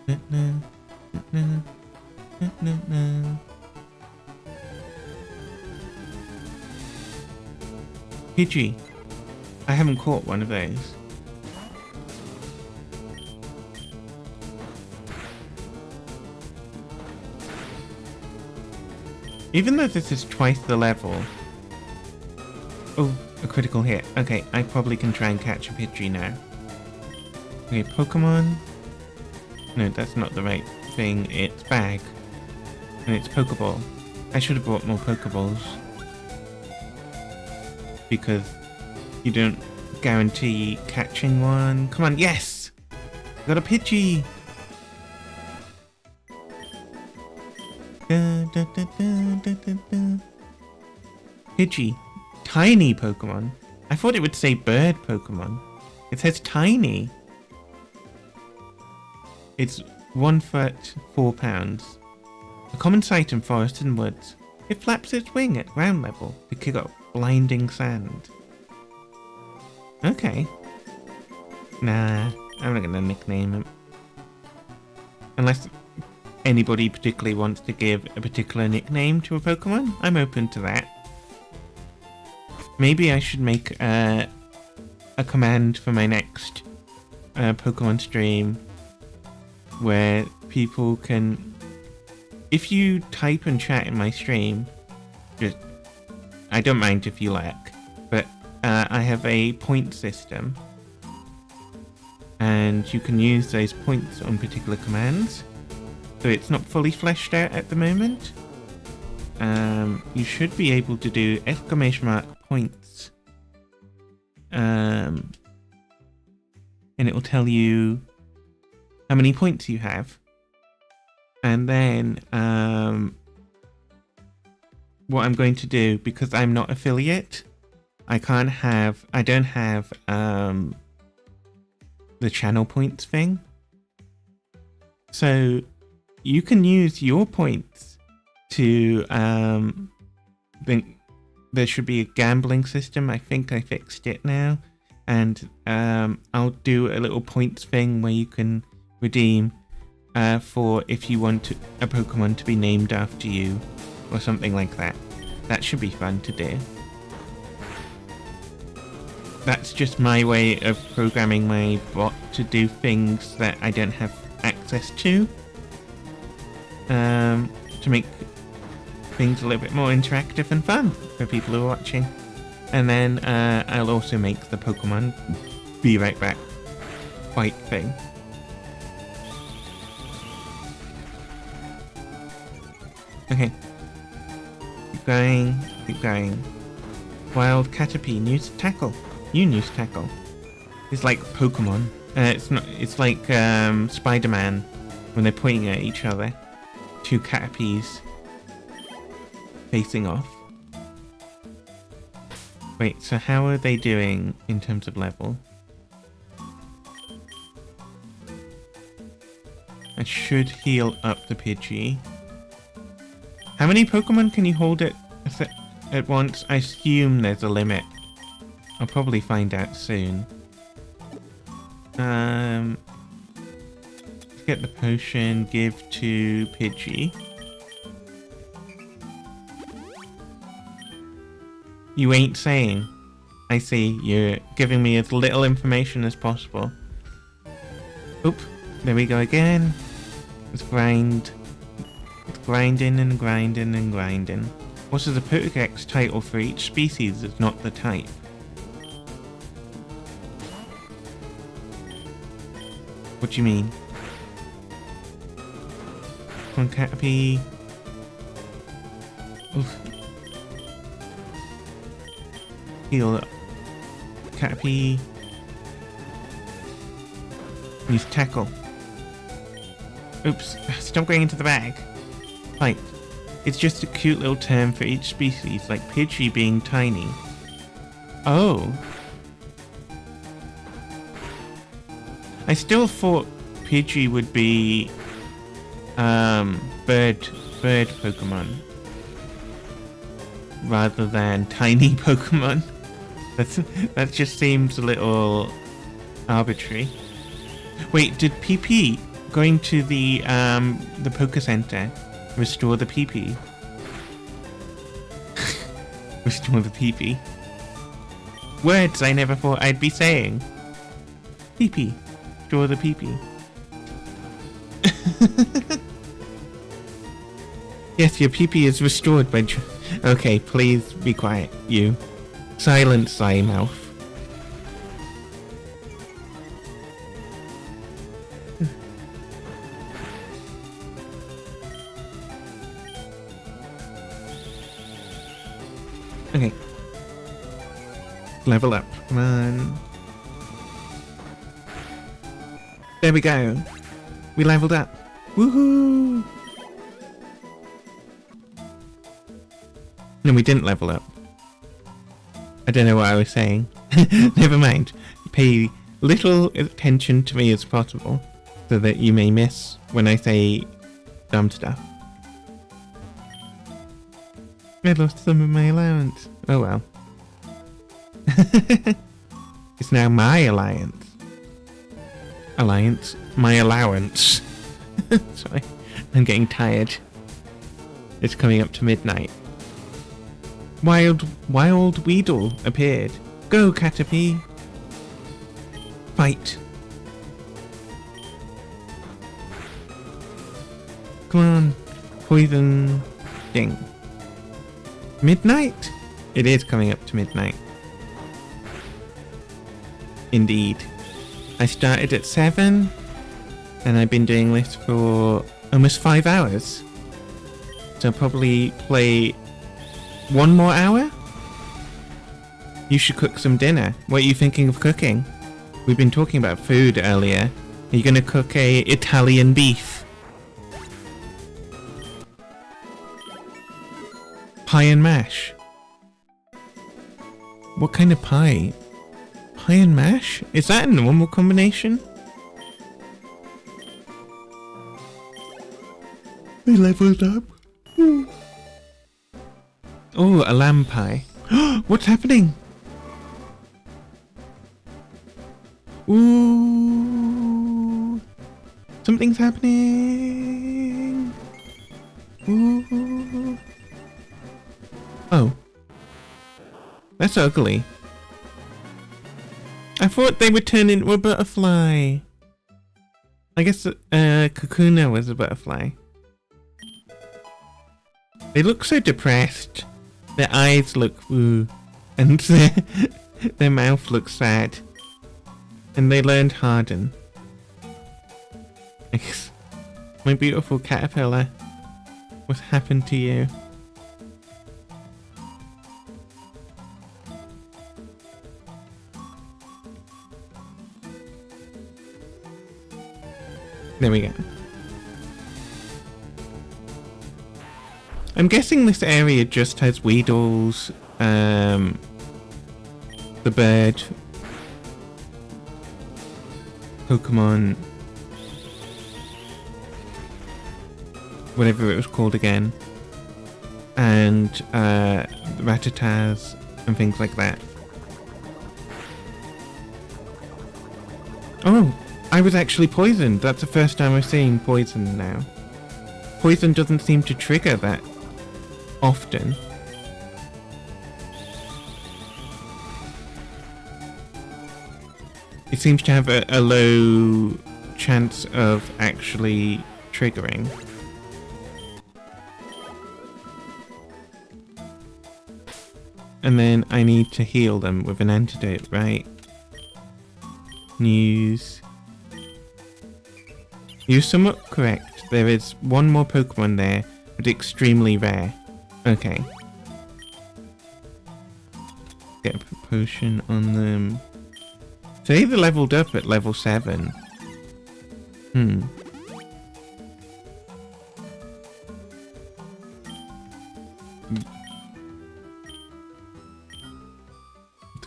na, na, na, na, na, na. Pidgey. I haven't caught one of those. Even though this is twice the level... Oh, a critical hit. Okay, I probably can try and catch a Pidgey now. Okay, Pokemon... No, that's not the right thing. It's bag. And it's Pokeball. I should have brought more Pokeballs. Because you don't guarantee catching one. Come on, yes! Got a Pidgey! Da, da, da, da, da, da, da. Pidgey. Tiny Pokemon. I thought it would say bird Pokemon. It says tiny. It's 1 foot 4 pounds. A common sight in forests and woods. It flaps its wing at ground level to kick up blinding sand. Okay. Nah, I'm not gonna nickname him. Unless anybody particularly wants to give a particular nickname to a Pokemon, I'm open to that. Maybe I should make a command for my next Pokemon stream where people can... If you type and chat in my stream, just... I don't mind if you lack, but I have a point system. And you can use those points on particular commands. So it's not fully fleshed out at the moment. You should be able to do !points. And it will tell you how many points you have. And then what I'm going to do, because I'm not affiliate, I don't have the channel points thing. So you can use your points to think there should be a gambling system. I think I fixed it now, and I'll do a little points thing where you can redeem for if you want a Pokemon to be named after you or something like that. That should be fun to do. That's just my way of programming my bot to do things that I don't have access to make things a little bit more interactive and fun for people who are watching. And then I'll also make the Pokemon be right back fight thing. Okay. Keep going, keep going. Wild Caterpie, News Tackle. You News Tackle. It's like Pokemon. It's like Spider-Man when they're pointing at each other. Two Caterpies facing off. Wait, so how are they doing in terms of level? I should heal up the Pidgey. How many Pokemon can you hold at once? I assume there's a limit. I'll probably find out soon. Let's get the potion, give to Pidgey. You ain't saying. I see, you're giving me as little information as possible. Oop, there we go again. Let's grind. It's grinding and grinding and grinding. Also, the Pokédex title for each species is not the type. What do you mean? Come on, Caterpie. Oof. Heal up. Caterpie. Use Tackle. Oops, stop going into the bag. Right. It's just a cute little term for each species, like Pidgey being tiny. Oh. I still thought Pidgey would be bird Pokemon rather than tiny Pokemon. That just seems a little arbitrary. Wait, did PP going to the Poké Center restore the PP? Restore the PP. Words I never thought I'd be saying. PP. Restore the PP. Yes, your PP is restored by... Okay, please be quiet, you. Silence thy mouth. Okay. Level up. Come on. There we go. We leveled up. Woohoo! No, we didn't level up. I don't know what I was saying. Never mind. Pay little attention to me as possible so that you may miss when I say dumb stuff. I lost some of my allowance. Oh well. It's now my alliance. My allowance. Sorry, I'm getting tired. It's coming up to midnight. Wild Weedle appeared. Go, Caterpie. Fight. Come on. Poison Ding. Midnight? It is coming up to midnight. Indeed. I started at 7 and I've been doing this for almost 5 hours. So I'll probably play 1 more hour? You should cook some dinner. What are you thinking of cooking? We've been talking about food earlier. Are you going to cook a Italian beef? Pie and mash. What kind of pie? Pie and mash? Is that a normal combination? We leveled up. Oh, a lamb pie. What's happening? Ooh. Something's happening. Ooh. Oh. That's ugly. I thought they would turn into a butterfly. I guess Kakuna was a butterfly. They look so depressed. Their eyes look ooh. And their mouth looks sad. And they learned Harden. My beautiful caterpillar. What's happened to you? There we go. I'm guessing this area just has Weedles, the bird, Pokemon, whatever it was called again, and Rattatas and things like that. Oh, I was actually poisoned. That's the first time I'm seeing poison now. Poison doesn't seem to trigger that often. It seems to have a low chance of actually triggering. And then I need to heal them with an antidote, right? News. You're somewhat correct. There is one more Pokemon there, but extremely rare. Okay. Get a potion on them. So they either leveled up at level 7. Let's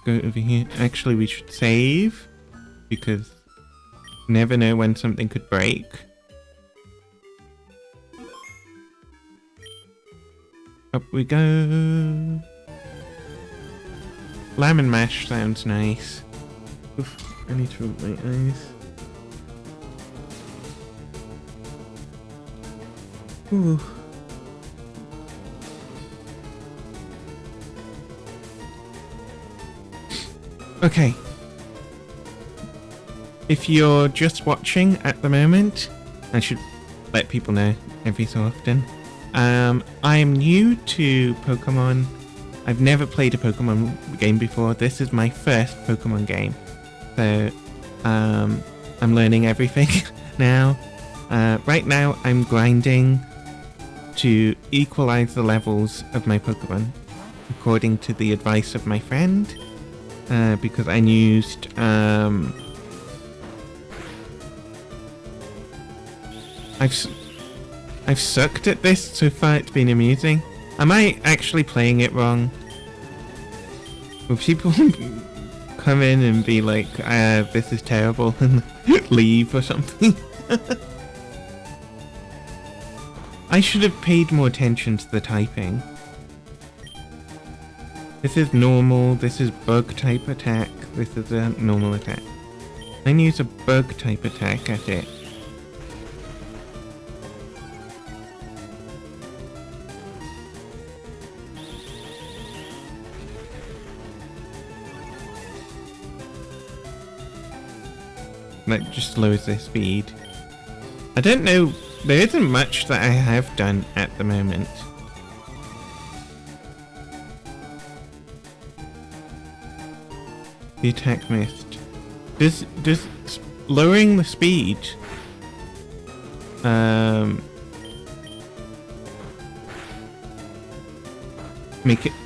go over here. Actually, we should save. Because you never know when something could break. Up we go. Lemon mash sounds nice. Oof, I need to rub my eyes. Ooh. Okay. If you're just watching at the moment, I should let people know every so often. I'm new to Pokemon. I've never played a Pokemon game before. This is my first Pokemon game. So, I'm learning everything now. Right now, I'm grinding to equalize the levels of my Pokemon, according to the advice of my friend, because I used, I've sucked at this so far. It's been amusing. Am I actually playing it wrong? Will people come in and be like, this is terrible, and leave or something? I should have paid more attention to the typing. This is normal, this is bug type attack, this is a normal attack. I use a bug type attack at it. That just lowers their speed. I don't know, there isn't much that I have done at the moment. The attack missed. Does lowering the speed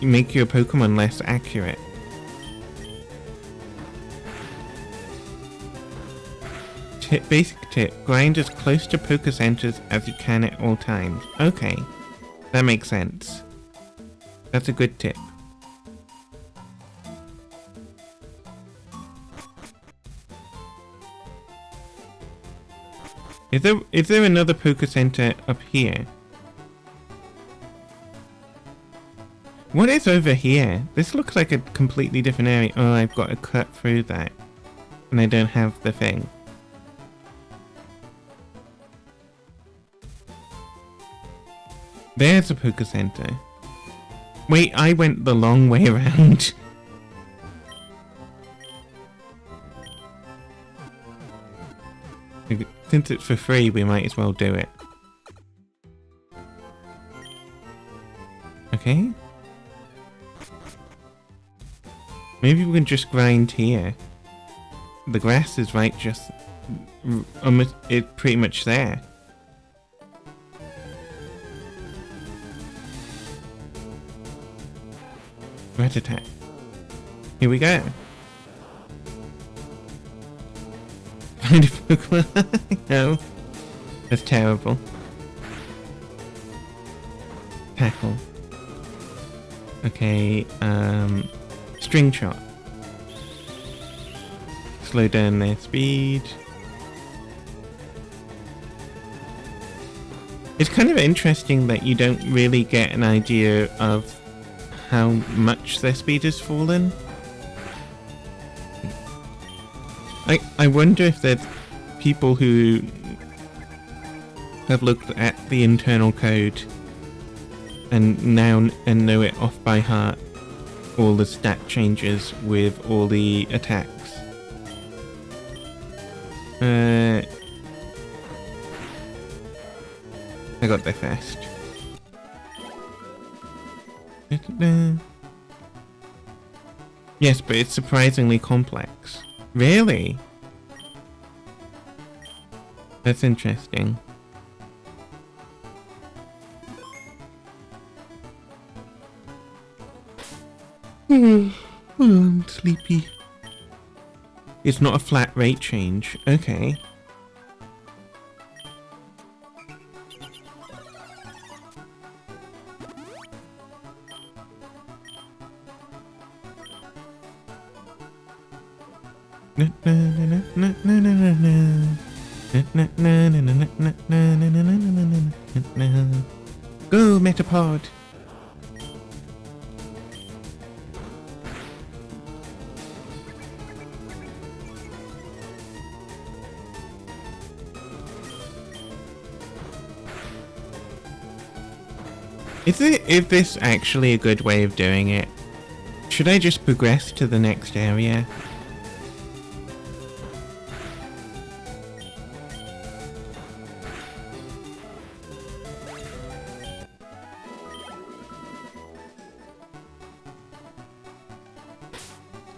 make your Pokemon less accurate? Basic tip, grind as close to Poké Centers as you can at all times. Okay, that makes sense. That's a good tip. Is there another Poké Center up here? What is over here? This looks like a completely different area. Oh, I've got to cut through that. And I don't have the thing. There's a Poké Center. Wait, I went the long way around. Since it's for free, we might as well do it. Okay. Maybe we can just grind here. The grass is right just... almost, it's pretty much there. Rat attack. Here we go. Find a Pokemon. No. That's terrible. Tackle. Okay, string shot. Slow down their speed. It's kind of interesting that you don't really get an idea of how much their speed has fallen. I wonder if there's people who have looked at the internal code and know it off by heart, all the stat changes with all the attacks. I got there first. Yes, but it's surprisingly complex. Really? That's interesting. I'm sleepy. It's not a flat rate change. Okay. Go, Metapod! Is this actually a good way of doing it? Should I just progress to the next area?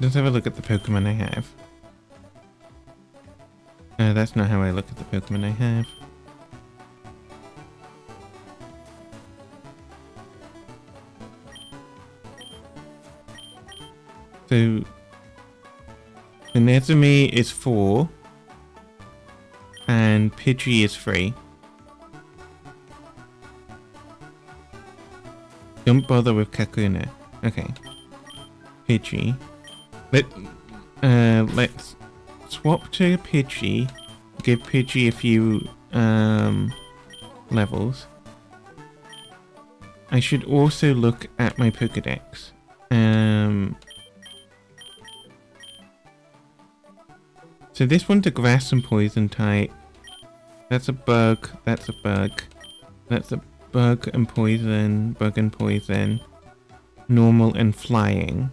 Let's have a look at the Pokemon I have. That's not how I look at the Pokemon I have. So, the Nezumi is 4, and Pidgey is 3. Don't bother with Kakuna. Okay. Pidgey. Let's swap to Pidgey. Give Pidgey a few levels. I should also look at my Pokedex. So this one's a grass and poison type. That's a bug. That's a bug. That's a bug and poison. Bug and poison. Normal and flying.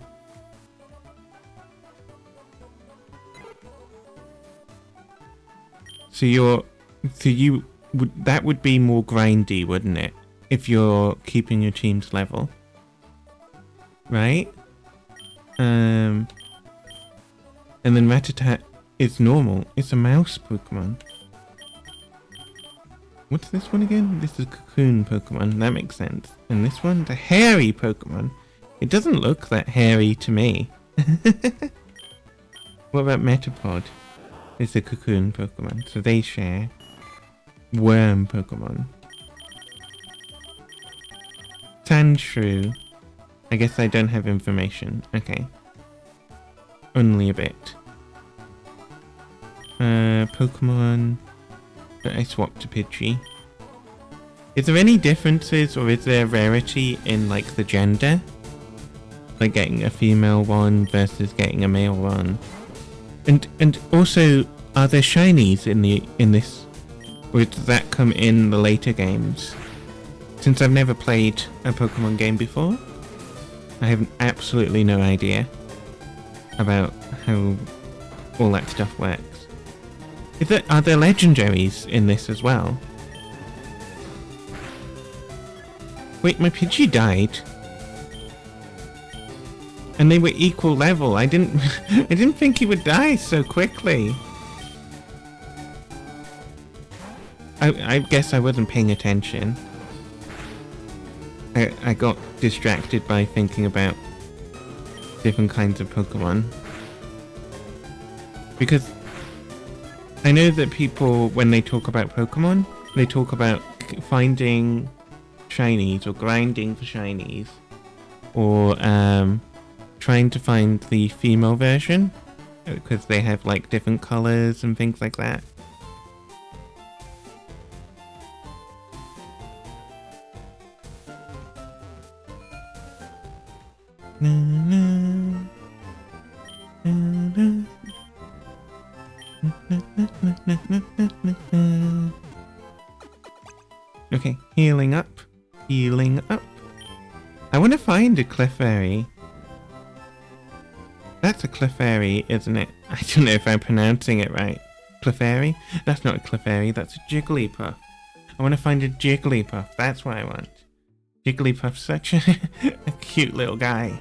That would be more grindy, wouldn't it? If you're keeping your team's level. Right? And then Rattata is normal. It's a mouse Pokemon. What's this one again? This is a Cocoon Pokemon. That makes sense. And this one's a hairy Pokemon. It doesn't look that hairy to me. What about Metapod? It's a Cocoon Pokemon. So they share. Worm Pokemon. Sandshrew. I guess I don't have information. Okay. Only a bit. Pokemon. I swapped to Pidgey. Is there any differences or is there rarity in like the gender like getting a female one versus getting a male one. And also, are there shinies in this? Or does that come in the later games? Since I've never played a Pokemon game before, I have absolutely no idea about how all that stuff works. Are there legendaries in this as well? Wait, my Pidgey died. And they were equal level. I didn't think he would die so quickly. I guess I wasn't paying attention. I got distracted by thinking about different kinds of Pokemon. Because I know that people, when they talk about Pokemon, they talk about finding shinies or grinding for shinies. Or trying to find the female version. Because they have like different colors and things like that. Okay, healing up. Healing up. I want to find a Clefairy. That's a Clefairy, isn't it? I don't know if I'm pronouncing it right. Clefairy? That's not a Clefairy, that's a Jigglypuff. I want to find a Jigglypuff, that's what I want. Jigglypuff's such a cute little guy.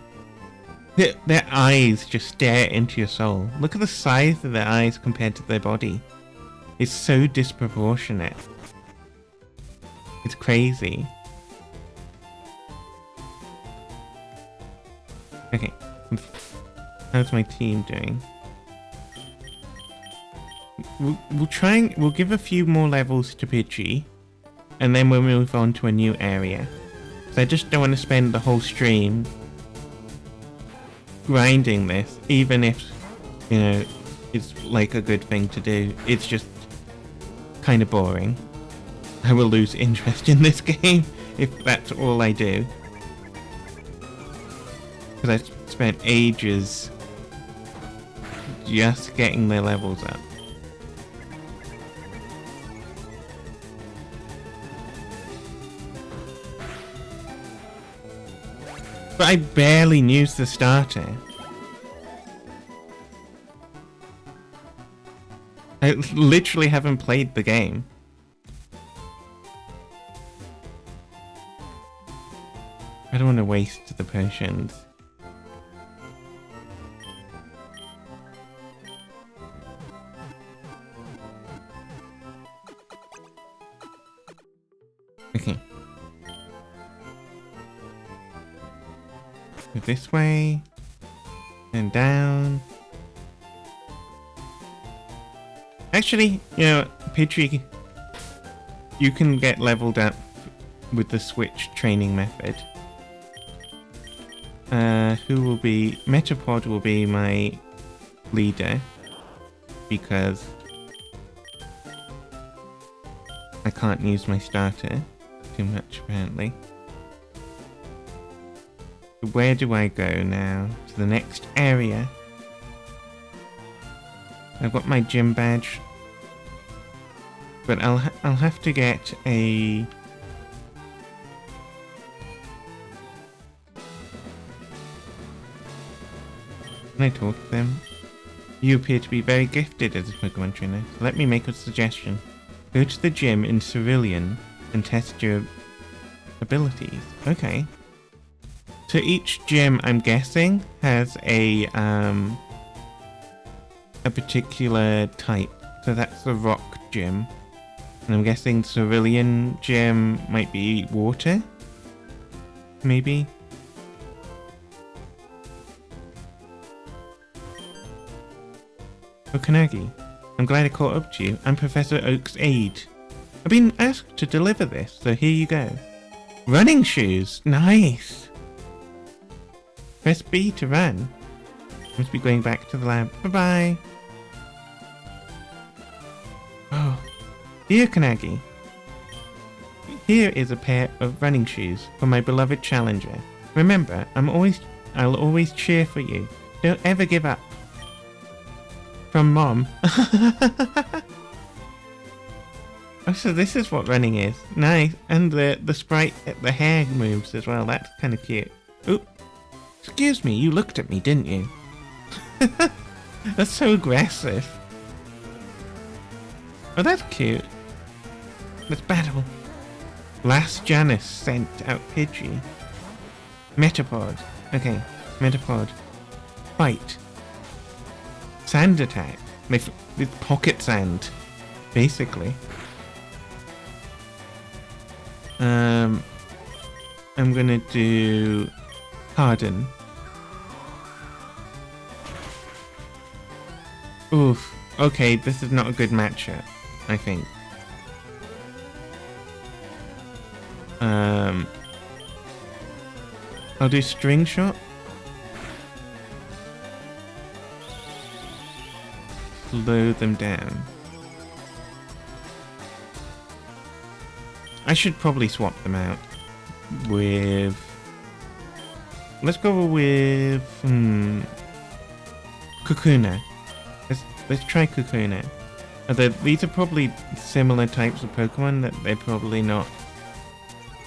Their eyes just stare into your soul. Look at the size of their eyes compared to their body. It's so disproportionate. It's crazy. Okay. How's my team doing? We'll give a few more levels to Pidgey. And then we'll move on to a new area. So I just don't want to spend the whole stream grinding this, even if, you know, it's like a good thing to do. It's just kind of boring. I will lose interest in this game if that's all I do. Because I spent ages just getting their levels up. But I barely used the starter. I literally haven't played the game. I don't want to waste the potions. Okay. Go this way. And down. Actually, you know, Pidgey, you can get leveled up with the switch training method. Who will be... Metapod will be my leader. Because I can't use my starter too much, apparently. Where do I go now? To the next area. I've got my gym badge. But I'll have to get a... Can I talk to them? You appear to be very gifted as a Pokemon trainer. So let me make a suggestion. Go to the gym in Cerulean and test your abilities. Okay. So each gym, I'm guessing, has a particular type. So that's the rock gym. And I'm guessing Cerulean gym might be water? Maybe? Okanagi, I'm glad I caught up to you. I'm Professor Oak's aide. I've been asked to deliver this, so here you go. Running shoes! Nice! Press B to run. Must be going back to the lab. Bye-bye! Oh, dear Okanagi. Here is a pair of running shoes for my beloved challenger. Remember, I'm always I'll always cheer for you. Don't ever give up. From Mom. Oh, so this is what running is. Nice. And the sprite, the hair moves as well. That's kind of cute. Oop. Excuse me, you looked at me, didn't you? That's so aggressive. Oh, that's cute. Let's battle. Last Janus sent out Pidgey. Metapod. Okay, Metapod. Fight. Sand attack. With pocket sand, basically. I'm gonna do Harden. Oof. Okay, this is not a good matchup, I think. I'll do String Shot. Slow them down. I should probably swap them out with... Let's go with... Kakuna. Let's try Kakuna. Although these are probably similar types of Pokemon that they're probably not...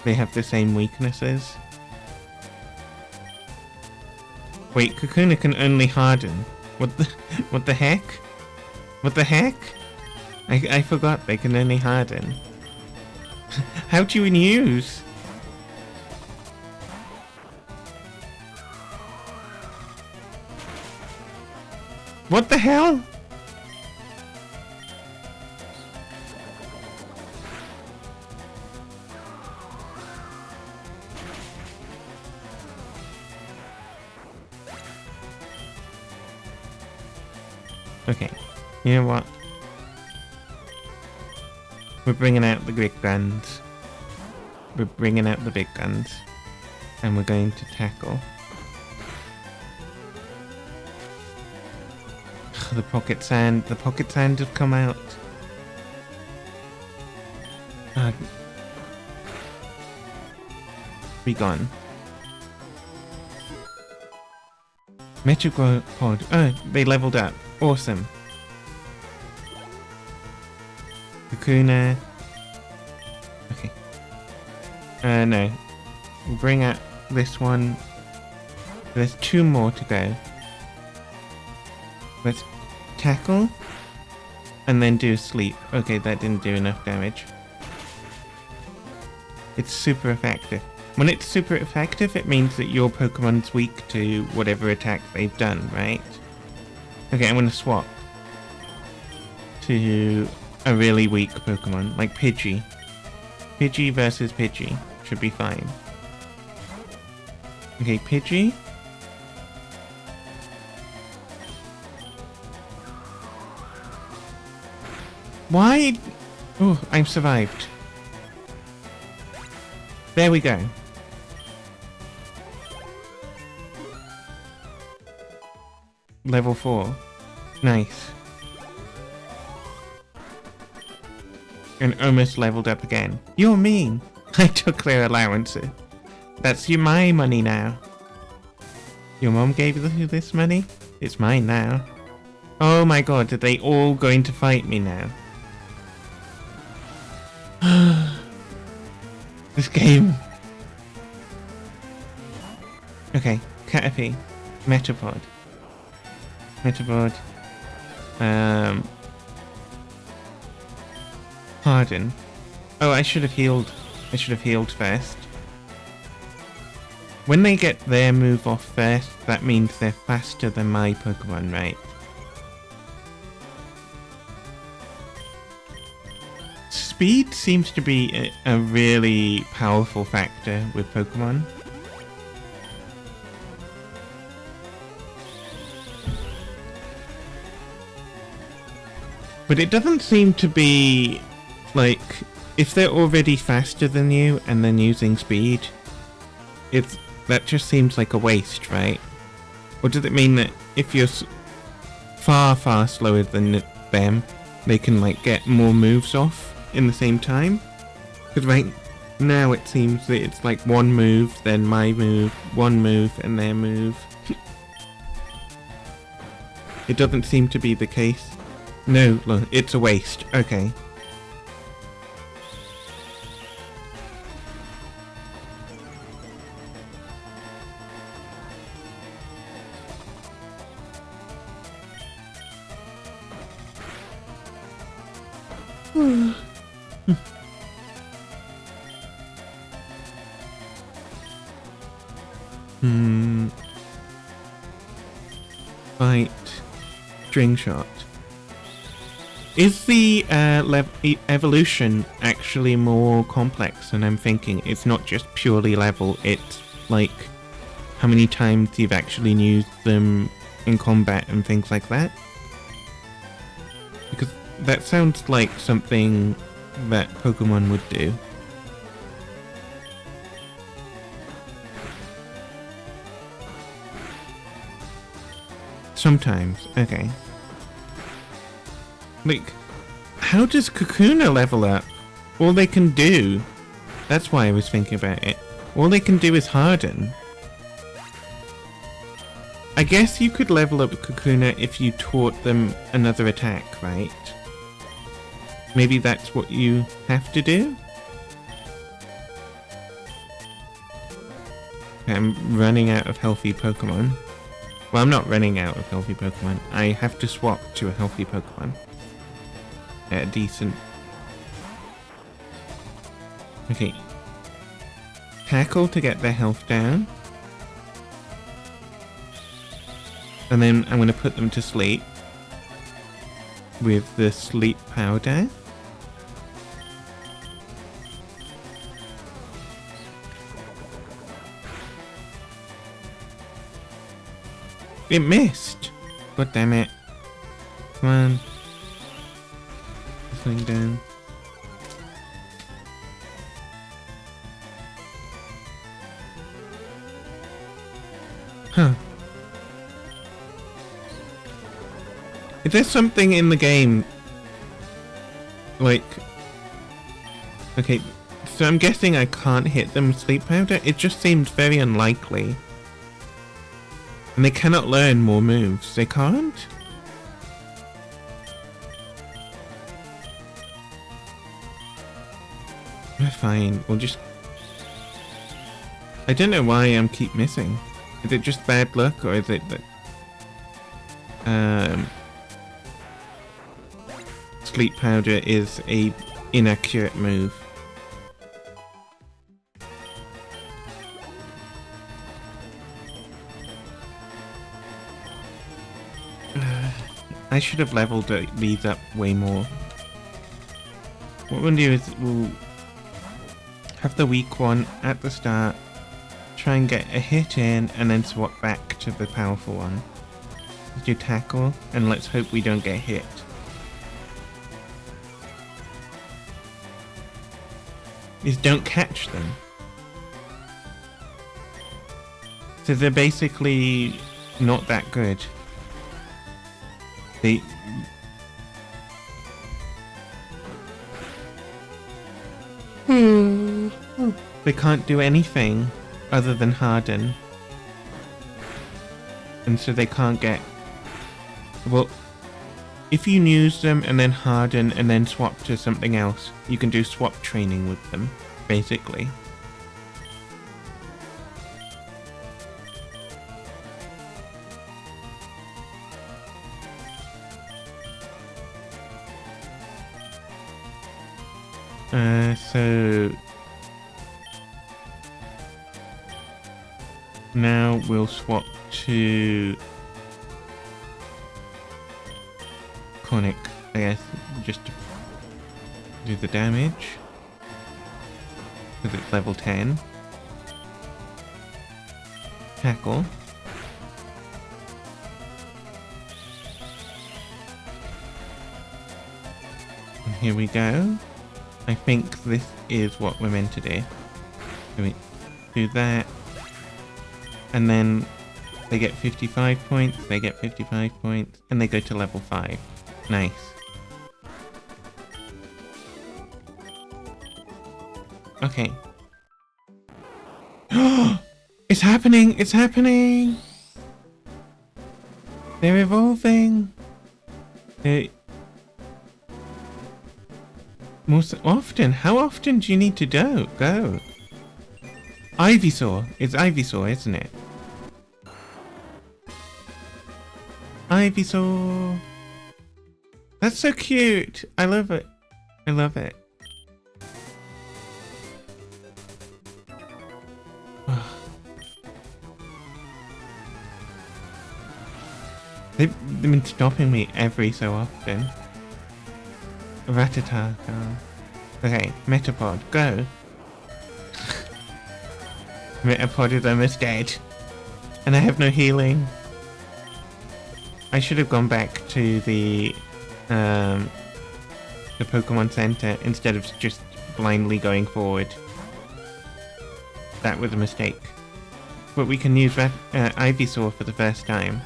They have the same weaknesses. Wait, Kakuna can only harden. What the heck? What the heck? I forgot they can only harden. How do you use? What the hell? Okay, you know what? We're bringing out the big guns. We're bringing out the big guns. And we're going to tackle. The pocket sand. The pocket sand have come out. Be gone. Metapod. Oh, they leveled up. Awesome. Kakuna. Okay. No. We'll bring out this one. There's 2 more to go. Let's tackle. And then do sleep. Okay, that didn't do enough damage. It's super effective. When it's super effective, it means that your Pokemon's weak to whatever attack they've done, right? Okay, I'm gonna swap to a really weak Pokemon, like Pidgey. Pidgey versus Pidgey should be fine. Okay, Pidgey. Why? Oh, I've survived. There we go. Level 4. Nice. And almost leveled up again. You're mean. I took their allowances. That's my money now. Your mom gave you this money? It's mine now. Oh my god, are they all going to fight me now? This game. Okay, Caterpie. Metapod. Metapod. Harden. Oh, I should have healed. I should have healed first. When they get their move off first, that means they're faster than my Pokemon, right? Speed seems to be a really powerful factor with Pokemon. But it doesn't seem to be, like, if they're already faster than you and then using speed, that just seems like a waste, right? Or does it mean that if you're far, far slower than them, they can, like, get more moves off in the same time? Because Now it seems that it's like one move, then my move, one move, and their move. It doesn't seem to be the case. No, look, it's a waste. Okay. Fight. String shot. Is the evolution actually more complex than I'm thinking? It's not just purely level, it's like how many times you've actually used them in combat and things like that? Because that sounds like something that Pokemon would do. Sometimes, okay. Like, how does Kakuna level up? All they can do... That's why I was thinking about it. All they can do is harden. I guess you could level up Kakuna if you taught them another attack, right? Maybe that's what you have to do? I'm running out of healthy Pokemon. Well, I'm not running out of healthy Pokemon. I have to swap to a healthy Pokemon. At a decent... Okay. Tackle to get their health down. And then I'm going to put them to sleep. With the sleep powder. It missed! God damn it. Come on. This thing down. Huh. Is there something in the game? Like... Okay, so I'm guessing I can't hit them with sleep powder? It just seems very unlikely. And they cannot learn more moves. They can't? Fine, we'll just... I don't know why I'm keep missing. Is it just bad luck, or is it that... Sleep powder is a inaccurate move? I should have leveled these up way more. What we'll do is we'll have the weak one at the start, try and get a hit in, and then swap back to the powerful one. Let's do tackle, and let's hope we don't get hit. Is don't catch them. So they're basically not that good. They can't do anything other than harden. And so they can't get... Well, if you use them and then harden and then swap to something else, you can do swap training with them, basically. So now we'll swap to Conic, I guess, just to do the damage, because it's level 10. Tackle. And here we go. I think this is what we're meant to do. So we do that. And then they get 55 points, they get 55 points, and they go to level 5. Nice. Okay. It's happening! It's happening! They're evolving. Most often? How often do you need to go? Ivysaur. It's Ivysaur, isn't it? Ivysaur. That's so cute. I love it. I love it. They've been stopping me every so often. Rattata. Okay, Metapod, go. Metapod is almost dead. And I have no healing. I should have gone back to the Pokemon Center instead of just blindly going forward. That was a mistake. But we can use Ivysaur for the first time.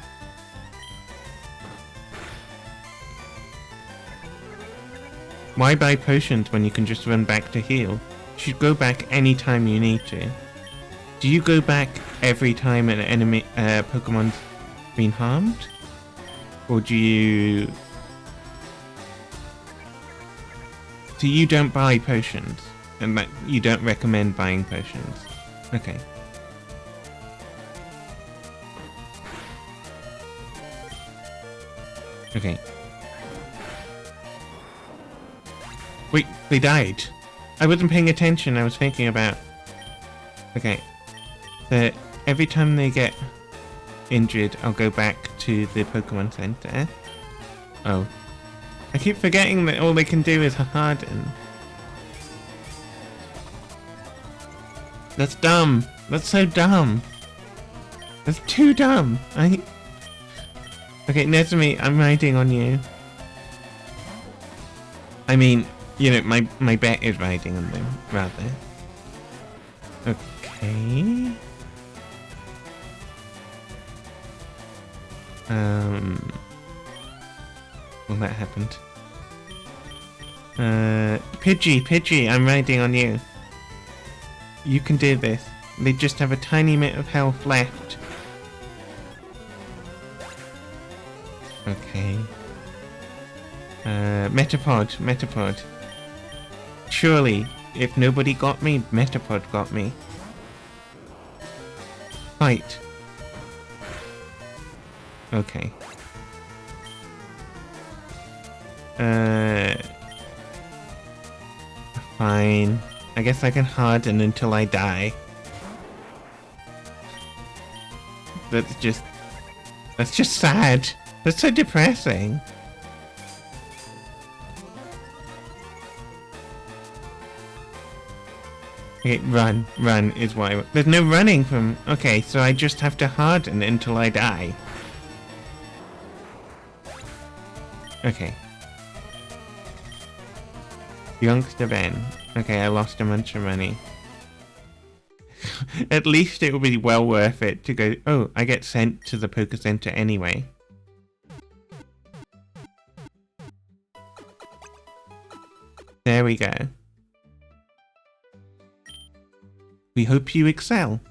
Why buy potions when you can just run back to heal? You should go back anytime you need to. Do you go back every time an enemy Pokemon's been harmed? Or do you... So you don't buy potions? And that you don't recommend buying potions? Okay. Okay. Wait, they died. I wasn't paying attention, I was thinking about... Okay. So, every time they get injured, I'll go back to the Pokemon Center. Oh. I keep forgetting that all they can do is harden. That's dumb. That's so dumb. That's too dumb. Okay, Nezumi, I'm riding on you. I mean... You know, my bet is riding on them, rather. Okay. Well, that happened. Pidgey, I'm riding on you. You can do this. They just have a tiny bit of health left. Okay. Metapod. Surely, if nobody got me, Metapod got me. Fight. Okay. Fine. I guess I can harden until I die. That's just sad. That's so depressing. Okay, run is what I... There's no running from... Okay, so I just have to harden until I die. Okay. Youngster Ben. Okay, I lost a bunch of money. At least it will be well worth it to go... Oh, I get sent to the Poké Center anyway. There we go. We hope you excel.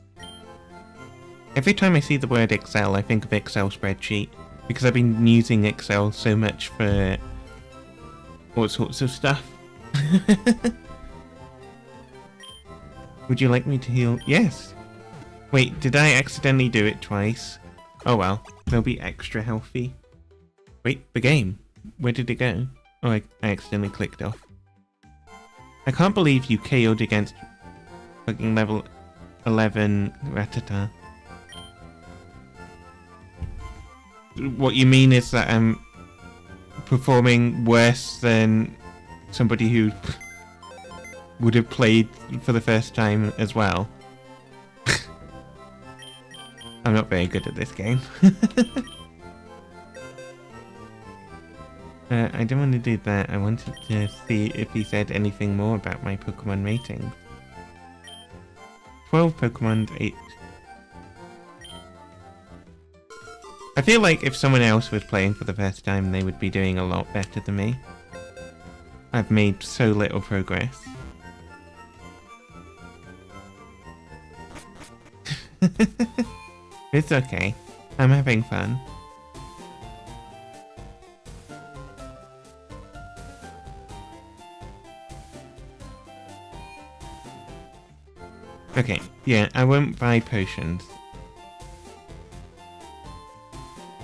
Every time I see the word Excel, I think of Excel spreadsheet, because I've been using Excel so much for all sorts of stuff. Would you like me to heal? Yes. Wait, did I accidentally do it twice? Oh well, they'll be extra healthy. Wait, the game. Where did it go? Oh, I accidentally clicked off. I can't believe you KO'd against fucking level 11 Rattata. What you mean is that I'm performing worse than somebody who would have played for the first time as well. I'm not very good at this game. I don't want to do that. I wanted to see if he said anything more about my Pokemon ratings. 12 Pokemon, 8. I feel like if someone else was playing for the first time, they would be doing a lot better than me. I've made so little progress. It's okay. I'm having fun. Okay, yeah, I won't buy potions.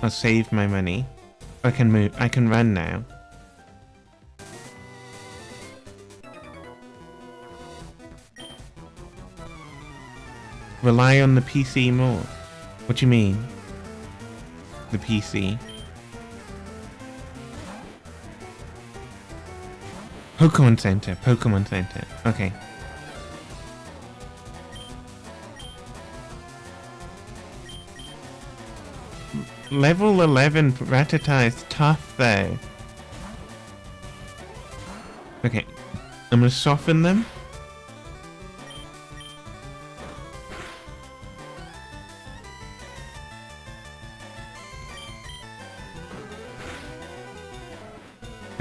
I'll save my money. I can move. I can run now. Rely on the PC more. What do you mean? The PC. Pokemon Center. Pokemon Center. Okay. Level 11 Rattata is tough though. Okay. I'm gonna soften them.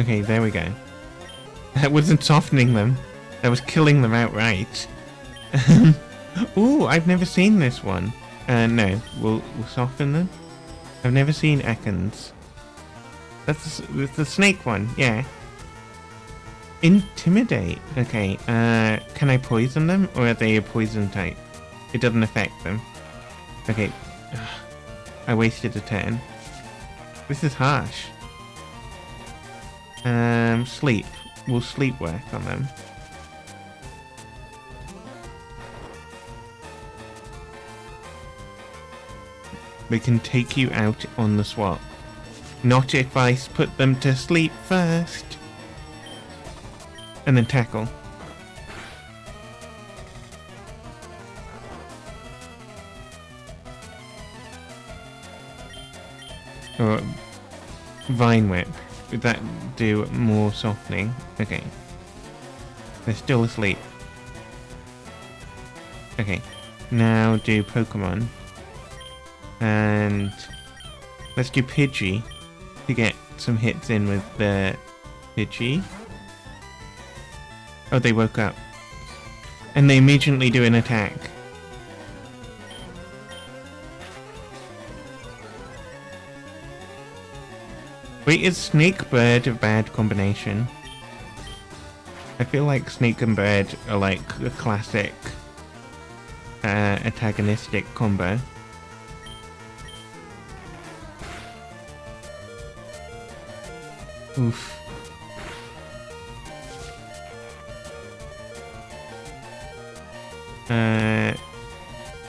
Okay, there we go. That wasn't softening them. That was killing them outright. Ooh, I've never seen this one. No, we'll soften them. I've never seen Ekans. That's the snake one, yeah. Intimidate. Okay, can I poison them? Or are they a poison type? It doesn't affect them. Okay. I wasted a turn. This is harsh. Sleep. We'll sleep work on them. They can take you out on the swap. Not if I put them to sleep first. And then tackle. Or Vine Whip. Would that do more softening? Okay. They're still asleep. Okay. Now do Pokemon. And let's do Pidgey to get some hits in with the Pidgey. Oh, they woke up. And they immediately do an attack. Wait, is Snake Bird a bad combination? I feel like Snake and Bird are like a classic antagonistic combo. Oof.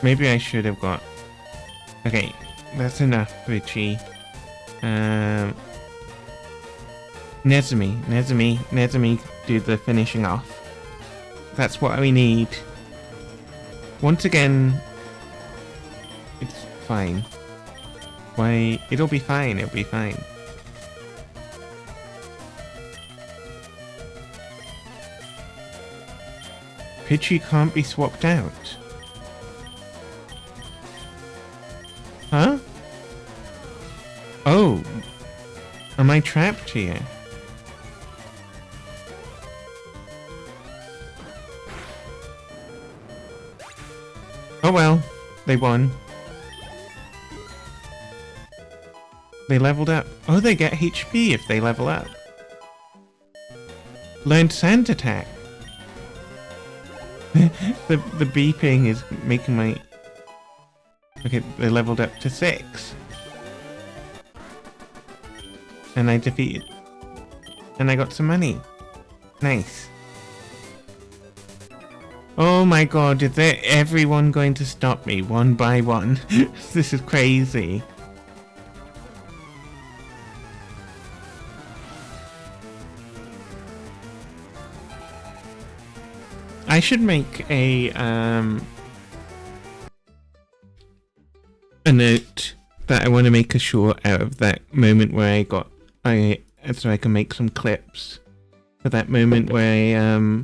Maybe I should have got... Okay, that's enough, Richie. Nezumi, do the finishing off. That's what we need. Once again, it's fine. Why? It'll be fine, it'll be fine. Pidgey can't be swapped out. Huh? Oh. Am I trapped here? Oh well, they won. They leveled up. Oh, they get HP if they level up. Learned Sand Attack. the beeping is making my... Okay, they leveled up to 6. And I defeated... And I got some money. Nice. Oh my god, is there everyone going to stop me one by one? This is crazy. I should make a note that I want to make a short out of that moment where so I can make some clips for that moment where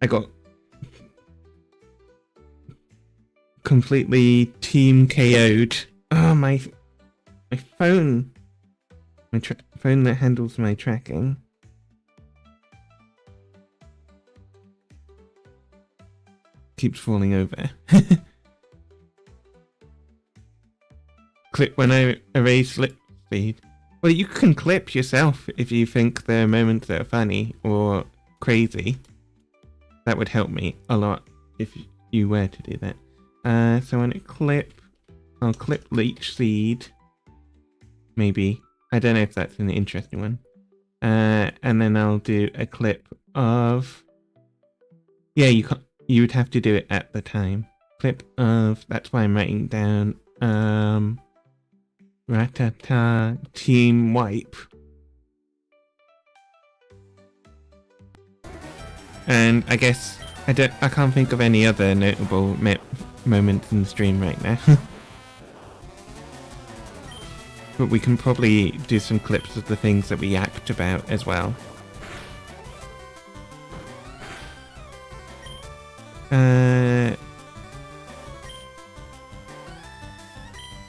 I got completely team KO'd. Oh, my phone. My phone that handles my tracking. keeps falling over. Clip when I erase slip speed. Well, you can clip yourself if you think there are moments that are funny or crazy. That would help me a lot if you were to do that. So when it clip, I'll clip leech seed. Maybe. I don't know if that's an interesting one. And then I'll do a clip of... Yeah, you would have to do it at the time. Clip of... That's why I'm writing down... Rattata Team Wipe. And I guess I can't think of any other notable moments in the stream right now. But we can probably do some clips of the things that we yapped about as well.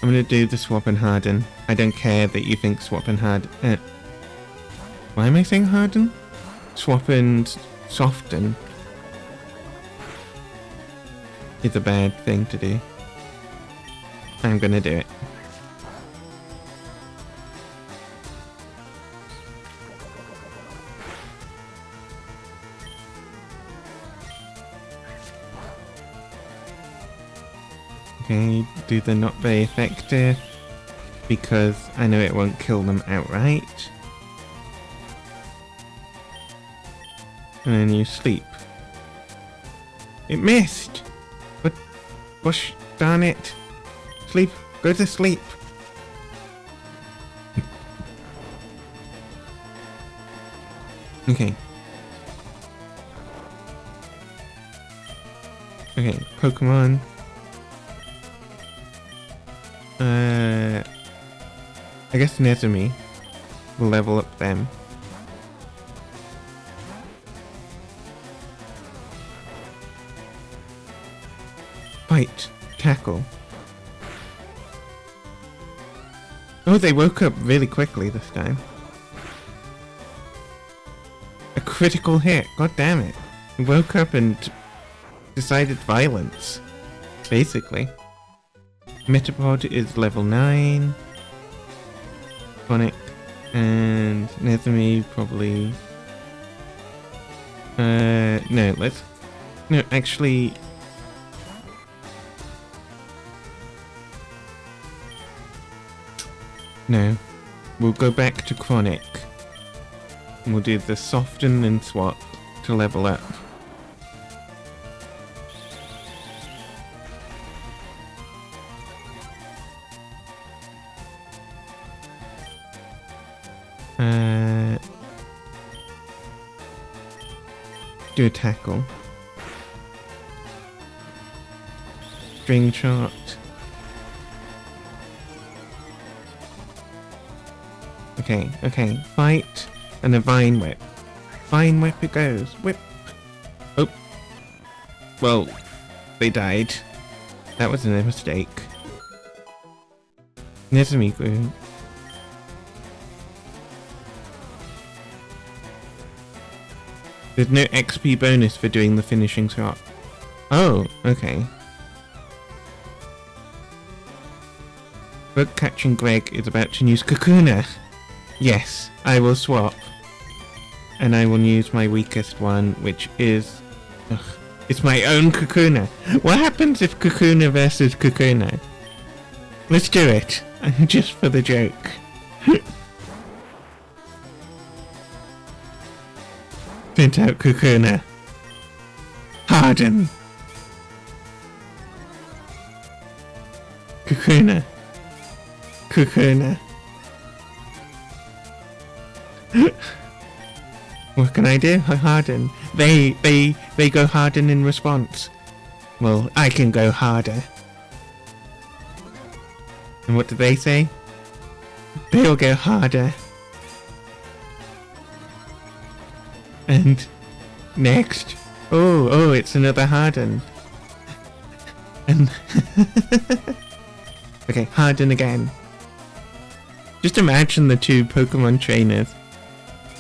I'm gonna do the swap and harden. I don't care that you think swap and harden. Why am I saying harden? Swap and soften is a bad thing to do. I'm gonna do it. Okay, do the not very effective because I know it won't kill them outright. And then you sleep. It missed! But, gosh darn it. Sleep, go to sleep. Okay. Okay, Pokemon. I guess Nezumi will level up them. Fight. Tackle. Oh, they woke up really quickly this time. A critical hit. God damn it. They woke up and decided violence. Basically. Metapod is level 9. Sonic and Nezumi probably... no, let's... No, actually... No. We'll go back to Chronic. And we'll do the soften and swap to level up. Do a tackle. String shot. Okay, okay. Fight and a vine whip. Vine whip it goes. Whip. Oh. Well, they died. That was a mistake. Nezumi grew. There's no XP bonus for doing the finishing shot. Oh, okay. Bug catching Greg is about to use Kakuna. Yes, I will swap. And I will use my weakest one, which is... Ugh, it's my own Kakuna. What happens if Kakuna versus Kakuna? Let's do it. Just for the joke. Sent out Kakuna. Harden. Kakuna. Kakuna. What can I do? Harden. They go harden in response. Well, I can go harder. And what do they say? They'll go harder. And next, oh, it's another Harden. And okay, Harden again. Just imagine the two Pokemon trainers.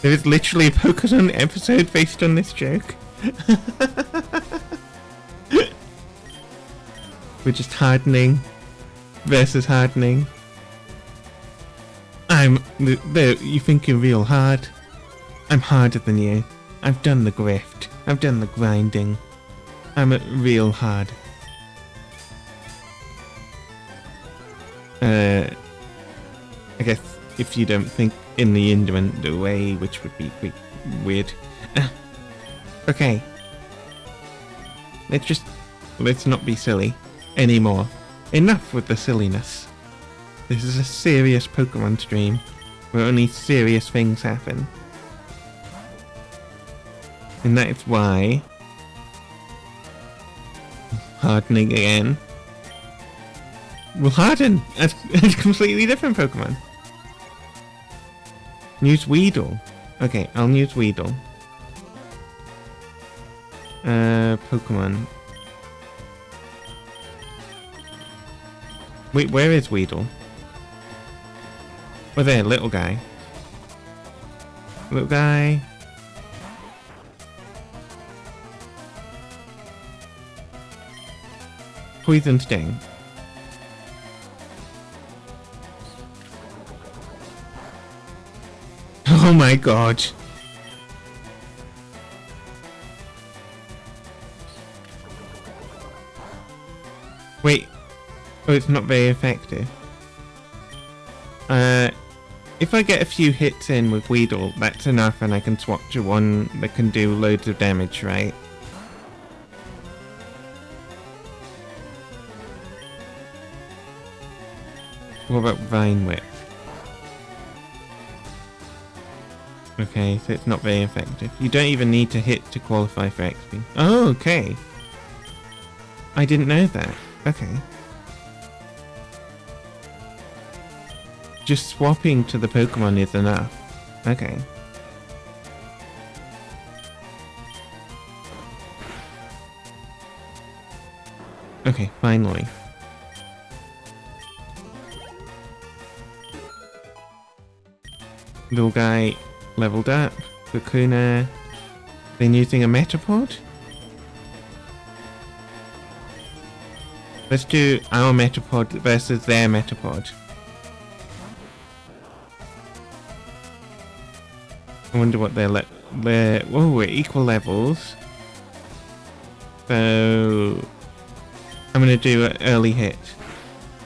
There is literally a Pokemon episode based on this joke. We're just hardening versus hardening. You think you're real hard? I'm harder than you. I've done the grift. I've done the grinding. I'm real hard. I guess if you don't think in the Indolent way, which would be weird. Okay. Let's not be silly anymore. Enough with the silliness. This is a serious Pokemon stream where only serious things happen. And that is why hardening again will harden as a completely different Pokemon. Use Weedle. Okay, I'll use Weedle. Pokemon. Wait, where is Weedle? Oh, there, little guy. Little guy. Poison Sting. Oh my god. Wait. Oh, it's not very effective. If I get a few hits in with Weedle, that's enough and I can swap to one that can do loads of damage, right? What about Vine Whip? Okay, so it's not very effective. You don't even need to hit to qualify for XP. Oh, okay. I didn't know that. Okay. Just swapping to the Pokemon is enough. Okay. Okay, finally. Little guy leveled up. Kakuna. Then using a Metapod? Let's do our Metapod versus their Metapod. I wonder what they're whoa, we're equal levels. So I'm gonna do an early hit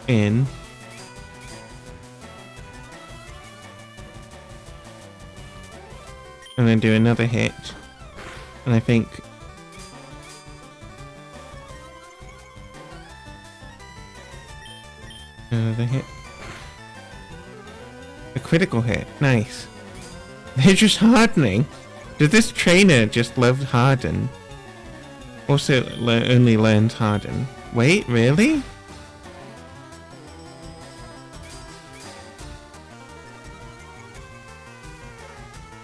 in. And then do another hit. And I think another hit. A critical hit. Nice. They're just hardening. Does this trainer just love Harden? Also only learns Harden. Wait, really?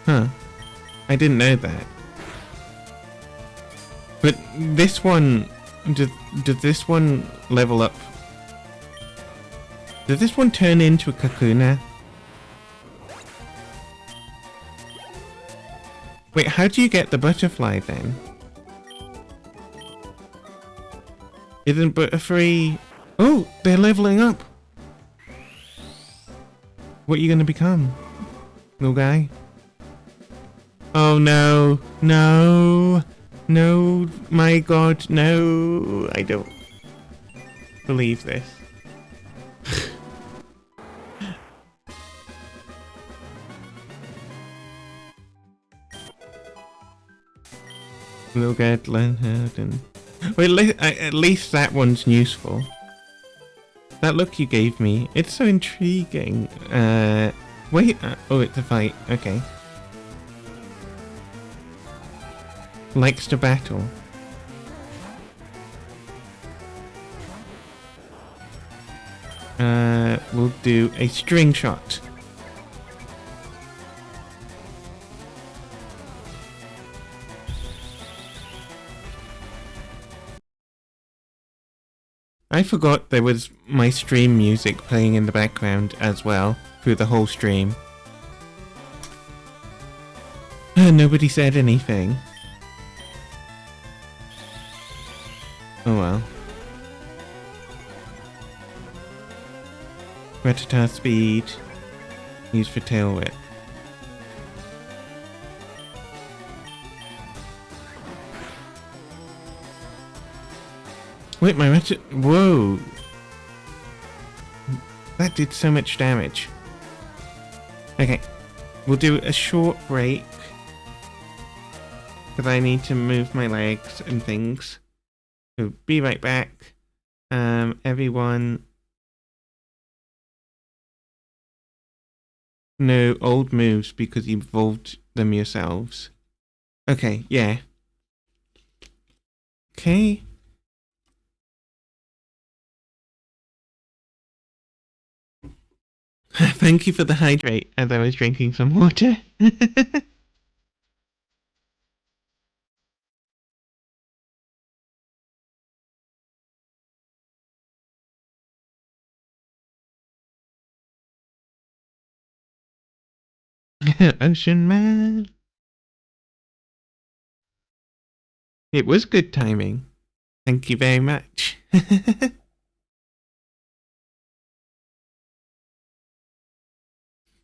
Huh. I didn't know that. But this one... Does this one level up? Does this one turn into a Kakuna? Wait, how do you get the butterfly then? Isn't Butterfree... Oh, they're leveling up! What are you gonna become? Little guy? Oh no, no, no, my god, no, I don't believe this. Little guy learn Harden. Well, at least that one's useful. That look you gave me, it's so intriguing. Wait, oh, it's a fight, okay. Likes to battle. We'll do a string shot. I forgot there was my stream music playing in the background as well through the whole stream. Nobody said anything. Oh well. Rattata speed. Use for tail whip. Wait, my whoa! That did so much damage. Okay, we'll do a short break. Because I need to move my legs and things. So be right back. Everyone. No old moves because you evolved them yourselves. Okay, yeah. Okay. Thank you for the hydrate as I was drinking some water. Ocean Man. It was good timing. Thank you very much.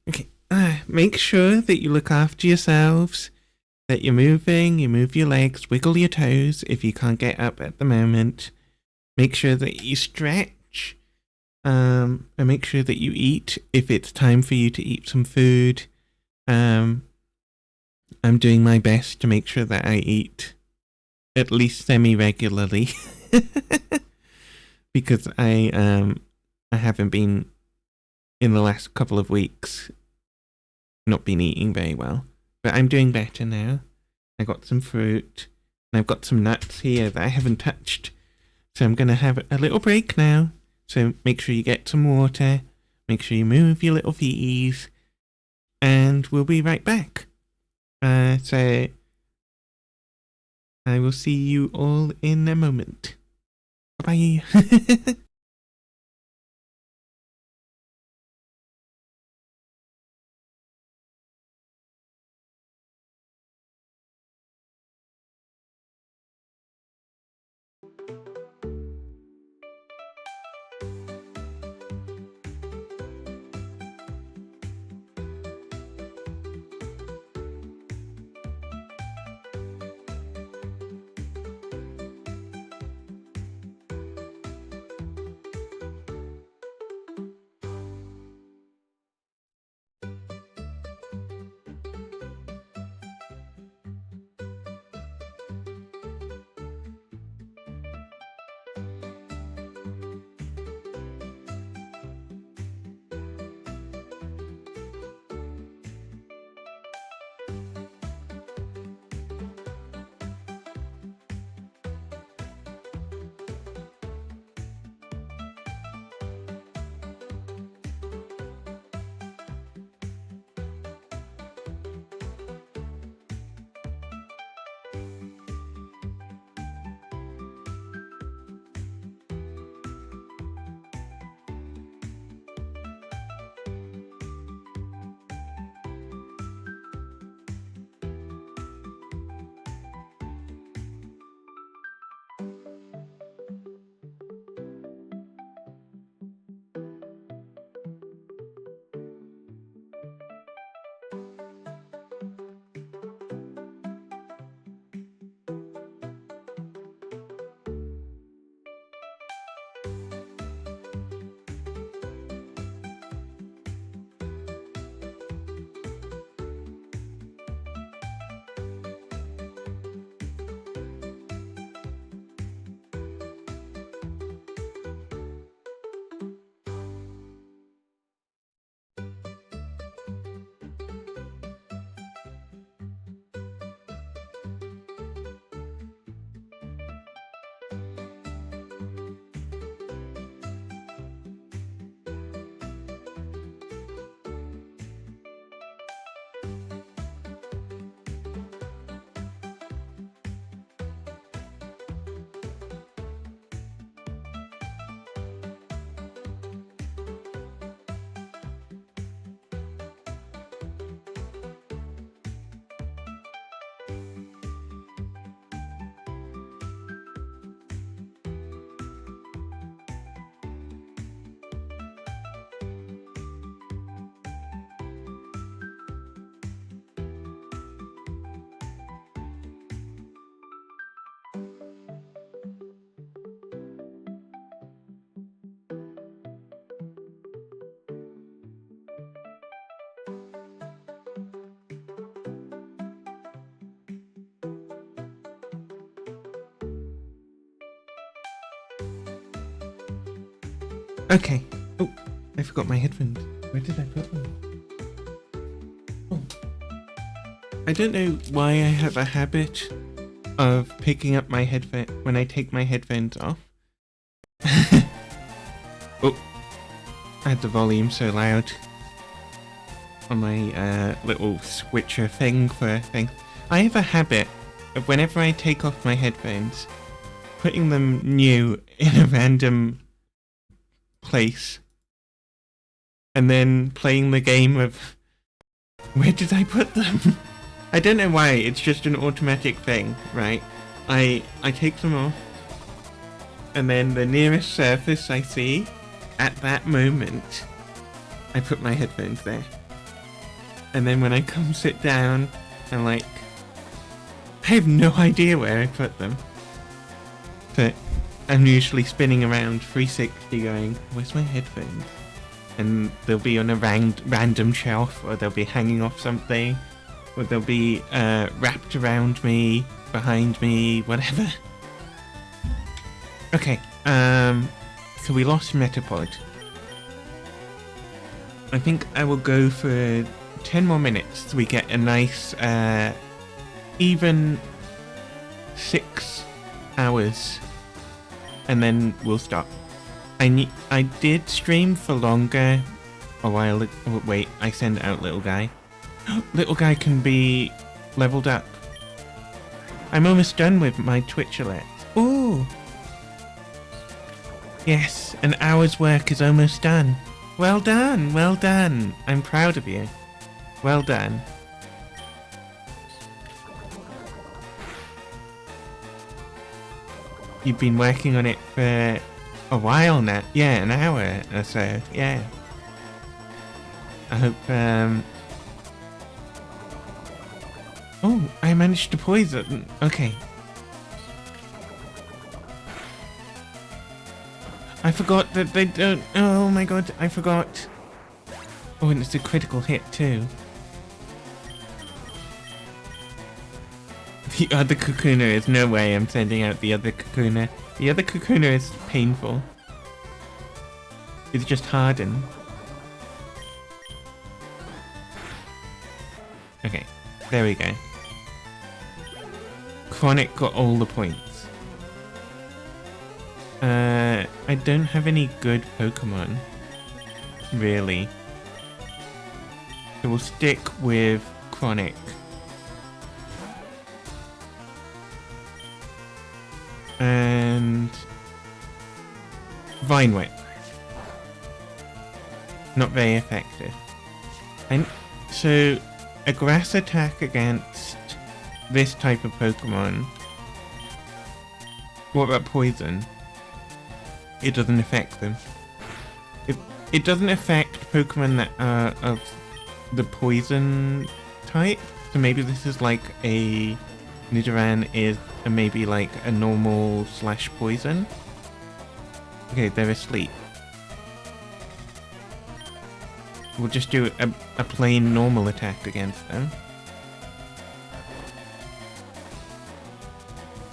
Okay, make sure that you look after yourselves, that you're moving, you move your legs, wiggle your toes if you can't get up at the moment. Make sure that you stretch, and make sure that you eat if it's time for you to eat some food. I'm doing my best to make sure that I eat at least semi-regularly because I haven't been in the last couple of weeks not been eating very well, but I'm doing better now. I got some fruit and I've got some nuts here that I haven't touched, so I'm gonna have a little break now. So make sure you get some water, make sure you move your little feeties, and we'll be right back. So I will see you all in a moment. Bye. Okay. Oh, I forgot my headphones. Where did I put them? Oh. I don't know why I have a habit of picking up my headphone when I take my headphones off. Oh, I had the volume so loud on my little switcher thing for things. I have a habit of whenever I take off my headphones, putting them new in a random place, and then playing the game of where did I put them? I don't know why, it's just an automatic thing, right? I take them off, and then the nearest surface I see at that moment, I put my headphones there. And then when I come sit down, I'm like, I have no idea where I put them. So I'm usually spinning around 360 going, where's my headphones? And they'll be on a random shelf, or they'll be hanging off something, or they'll be wrapped around me, behind me, whatever. Okay, so we lost Metapod. I think I will go for 10 more minutes so we get a nice, even 6 hours, and then we'll stop. I did stream for longer a while ago. Oh, wait, I send out Little Guy. Little Guy can be leveled up. I'm almost done with my Twitch alerts. Ooh! Yes, an hour's work is almost done. Well done, well done. I'm proud of you. Well done. You've been working on it for a while now. Yeah, an hour or so. Yeah. I hope, oh, I managed to poison. Okay. I forgot that they don't... Oh my god, I forgot. Oh, and it's a critical hit too. The other Kakuna is no way I'm sending out the other Kakuna. The other Kakuna is painful. It's just hardened. Okay, there we go. Chronic got all the points. I don't have any good Pokemon, really. So we'll stick with Chronic. And Vine Whip. Not very effective. And so a grass attack against this type of Pokemon. What about poison? It doesn't affect them. It doesn't affect Pokemon that are of the poison type. So maybe this is like a Nidoran is maybe like a normal / poison. Okay, they're asleep. We'll just do a plain normal attack against them.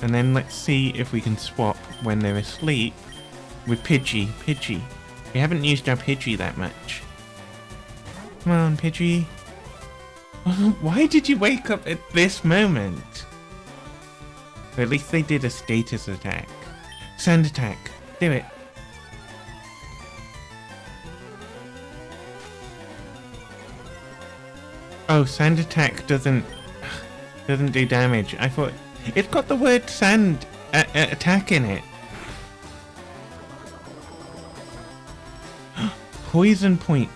And then let's see if we can swap when they're asleep with Pidgey. Pidgey. We haven't used our Pidgey that much. Come on, Pidgey. Why did you wake up at this moment? Or at least they did a status attack. Sand attack. Do it. Oh, sand attack doesn't do damage. I thought it's got the word sand attack in it. Poison point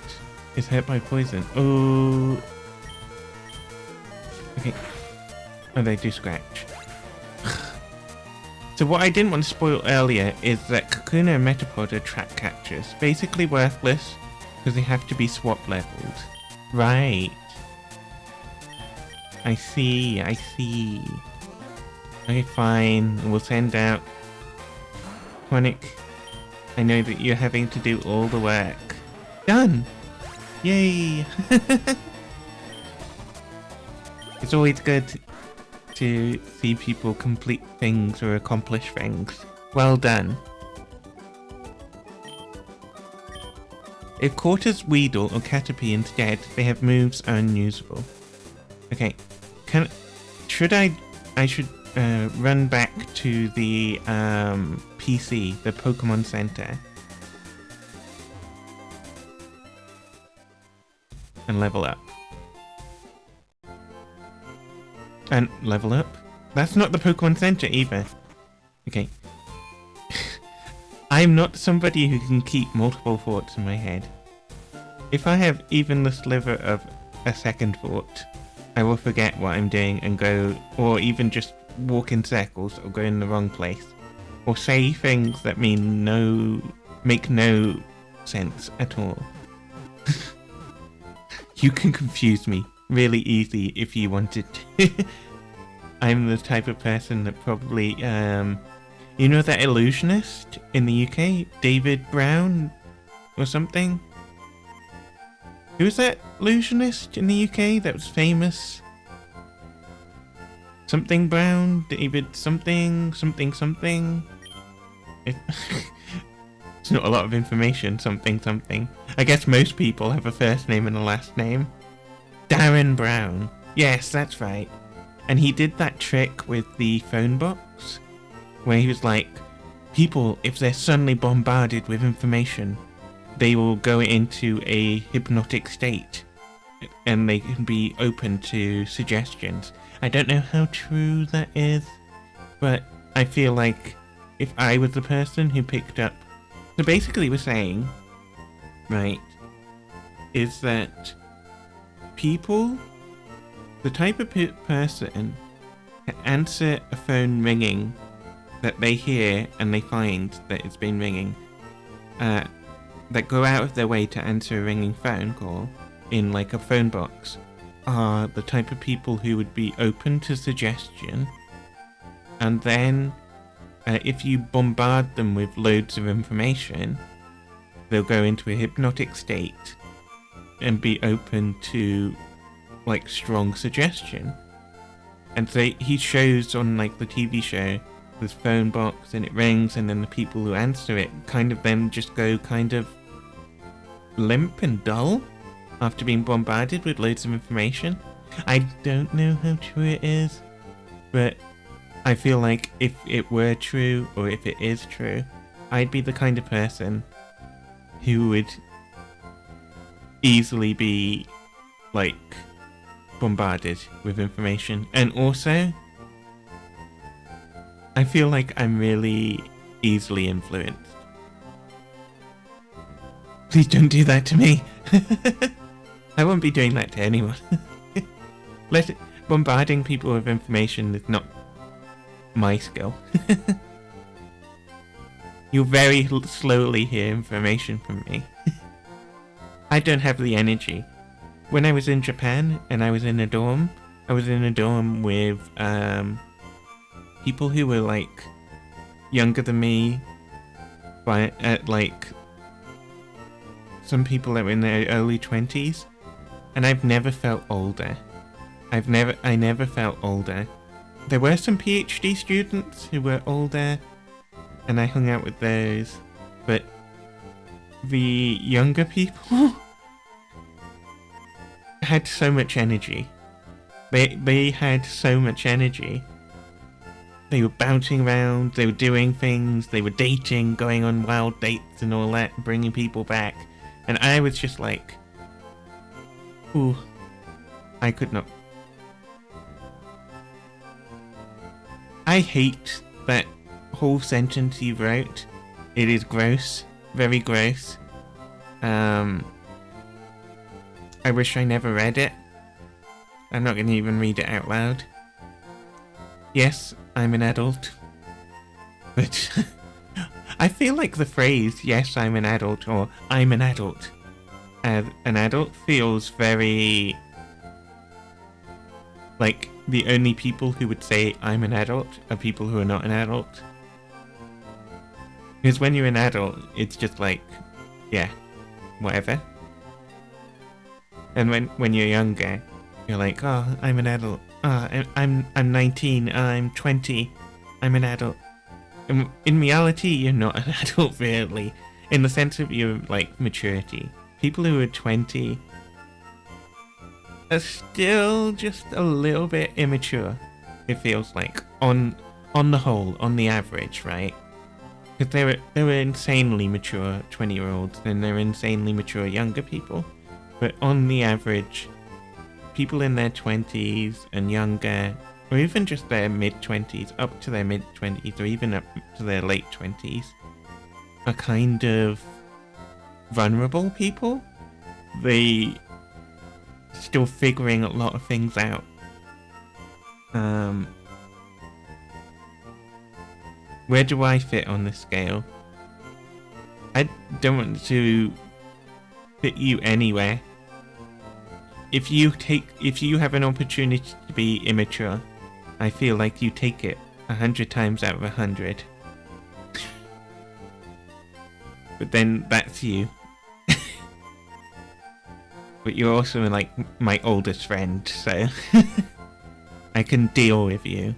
is hurt by poison. Oh. Okay. Oh, they do scratch. So what I didn't want to spoil earlier is that Kakuna and Metapod are track catchers. Basically worthless because they have to be swap leveled. Right. I see, I see. Okay, fine. We'll send out Chronic. I know that you're having to do all the work. Done! Yay! It's always good to see people complete things or accomplish things. Well done. If caught as Weedle or Caterpie instead, they have moves are unusable. Okay, I should run back to the PC, the Pokemon Center, and level up. And level up? That's not the Pokemon Center either. Okay. I'm not somebody who can keep multiple thoughts in my head. If I have even the sliver of a second thought, I will forget what I'm doing and go, or even just walk in circles or go in the wrong place, or say things that make no sense at all. You can confuse me really easy if you wanted to. I'm the type of person that probably, you know that illusionist in the UK, David Brown or something? Who's that illusionist in the UK that was famous? Something Brown, David something. It's not a lot of information, something. I guess most people have a first name and a last name. Darren Brown. Yes, that's right. And he did that trick with the phone box, where he was like, people, if they're suddenly bombarded with information, they will go into a hypnotic state, and they can be open to suggestions. I don't know how true that is, but I feel like if I was the person who picked up... So basically we're saying, right, is that people, the type of person can answer a phone ringing that they hear and they find that it's been ringing, that go out of their way to answer a ringing phone call in like a phone box, are the type of people who would be open to suggestion, and then if you bombard them with loads of information, they'll go into a hypnotic state and be open to like strong suggestion. And so he shows on like the TV show this phone box and it rings, and then the people who answer it kind of then just go kind of limp and dull after being bombarded with loads of information. I don't know how true it is, but I feel like if it were true, or if it is true, I'd be the kind of person who would easily be like bombarded with information. And also, I feel like I'm really easily influenced. Please don't do that to me. I won't be doing that to anyone. Bombarding people with information is not my skill. You'll very slowly hear information from me. I don't have the energy. When I was in Japan and I was in a dorm, with people who were like younger than me, but like some people that were in their early 20s, and I've never felt older. I never felt older. There were some PhD students who were older, and I hung out with those, but the younger people had so much energy. They had so much energy. They were bouncing around, they were doing things, they were dating, going on wild dates and all that, bringing people back. And I was just like, ooh, I could not. I hate that whole sentence you wrote. It is gross, very gross. I wish I never read it. I'm not going to even read it out loud. Yes, I'm an adult. But I feel like the phrase, yes, I'm an adult, or I'm an adult, as an adult feels very... like the only people who would say I'm an adult are people who are not an adult. Because when you're an adult, it's just like, yeah, whatever. And when you're younger, you're like, oh, I'm an adult. I'm 19, I'm 20, I'm an adult. In reality, you're not an adult really, in the sense of your like maturity. people who are 20 are still just a little bit immature, it feels like, on the whole, on the average, right? Because there are insanely mature 20-year-olds, and there are insanely mature younger people. But on the average, people in their 20s and younger, or even just their mid-20s, up to their mid-20s, or even up to their late 20s, are kind of vulnerable people. They still figuring a lot of things out. Where do I fit on this scale? I don't want to fit you anywhere. If you have an opportunity to be immature, I feel like you take it 100 times out of 100. But then that's you. But you're also like my oldest friend, so I can deal with you.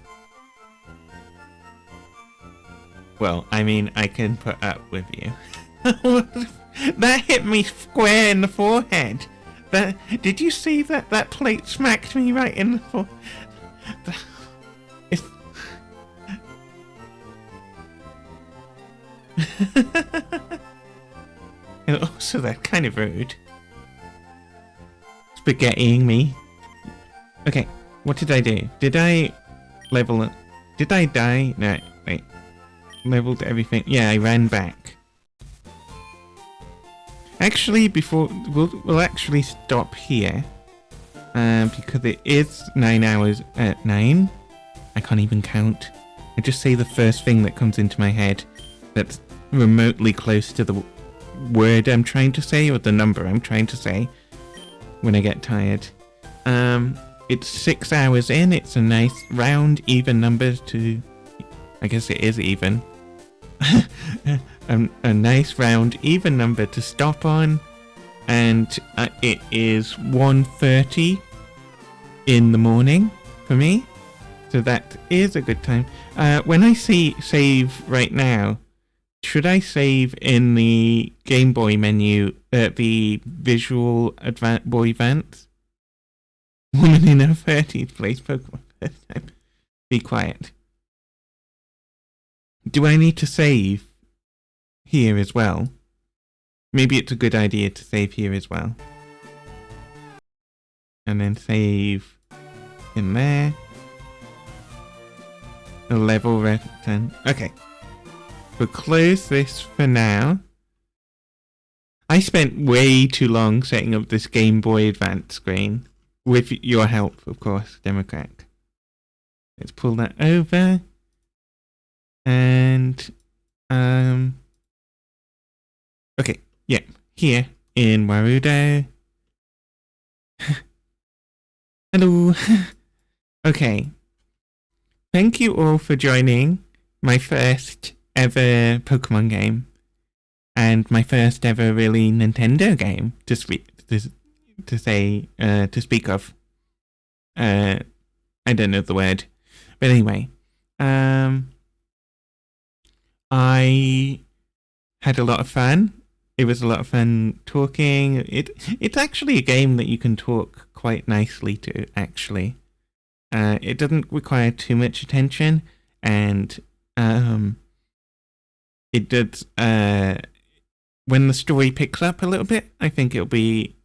Well, I mean, I can put up with you. That hit me square in the forehead. Did you see that? That plate smacked me right in the forehead. And also, that's kind of rude. Spaghettiing me. Okay, what did I do? Did I level up? Did I die? No, wait. Leveled everything. Yeah, I ran back. Actually, before we'll actually stop here, because it is 9 hours at 9. I can't even count. I just say the first thing that comes into my head that's remotely close to the word I'm trying to say or the number I'm trying to say when I get tired. It's 6 hours in. It's a nice round, even number to. I guess it is even. A nice round even number to stop on, and it is 1:30 in the morning for me, so that is a good time. When I see save right now, should I save in the Game Boy menu at the Visual Boy Advance? Woman in her 30s plays Pokemon first time. Be quiet. Do I need to save here as well? Maybe it's a good idea to save here as well. And then save in there. A level return. Okay. We'll close this for now. I spent way too long setting up this Game Boy Advance screen. With your help, of course, Democrat. Let's pull that over. And okay, yeah, here in Warudo. Hello. Okay. Thank you all for joining my first ever Pokemon game and my first ever really Nintendo game to speak of. I don't know the word, but anyway, I had a lot of fun. It was a lot of fun talking. It's actually a game that you can talk quite nicely to, actually. It doesn't require too much attention, and it does. When the story picks up a little bit, I think it'll be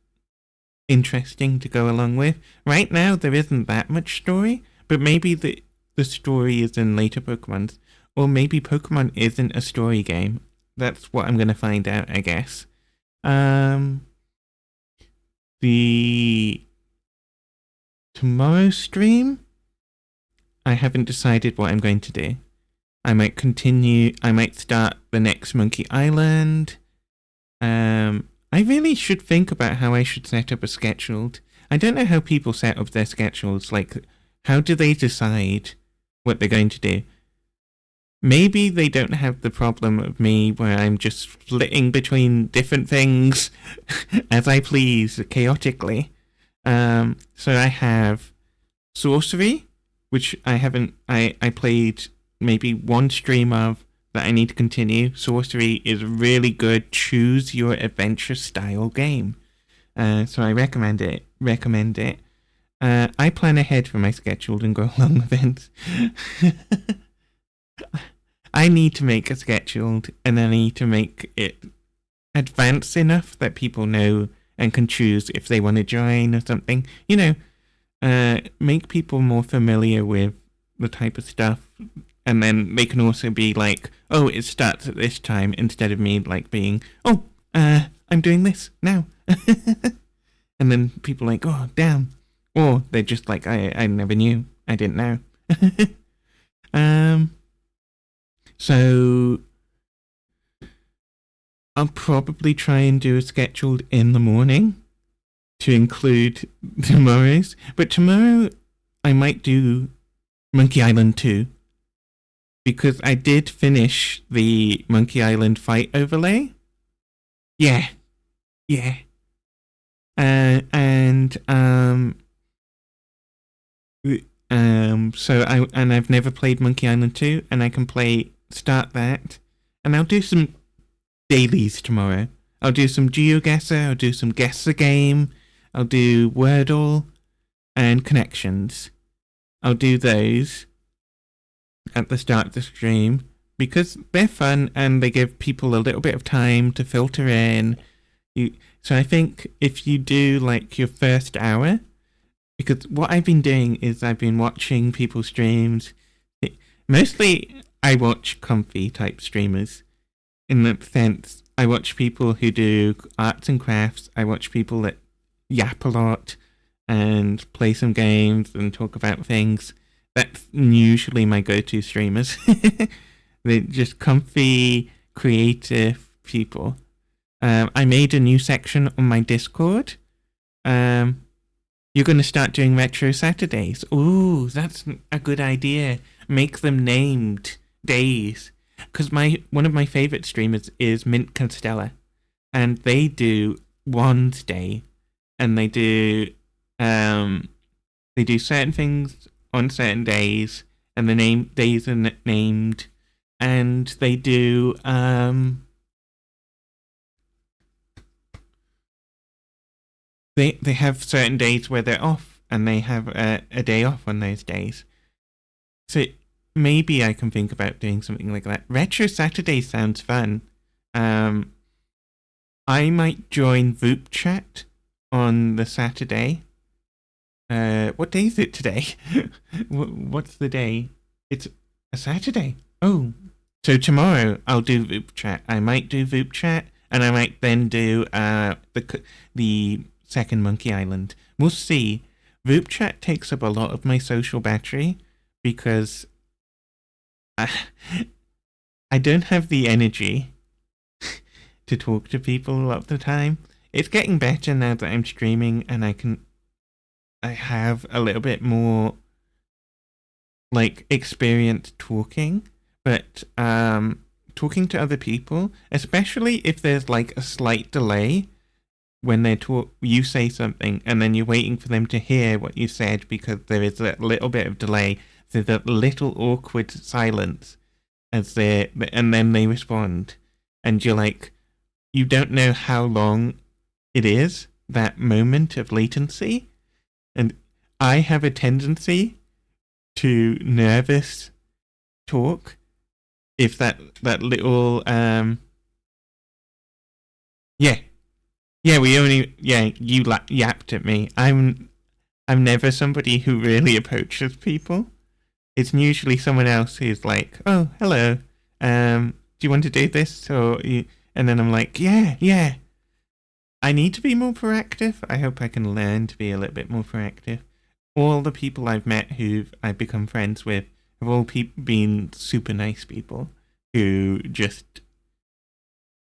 interesting to go along with. Right now, there isn't that much story, but maybe the story is in later Pokemons. Or maybe Pokemon isn't a story game. That's what I'm going to find out, I guess. The tomorrow stream, I haven't decided what I'm going to do. I might start the next Monkey Island. I really should think about how I should set up a schedule. I don't know how people set up their schedules. Like, how do they decide what they're going to do? Maybe they don't have the problem of me where I'm just flitting between different things as I please, chaotically. So I have Sorcery, which I played maybe one stream of that I need to continue. Sorcery is a really good choose your adventure style game. So I recommend it. I plan ahead for my scheduled and go along events. I need to make a scheduled, and I need to make it advanced enough that people know and can choose if they want to join or something. Make people more familiar with the type of stuff, and then they can also be like, oh, it starts at this time, instead of me like being, oh, I'm doing this now. And then people are like, oh, damn. Or they're just like, I never knew. I didn't know. So I'll probably try and do a scheduled in the morning to include tomorrow's. But tomorrow I might do Monkey Island 2. Because I did finish the Monkey Island fight overlay. Yeah. So I've never played Monkey Island 2, and I can start that, and I'll do some dailies tomorrow. I'll do some GeoGuessr, I'll do some Guess the Game, I'll do Wordle, and Connections. I'll do those at the start of the stream, because they're fun, and they give people a little bit of time to filter in. So I think if you do like your first hour, because what I've been doing is I've been watching people's streams. Mostly I watch comfy type streamers. In the sense, I watch people who do arts and crafts. I watch people that yap a lot and play some games and talk about things. That's usually my go-to streamers. They're just comfy, creative people. I made a new section on my Discord. You're going to start doing Retro Saturdays. Ooh, that's a good idea. Make them named days. Because one of my favorite streamers is Mint Costella. And they do Wands Day. And they do certain things on certain days. And the days are named. And they do They have certain days where they're off, and they have a day off on those days. So maybe I can think about doing something like that. Retro Saturday sounds fun. I might join Voop Chat on the Saturday. What day is it today? What's the day? It's a Saturday. Oh, so tomorrow I'll do Voop Chat. I might do Voop Chat, and I might then do the second Monkey Island. We'll see. Voop Chat takes up a lot of my social battery because I don't have the energy to talk to people a lot of the time. It's getting better now that I'm streaming, and I have a little bit more like experience talking, but talking to other people, especially if there's like a slight delay when you say something and then you're waiting for them to hear what you said, because there is that little bit of delay. So that little awkward silence and then they respond, and you're like, you don't know how long it is, that moment of latency. And I have a tendency to nervous talk if that little you yapped at me. I'm never somebody who really approaches people. It's usually someone else who's like, oh, hello, do you want to do this? And then I'm like, yeah. I need to be more proactive. I hope I can learn to be a little bit more proactive. All the people I've met who I've become friends with have all been super nice people who just...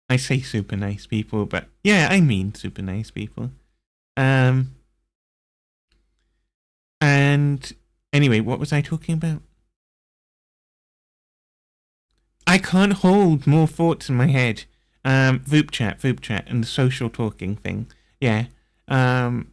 I say super nice people, but yeah, I mean super nice people. And anyway, what was I talking about? I can't hold more thoughts in my head. Voop chat, and the social talking thing. Yeah. That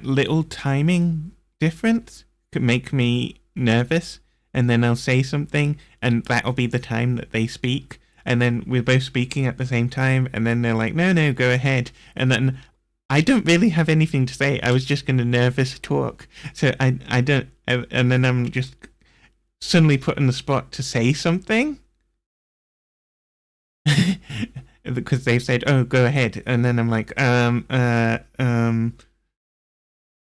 little timing difference could make me nervous, and then I'll say something, and that'll be the time that they speak, and then we're both speaking at the same time, and then they're like, no, go ahead, and then I don't really have anything to say. I was just going to nervous talk, so I don't, and then I'm just suddenly put on the spot to say something. Because they've said, "Oh, go ahead," and then I'm like,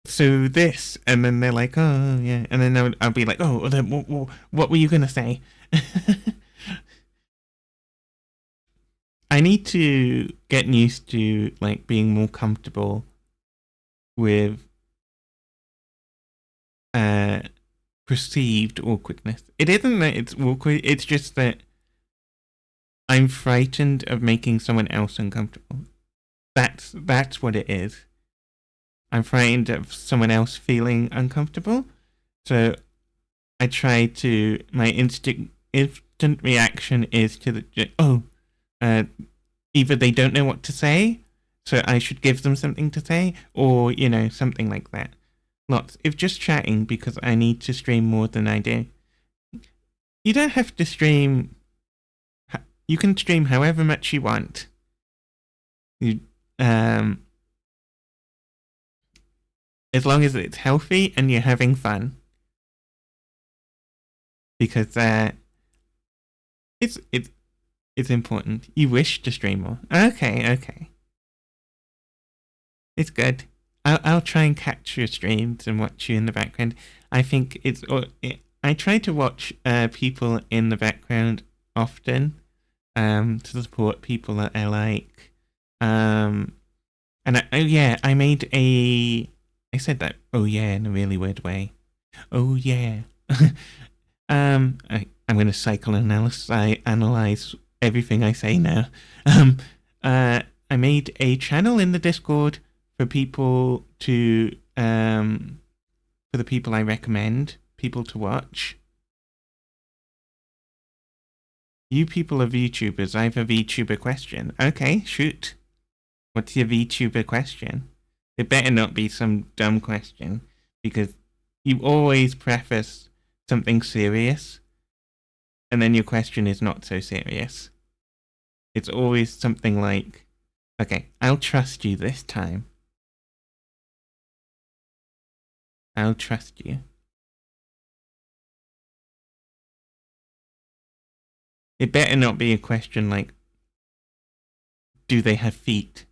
so this, and then they're like, "Oh, yeah," and then I'll be like, "Oh, then, what were you gonna say?" I need to get used to like being more comfortable with perceived awkwardness. It isn't that it's awkward; it's just that I'm frightened of making someone else uncomfortable. That's what it is. I'm frightened of someone else feeling uncomfortable. So I try to, my instant reaction is to either they don't know what to say, so I should give them something to say, or, something like that. Lots. If just chatting because I need to stream more than I do. You don't have to stream, you can stream however much you want. As long as it's healthy and you're having fun. Because it's important. You wish to stream more. Okay. It's good. I'll try and catch your streams and watch you in the background. I think I try to watch people in the background often to support people that I like. And I made I said that oh yeah in a really weird way. Oh yeah. I'm going to psychoanalyze. I analyze everything I say now. I made a channel in the Discord for people to, for the people I recommend people to watch. You people are VTubers. I have a VTuber question. Okay, shoot. What's your VTuber question? It better not be some dumb question, because you always preface something serious, and then your question is not so serious. It's always something like, okay, I'll trust you this time. I'll trust you. It better not be a question like, do they have feet?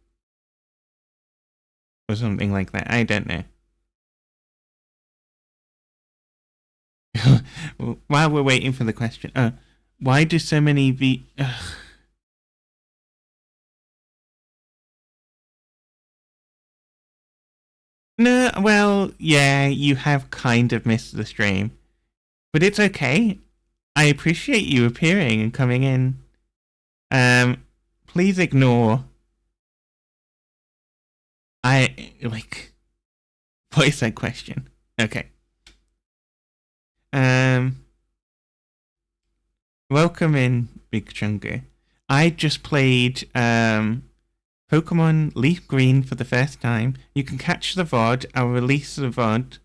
Or something like that. I don't know. While we're waiting for the question, why do so many No, well, yeah, you have kind of missed the stream. But it's okay. I appreciate you appearing and coming in. Please ignore. What is that question? Okay. Welcome in, Big Chungu. I just played Pokemon Leaf Green for the first time. You can catch the VOD. I'll release the VOD.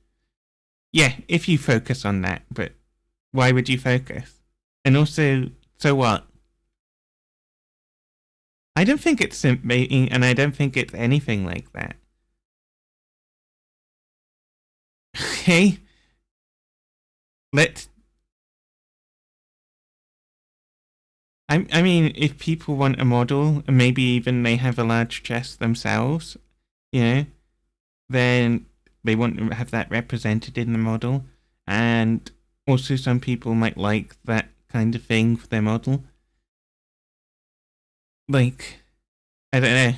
Yeah, if you focus on that, but why would you focus? And also, so what? I don't think it's simp baiting, and I don't think it's anything like that. Okay? I mean, if people want a model, and maybe even they have a large chest themselves, then they want to have that represented in the model. And also some people might like that kind of thing for their model. Like, I don't know.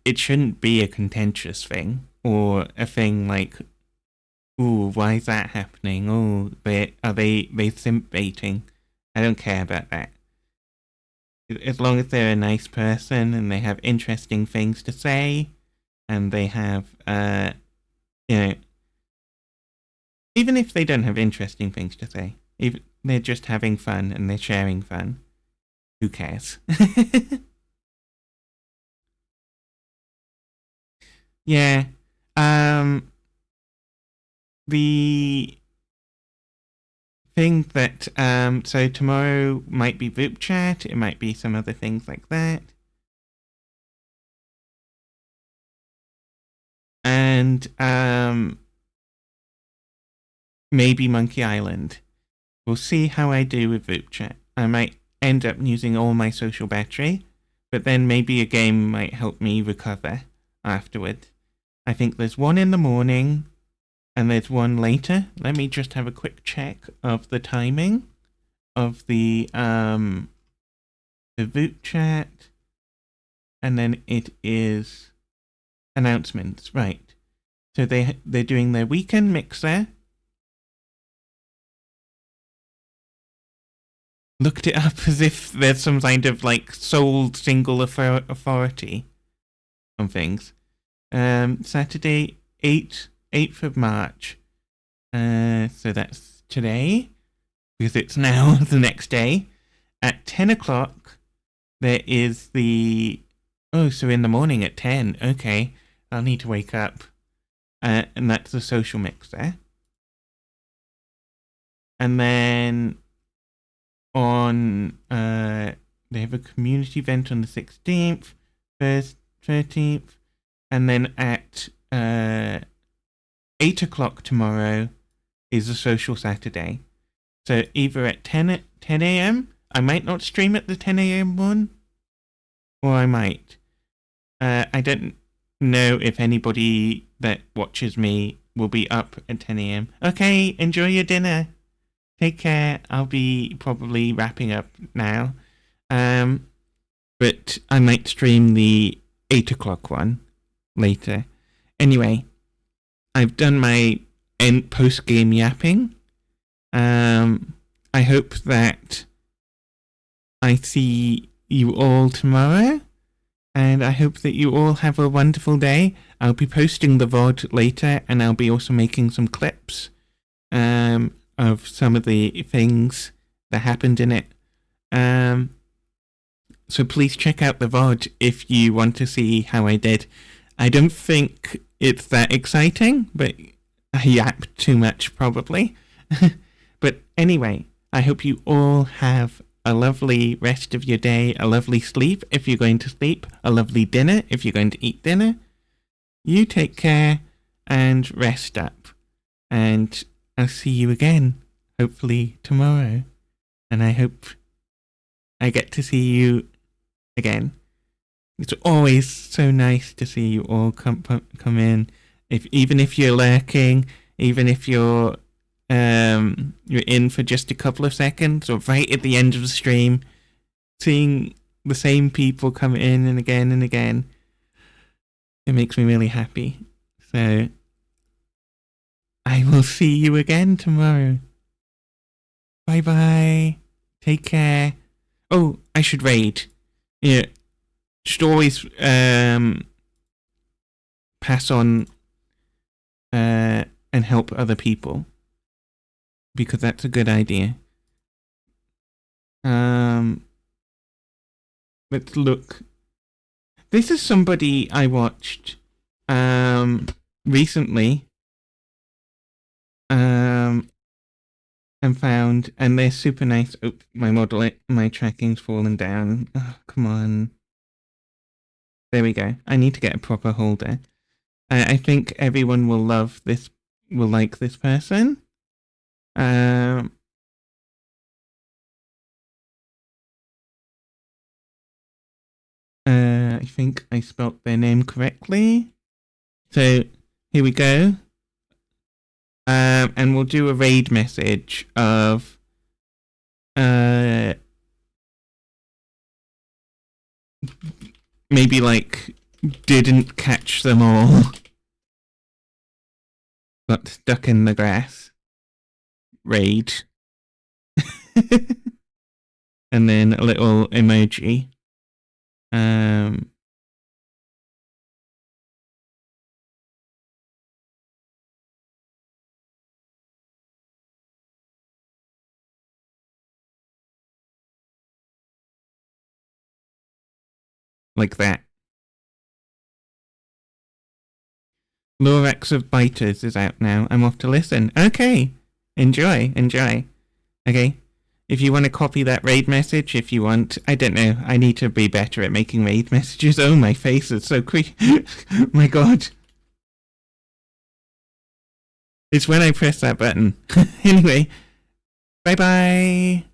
It shouldn't be a contentious thing, or a thing like, ooh, why is that happening? Oh, are they simp baiting? I don't care about that. As long as they're a nice person and they have interesting things to say, and they have, even if they don't have interesting things to say, if they're just having fun and they're sharing fun, who cares? Yeah. The thing that so tomorrow might be group chat, it might be some other things like that. And maybe Monkey Island. We'll see how I do with group chat. I might end up using all my social battery, but then maybe a game might help me recover afterward. I think there's one in the morning and there's one later. Let me just have a quick check of the timing of the group chat, and then it is announcements, right? So they're doing their weekend mixer. Looked it up as if there's some kind of like sole single authority on things. Saturday, 8th of March. So that's today, because it's now the next day. At 10 o'clock, there is the... Oh, so in the morning at 10. Okay, I'll need to wake up. And that's the social mixer. And then on... they have a community event on the 16th, 13th, and then at 8 o'clock tomorrow is a social Saturday. So either at 10 a.m., I might not stream at the 10 a.m. one, or I might. I don't know if anybody that watches me will be up at 10 a.m. Okay, enjoy your dinner. Take care. I'll be probably wrapping up now. But I might stream the 8 o'clock one later. Anyway, I've done my post-game yapping. I hope that I see you all tomorrow, and I hope that you all have a wonderful day. I'll be posting the VOD later, and I'll be also making some clips of some of the things that happened in it. So please check out the VOD if you want to see how I did. I don't think it's that exciting, but I yapped too much probably. But anyway, I hope you all have a lovely rest of your day, a lovely sleep if you're going to sleep, a lovely dinner if you're going to eat dinner. You take care and rest up. And I'll see you again, hopefully tomorrow. And I hope I get to see you again. It's always so nice to see you all come in. Even if you're lurking, even if you're in for just a couple of seconds or right at the end of the stream, seeing the same people come in and again, it makes me really happy. So I will see you again tomorrow. Bye bye. Take care. Oh, I should raid. Yeah, should always pass on and help other people, because that's a good idea. Let's look. This is somebody I watched recently and found, and they're super nice. Oh, my tracking's fallen down. Oh, come on. There we go. I need to get a proper holder. I think everyone will like this person. I think I spelt their name correctly. So here we go. And we'll do a raid message of maybe like didn't catch them all. Got stuck in the grass. Raid. And then a little emoji. Like that. Lorax of Biters is out now. I'm off to listen. Okay. Enjoy. Okay? If you want to copy that raid message, if you want, I don't know, I need to be better at making raid messages. Oh, my face is so quick. My god. It's when I press that button. Anyway, bye-bye.